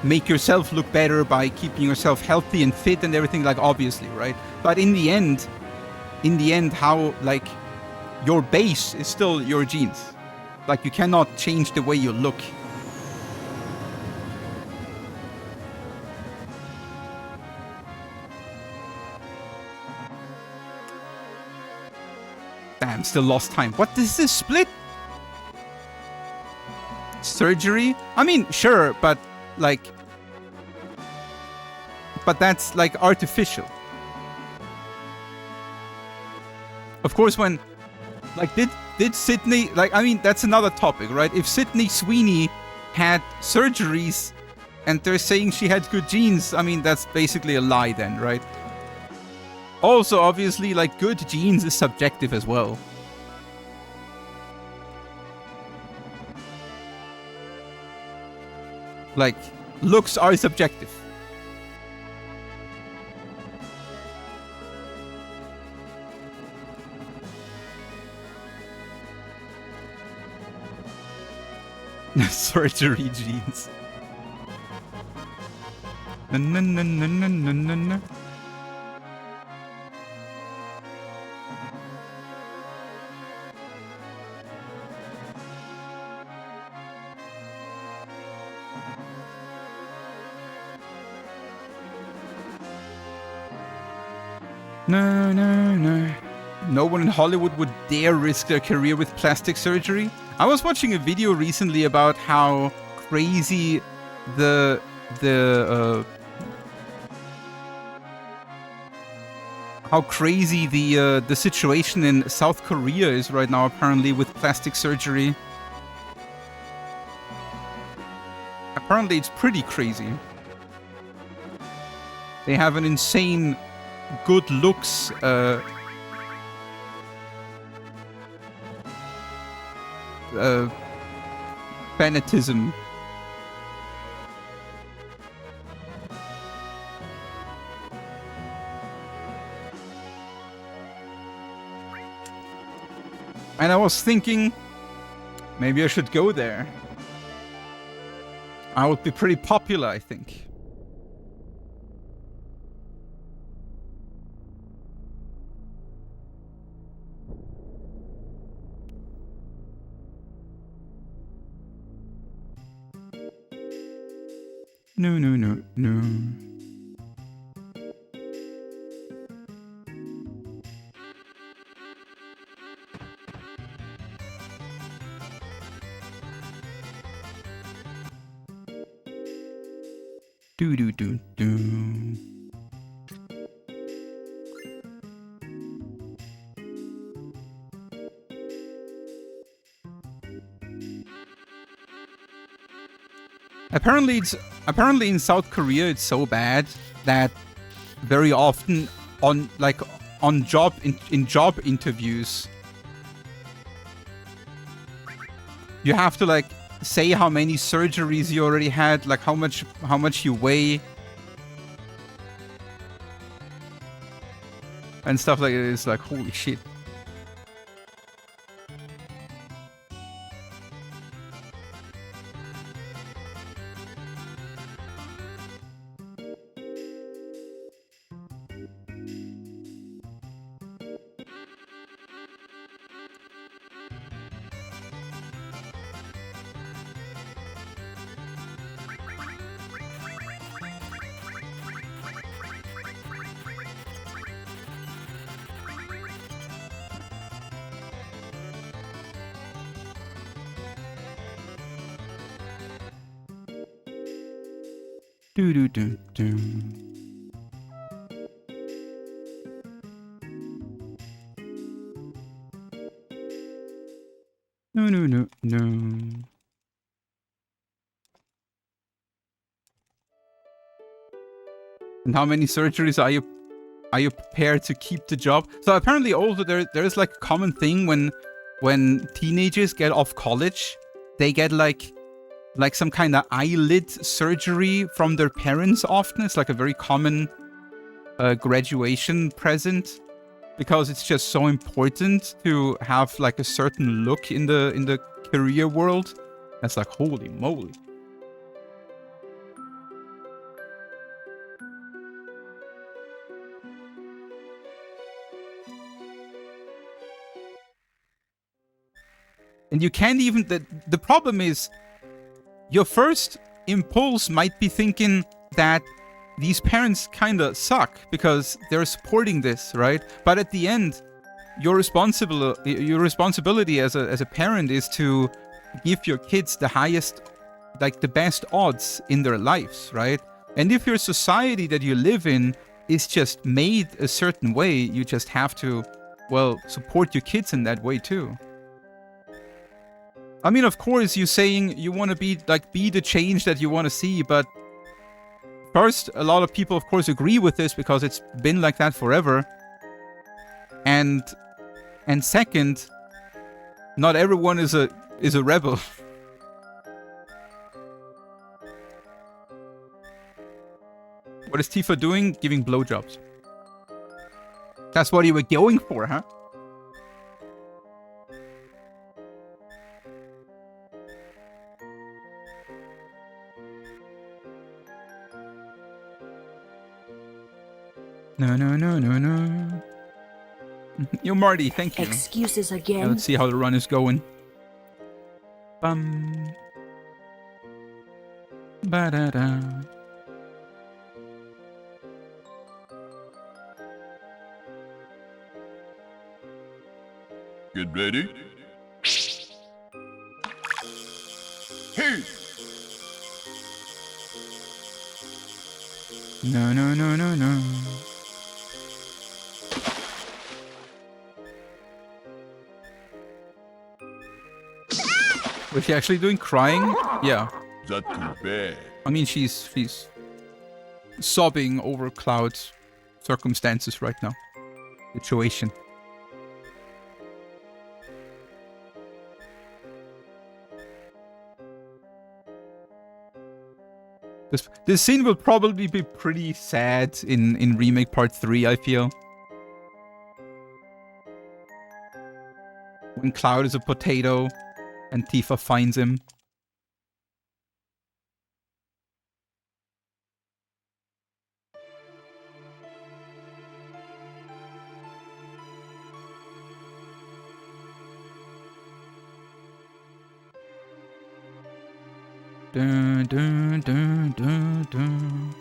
make yourself look better by keeping yourself healthy and fit and everything, like, obviously, right? But in the end, how, like, your base is still your genes. Like, you cannot change the way you look. Damn, still lost time. What is this split? Surgery? I mean, sure, but, like... But that's, like, artificial. Of course, when... Like, did Sydney... Like, I mean, that's another topic, right? If Sydney Sweeney had surgeries and they're saying she had good genes, I mean, that's basically a lie then, right? Also, obviously, like, good genes is subjective as well. Like, looks are subjective. Surgery genes. Na na na na na na na na. No, no, no. No one in Hollywood would dare risk their career with plastic surgery. I was watching a video recently about how crazy the situation in South Korea is right now, apparently, with plastic surgery. Apparently, it's pretty crazy. They have an insane good looks fanatism. And I was thinking, maybe I should go there. I would be pretty popular, I think. No, no, no, no. Do do do do. Apparently in South Korea it's so bad that very often on job interviews you have to like say how many surgeries you already had, like how much you weigh and stuff like that. It's like holy shit. Do do do do. No no no no. And how many surgeries are you prepared to keep the job? So apparently also there is like a common thing when teenagers get off college, they get like some kind of eyelid surgery from their parents often. It's like a very common graduation present, because it's just so important to have like a certain look in the career world. That's like, holy moly. And you can't even... The problem is, your first impulse might be thinking that these parents kinda suck because they're supporting this, right? But at the end, your responsibility as a parent is to give your kids the highest, like the best odds in their lives, right? And if your society that you live in is just made a certain way, you just have to, well, support your kids in that way too. I mean, of course, you're saying you want to be the change that you want to see, but first, a lot of people, of course, agree with this because it's been like that forever. And second, not everyone is a rebel. What is Tifa doing? Giving blowjobs. That's what you were going for, huh? No. Yo, Marty, thank you. Excuses again. Yeah, let's see how the run is going. Bum. Ba-da-da. Get ready. Hey! No. Was she actually doing crying? Yeah. That too bad. I mean, she's sobbing over Cloud's circumstances right now. Situation. This scene will probably be pretty sad in Remake Part 3, I feel. When Cloud is a potato and Tifa finds him. Dun, dun, dun, dun, dun.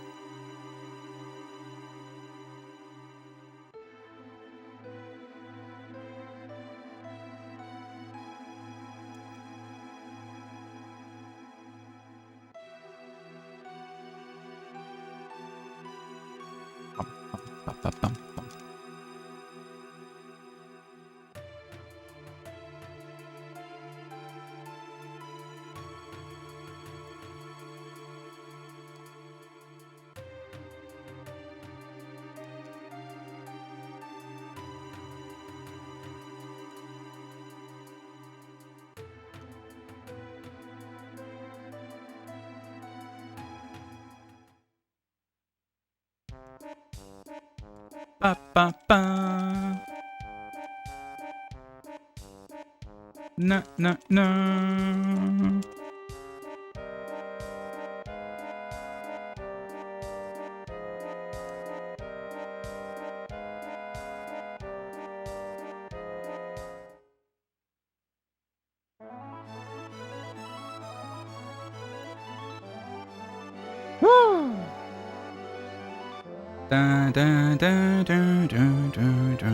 Bum. Ba ba ba. No. Da da da da da da.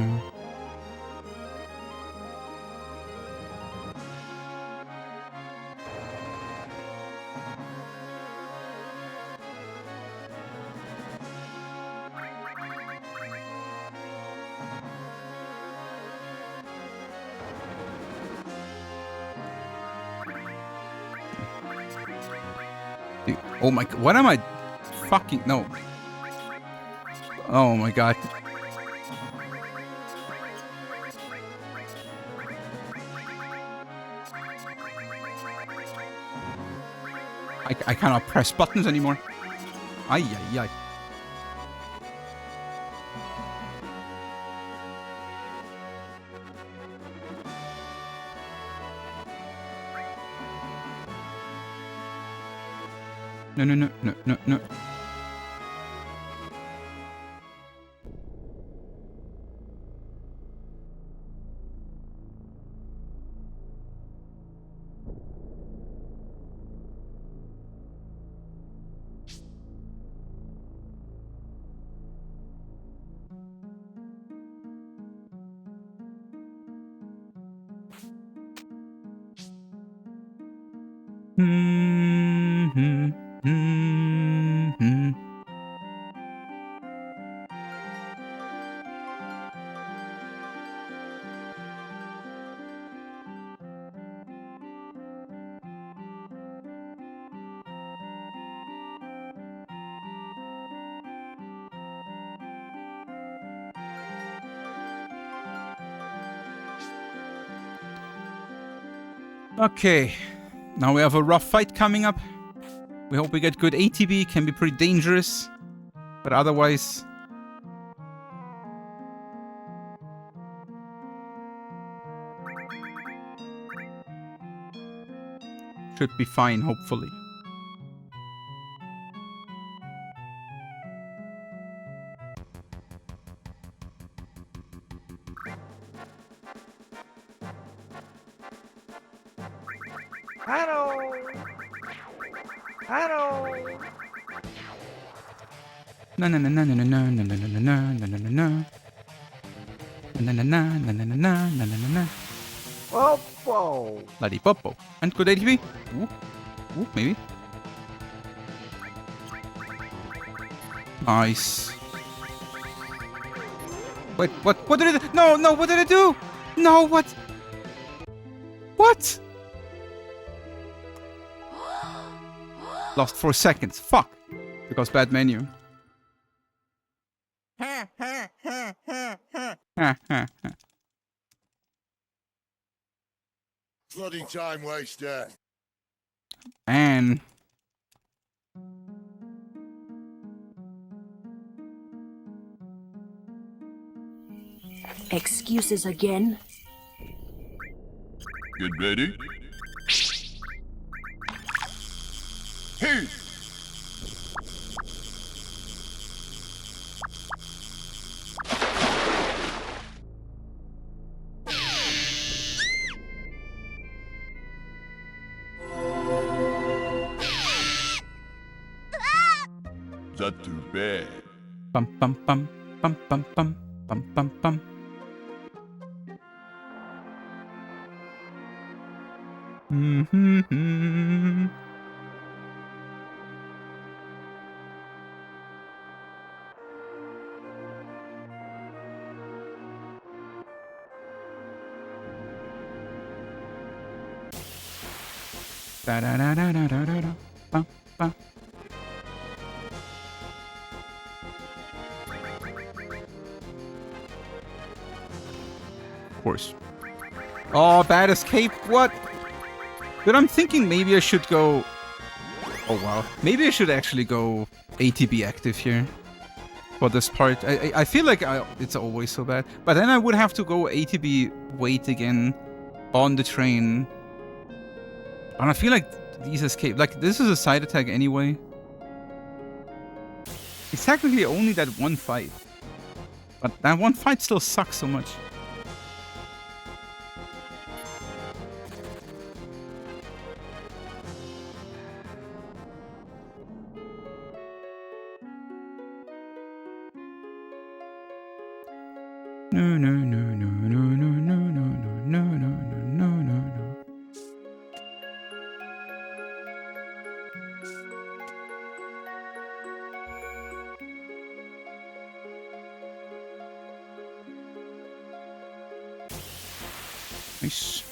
Dude, oh my, what am I fucking, no. Oh my god. I cannot press buttons anymore. Ay, ay, ay. No, no, no, no, no, no. Mm-hmm. Mm-hmm. Okay, now we have a rough fight coming up. We hope we get good ATB, can be pretty dangerous. But otherwise... should be fine, hopefully. Hello. Hello. Na na na na na na na na na na na na na na. Na na na na na na na na na na. Whoa, whoa. Bloody popo. And good ATB? Ooh. Ooh, maybe. Nice. Wait, what did it... No, no, what did it do? No, what? What? Lost 4 seconds. Fuck. Because bad menu. Ha, ha, ha, ha, ha. Ha, ha, ha. Bloody time waster. And... Excuses again. Get ready. Hey! Not too bad. Bum bum bum bum bum bum bum bum bum. Mm-hmm. Da da da da da da da da. Bum bum. Of course. Oh, bad escape. What? But I'm thinking maybe I should go... Oh, wow. Maybe I should actually go ATB active here. For this part. I feel like it's always so bad. But then I would have to go ATB wait again on the train. And I feel like these escape... Like, this is a side attack anyway. It's technically only that one fight. But that one fight still sucks so much. No, no, no, no, no, no, no, no, no, no, no, no, no, no. Nice.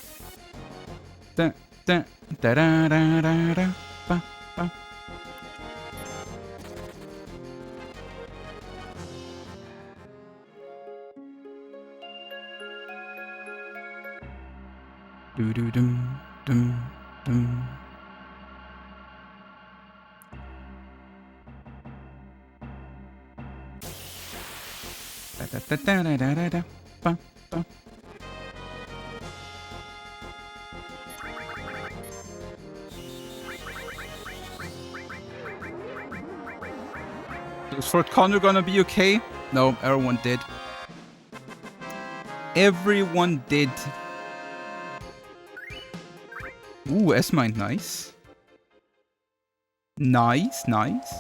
Da da da da da da da ba ba. Do do dum dum dum. Da-da-da-da-da-da-da. Ba, ba. Is Fort Connor gonna be okay? No, everyone did. Everyone did. Ooh, S-Mine, nice. Nice, nice.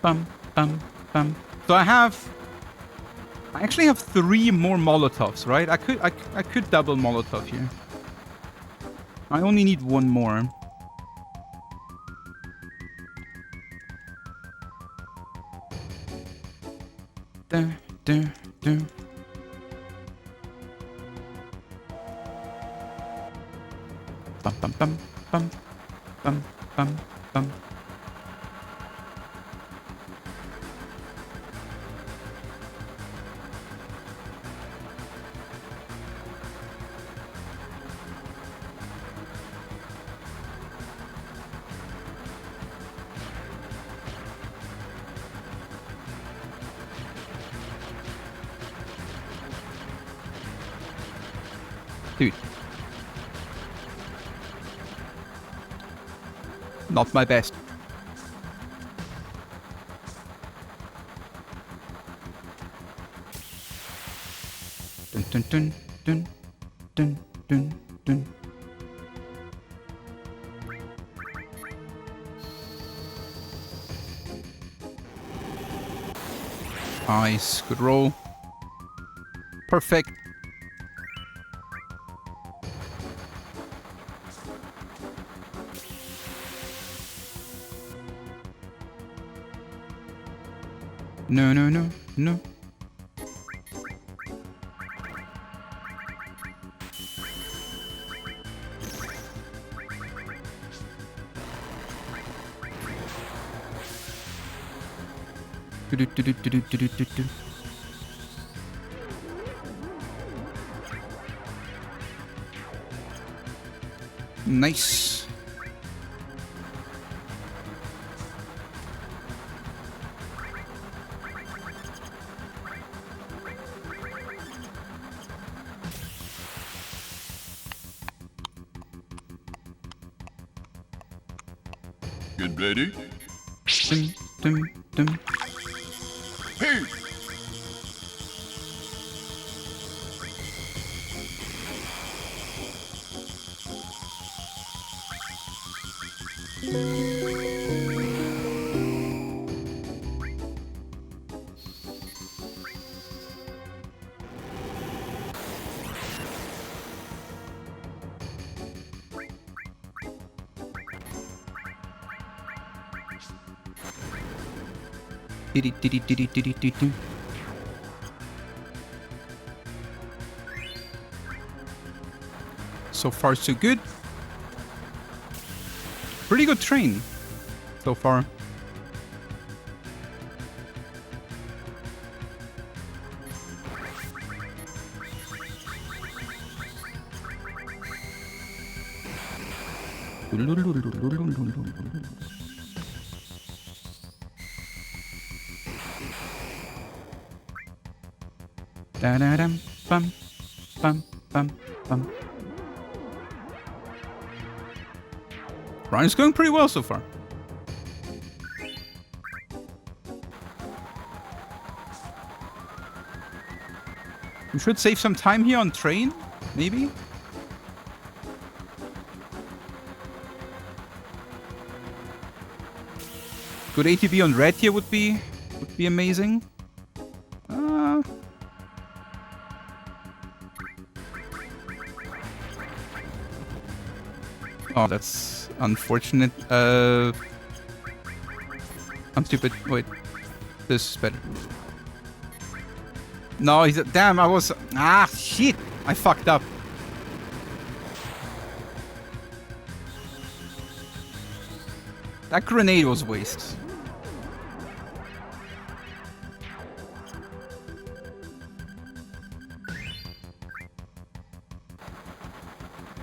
Bum, bum, bum. So I actually have 3 more Molotovs, right? I could double Molotov here. I only need 1 more. Da, da, da. Bum, bum, bum, bum, bum, bum, bum. Dude. Not my best. Dun dun dun dun dun dun dun. Nice, good roll. Perfect. No, no, no, no. Do-do-do-do-do-do-do-do-do. Nice. Get ready. Dum, dum, dum. Hey! Diddy-diddy-diddy-diddy-diddy. So far, so good. Pretty good train so far. Da-da-dum, bum, bum, bum, bum. Run is going pretty well so far. We should save some time here on train, maybe? Good ATB on red here would be amazing. Oh, that's unfortunate. I'm stupid. Wait. This is better. No, he's... Damn, I was... Ah, shit! I fucked up. That grenade was waste.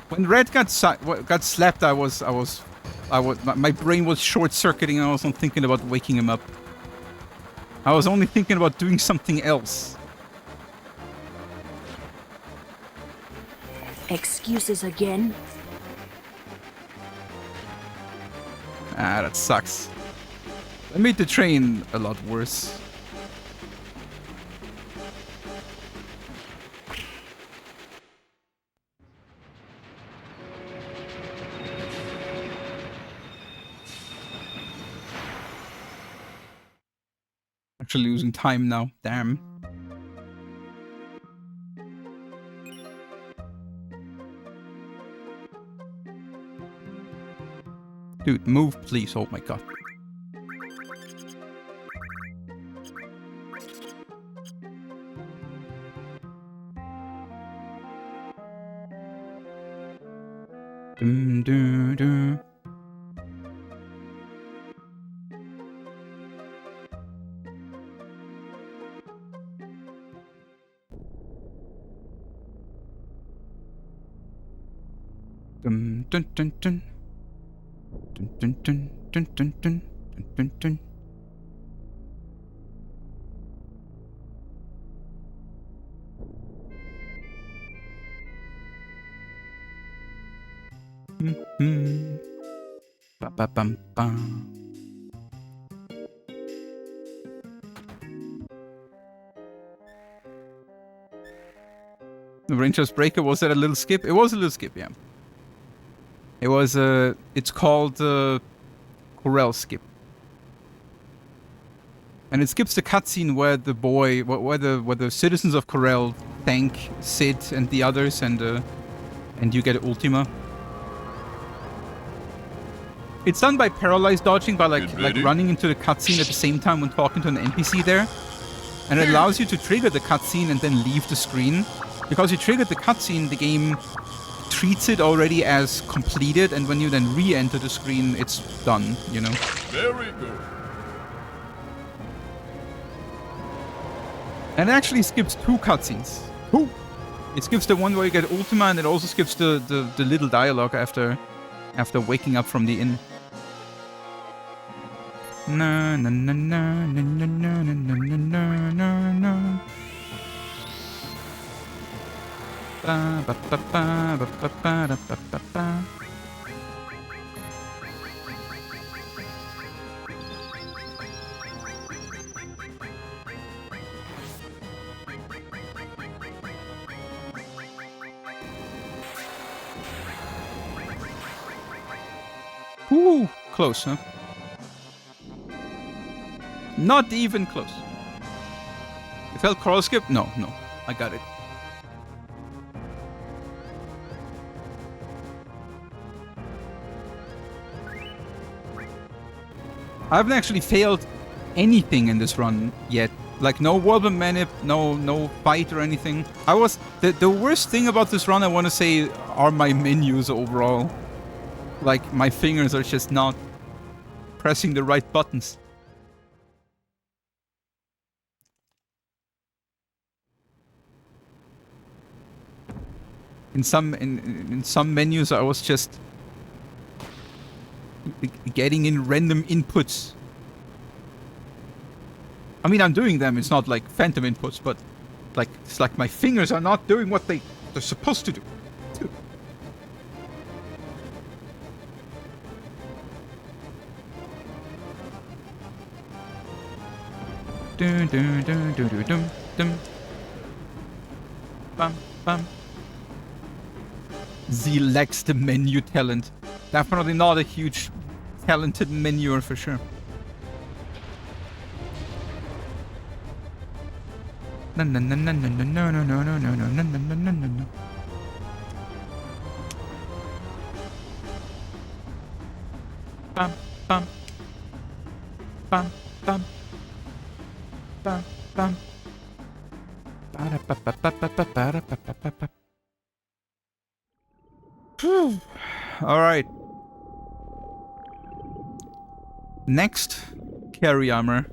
When red got slapped, I was My brain was short-circuiting and I wasn't thinking about waking him up. I was only thinking about doing something else. Excuses again. Ah, that sucks. That made the train a lot worse. Actually losing time now. Damn. Dude, move, please. Oh my god. Dum, dum, dum. Dun, dun, dun, dun. Dun, dun, dun, dun, dun, dun, dun, dun. Mm-hmm. Ba ba bum bum. The Ranger's Breaker, was that a little skip? It was a little skip, yeah. It was it's called Corell skip. And it skips the cutscene where the boy, where the citizens of Corell thank Sid and the others, and you get Ultima. It's done by paralyzed dodging, by like running into the cutscene at the same time when talking to an NPC there, and it allows you to trigger the cutscene and then leave the screen. Because you triggered the cutscene, the game treats it already as completed, and when you then re-enter the screen, it's done. You know. Very good. And it actually skips 2 cutscenes. Ooh. It skips the one where you get Ultima, and it also skips the little dialogue after waking up from the inn. Na na na na na na na na na na na. Ba ba ba ba ba ba ba ba ba ba. Ooh, close, huh? Not even close. You felt Corell skip? No, no. I got it. I haven't actually failed anything in this run yet. Like, no whirlwind manip, no fight or anything. The worst thing about this run, I want to say, are my menus overall. Like, my fingers are just not pressing the right buttons. In some menus, I was just getting in random inputs. I mean, I'm doing them. It's not like phantom inputs, but like it's like my fingers are not doing what they're supposed to do. Dun dun dun dun dun dun dun. Bum bum. Zheal lacks the menu talent. Definitely not a huge talented menuer for sure. No no no no no no no no no no no no no no no no. Bum bum bum bum bum bum. Ba ba ba ba ba ba ba ba ba ba. All right. Next, carry armor.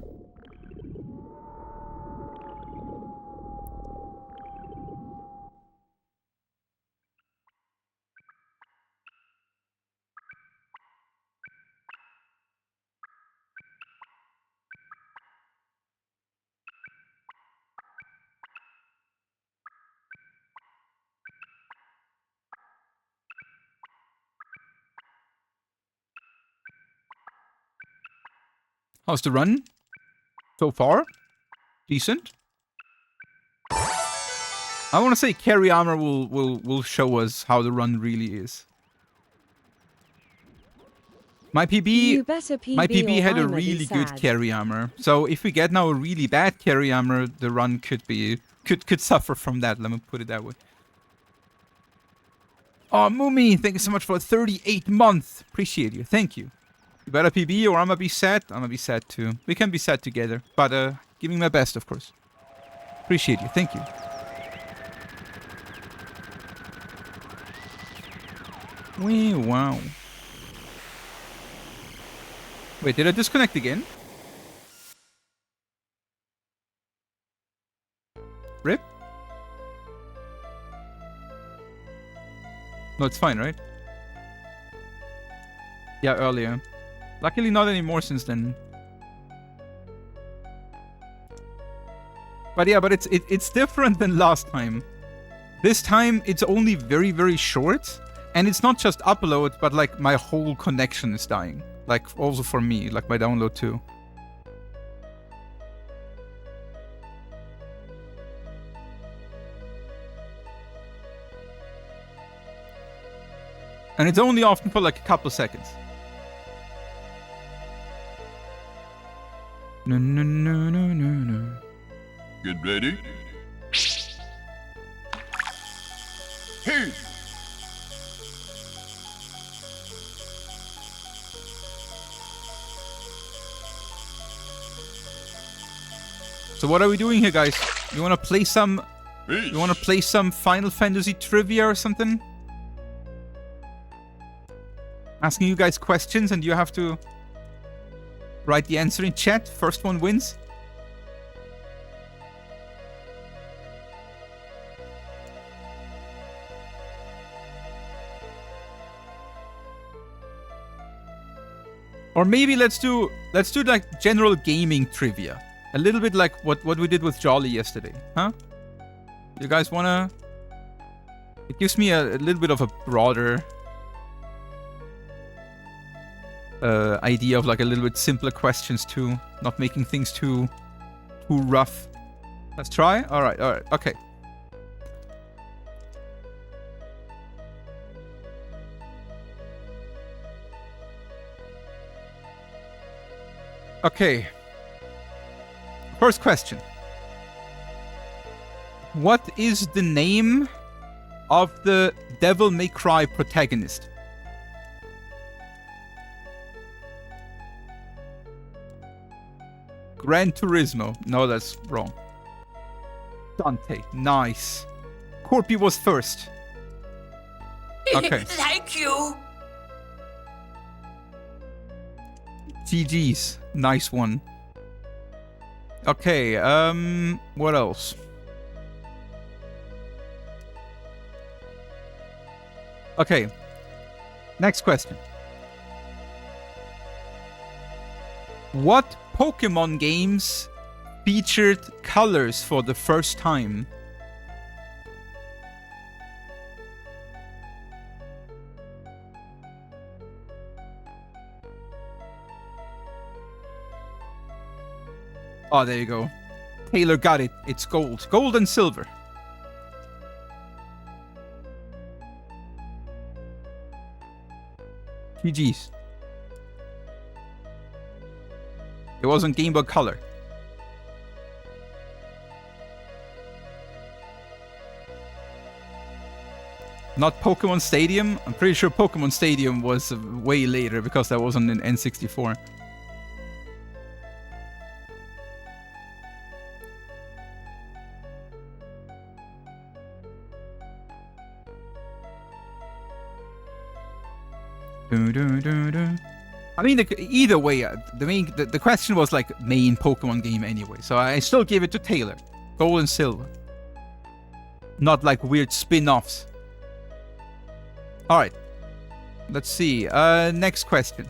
How's the run? So far? Decent. I want to say carry armor will show us how the run really is. My You PB better PB my PB or had a I'ma be really good sad. carry armor. So if we get now a really bad carry armor, the run could suffer from that. Let me put it that way. Oh, Mumi, thank you so much for 38 months. Appreciate you. Thank you. You better PB or I'ma be sad. I'ma be sad too. We can be sad together. But giving my best, of course. Appreciate you. Thank you. Wee, wow. Wait, did I disconnect again? Rip? No, it's fine, right? Yeah, earlier. Luckily not anymore since then. But yeah, but it's different than last time. This time it's only very, very short. And it's not just upload, but like my whole connection is dying. Like also for me, like my download too. And it's only often for like a couple seconds. No, no, no, no, no, no. Get ready. Hey! So what are we doing here, guys? You wanna play some? Hey! You wanna play some Final Fantasy trivia or something? Asking you guys questions and you have to write the answer in chat. First one wins. Or maybe let's do like general gaming trivia. A little bit like what we did with Jolly yesterday, huh? You guys wanna? It gives me a little bit of a broader idea of like a little bit simpler questions too, not making things too rough. Let's try. All right, okay. Okay. First question. What is the name of the Devil May Cry protagonist? Gran Turismo. No, that's wrong. Dante. Nice. Corpy was first. Okay. Thank you. GG's. Nice one. Okay, what else? Okay. Next question. What Pokemon games featured colors for the first time? Oh, there you go. Taylor got it. It's gold. Gold and silver. GG's. It wasn't Game Boy Color. Not Pokemon Stadium. I'm pretty sure Pokemon Stadium was way later because that wasn't in N64. I mean, either way, the question was like main Pokemon game anyway, so I still give it to Taylor. Gold and silver. Not like weird spin-offs. Alright. Let's see. Next question.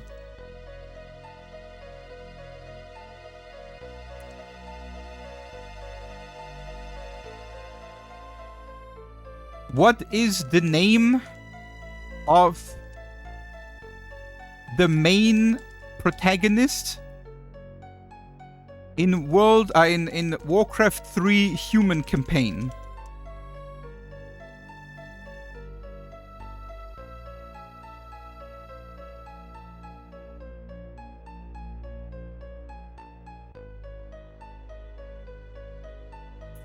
What is the name of the main protagonist in Warcraft 3 human campaign.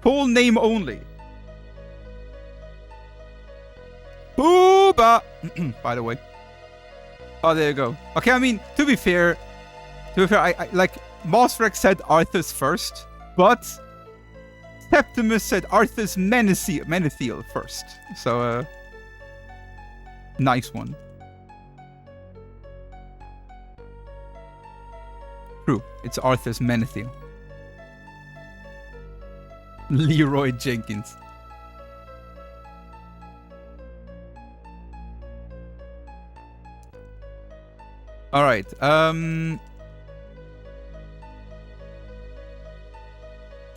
Full name only. Booba! By the way. Oh, there you go. Okay, I mean, to be fair, I like, Mosrek said Arthas first, but Septimus said Arthas Menethil first. So, nice one. True, it's Arthas Menethil. Leroy Jenkins. All right.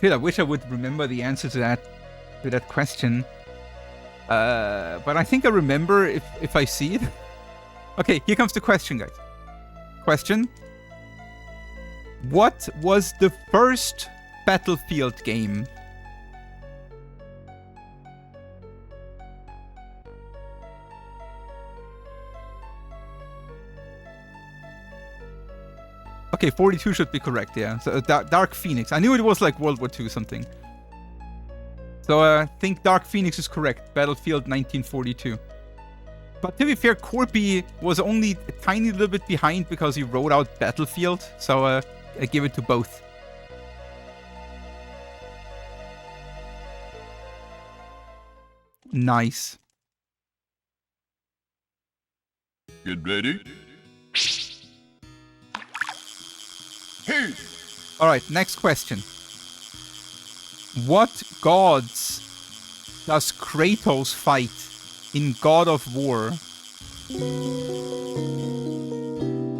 Dude, I wish I would remember the answer to that question. But I think I remember if I see it. Okay, here comes the question, guys. Question. What was the first Battlefield game? Okay, 42 should be correct, yeah. So Dark Phoenix. I knew it was like World War II something. So I think Dark Phoenix is correct. Battlefield 1942. But to be fair, Corby was only a tiny little bit behind because he wrote out Battlefield. So I give it to both. Nice. Get ready. Hey! Alright, next question. What gods does Kratos fight in God of War?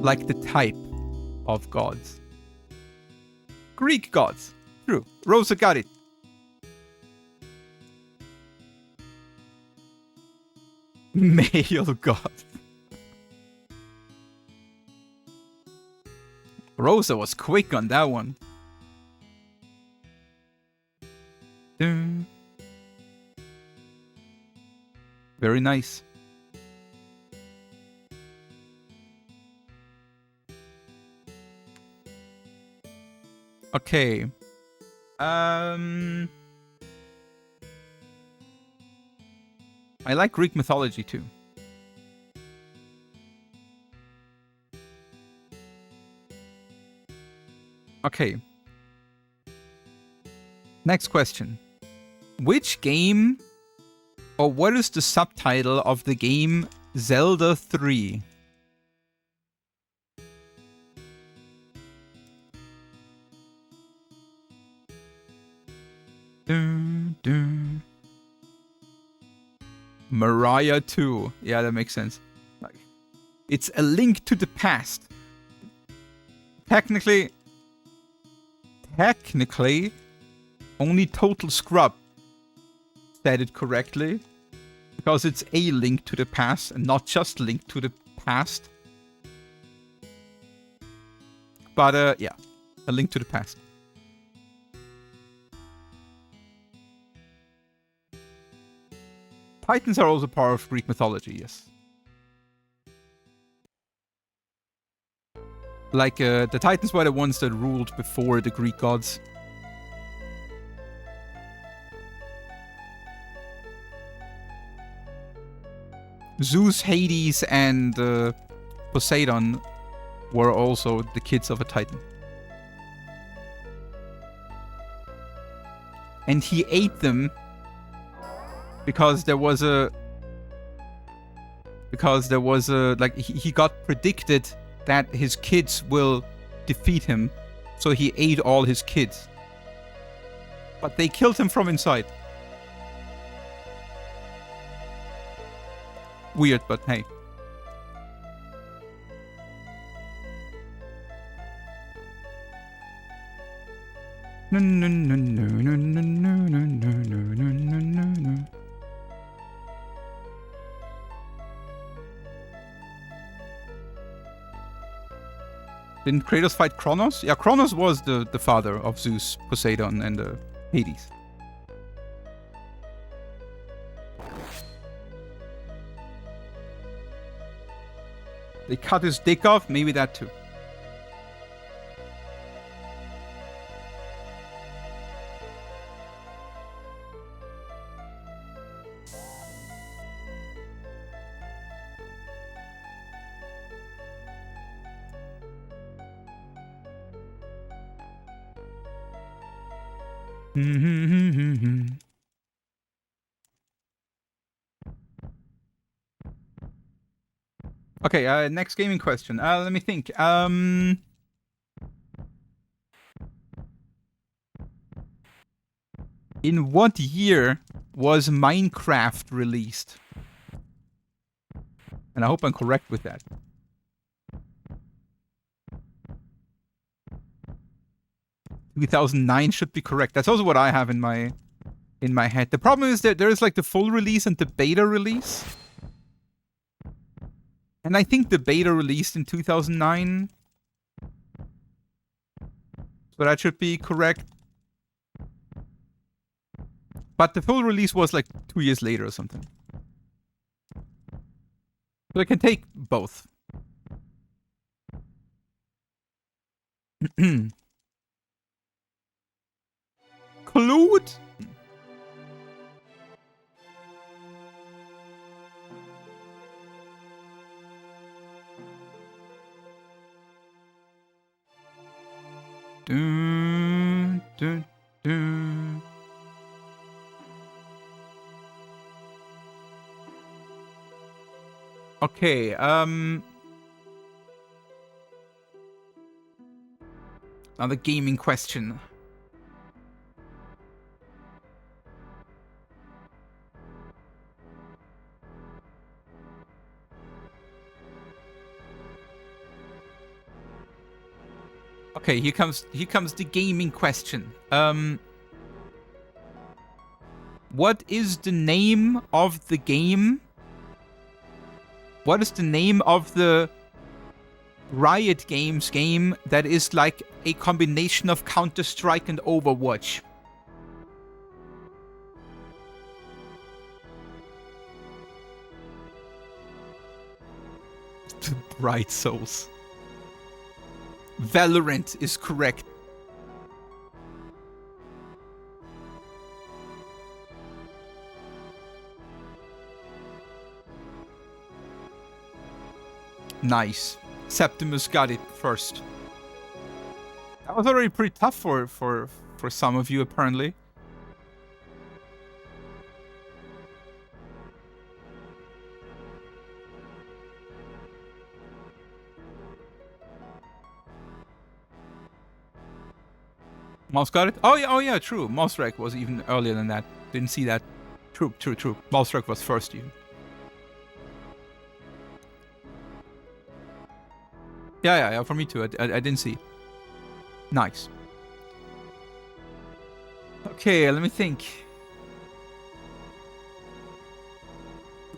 Like the type of gods. Greek gods. True. Rosa got it. Male god. Rosa was quick on that one. Very nice. Okay. I like Greek mythology too. Okay. Next question. Which game, or what is the subtitle of the game Zelda 3? Dun, dun. Mariah 2. Yeah, that makes sense. Like, it's A Link to the Past. Technically, only Total Scrub said it correctly, because it's A Link to the Past and not just Link to the Past. But yeah, A Link to the Past. Titans are also part of Greek mythology, yes. Like, the Titans were the ones that ruled before the Greek gods. Zeus, Hades, and Poseidon were also the kids of a Titan. And he ate them because there was a... like, he got predicted that his kids will defeat him, so he ate all his kids. But they killed him from inside. Weird, but hey. No, no, no, no, no, no, no, no, no, no, no, no. Didn't Kratos fight Kronos? Yeah, Kronos was the father of Zeus, Poseidon, and Hades. They cut his dick off? Maybe that too. Okay, next gaming question. Let me think. In what year was Minecraft released? And I hope I'm correct with that. "2009 should be correct. That's also what I have in my head. The problem is that there is like the full release and the beta release. And I think the beta released in 2009. So that should be correct. But the full release was like 2 years later or something. So I can take both. Clued? Dun, dun, dun. Okay, another gaming question. Okay, here comes the gaming question. What is the name of the game? What is the name of the Riot Games game that is like a combination of Counter-Strike and Overwatch? Bright Souls. Valorant is correct. Nice. Septimus got it first. That was already pretty tough for some of you, apparently. Mouse got it? Oh yeah, true. Mouse Wreck was even earlier than that. Didn't see that. True. Mouse Wreck was first even. Yeah, for me too. I didn't see. Nice. Okay, let me think.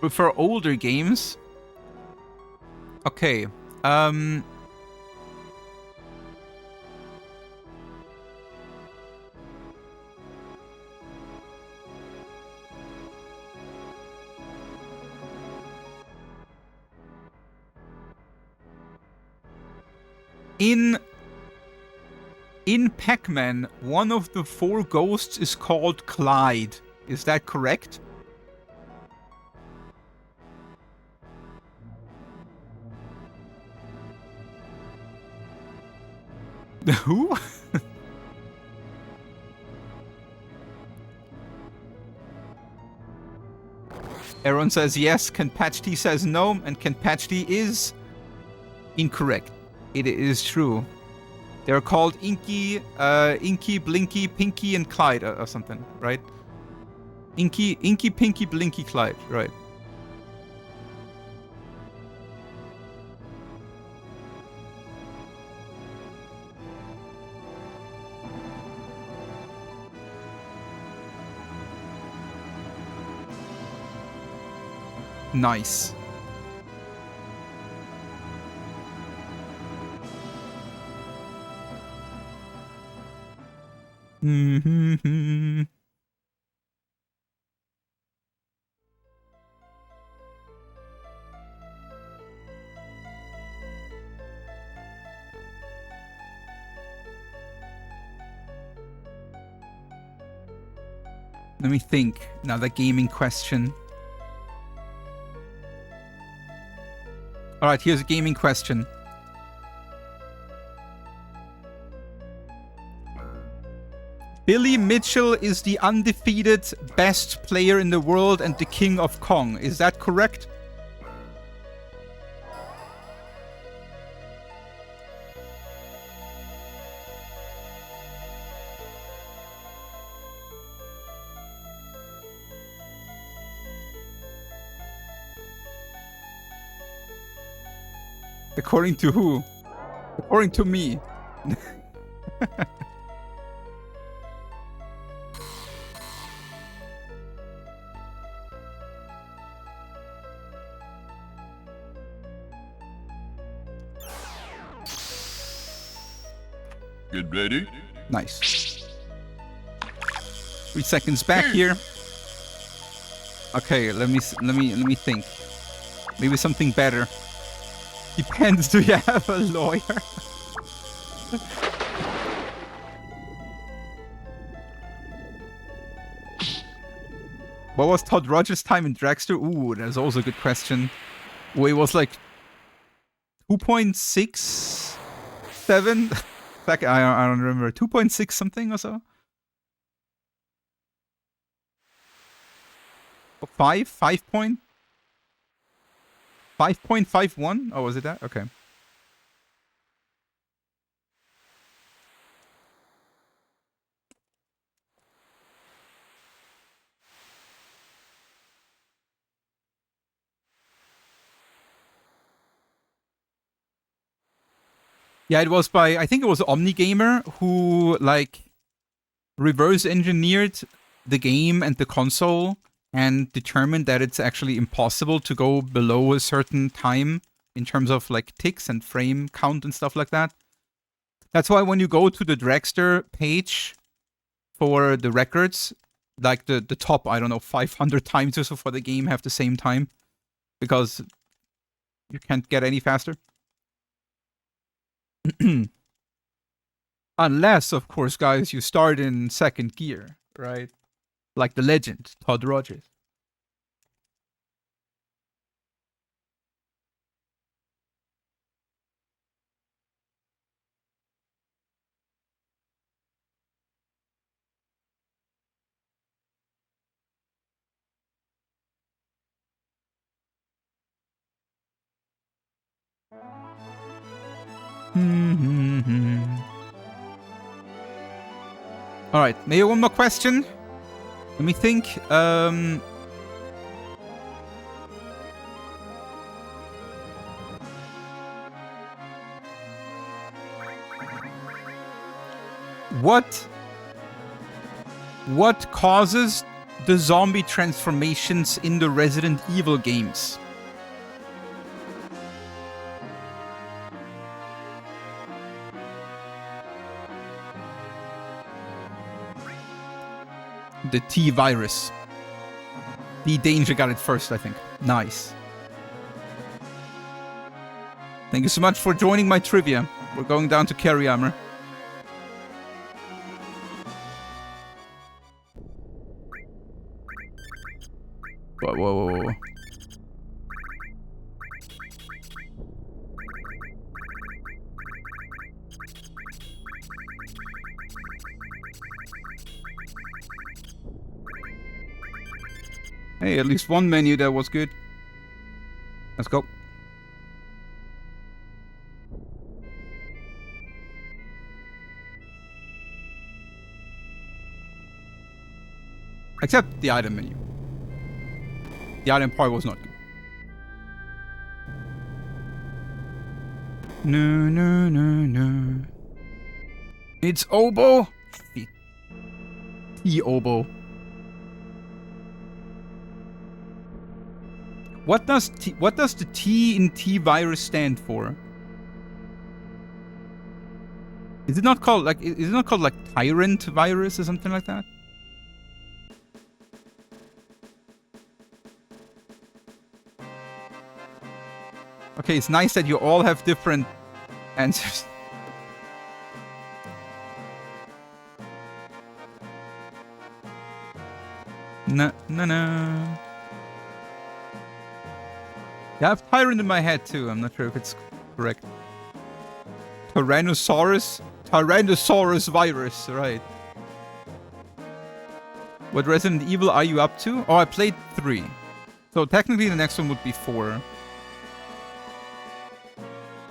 For older games. Okay. In Pac-Man, one of the 4 ghosts is called Clyde. Is that correct? Who? Aaron says yes, Kenpachti says no, and Kenpachti is incorrect. It is true. They're called Inky, Blinky, Pinky, and Clyde or something, right? Inky, Pinky, Blinky, Clyde, right? Nice. Mm-hmm. Let me think. Another gaming question. Alright, here's a gaming question. Billy Mitchell is the undefeated best player in the world and the king of Kong. Is that correct? According to who? According to me. Get ready. Nice. 3 seconds back here. Okay, let me think. Maybe something better. Depends. Do you have a lawyer? What was Todd Rogers' time in Dragster? Ooh, that's also a good question. Oh, it was like 2.67. Back, I don't remember. 2.6 something or so. 5.51? Oh, was it that? Okay. Yeah, it was by, I think it was OmniGamer who, like, reverse engineered the game and the console and determined that it's actually impossible to go below a certain time in terms of, like, ticks and frame count and stuff like that. That's why when you go to the Dragster page for the records, like the top, I don't know, 500 times or so for the game have the same time. Because you can't get any faster. Unless, of course, guys, you start in second gear, right? Like the legend, Todd Rogers. Alright, maybe one more question. Let me think. What causes the zombie transformations in the Resident Evil games? The T virus. The Danger got it first, I think. Nice. Thank you so much for joining my trivia. We're going down to carry armor. Whoa. Hey, at least one menu that was good. Let's go. Except the item menu. The item part was not good. No. It's oboe. The oboe. What does the T in T virus stand for? Is it not called like? Is it not called like Tyrant virus or something like that? Okay, it's nice that you all have different answers. No. Yeah, I have Tyrant in my head too. I'm not sure if it's correct. Tyrannosaurus virus, right. What Resident Evil are you up to? Oh, I played 3. So technically the next one would be 4.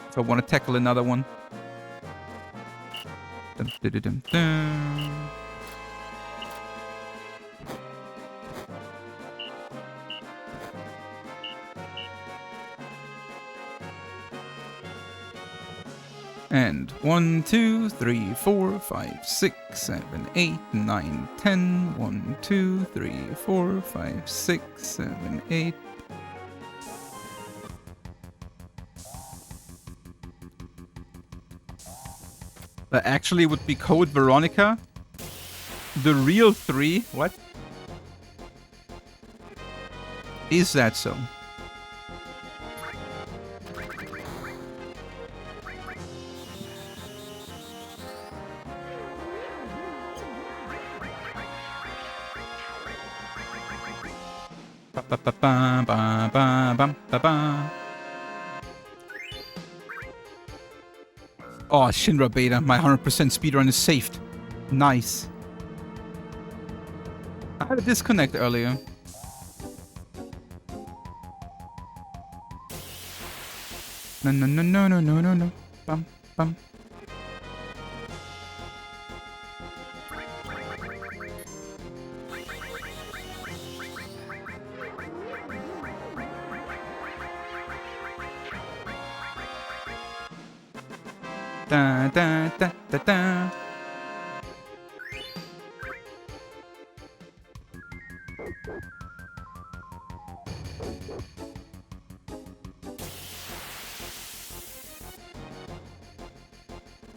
If I want to tackle another one. Dun, dun, dun, dun, dun. And 1, 2, 3, 4, 5, 6, 7, 8, 9, 10. 1, 2, 3, 4, 5, 6, 7, 8. That actually would be Code Veronica. The real 3. What? Is that so? Oh, Shinra Beta, my 100% speedrun is saved. Nice. I had a disconnect earlier. No. Bum, bum. Da da da da da.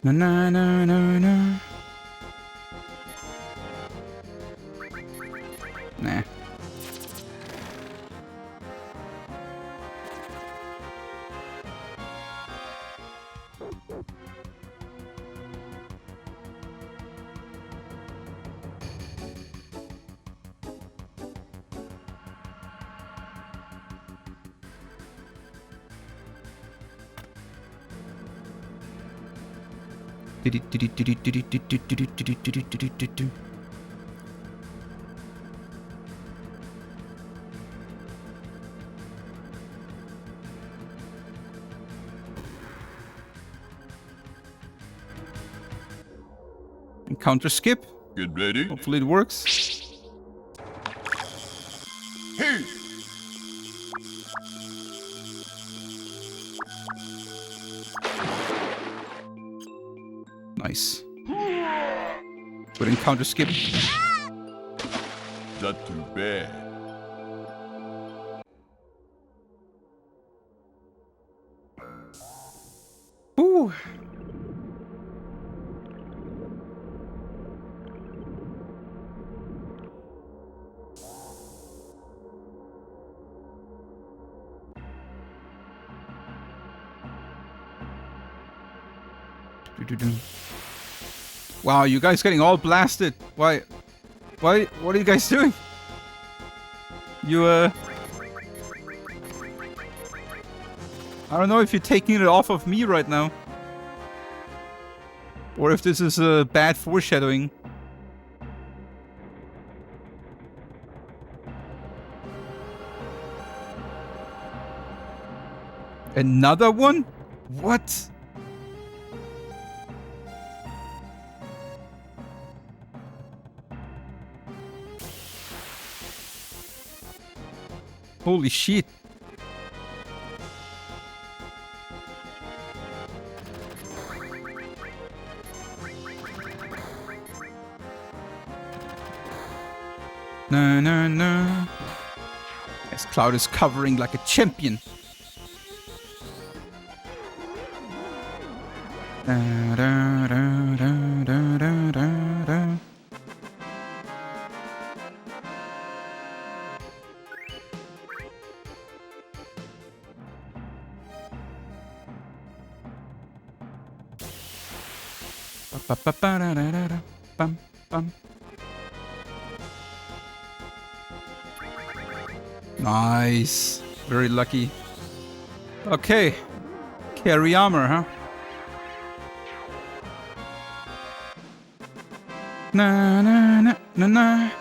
No. Nah. Counter skip. Get ready. Hopefully it works. Hey! Nice. Good encounter skip. Not too bad. Ooh. Wow, you guys getting all blasted. Why? What are you guys doing? I don't know if you're taking it off of me right now. Or if this is a bad foreshadowing. Another one? What? Holy shit. No. Yes, Cloud is covering like a champion. Da, da, da, da, da, da, da, da. Ba, ba, ba, da, da, da, da. Bum, bum. Nice. Very lucky. Okay. Carry armor, huh? Na na na na na.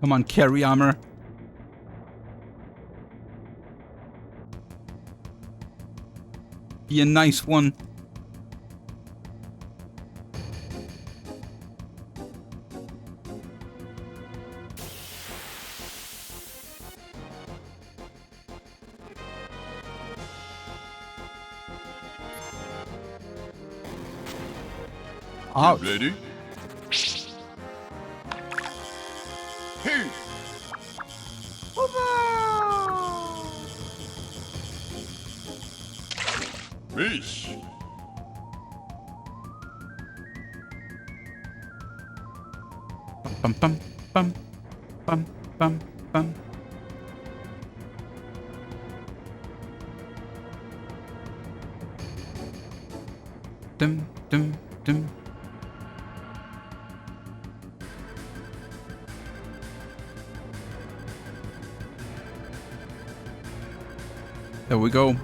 Come on, carry armor. Be a nice one. Ouch. Ready? Hey! Mish! Bum bum bum bum bum bum. Dum dum dum. There we go.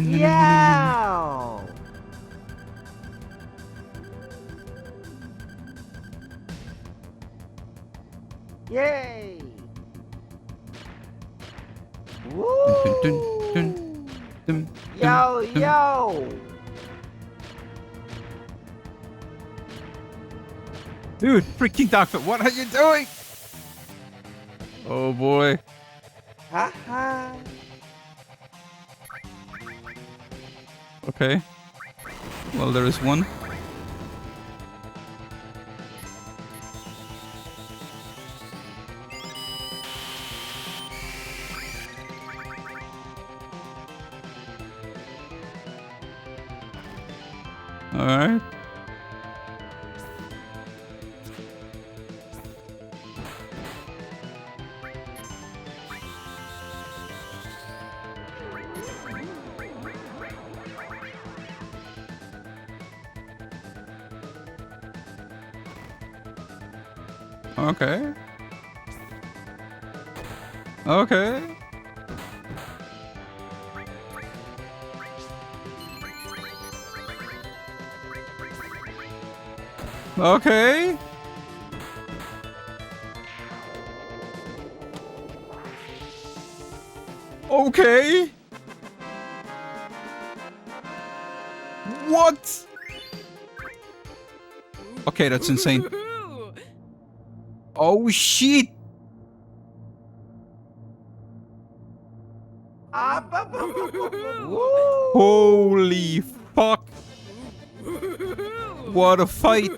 Yeah! Yay! Woo! Yo, yo! Dude, freaking Doctor, what are you doing? Oh boy. Haha! Okay. Well, there is one. Alright. Okay. Okay. Okay. Okay. What? Okay, that's insane. Oh shit! Holy fuck! What a fight!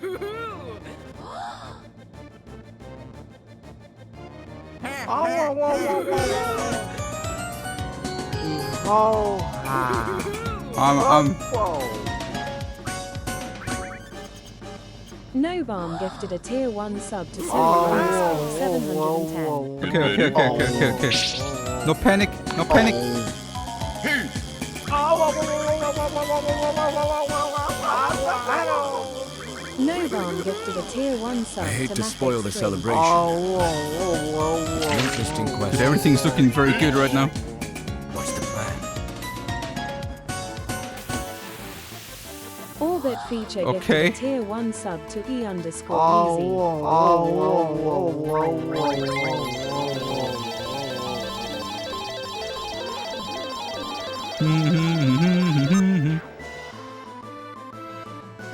I'm No Balm gifted a tier 1 sub to Silver 710. okay. No panic, no panic. No Balm gifted a tier 1 sub I hate to Mathis spoil the 3. celebration. Interesting question. Everything's looking very good right now. What's the plan? Orbit feature Okay. gifted a tier 1 sub to E underscore Oh, easy. whoa, oh, whoa, whoa, whoa, whoa, whoa, whoa.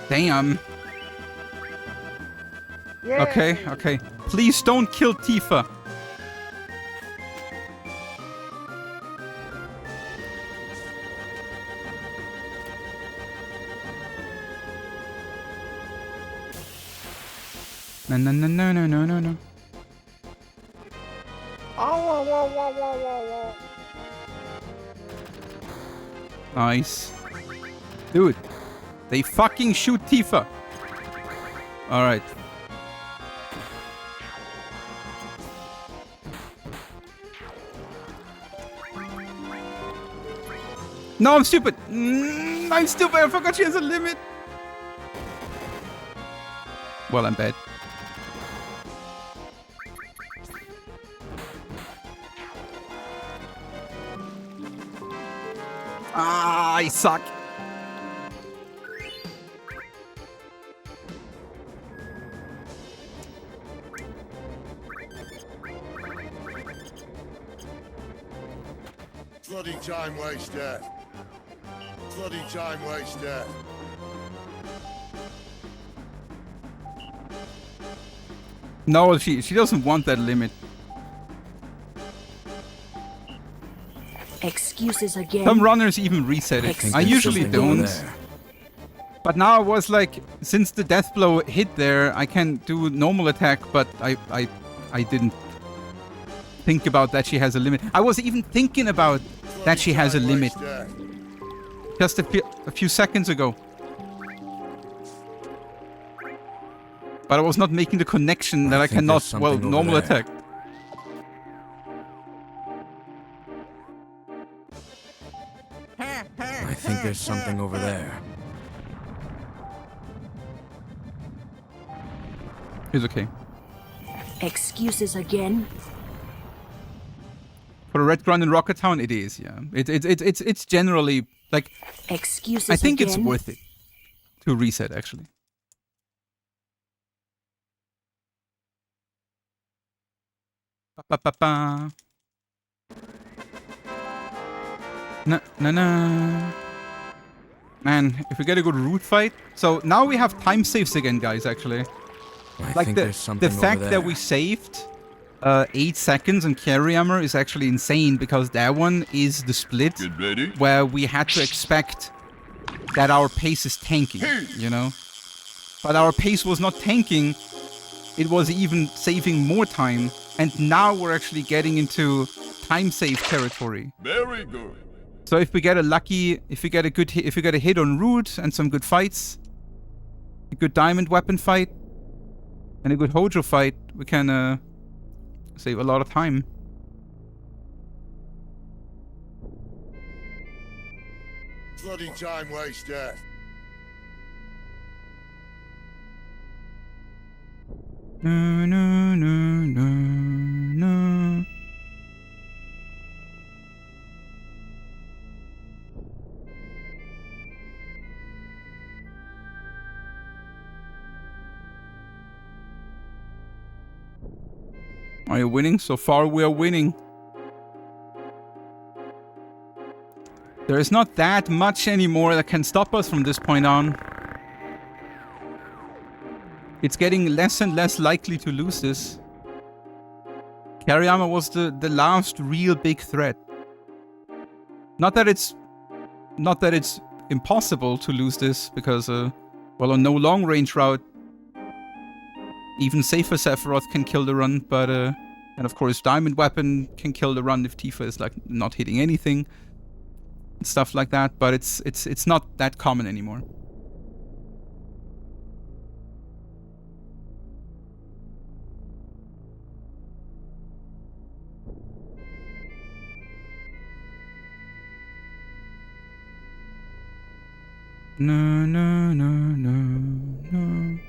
Damn. Yay. Okay, okay. Please don't kill Tifa. No, no, no, no, no, no, no, no. Oh, whoa, whoa, whoa, whoa, whoa, whoa. Nice. Dude, they fucking shoot Tifa. Alright. No, I'm stupid. I'm stupid. I forgot she has a limit. Well, I'm bad. Ah, I suck. Bloody time waster. Bloody time waster. No, she doesn't want that limit. Excuses again. Some runners even reset it. I usually don't. But now I was like, since the death blow hit there, I can do normal attack, but I didn't think about that she has a limit. I was even thinking about that she has a limit just a few seconds ago. But I was not making the connection that I cannot, well, normal attack. I think there's something over there. It's okay. Excuses again. For a red run in Rocket Town, it is, yeah. It's generally like Excuses I think again. it's worth it to reset actually. Ba ba ba ba. Na na na. Man, if we get a good root fight. So now we have time saves again, guys, actually. I Like think the there's something fact over that there. we saved 8 seconds on carry armor is actually insane, because that one is the split Get ready. where we had to expect that our pace is tanking, you know? But our pace was not tanking, it was even saving more time, and now we're actually getting into time save territory. Very good. So if we get a lucky, if we get a hit on root and some good fights, a good diamond weapon fight, and a good Hojo fight, we can save a lot of time. Bloody time waster. No, no, no, no, no. Are you winning? So far we are winning. There is not that much anymore that can stop us from this point on. It's getting less and less likely to lose this. Carry armor was the last real big threat. Not that it's impossible to lose this, because well, on no long range route, even safer Sephiroth can kill the run, but and of course diamond weapon can kill the run if Tifa is like not hitting anything and stuff like that. But it's not that common anymore. No, no, no, no, no.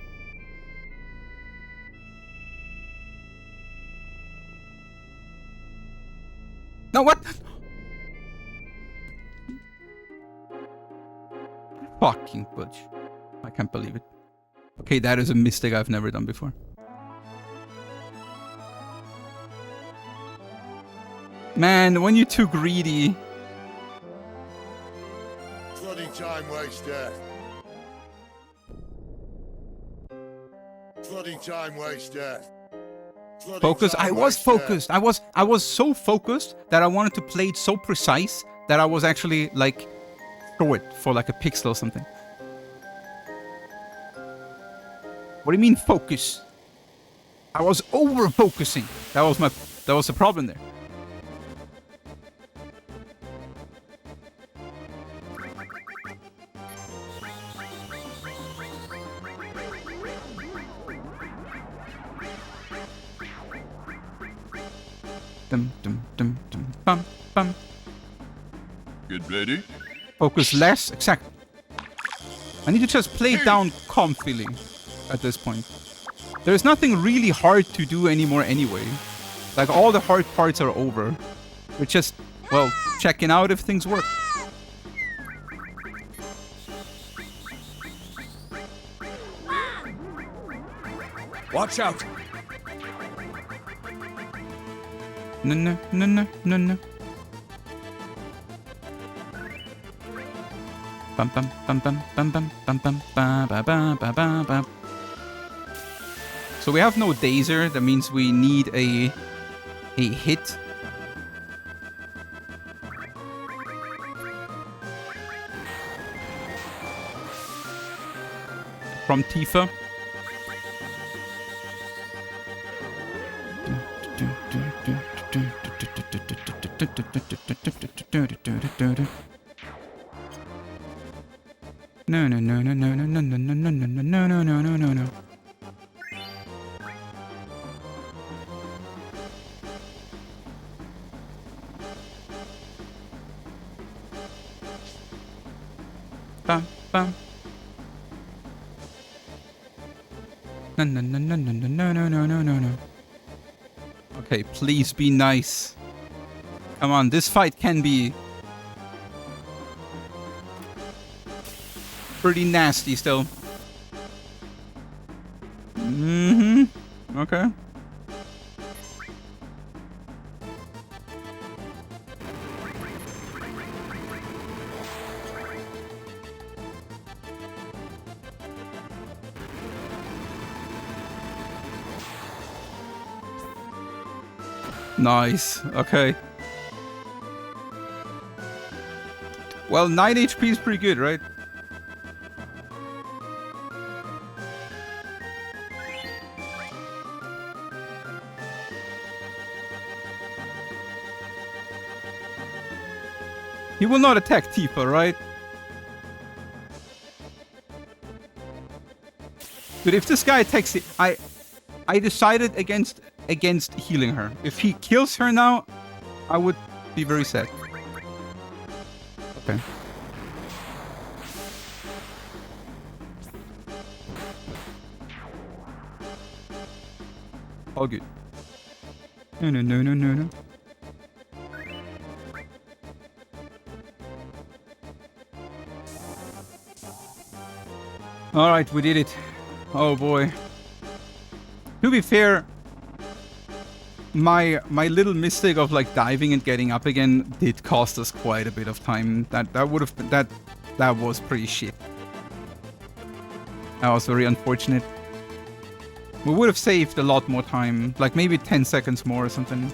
No, what? Fucking butch. I can't believe it. Okay, that is a mistake I've never done before. Man, when you're too greedy. Bloody time waster. Bloody time waster. Bloody Focus. time I was waster. focused. I was so focused that I wanted to play it so precise that I was actually like short for like a pixel or something. What do you mean focus? I was over focusing. That was the problem there. Dum dum dum dum bum bum. Get ready. Focus less, exactly. I need to just play it down comfily at this point. There's nothing really hard to do anymore anyway. Like all the hard parts are over. We're just, well, checking out if things work. Watch out! No, no, no, no, no, no. Bum bum bum bum bum bum bum bum ba ba ba ba ba ba. So we have no dazer. That means we need a hit. From Tifa. No, no, no, no, no, no, no, no, no, no, no, no, no, no, no, no, no. Bum, bum. No, no, no, no, no, no, no, no, no, no, no. Okay, please be nice. Come on, this fight can be pretty nasty still. Mm-hmm. Okay. Nice. Okay. Well, 9 HP is pretty good, right? He will not attack Tifa, right? Dude, if this guy attacks it, I decided against healing her. If he kills her now, I would be very sad. Okay. All good. No, no, no, no, no, no. All right, we did it. Oh boy. To be fair, my little mistake of like diving and getting up again did cost us quite a bit of time. That would have been that was pretty shit. That was very unfortunate. We would have saved a lot more time, like maybe 10 seconds more or something.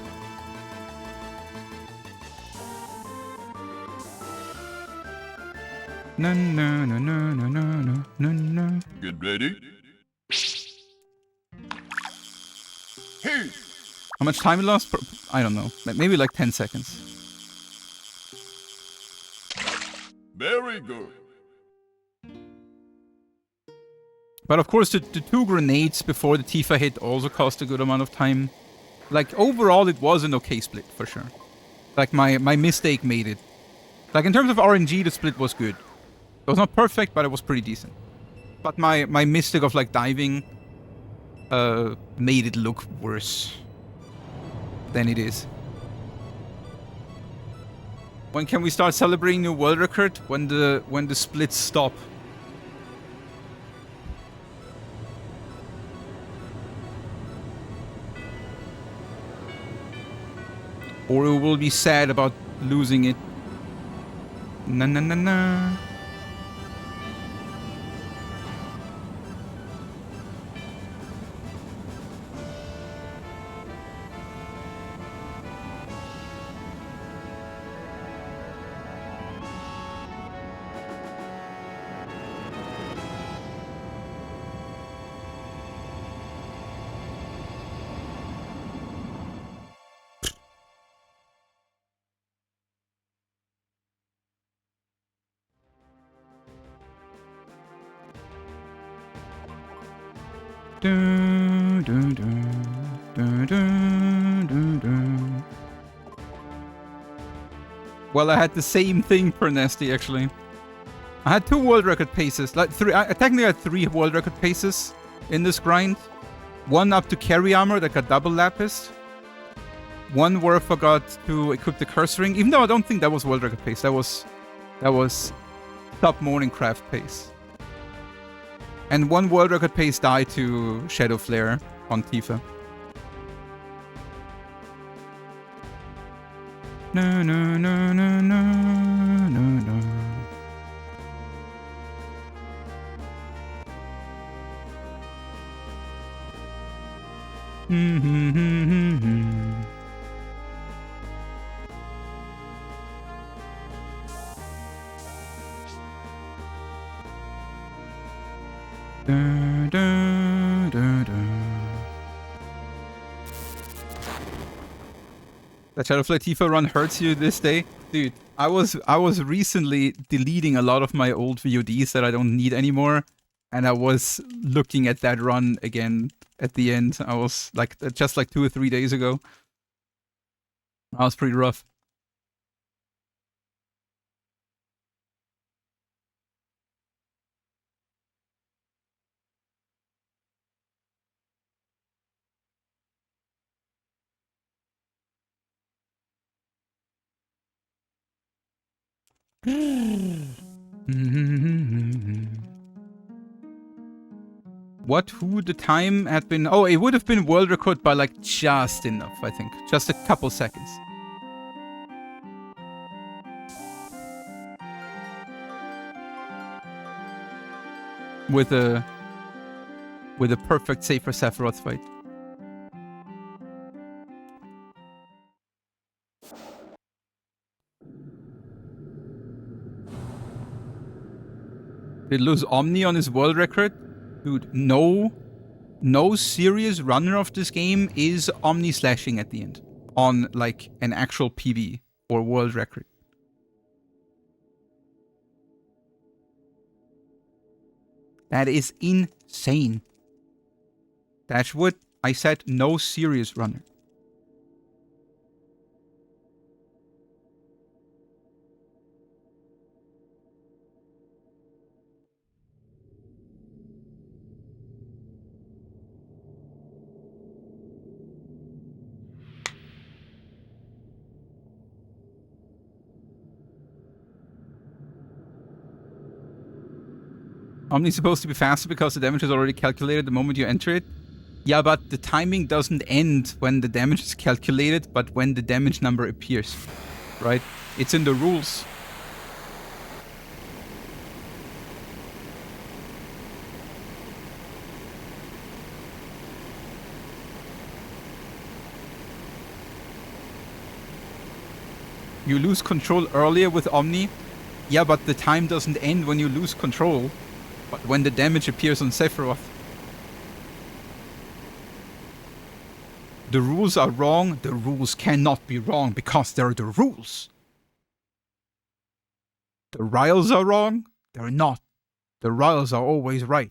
No, no, no, no, no, no, no, no. Get ready. Hey. How much time we lost? I don't know. Maybe like 10 seconds. Very good. But of course, the 2 grenades before the Tifa hit also cost a good amount of time. Like, overall, it was an okay split, for sure. Like, my mistake made it. Like, in terms of RNG, the split was good. It was not perfect, but it was pretty decent. But my mistake of, like, diving made it look worse than it is. When can we start celebrating new world record? When the splits stop. Or you will be sad about losing it. Na na na na. Dun, dun, dun, dun, dun, dun, dun. Well, I had the same thing for Nasty, actually. I had 2 world record paces. Like three. I technically had 3 world record paces in this grind. One up to carry armor that got double lapis. One where I forgot to equip the curse ring. Even though I don't think that was world record pace. That was top morning craft pace. And 1 world record pace died to Shadow Flare on Tifa. No, no, no, no, no, no, no. Da, da, da, da. That Shadowfly Tifa run hurts you this day? Dude, I was recently deleting a lot of my old VODs that I don't need anymore, and I was looking at that run again at the end. I was like, just like 2 or 3 days ago. That was pretty rough. What, who, the time had been... Oh, it would have been world record by like just enough, I think. Just a couple seconds. With a perfect save for Sephiroth fight. Did lose Omni on his world record? Dude, no serious runner of this game is Omni slashing at the end. On, like, an actual PB or world record. That is insane. Dashwood, I said no serious runner. Omni's supposed to be faster because the damage is already calculated the moment you enter it. Yeah, but the timing doesn't end when the damage is calculated, but when the damage number appears. Right? It's in the rules. You lose control earlier with Omni. Yeah, but the time doesn't end when you lose control, but when the damage appears on Sephiroth. The rules are wrong. The rules cannot be wrong because they're the rules. The riles are wrong. They're not. The riles are always right.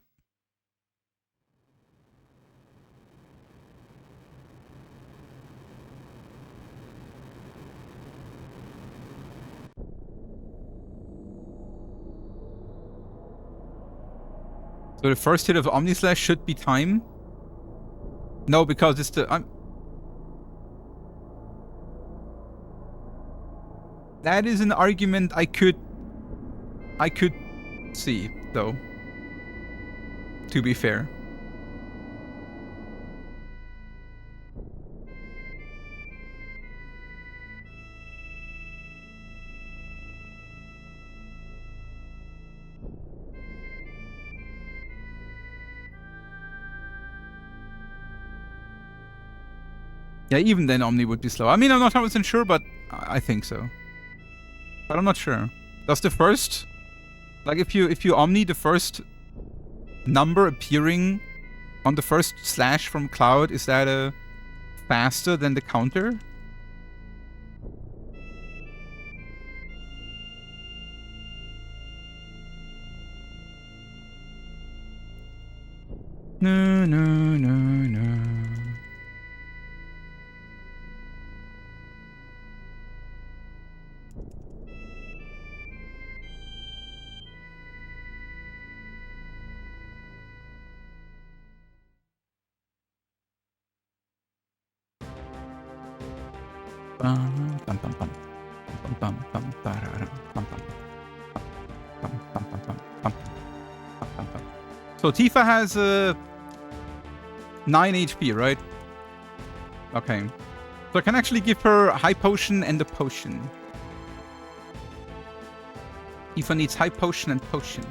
So the first hit of Omnislash should be time? No, because it's the... That is an argument I could see, though. To be fair. Yeah, even then Omni would be slow. I mean, I'm not 100% sure, but I think so. But I'm not sure. Does the first... Like, if you Omni the first number appearing on the first slash from Cloud, is that faster than the counter? No, no, no, no. Bum, bum, bum, bum. Bum, bum, bum, ba-da-dum, bum, bum. Bum, bum, bum, bum, bum. Bum, bum, bum. So Tifa has 9 HP, right? Okay. So I can actually give her high potion and a potion. Tifa needs high potion and potion.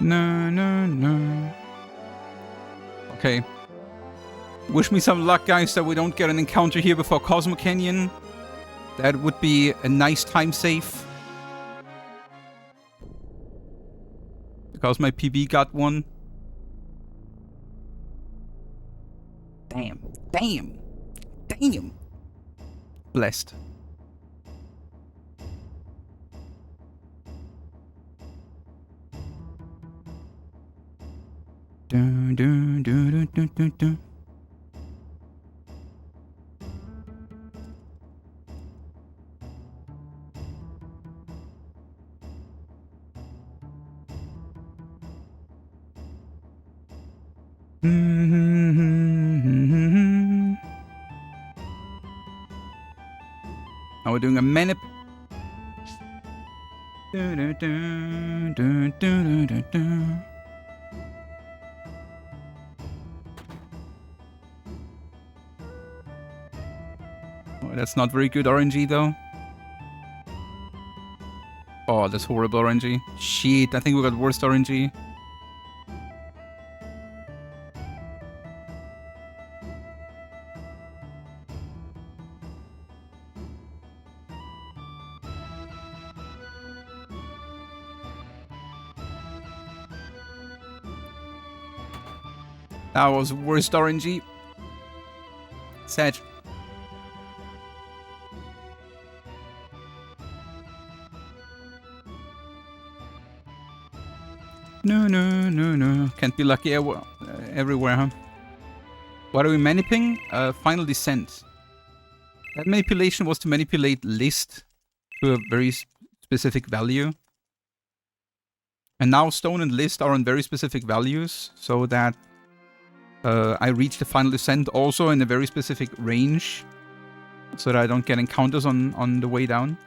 No, no, no. Okay. Wish me some luck, guys, that we don't get an encounter here before Cosmo Canyon. That would be a nice time save. Because my PB got one. Damn. Damn. Damn. Blessed. Dun, dun, dun, dun, dun, dun, dun. Now we're doing a manip. Oh, that's not very good RNG though. Oh, that's horrible RNG. Shit, I think we got worst RNG. That was worst RNG. Sad. No, no, no, no. Can't be lucky everywhere, huh? What are we manipulating? Final Descent. That manipulation was to manipulate list to a very specific value. And now stone and list are on very specific values, so that I reach the Final Descent also in a very specific range, so that I don't get encounters on the way down.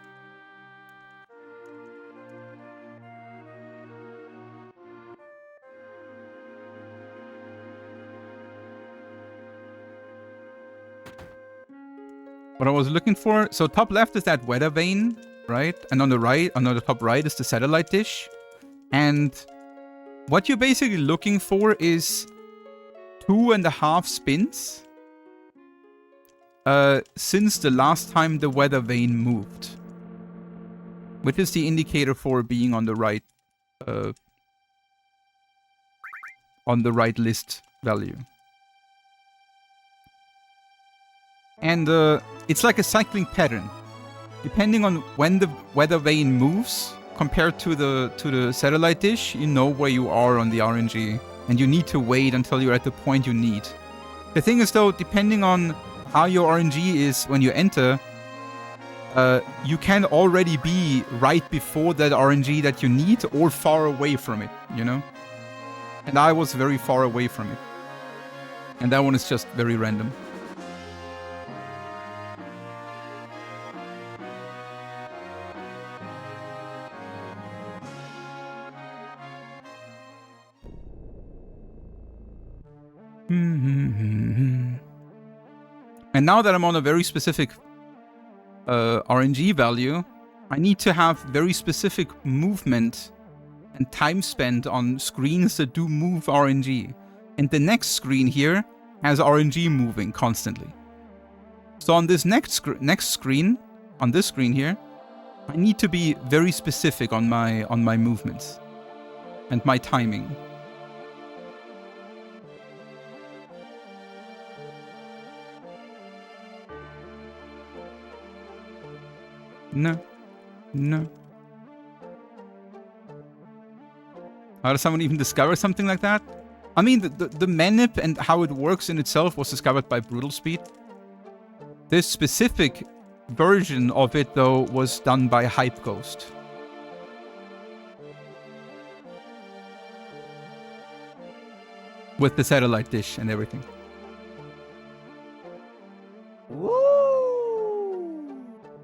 What I was looking for, so top left is that weather vane, right? And on the right, on the top right is the satellite dish. And what you're basically looking for is 2.5 spins since the last time the weather vane moved, which is the indicator for being on the right list value. And it's like a cycling pattern. Depending on when the weather vane moves compared to the satellite dish, you know where you are on the RNG. And you need to wait until you're at the point you need. The thing is though, depending on how your RNG is when you enter, you can already be right before that RNG that you need or far away from it, you know? And I was very far away from it. And that one is just very random. And now that I'm on a very specific RNG value, I need to have very specific movement and time spent on screens that do move RNG. And the next screen here has RNG moving constantly. So on this next screen, on this screen here, I need to be very specific on my movements and my timing. No. How does someone even discover something like that? I mean, the manip and how it works in itself was discovered by Brutal Speed. This specific version of it, though, was done by Hype Ghost. With the satellite dish and everything. Woo!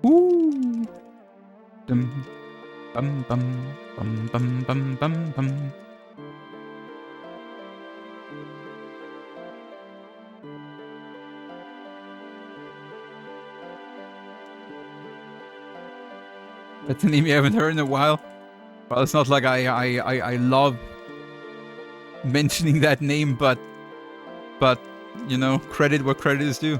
Ooh. Dum bum bum bum bum bum bum bum. That's a name you haven't heard in a while. Well, it's not like I love mentioning that name, but you know, credit where credit is due.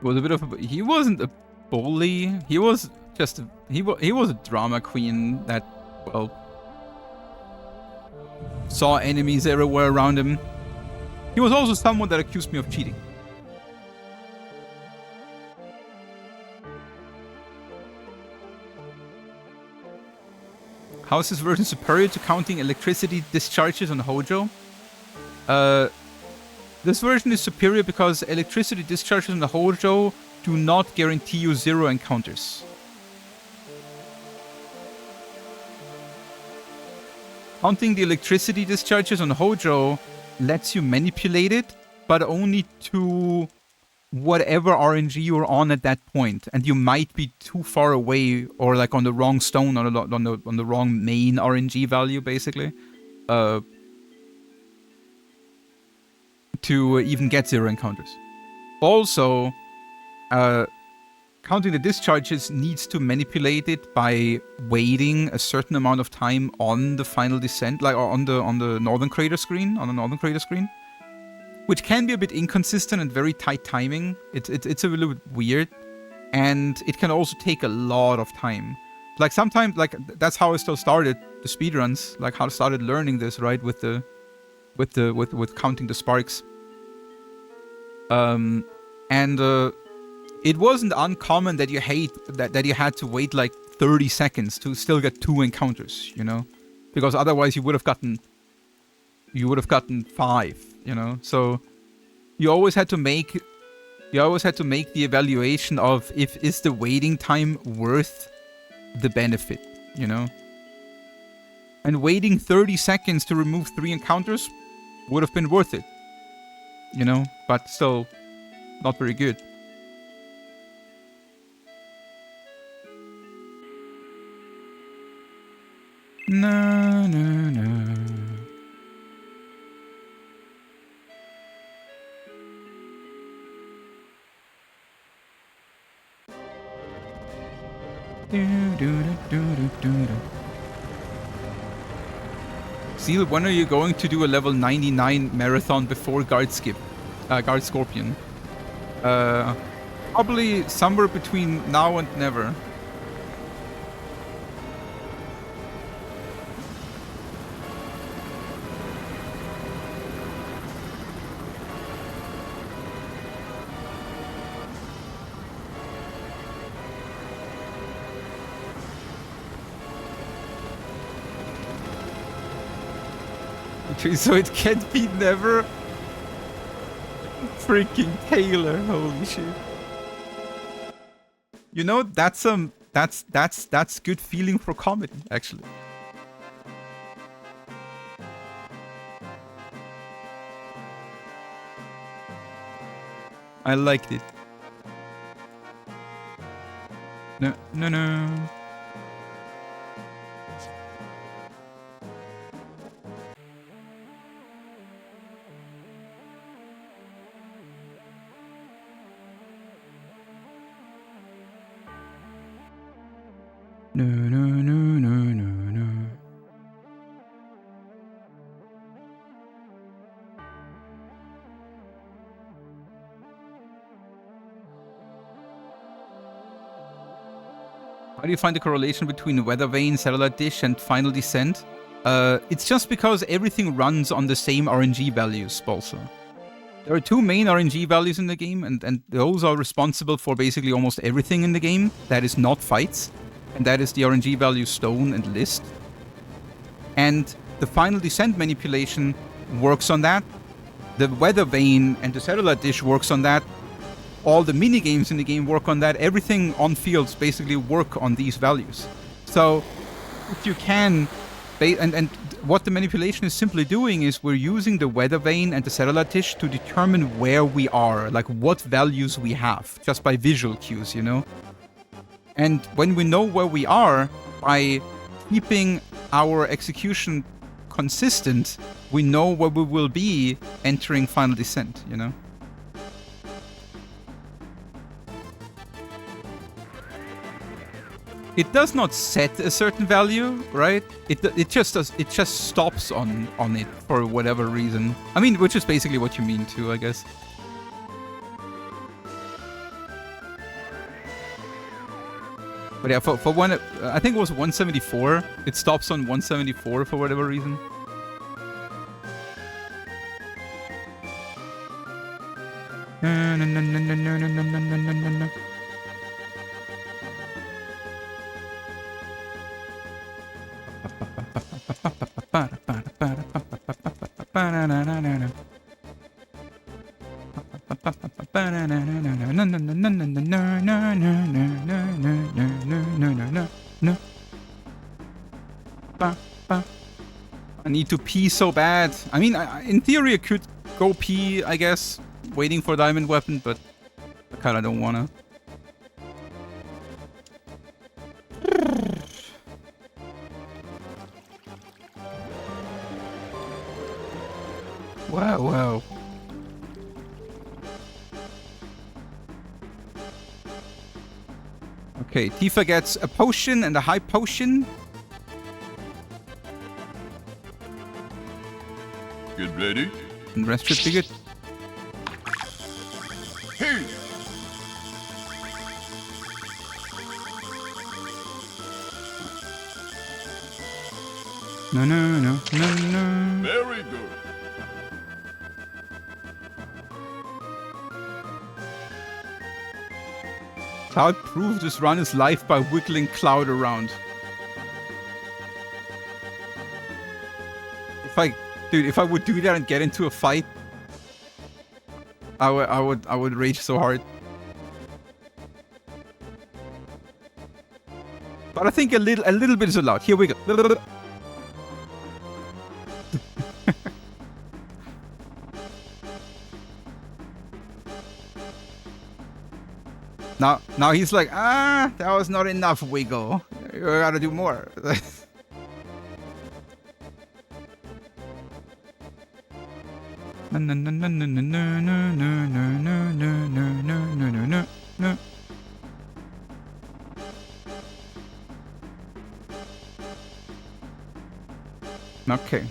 Was a bit of he wasn't a bully. He was just he was a drama queen that, well, saw enemies everywhere around him. He was also someone that accused me of cheating. How is this version superior to counting electricity discharges on Hojo? This version is superior because electricity discharges on the Hojo do not guarantee you 0 encounters. Counting the electricity discharges on Hojo lets you manipulate it, but only to whatever RNG you're on at that point, and you might be too far away or like on the wrong stone, on the wrong main RNG value, basically, to even get 0 encounters. Also, counting the discharges needs to manipulate it by waiting a certain amount of time on the final descent, like on the northern crater screen, which can be a bit inconsistent and very tight timing. It's a little bit weird, and it can also take a lot of time. Like sometimes, like that's how I still started the speedruns, like how I started learning this, right, with counting the sparks. It wasn't uncommon that you had to wait like 30 seconds to still get 2 encounters, you know, because otherwise you would have gotten 5, you know. So you always had to make the evaluation of is the waiting time worth the benefit, you know. And waiting 30 seconds to remove 3 encounters would have been worth it, you know, but still not very good. No. Zheal, when are you going to do a level 99 marathon before Guard Scorpion? Probably somewhere between now and never. So it can't be never. Freaking Taylor, holy shit. You know, that's good feeling for comedy, actually. I liked it. No, no, no. No, no, no, no, no, no. How do you find the correlation between weather vane, cellular dish, and final descent? It's just because everything runs on the same RNG values, also. There are two main RNG values in the game, and those are responsible for basically almost everything in the game that is not fights. And that is the RNG value stone and list. And the final descent manipulation works on that. The weather vane and the cellular dish works on that. All the minigames in the game work on that. Everything on fields basically work on these values. So if you can... And what the manipulation is simply doing is we're using the weather vane and the cellular dish to determine where we are, like what values we have, just by visual cues, you know? And when we know where we are, by keeping our execution consistent, we know where we will be entering final descent, you know? It does not set a certain value, right? It just stops on it for whatever reason. I mean, which is basically what you mean too, I guess. But yeah, for one, I think it was 174. It stops on 174 for whatever reason. No, no, no, no, no, no, no, no, no, no, no, no. I need to pee so bad. I mean, in theory, I could go pee, I guess, waiting for diamond weapon, but I kind of don't wanna. Wow, wow. Okay, Tifa gets a potion and a high potion. Get ready. And the rest should be good. Hey! No, no, no, no, no. Very good. How I prove this run is live by wiggling Cloud around. If I would do that and get into a fight, I would rage so hard. But I think a little bit is allowed. Here we go. Now he's like, that was not enough wiggle. You gotta do more. No, no, no, no, no, no, no, no, no, no, no, no, no, no, no. Okay.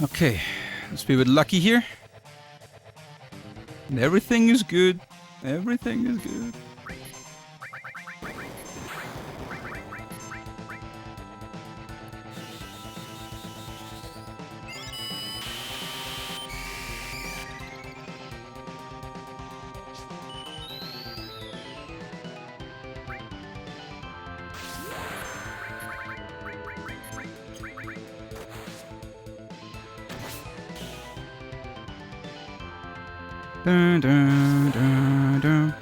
Okay, let's be a bit lucky here. And everything is good. Everything is good. Dun, dun, dun, dun.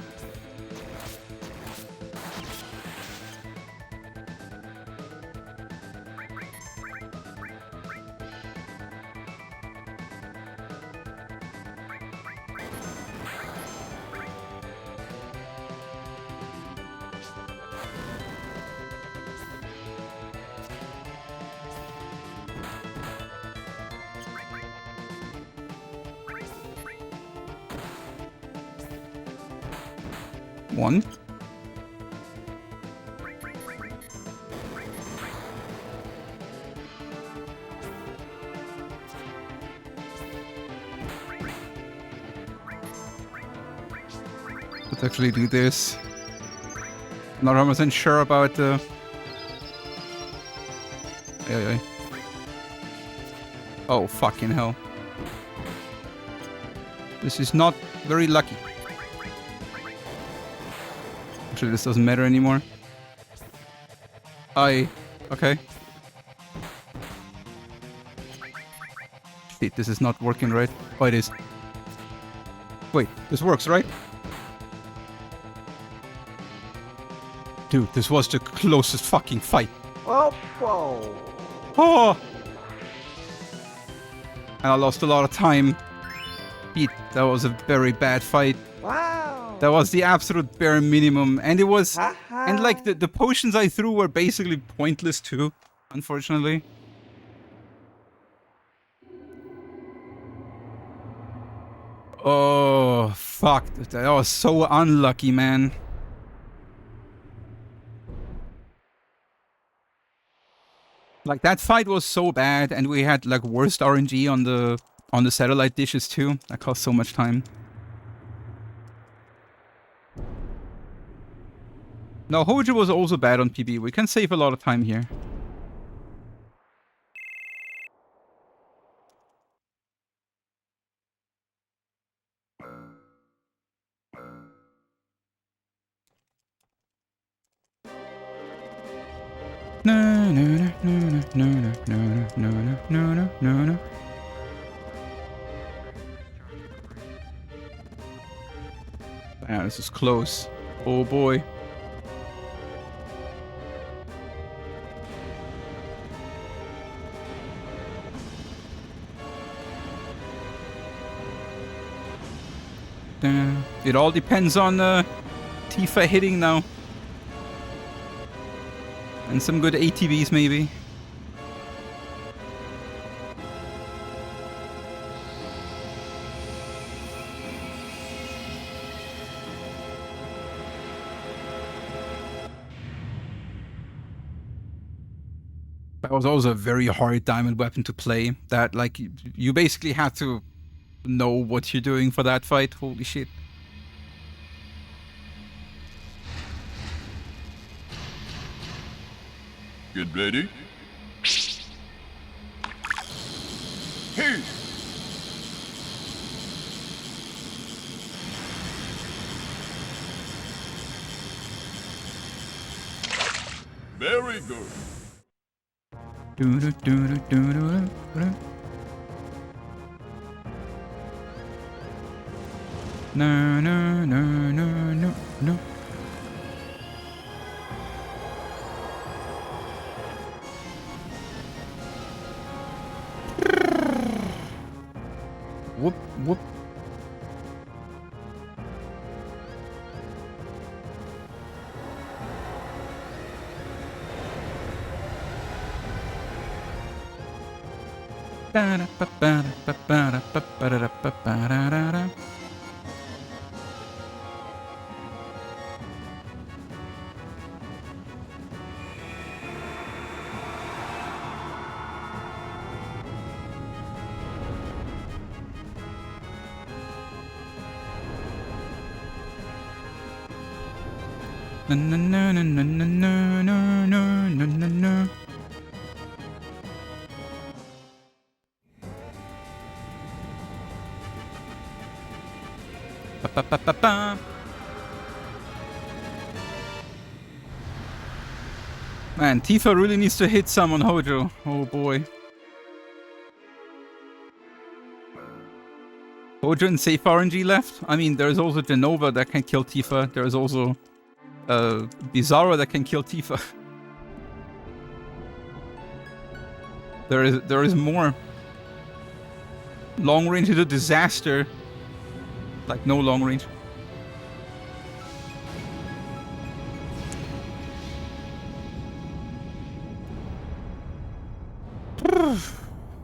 One. Let's actually do this. Not 100% sure about the... Oh, fucking hell. This is not very lucky. Actually, this doesn't matter anymore. Okay. Shit, this is not working right. Oh, it is. Wait, this works, right? Dude, this was the closest fucking fight. Oh, whoa. Oh! And I lost a lot of time. Shit, that was a very bad fight. Wow. That was the absolute bare minimum. And it was... Ha-ha. And like, the potions I threw were basically pointless too, unfortunately. Oh, fuck. That was so unlucky, man. Like, that fight was so bad, and we had like worst RNG on the satellite dishes too. That cost so much time. No, Hojo was also bad on PB. We can save a lot of time here. No, no, no, no, no, no, no, no, no, no, no. Wow, this is close. Oh boy. It all depends on Tifa hitting now. And some good ATVs maybe. That was also a very hard diamond weapon to play. That, like, you basically had to know what you're doing for that fight. Holy shit. Get ready. Hey! Very good. Do do do do do do do. No, no, no, no, no, no. Whoop, whoop. Ba-da-ba-ba-da-ba-ba-da-ba-ba-da-ba-da-da. Na na na na na na na na na na na. Ba ba ba ba ba. Man, Tifa really needs to hit some on Hojo. Oh boy. Hojo and safe RNG left. I mean, there's also Genova that can kill Tifa. There's also Bizarro that can kill Tifa. There is more. Long range is a disaster. Like no long range.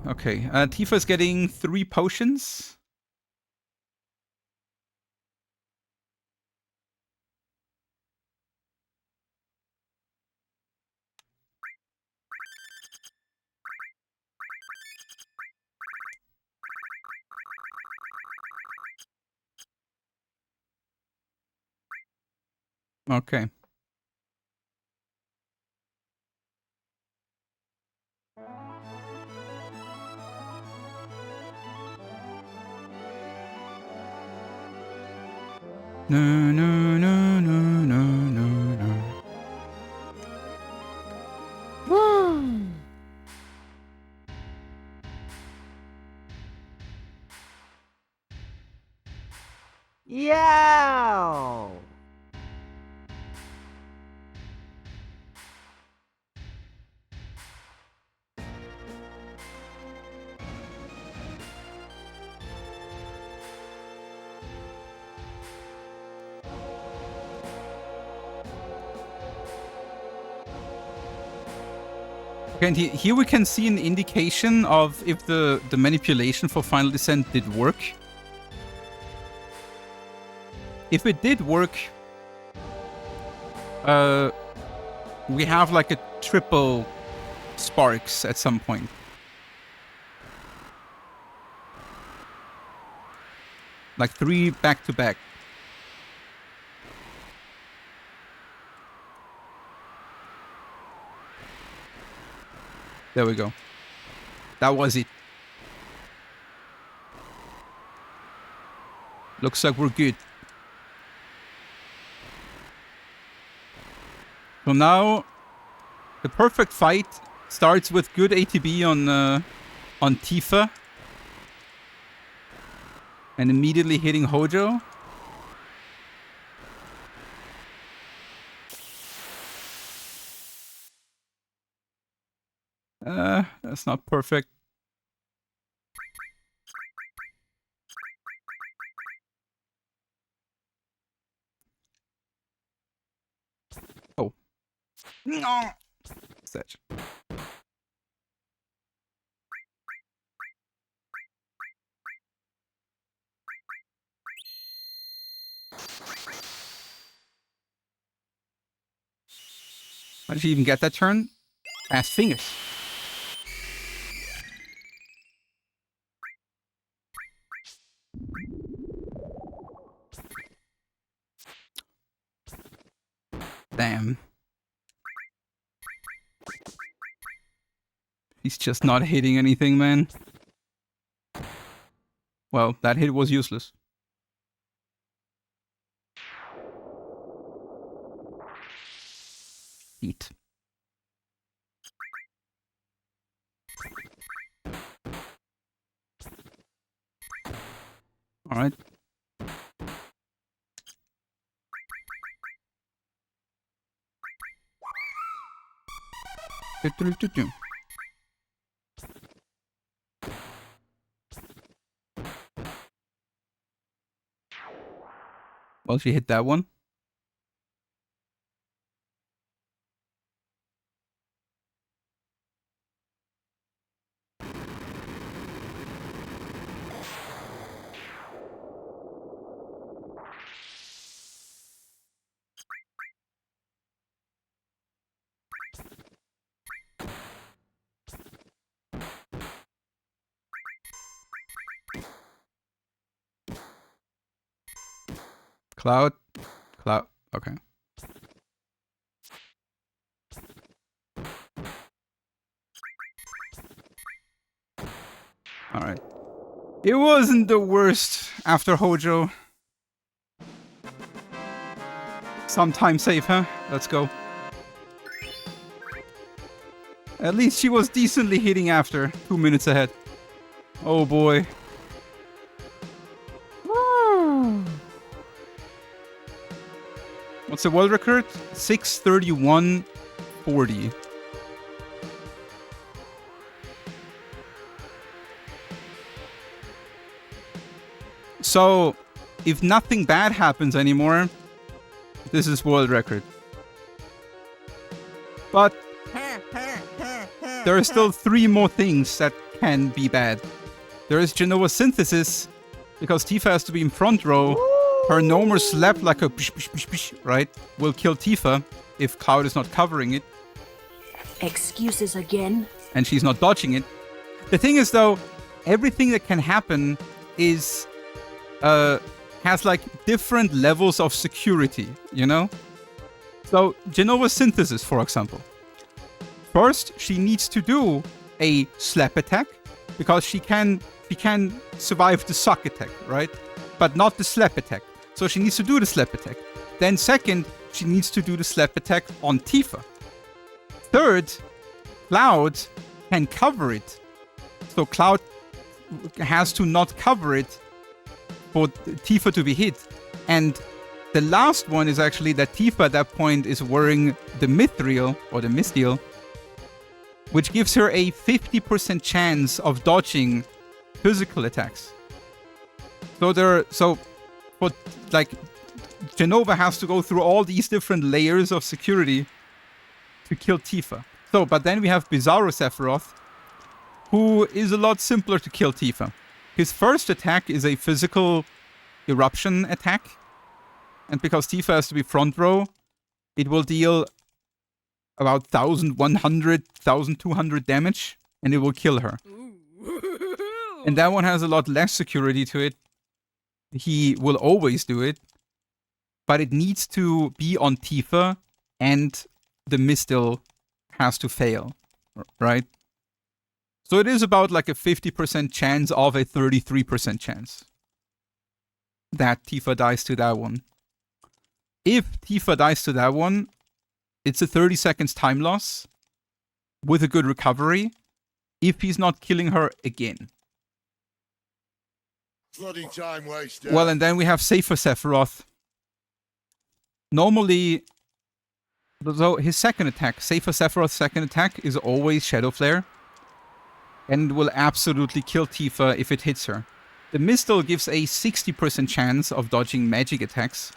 Okay, Tifa's getting 3 potions. Okay. No, no, no, no, no, no, no. Yeah. Okay, and here we can see an indication of if the manipulation for Final Descent did work. If it did work, we have like a triple sparks at some point. Like 3 back to back. There we go. That was it. Looks like we're good. So now, the perfect fight starts with good ATB on Tifa. And immediately hitting Hojo. That's not perfect. Oh. No. Such. Why did she even get that turn? Fast fingers. Damn. He's just not hitting anything, man. Well, that hit was useless. Eat. Alright. Well, she hit that one. Cloud. Okay. Alright. It wasn't the worst after Hojo. Sometime safe, huh? Let's go. At least she was decently hitting after. 2 minutes ahead. Oh boy. What's the world record? 6:31:40. So, if nothing bad happens anymore, this is world record. But there are still 3 more things that can be bad. There is Genova synthesis, because Tifa has to be in front row. Her normal slap like a pish, pish, pish, pish, right, will kill Tifa if Cloud is not covering it. Excuses again? And she's not dodging it. The thing is, though, everything that can happen is has like different levels of security, you know? So Genova synthesis, for example. First, she needs to do a slap attack because she can survive the suck attack, right? But not the slap attack. So she needs to do the slap attack. Then second, she needs to do the slap attack on Tifa. Third, Cloud can cover it. So Cloud has to not cover it for Tifa to be hit. And the last one is actually that Tifa at that point is wearing the Mithril, or the Misteel, which gives her a 50% chance of dodging physical attacks. So Genova has to go through all these different layers of security to kill Tifa. So, but then we have Bizarro Sephiroth, who is a lot simpler to kill Tifa. His first attack is a physical eruption attack. And because Tifa has to be front row, it will deal about 1,100, 1,200 damage, and it will kill her. And that one has a lot less security to it. He will always do it, but it needs to be on Tifa, and the Misteel has to fail, right? So it is about like a 50% chance of a 33% chance that Tifa dies to that one. If Tifa dies to that one, it's a 30 seconds time loss with a good recovery if he's not killing her again. Bloody time waster. Well, and then we have Safer Sephiroth. Normally, so his second attack, Safer Sephiroth's second attack is always Shadow Flare, and will absolutely kill Tifa if it hits her. The Misteel gives a 60% chance of dodging magic attacks,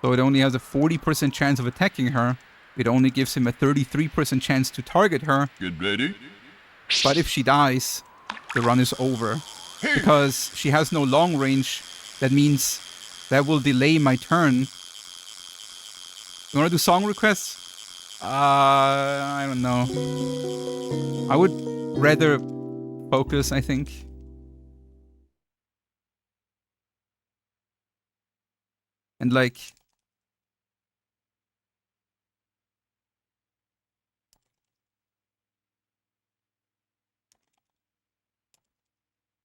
so it only has a 40% chance of attacking her. It only gives him a 33% chance to target her. Get ready. But if she dies, the run is over. Because she has no long range, that means that will delay my turn. You wanna do song requests? I don't know. I would rather focus, I think. And like...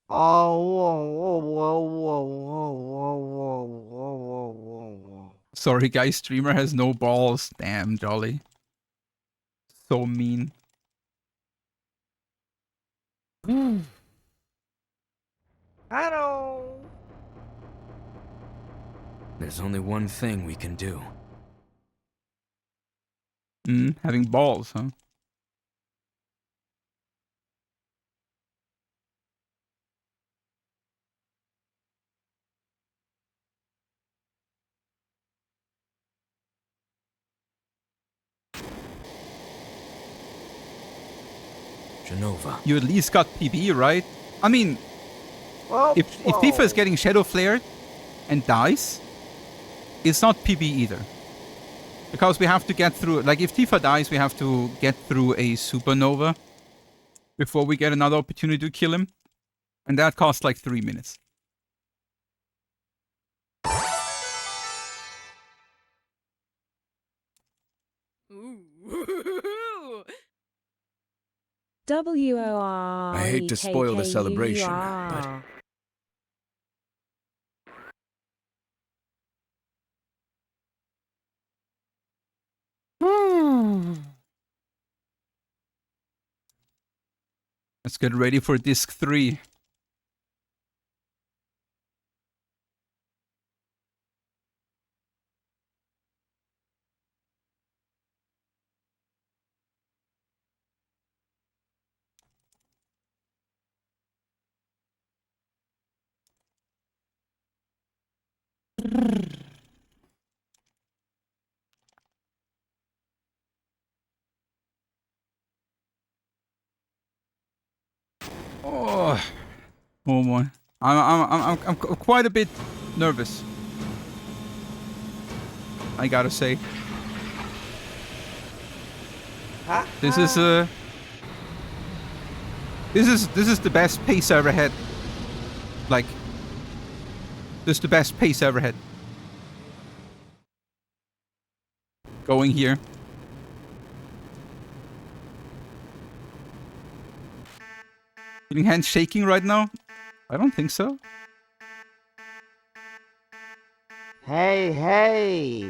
Oh, whoa, whoa, whoa, whoa, whoa, whoa, whoa, whoa, whoa, whoa. Sorry, guys, streamer has no balls. Damn, Jolly. So mean. Hello. There's only one thing we can do. Having balls, huh? Genova. You at least got PB, right? I mean, Well, if Tifa is getting Shadow Flared and dies, it's not PB either. Because we have to get through... Like, if Tifa dies, we have to get through a Supernova before we get another opportunity to kill him. And that costs like 3 minutes. WOR. I hate to spoil the celebration, but Let's get ready for disc 3. Oh, oh boy. I'm quite a bit nervous. I gotta say. This is this is the best pace I ever had. Like, this is the best pace I ever had. Going here. Feeling hands shaking right now? I don't think so. Hey, hey.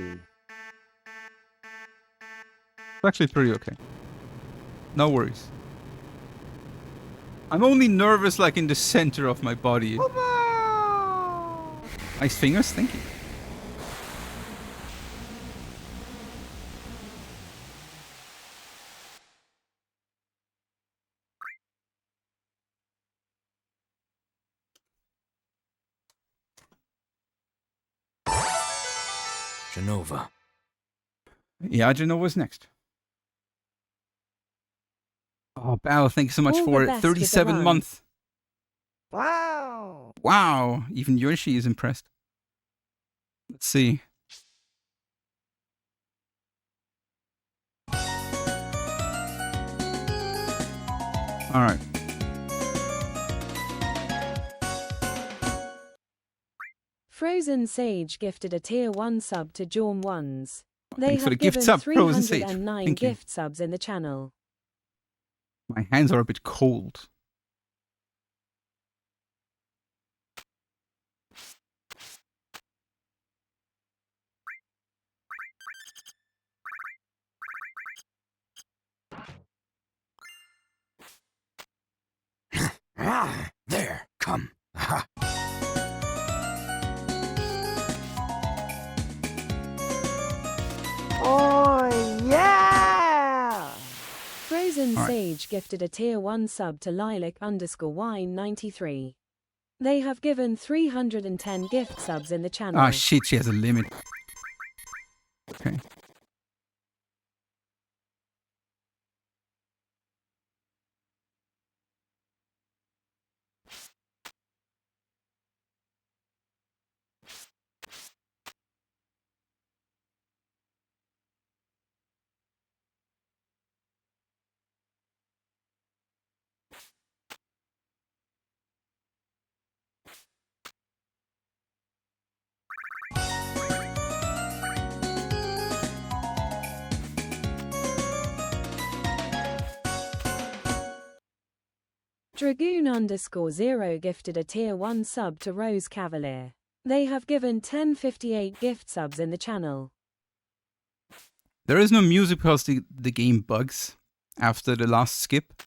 It's actually pretty okay. No worries. I'm only nervous like in the center of my body. Nice fingers, thank you. Genova. Yeah, Genova's next. Oh, Bal, thank you so much All the for it. best with the 37 run. months. Wow. Wow, even Yoshi is impressed. Let's see. Alright. Frozen Sage gifted a tier 1 sub to Jorm Ones. They Thanks for the have gift given sub, Frozen Sage. 309 Thank you. gift subs in the channel. My hands are a bit cold. Ah, there, come. Aha. Oh, yeah. Frozen Alright. Sage gifted a tier 1 sub to Lilac_Wine93. They have given 310 gift subs in the channel. Ah, shit, she has a limit. Okay. Dragoon_0 gifted a tier 1 sub to Rose Cavalier. They have given 1058 gift subs in the channel. There is no music because the game bugs after the last skip.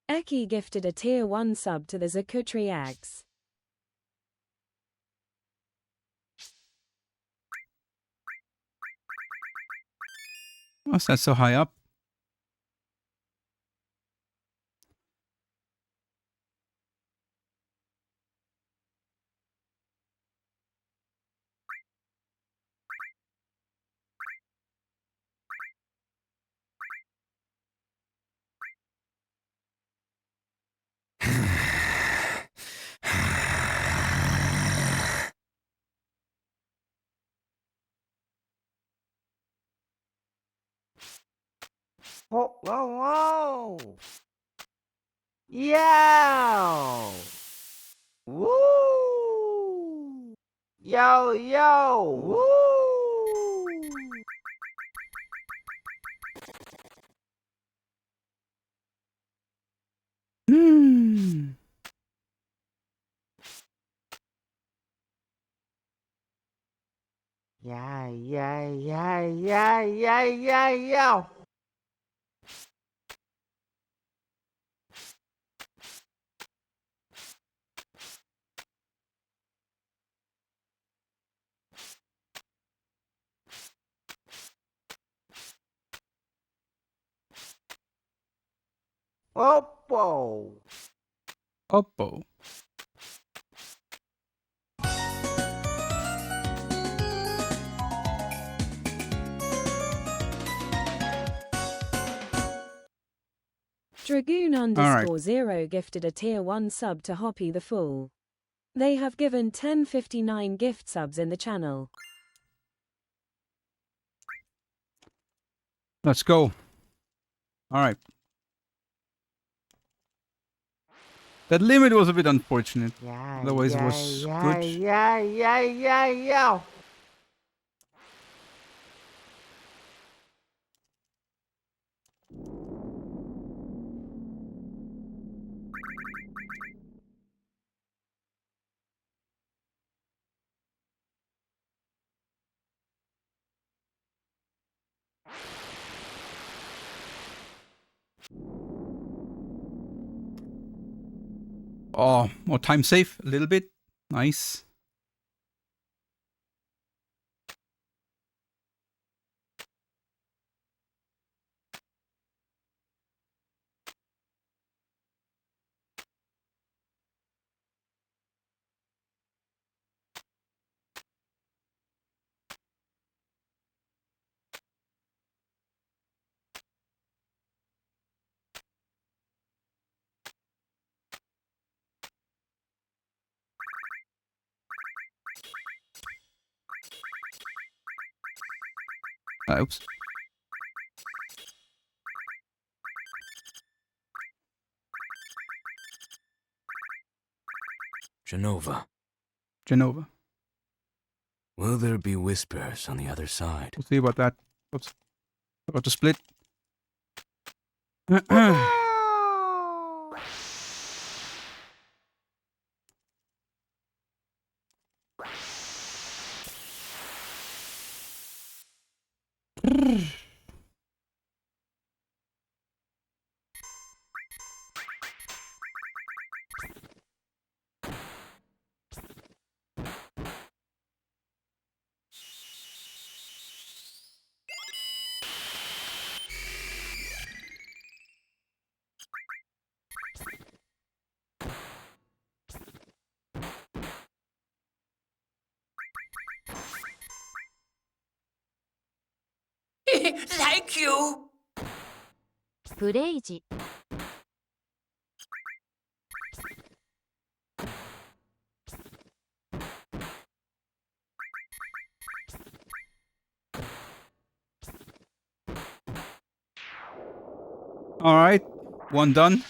Eki gifted a tier 1 sub to the Zakutri Ags. What's that so high up? Whoa, whoa, whoa. Yeah. Woo. Yo, yo. Woo. yeah. Oppo. Oppo. Dragoon Alright. _0 gifted a tier 1 sub to Hoppy the Fool. They have given 1059 gift subs in the channel. Let's go. Alright. That limit was a bit unfortunate. Otherwise it was good. Yeah. Oh, more time save a little bit. Nice. Oops. Genova. Genova. Will there be whispers on the other side? We'll see about that. Oops. Forgot to split. Thank you! プレイ時 Alright. One done.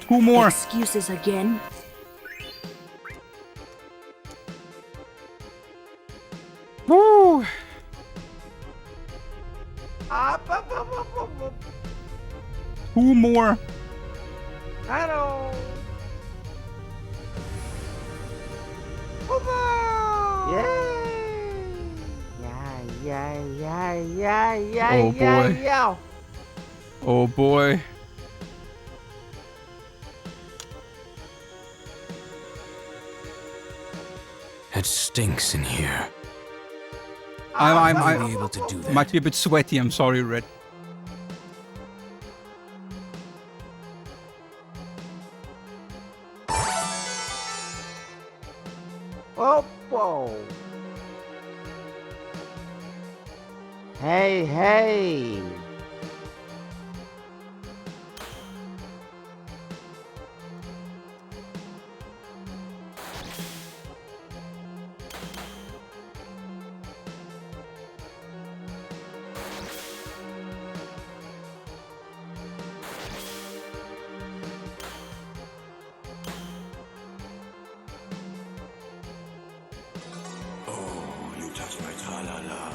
Two more. Excuses again? Woo! Two more. Hello. Yeah. Oh boy. It stinks in here. I'm be able to do that. might be a bit sweaty. I'm sorry, Red. Oppo. Hey. Oh, you touch my tra-la-la.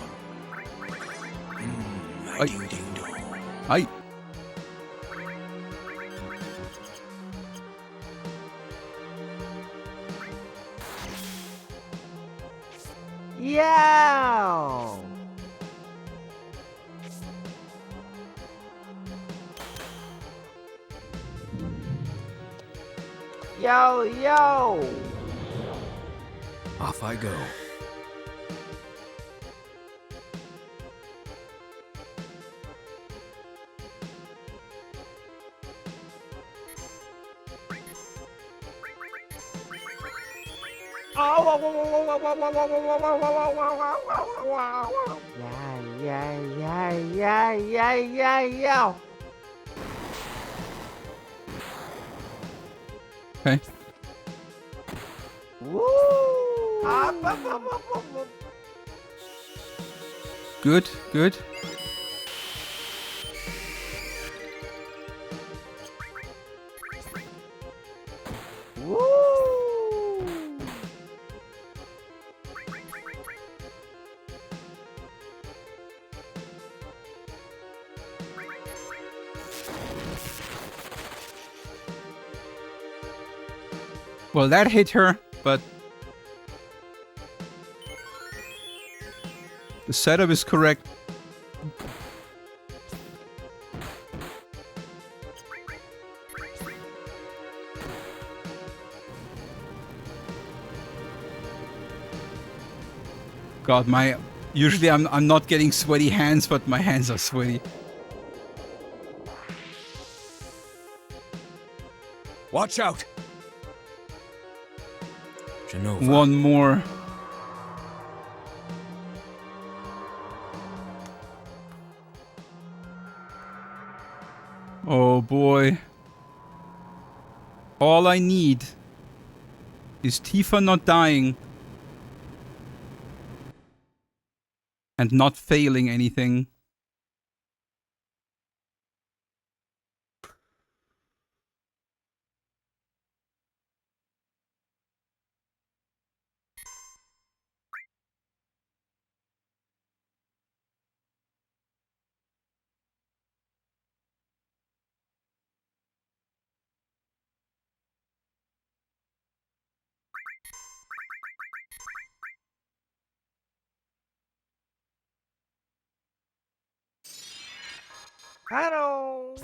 My Ay. ding-ding-dong. Hi. Yeah. Yo. Off I go. Yeah. Okay. Woo! Good, good. Woo! Well, that hit her, but the setup is correct. God, usually I'm not getting sweaty hands, but my hands are sweaty. Watch out! Genova. One more. Oh boy. All I need is Tifa not dying and not failing anything. Hello.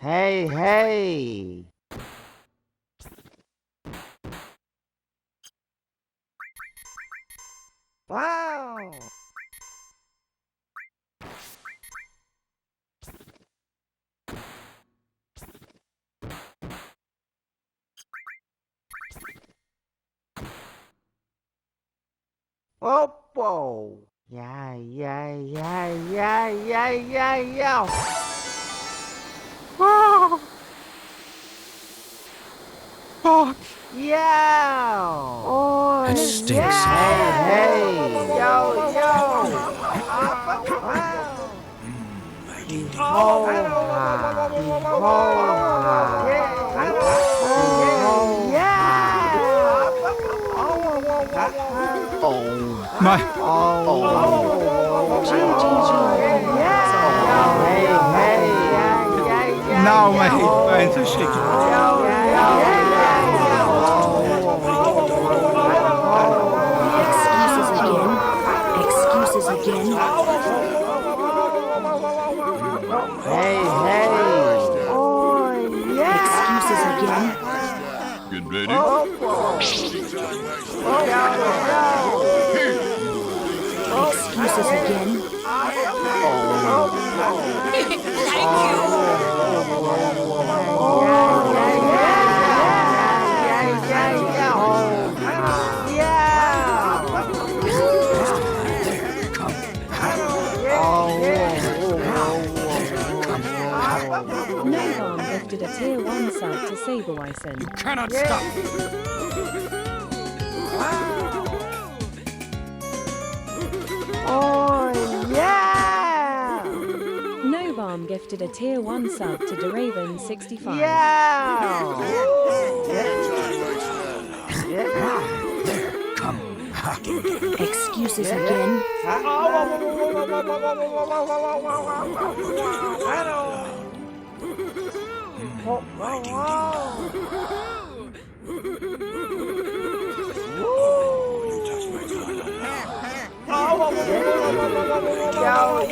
Hey. Wow. Whoa. Yeah. Ah, fuck. Yeah. Oh, That stinks. Hey. Yo. My now my hands are shaking. Excuses again. Hey. Oh, yeah. Excuses again. Get ready. Excuses again. gifted a tier 1 sub to Saberwison. You cannot stop! Oh, yeah! Novarm gifted a tier 1 sub to Deraven65. Yeah! There, come. Excuses again.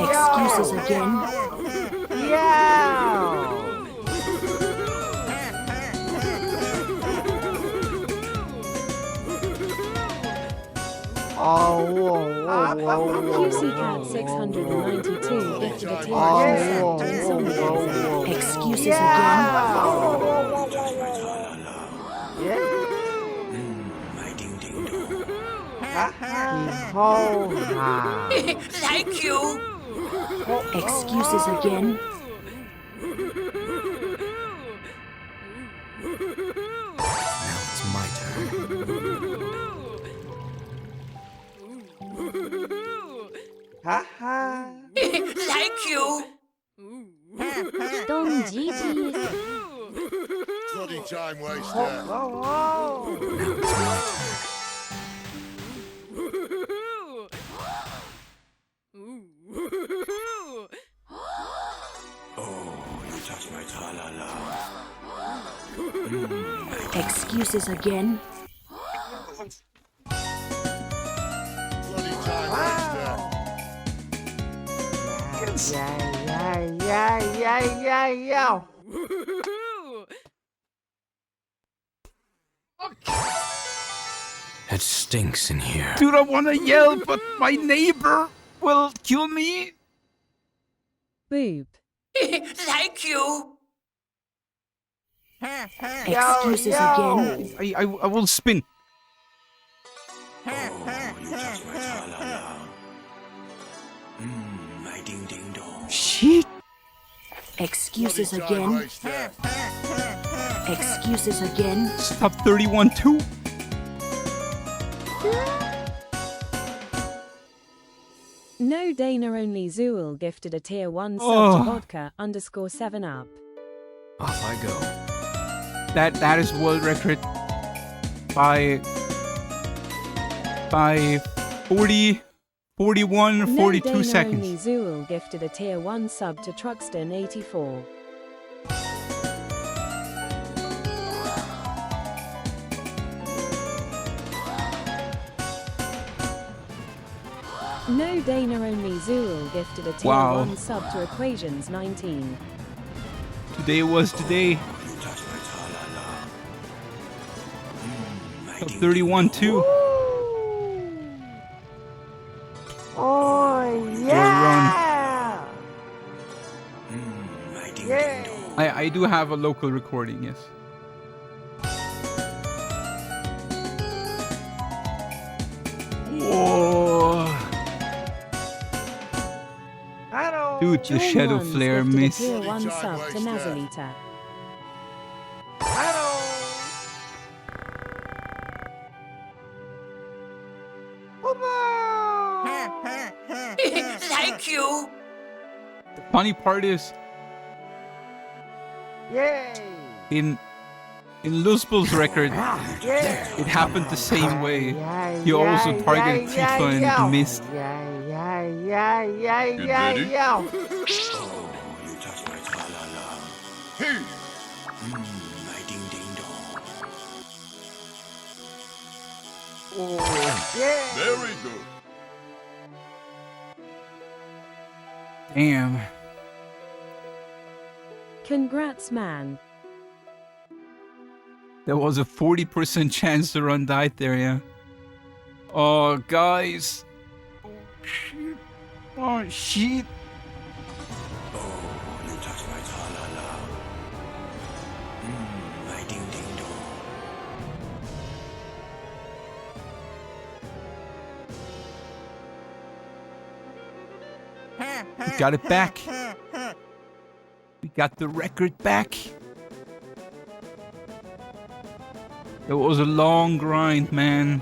Excuses again. Yeah! QCCat 692 gifted a tier 1 sub to Insomniac. Excuses again. Thank you. Excuses again. Now it's my turn. Thank you. Don Gigi. Bloody time waster. Now it's my turn. Oh, you touch my tra-la-la. Excuses again. Bloody time waster. Yeah. It stinks in here. Dude, I want to yell, but my neighbor will kill me. Boob. Thank you. Excuses again. I will spin. Oh, you touch my tra-la-la. My ding-ding-dong. Shit. Excuses Bloody time again. waster. Excuses again. Stop 31-2. No Dana only Zheal gifted a tier 1 sub Oh. to vodka _7up. Off I go. That is world record by 40, 41, 42 no Dana seconds. only Zheal gifted a tier 1 sub to Truxton84. No Dana only Zheal gifted a tier Wow. 1 sub to Equations19. Today was today. You touch my tra-la-la. My Top ding-ding-dong. 31-2. Oh, run. yeah! My ding-ding-dong. I do have a local recording, yes. Whoa. Dude, the John shadow Ones flare gifted a miss. tier 1 sub to Nazalita. Thank you. The funny part is, Yay! in Luzbel's record, Yeah! it happened the same way. Yeah, He also yeah, targeted yeah, Tifa and yeah. missed. Yeah. You touch my tra-la-la. My ding-ding-dong. Yeah! Very good. Damn. Congrats, man. There was a 40% chance the run died there, yeah. Oh, guys. Oh, shit. Oh, shit. Oh, you touch my tra-la-la. My ding-ding-dong. We got it back. We got the record back. It was a long grind, man,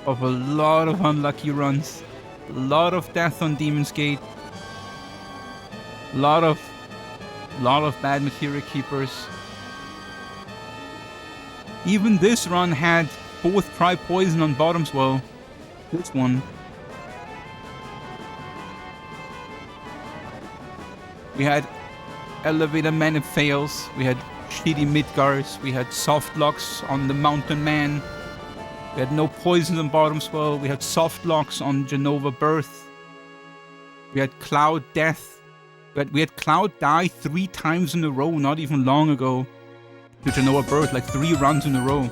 of a lot of unlucky runs. A lot of death on Demon's Gate. A lot of bad materia keepers. Even this run had both try poison on bottoms. Well, this one. We had elevator manip fails. We had shitty Midgars. We had soft locks on the Mountain Man. We had no poison on Bottomswell. We had soft locks on Genova Birth. We had Cloud Death. We had Cloud die 3 times in a row not even long ago. To Genova Birth, like 3 runs in a row.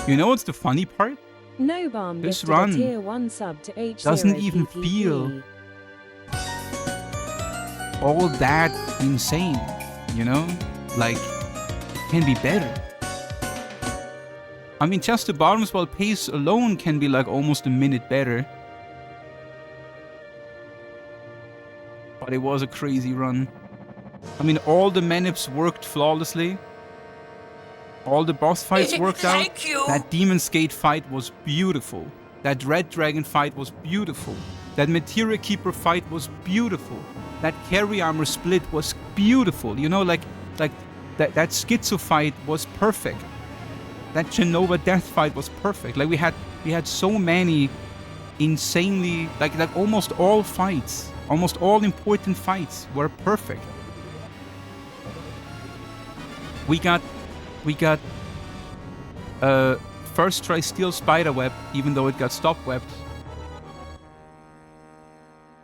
You know what's the funny part? No bomb This gifted run a tier 1 sub to H0 doesn't even PPP. feel all that insane, you know? Like, it can be better. I mean, just the Bottomswell pace alone can be like almost a minute better. But it was a crazy run. I mean, all the manips worked flawlessly. All the boss fights worked out. That Demon's Gate fight was beautiful. That Red Dragon fight was beautiful. That Materia Keeper fight was beautiful. That Carry Armor split was beautiful. You know, like that Schizo fight was perfect. That Genova Death fight was perfect. Like we had so many insanely like almost all fights, almost all important fights were perfect. We got first try steal Spiderweb, even though it got stop webbed.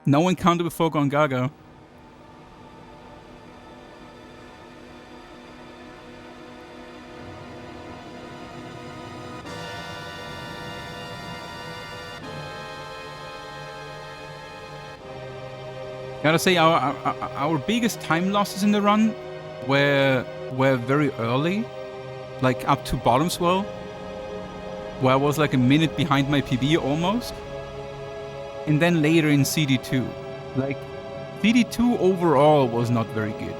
No encounter before Gongaga. Gotta say, our biggest time losses in the run were very early, like up to Bottomswell, where I was like a minute behind my PB almost, and then later in CD2. Like, CD2 overall was not very good.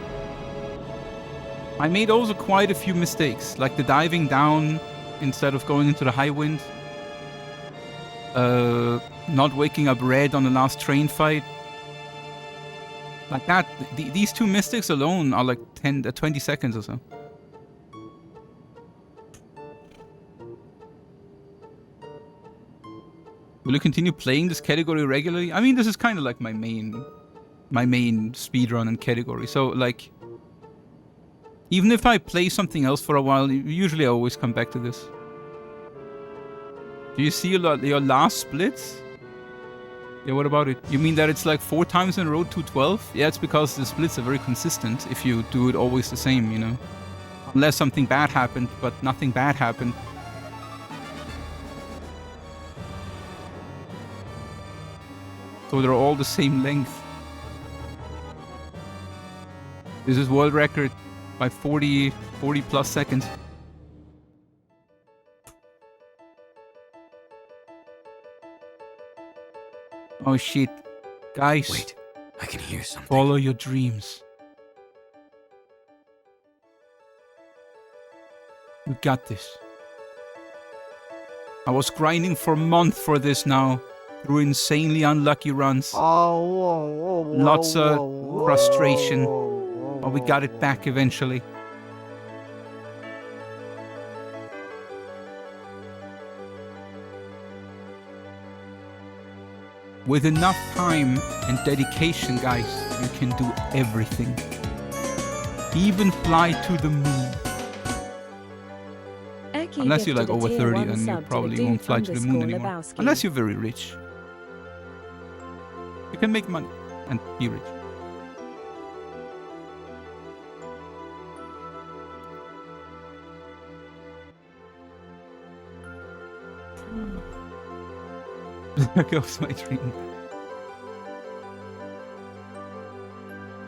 I made also quite a few mistakes, like the diving down instead of going into the high wind, not waking up red on the last train fight. Like that, these 2 mistakes alone are like 20 seconds or so. Will you continue playing this category regularly? I mean, this is kind of like my main speedrun and category. So like, even if I play something else for a while, usually I always come back to this. Do you see your last splits? Yeah, what about it? You mean that it's like 4 times in a row 212? Yeah, it's because the splits are very consistent if you do it always the same, you know? Unless something bad happened, but nothing bad happened. So they're all the same length. This is world record by 40 plus seconds. Oh shit. Guys. Wait, I can hear something. Follow your dreams. You got this. I was grinding for a month for this now. Through insanely unlucky runs. Lots of frustration. But we got it back eventually. With enough time and dedication, guys, you can do everything. Even fly to the moon. Unless you're like over 30, then you probably won't fly to the moon anymore. Unless you're very rich. You can make money and be rich. There goes my dream.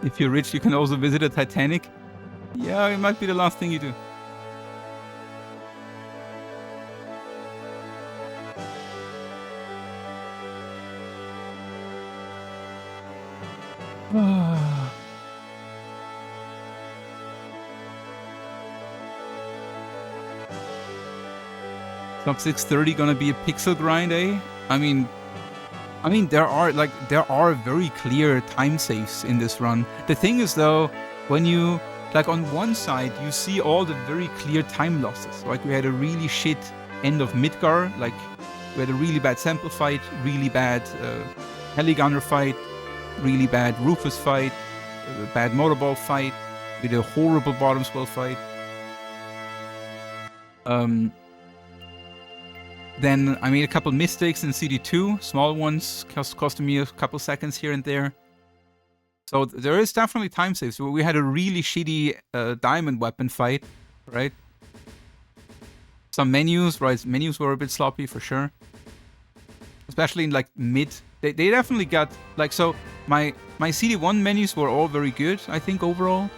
If you're rich, you can also visit a Titanic. Yeah, it might be the last thing you do. Top 630 gonna be a pixel grind, eh? I mean, there are very clear time saves in this run. The thing is though, when you like on one side you see all the very clear time losses. Like we had a really shit end of Midgar, like we had a really bad sample fight, really bad Heligunner fight, really bad Rufus fight, bad Motorball fight, with a horrible bottom swell fight. Then I made a couple mistakes in CD2, small ones, costing me a couple seconds here and there. So there is definitely time saves. We had a really shitty diamond weapon fight, right? Some menus, right? Menus were a bit sloppy for sure. Especially in like mid. They definitely got like, so my CD1 menus were all very good, I think overall.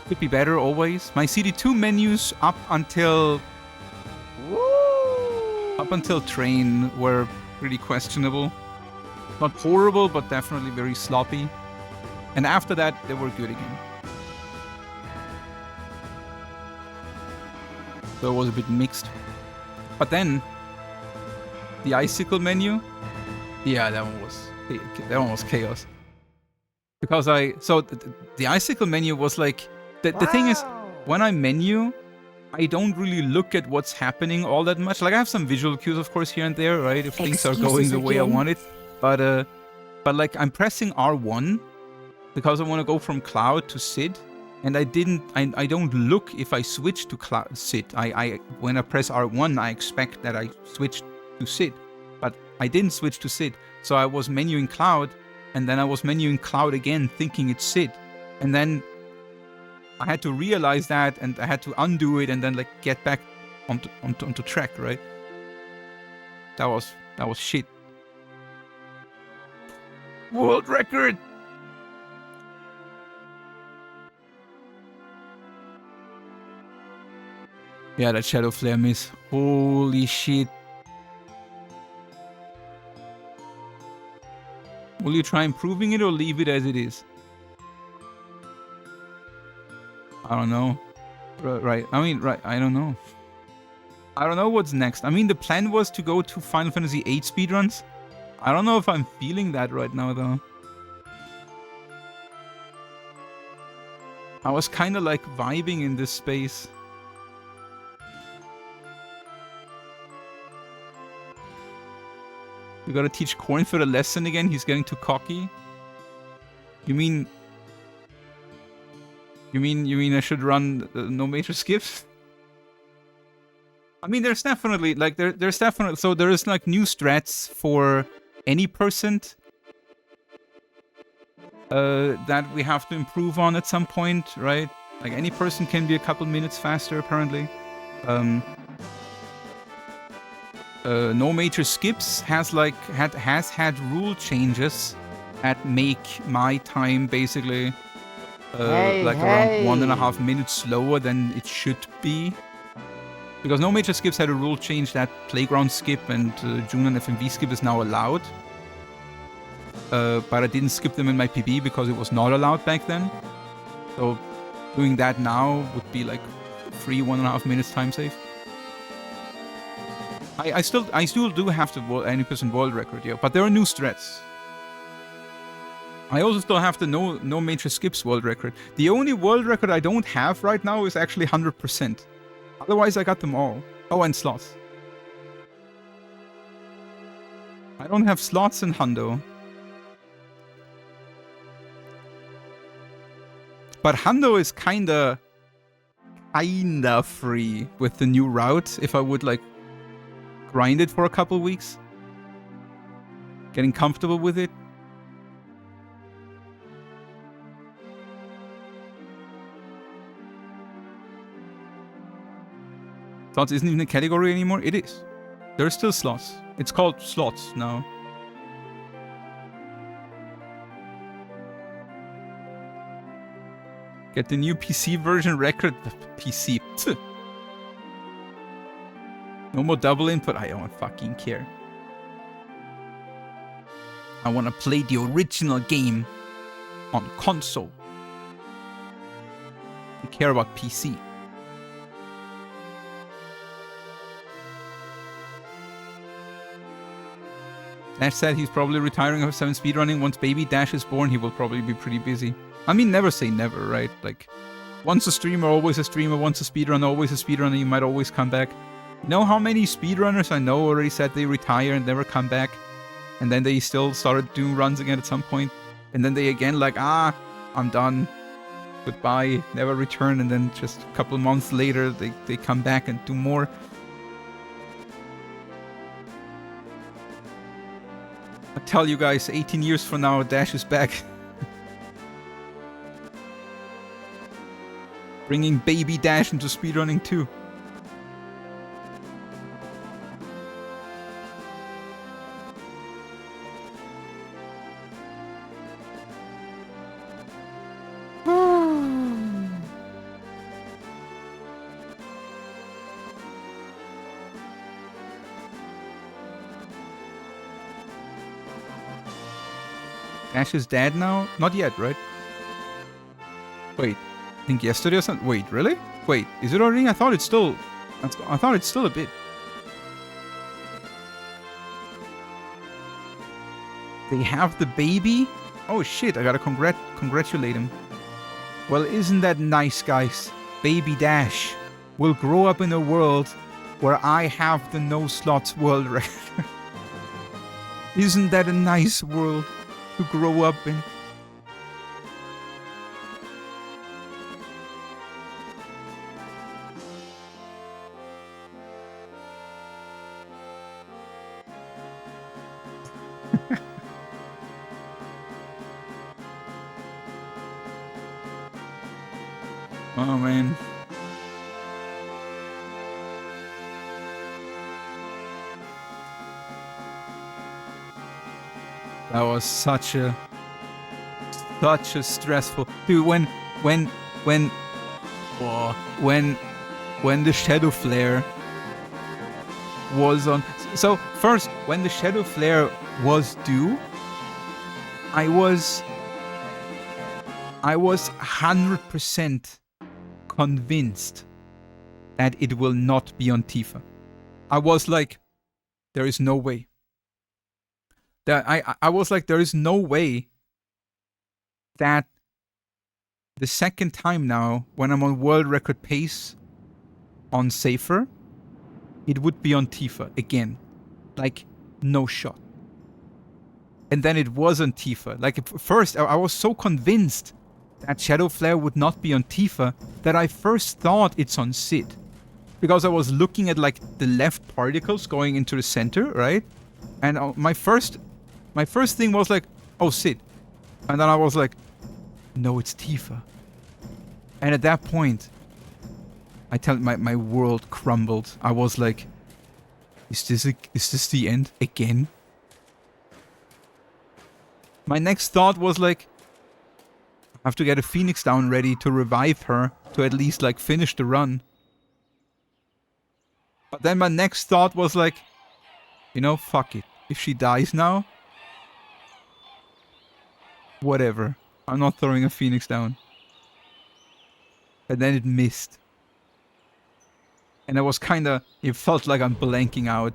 Could be better always. My CD2 menus up until train were pretty questionable. Not horrible, but definitely very sloppy. And after that, they were good again. So it was a bit mixed. But then, the icicle menu, yeah, that one was chaos. Because the icicle menu was like, the thing is, when I menu, I don't really look at what's happening all that much. Like I have some visual cues, of course, here and there, right? If things are going the way I want it. But like I'm pressing R1 because I want to go from Cloud to Sid, and I don't look if I switch to Cloud Sid. When I press R1, I expect that I switched to Sid, but I didn't switch to Sid. So I was menuing Cloud, and then I was menuing Cloud again, thinking it's Sid, and then I had to realize that, and I had to undo it, and then like get back onto track, right? That was shit. World record. Yeah, that Shadow Flare miss. Holy shit. Will you try improving it or leave it as it is? I don't know. Right. I mean, right. I don't know. I don't know what's next. I mean, the plan was to go to Final Fantasy VIII speedruns. I don't know if I'm feeling that right now, though. I was kind of like vibing in this space. We gotta teach Cornford a lesson again. He's getting too cocky. You mean I should run no major skips? I mean, there's definitely like there's definitely, so there is like new strats for any percent that we have to improve on at some point, right? Like any person can be a couple minutes faster apparently. No major skips has had rule changes that make my time basically around 1.5 minutes slower than it should be. Because no major skips had a rule change that playground skip and Junon FMV skip is now allowed. But I didn't skip them in my PB because it was not allowed back then. So doing that now would be like free 1.5 minutes time save. I still do have the 90% world record, yeah, but there are new strats. I also still have the no major skips world record. The only world record I don't have right now is actually 100%. Otherwise, I got them all. Oh, and slots. I don't have slots in Hundo. But Hundo is kinda free with the new route if I would like grind it for a couple weeks. Getting comfortable with it. Slots isn't even a category anymore? It is. There are still slots. It's called slots now. Get the new PC version record. PC. Pfft. No more double input. I don't fucking care. I want to play the original game on console. I care about PC. Dash said he's probably retiring FF7 speedrunning. Once baby Dash is born, he will probably be pretty busy. I mean, never say never, right? Like, once a streamer, always a streamer. Once a speedrunner, always a speedrunner. You might always come back. You know how many speedrunners I know already said they retire and never come back? And then they still started doing runs again at some point. And then they again like, I'm done. Goodbye. Never return. And then just a couple of months later, they come back and do more. I tell you guys, 18 years from now, Dash is back. Bringing baby Dash into speedrunning too. Dash is dead now? Not yet, right? Wait, I think yesterday or something? Wait, really? Wait, is it already? I thought it's still a bit. They have the baby? Oh shit, I gotta congratulate him. Well, isn't that nice, guys? Baby Dash will grow up in a world where I have the no slots world record. Isn't that a nice world to grow up in? Oh man. That was such a stressful dude. When the shadow flare was on. So first, when the shadow flare was due, I was 100% convinced that it will not be on Tifa. I was like, there is no way. That I was like, there is no way that the second time now, when I'm on world record pace on Safer, it would be on Tifa again. Like, no shot. And then it was on Tifa. Like, at first, I was so convinced that Shadow Flare would not be on Tifa that I first thought it's on Sid. Because I was looking at, like, the left particles going into the center, right? And my first thing was like, oh, Sid. And then I was like, no, it's Tifa. And at that point, I tell my world crumbled. I was like, is this the end again? My next thought was like, I have to get a Phoenix down ready to revive her to at least like finish the run. But then my next thought was like, you know, fuck it. If she dies now, whatever. I'm not throwing a Phoenix down. And then it missed. And I was kinda, it felt like I'm blanking out.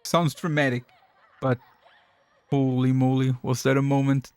Sounds dramatic, but holy moly, was that a moment?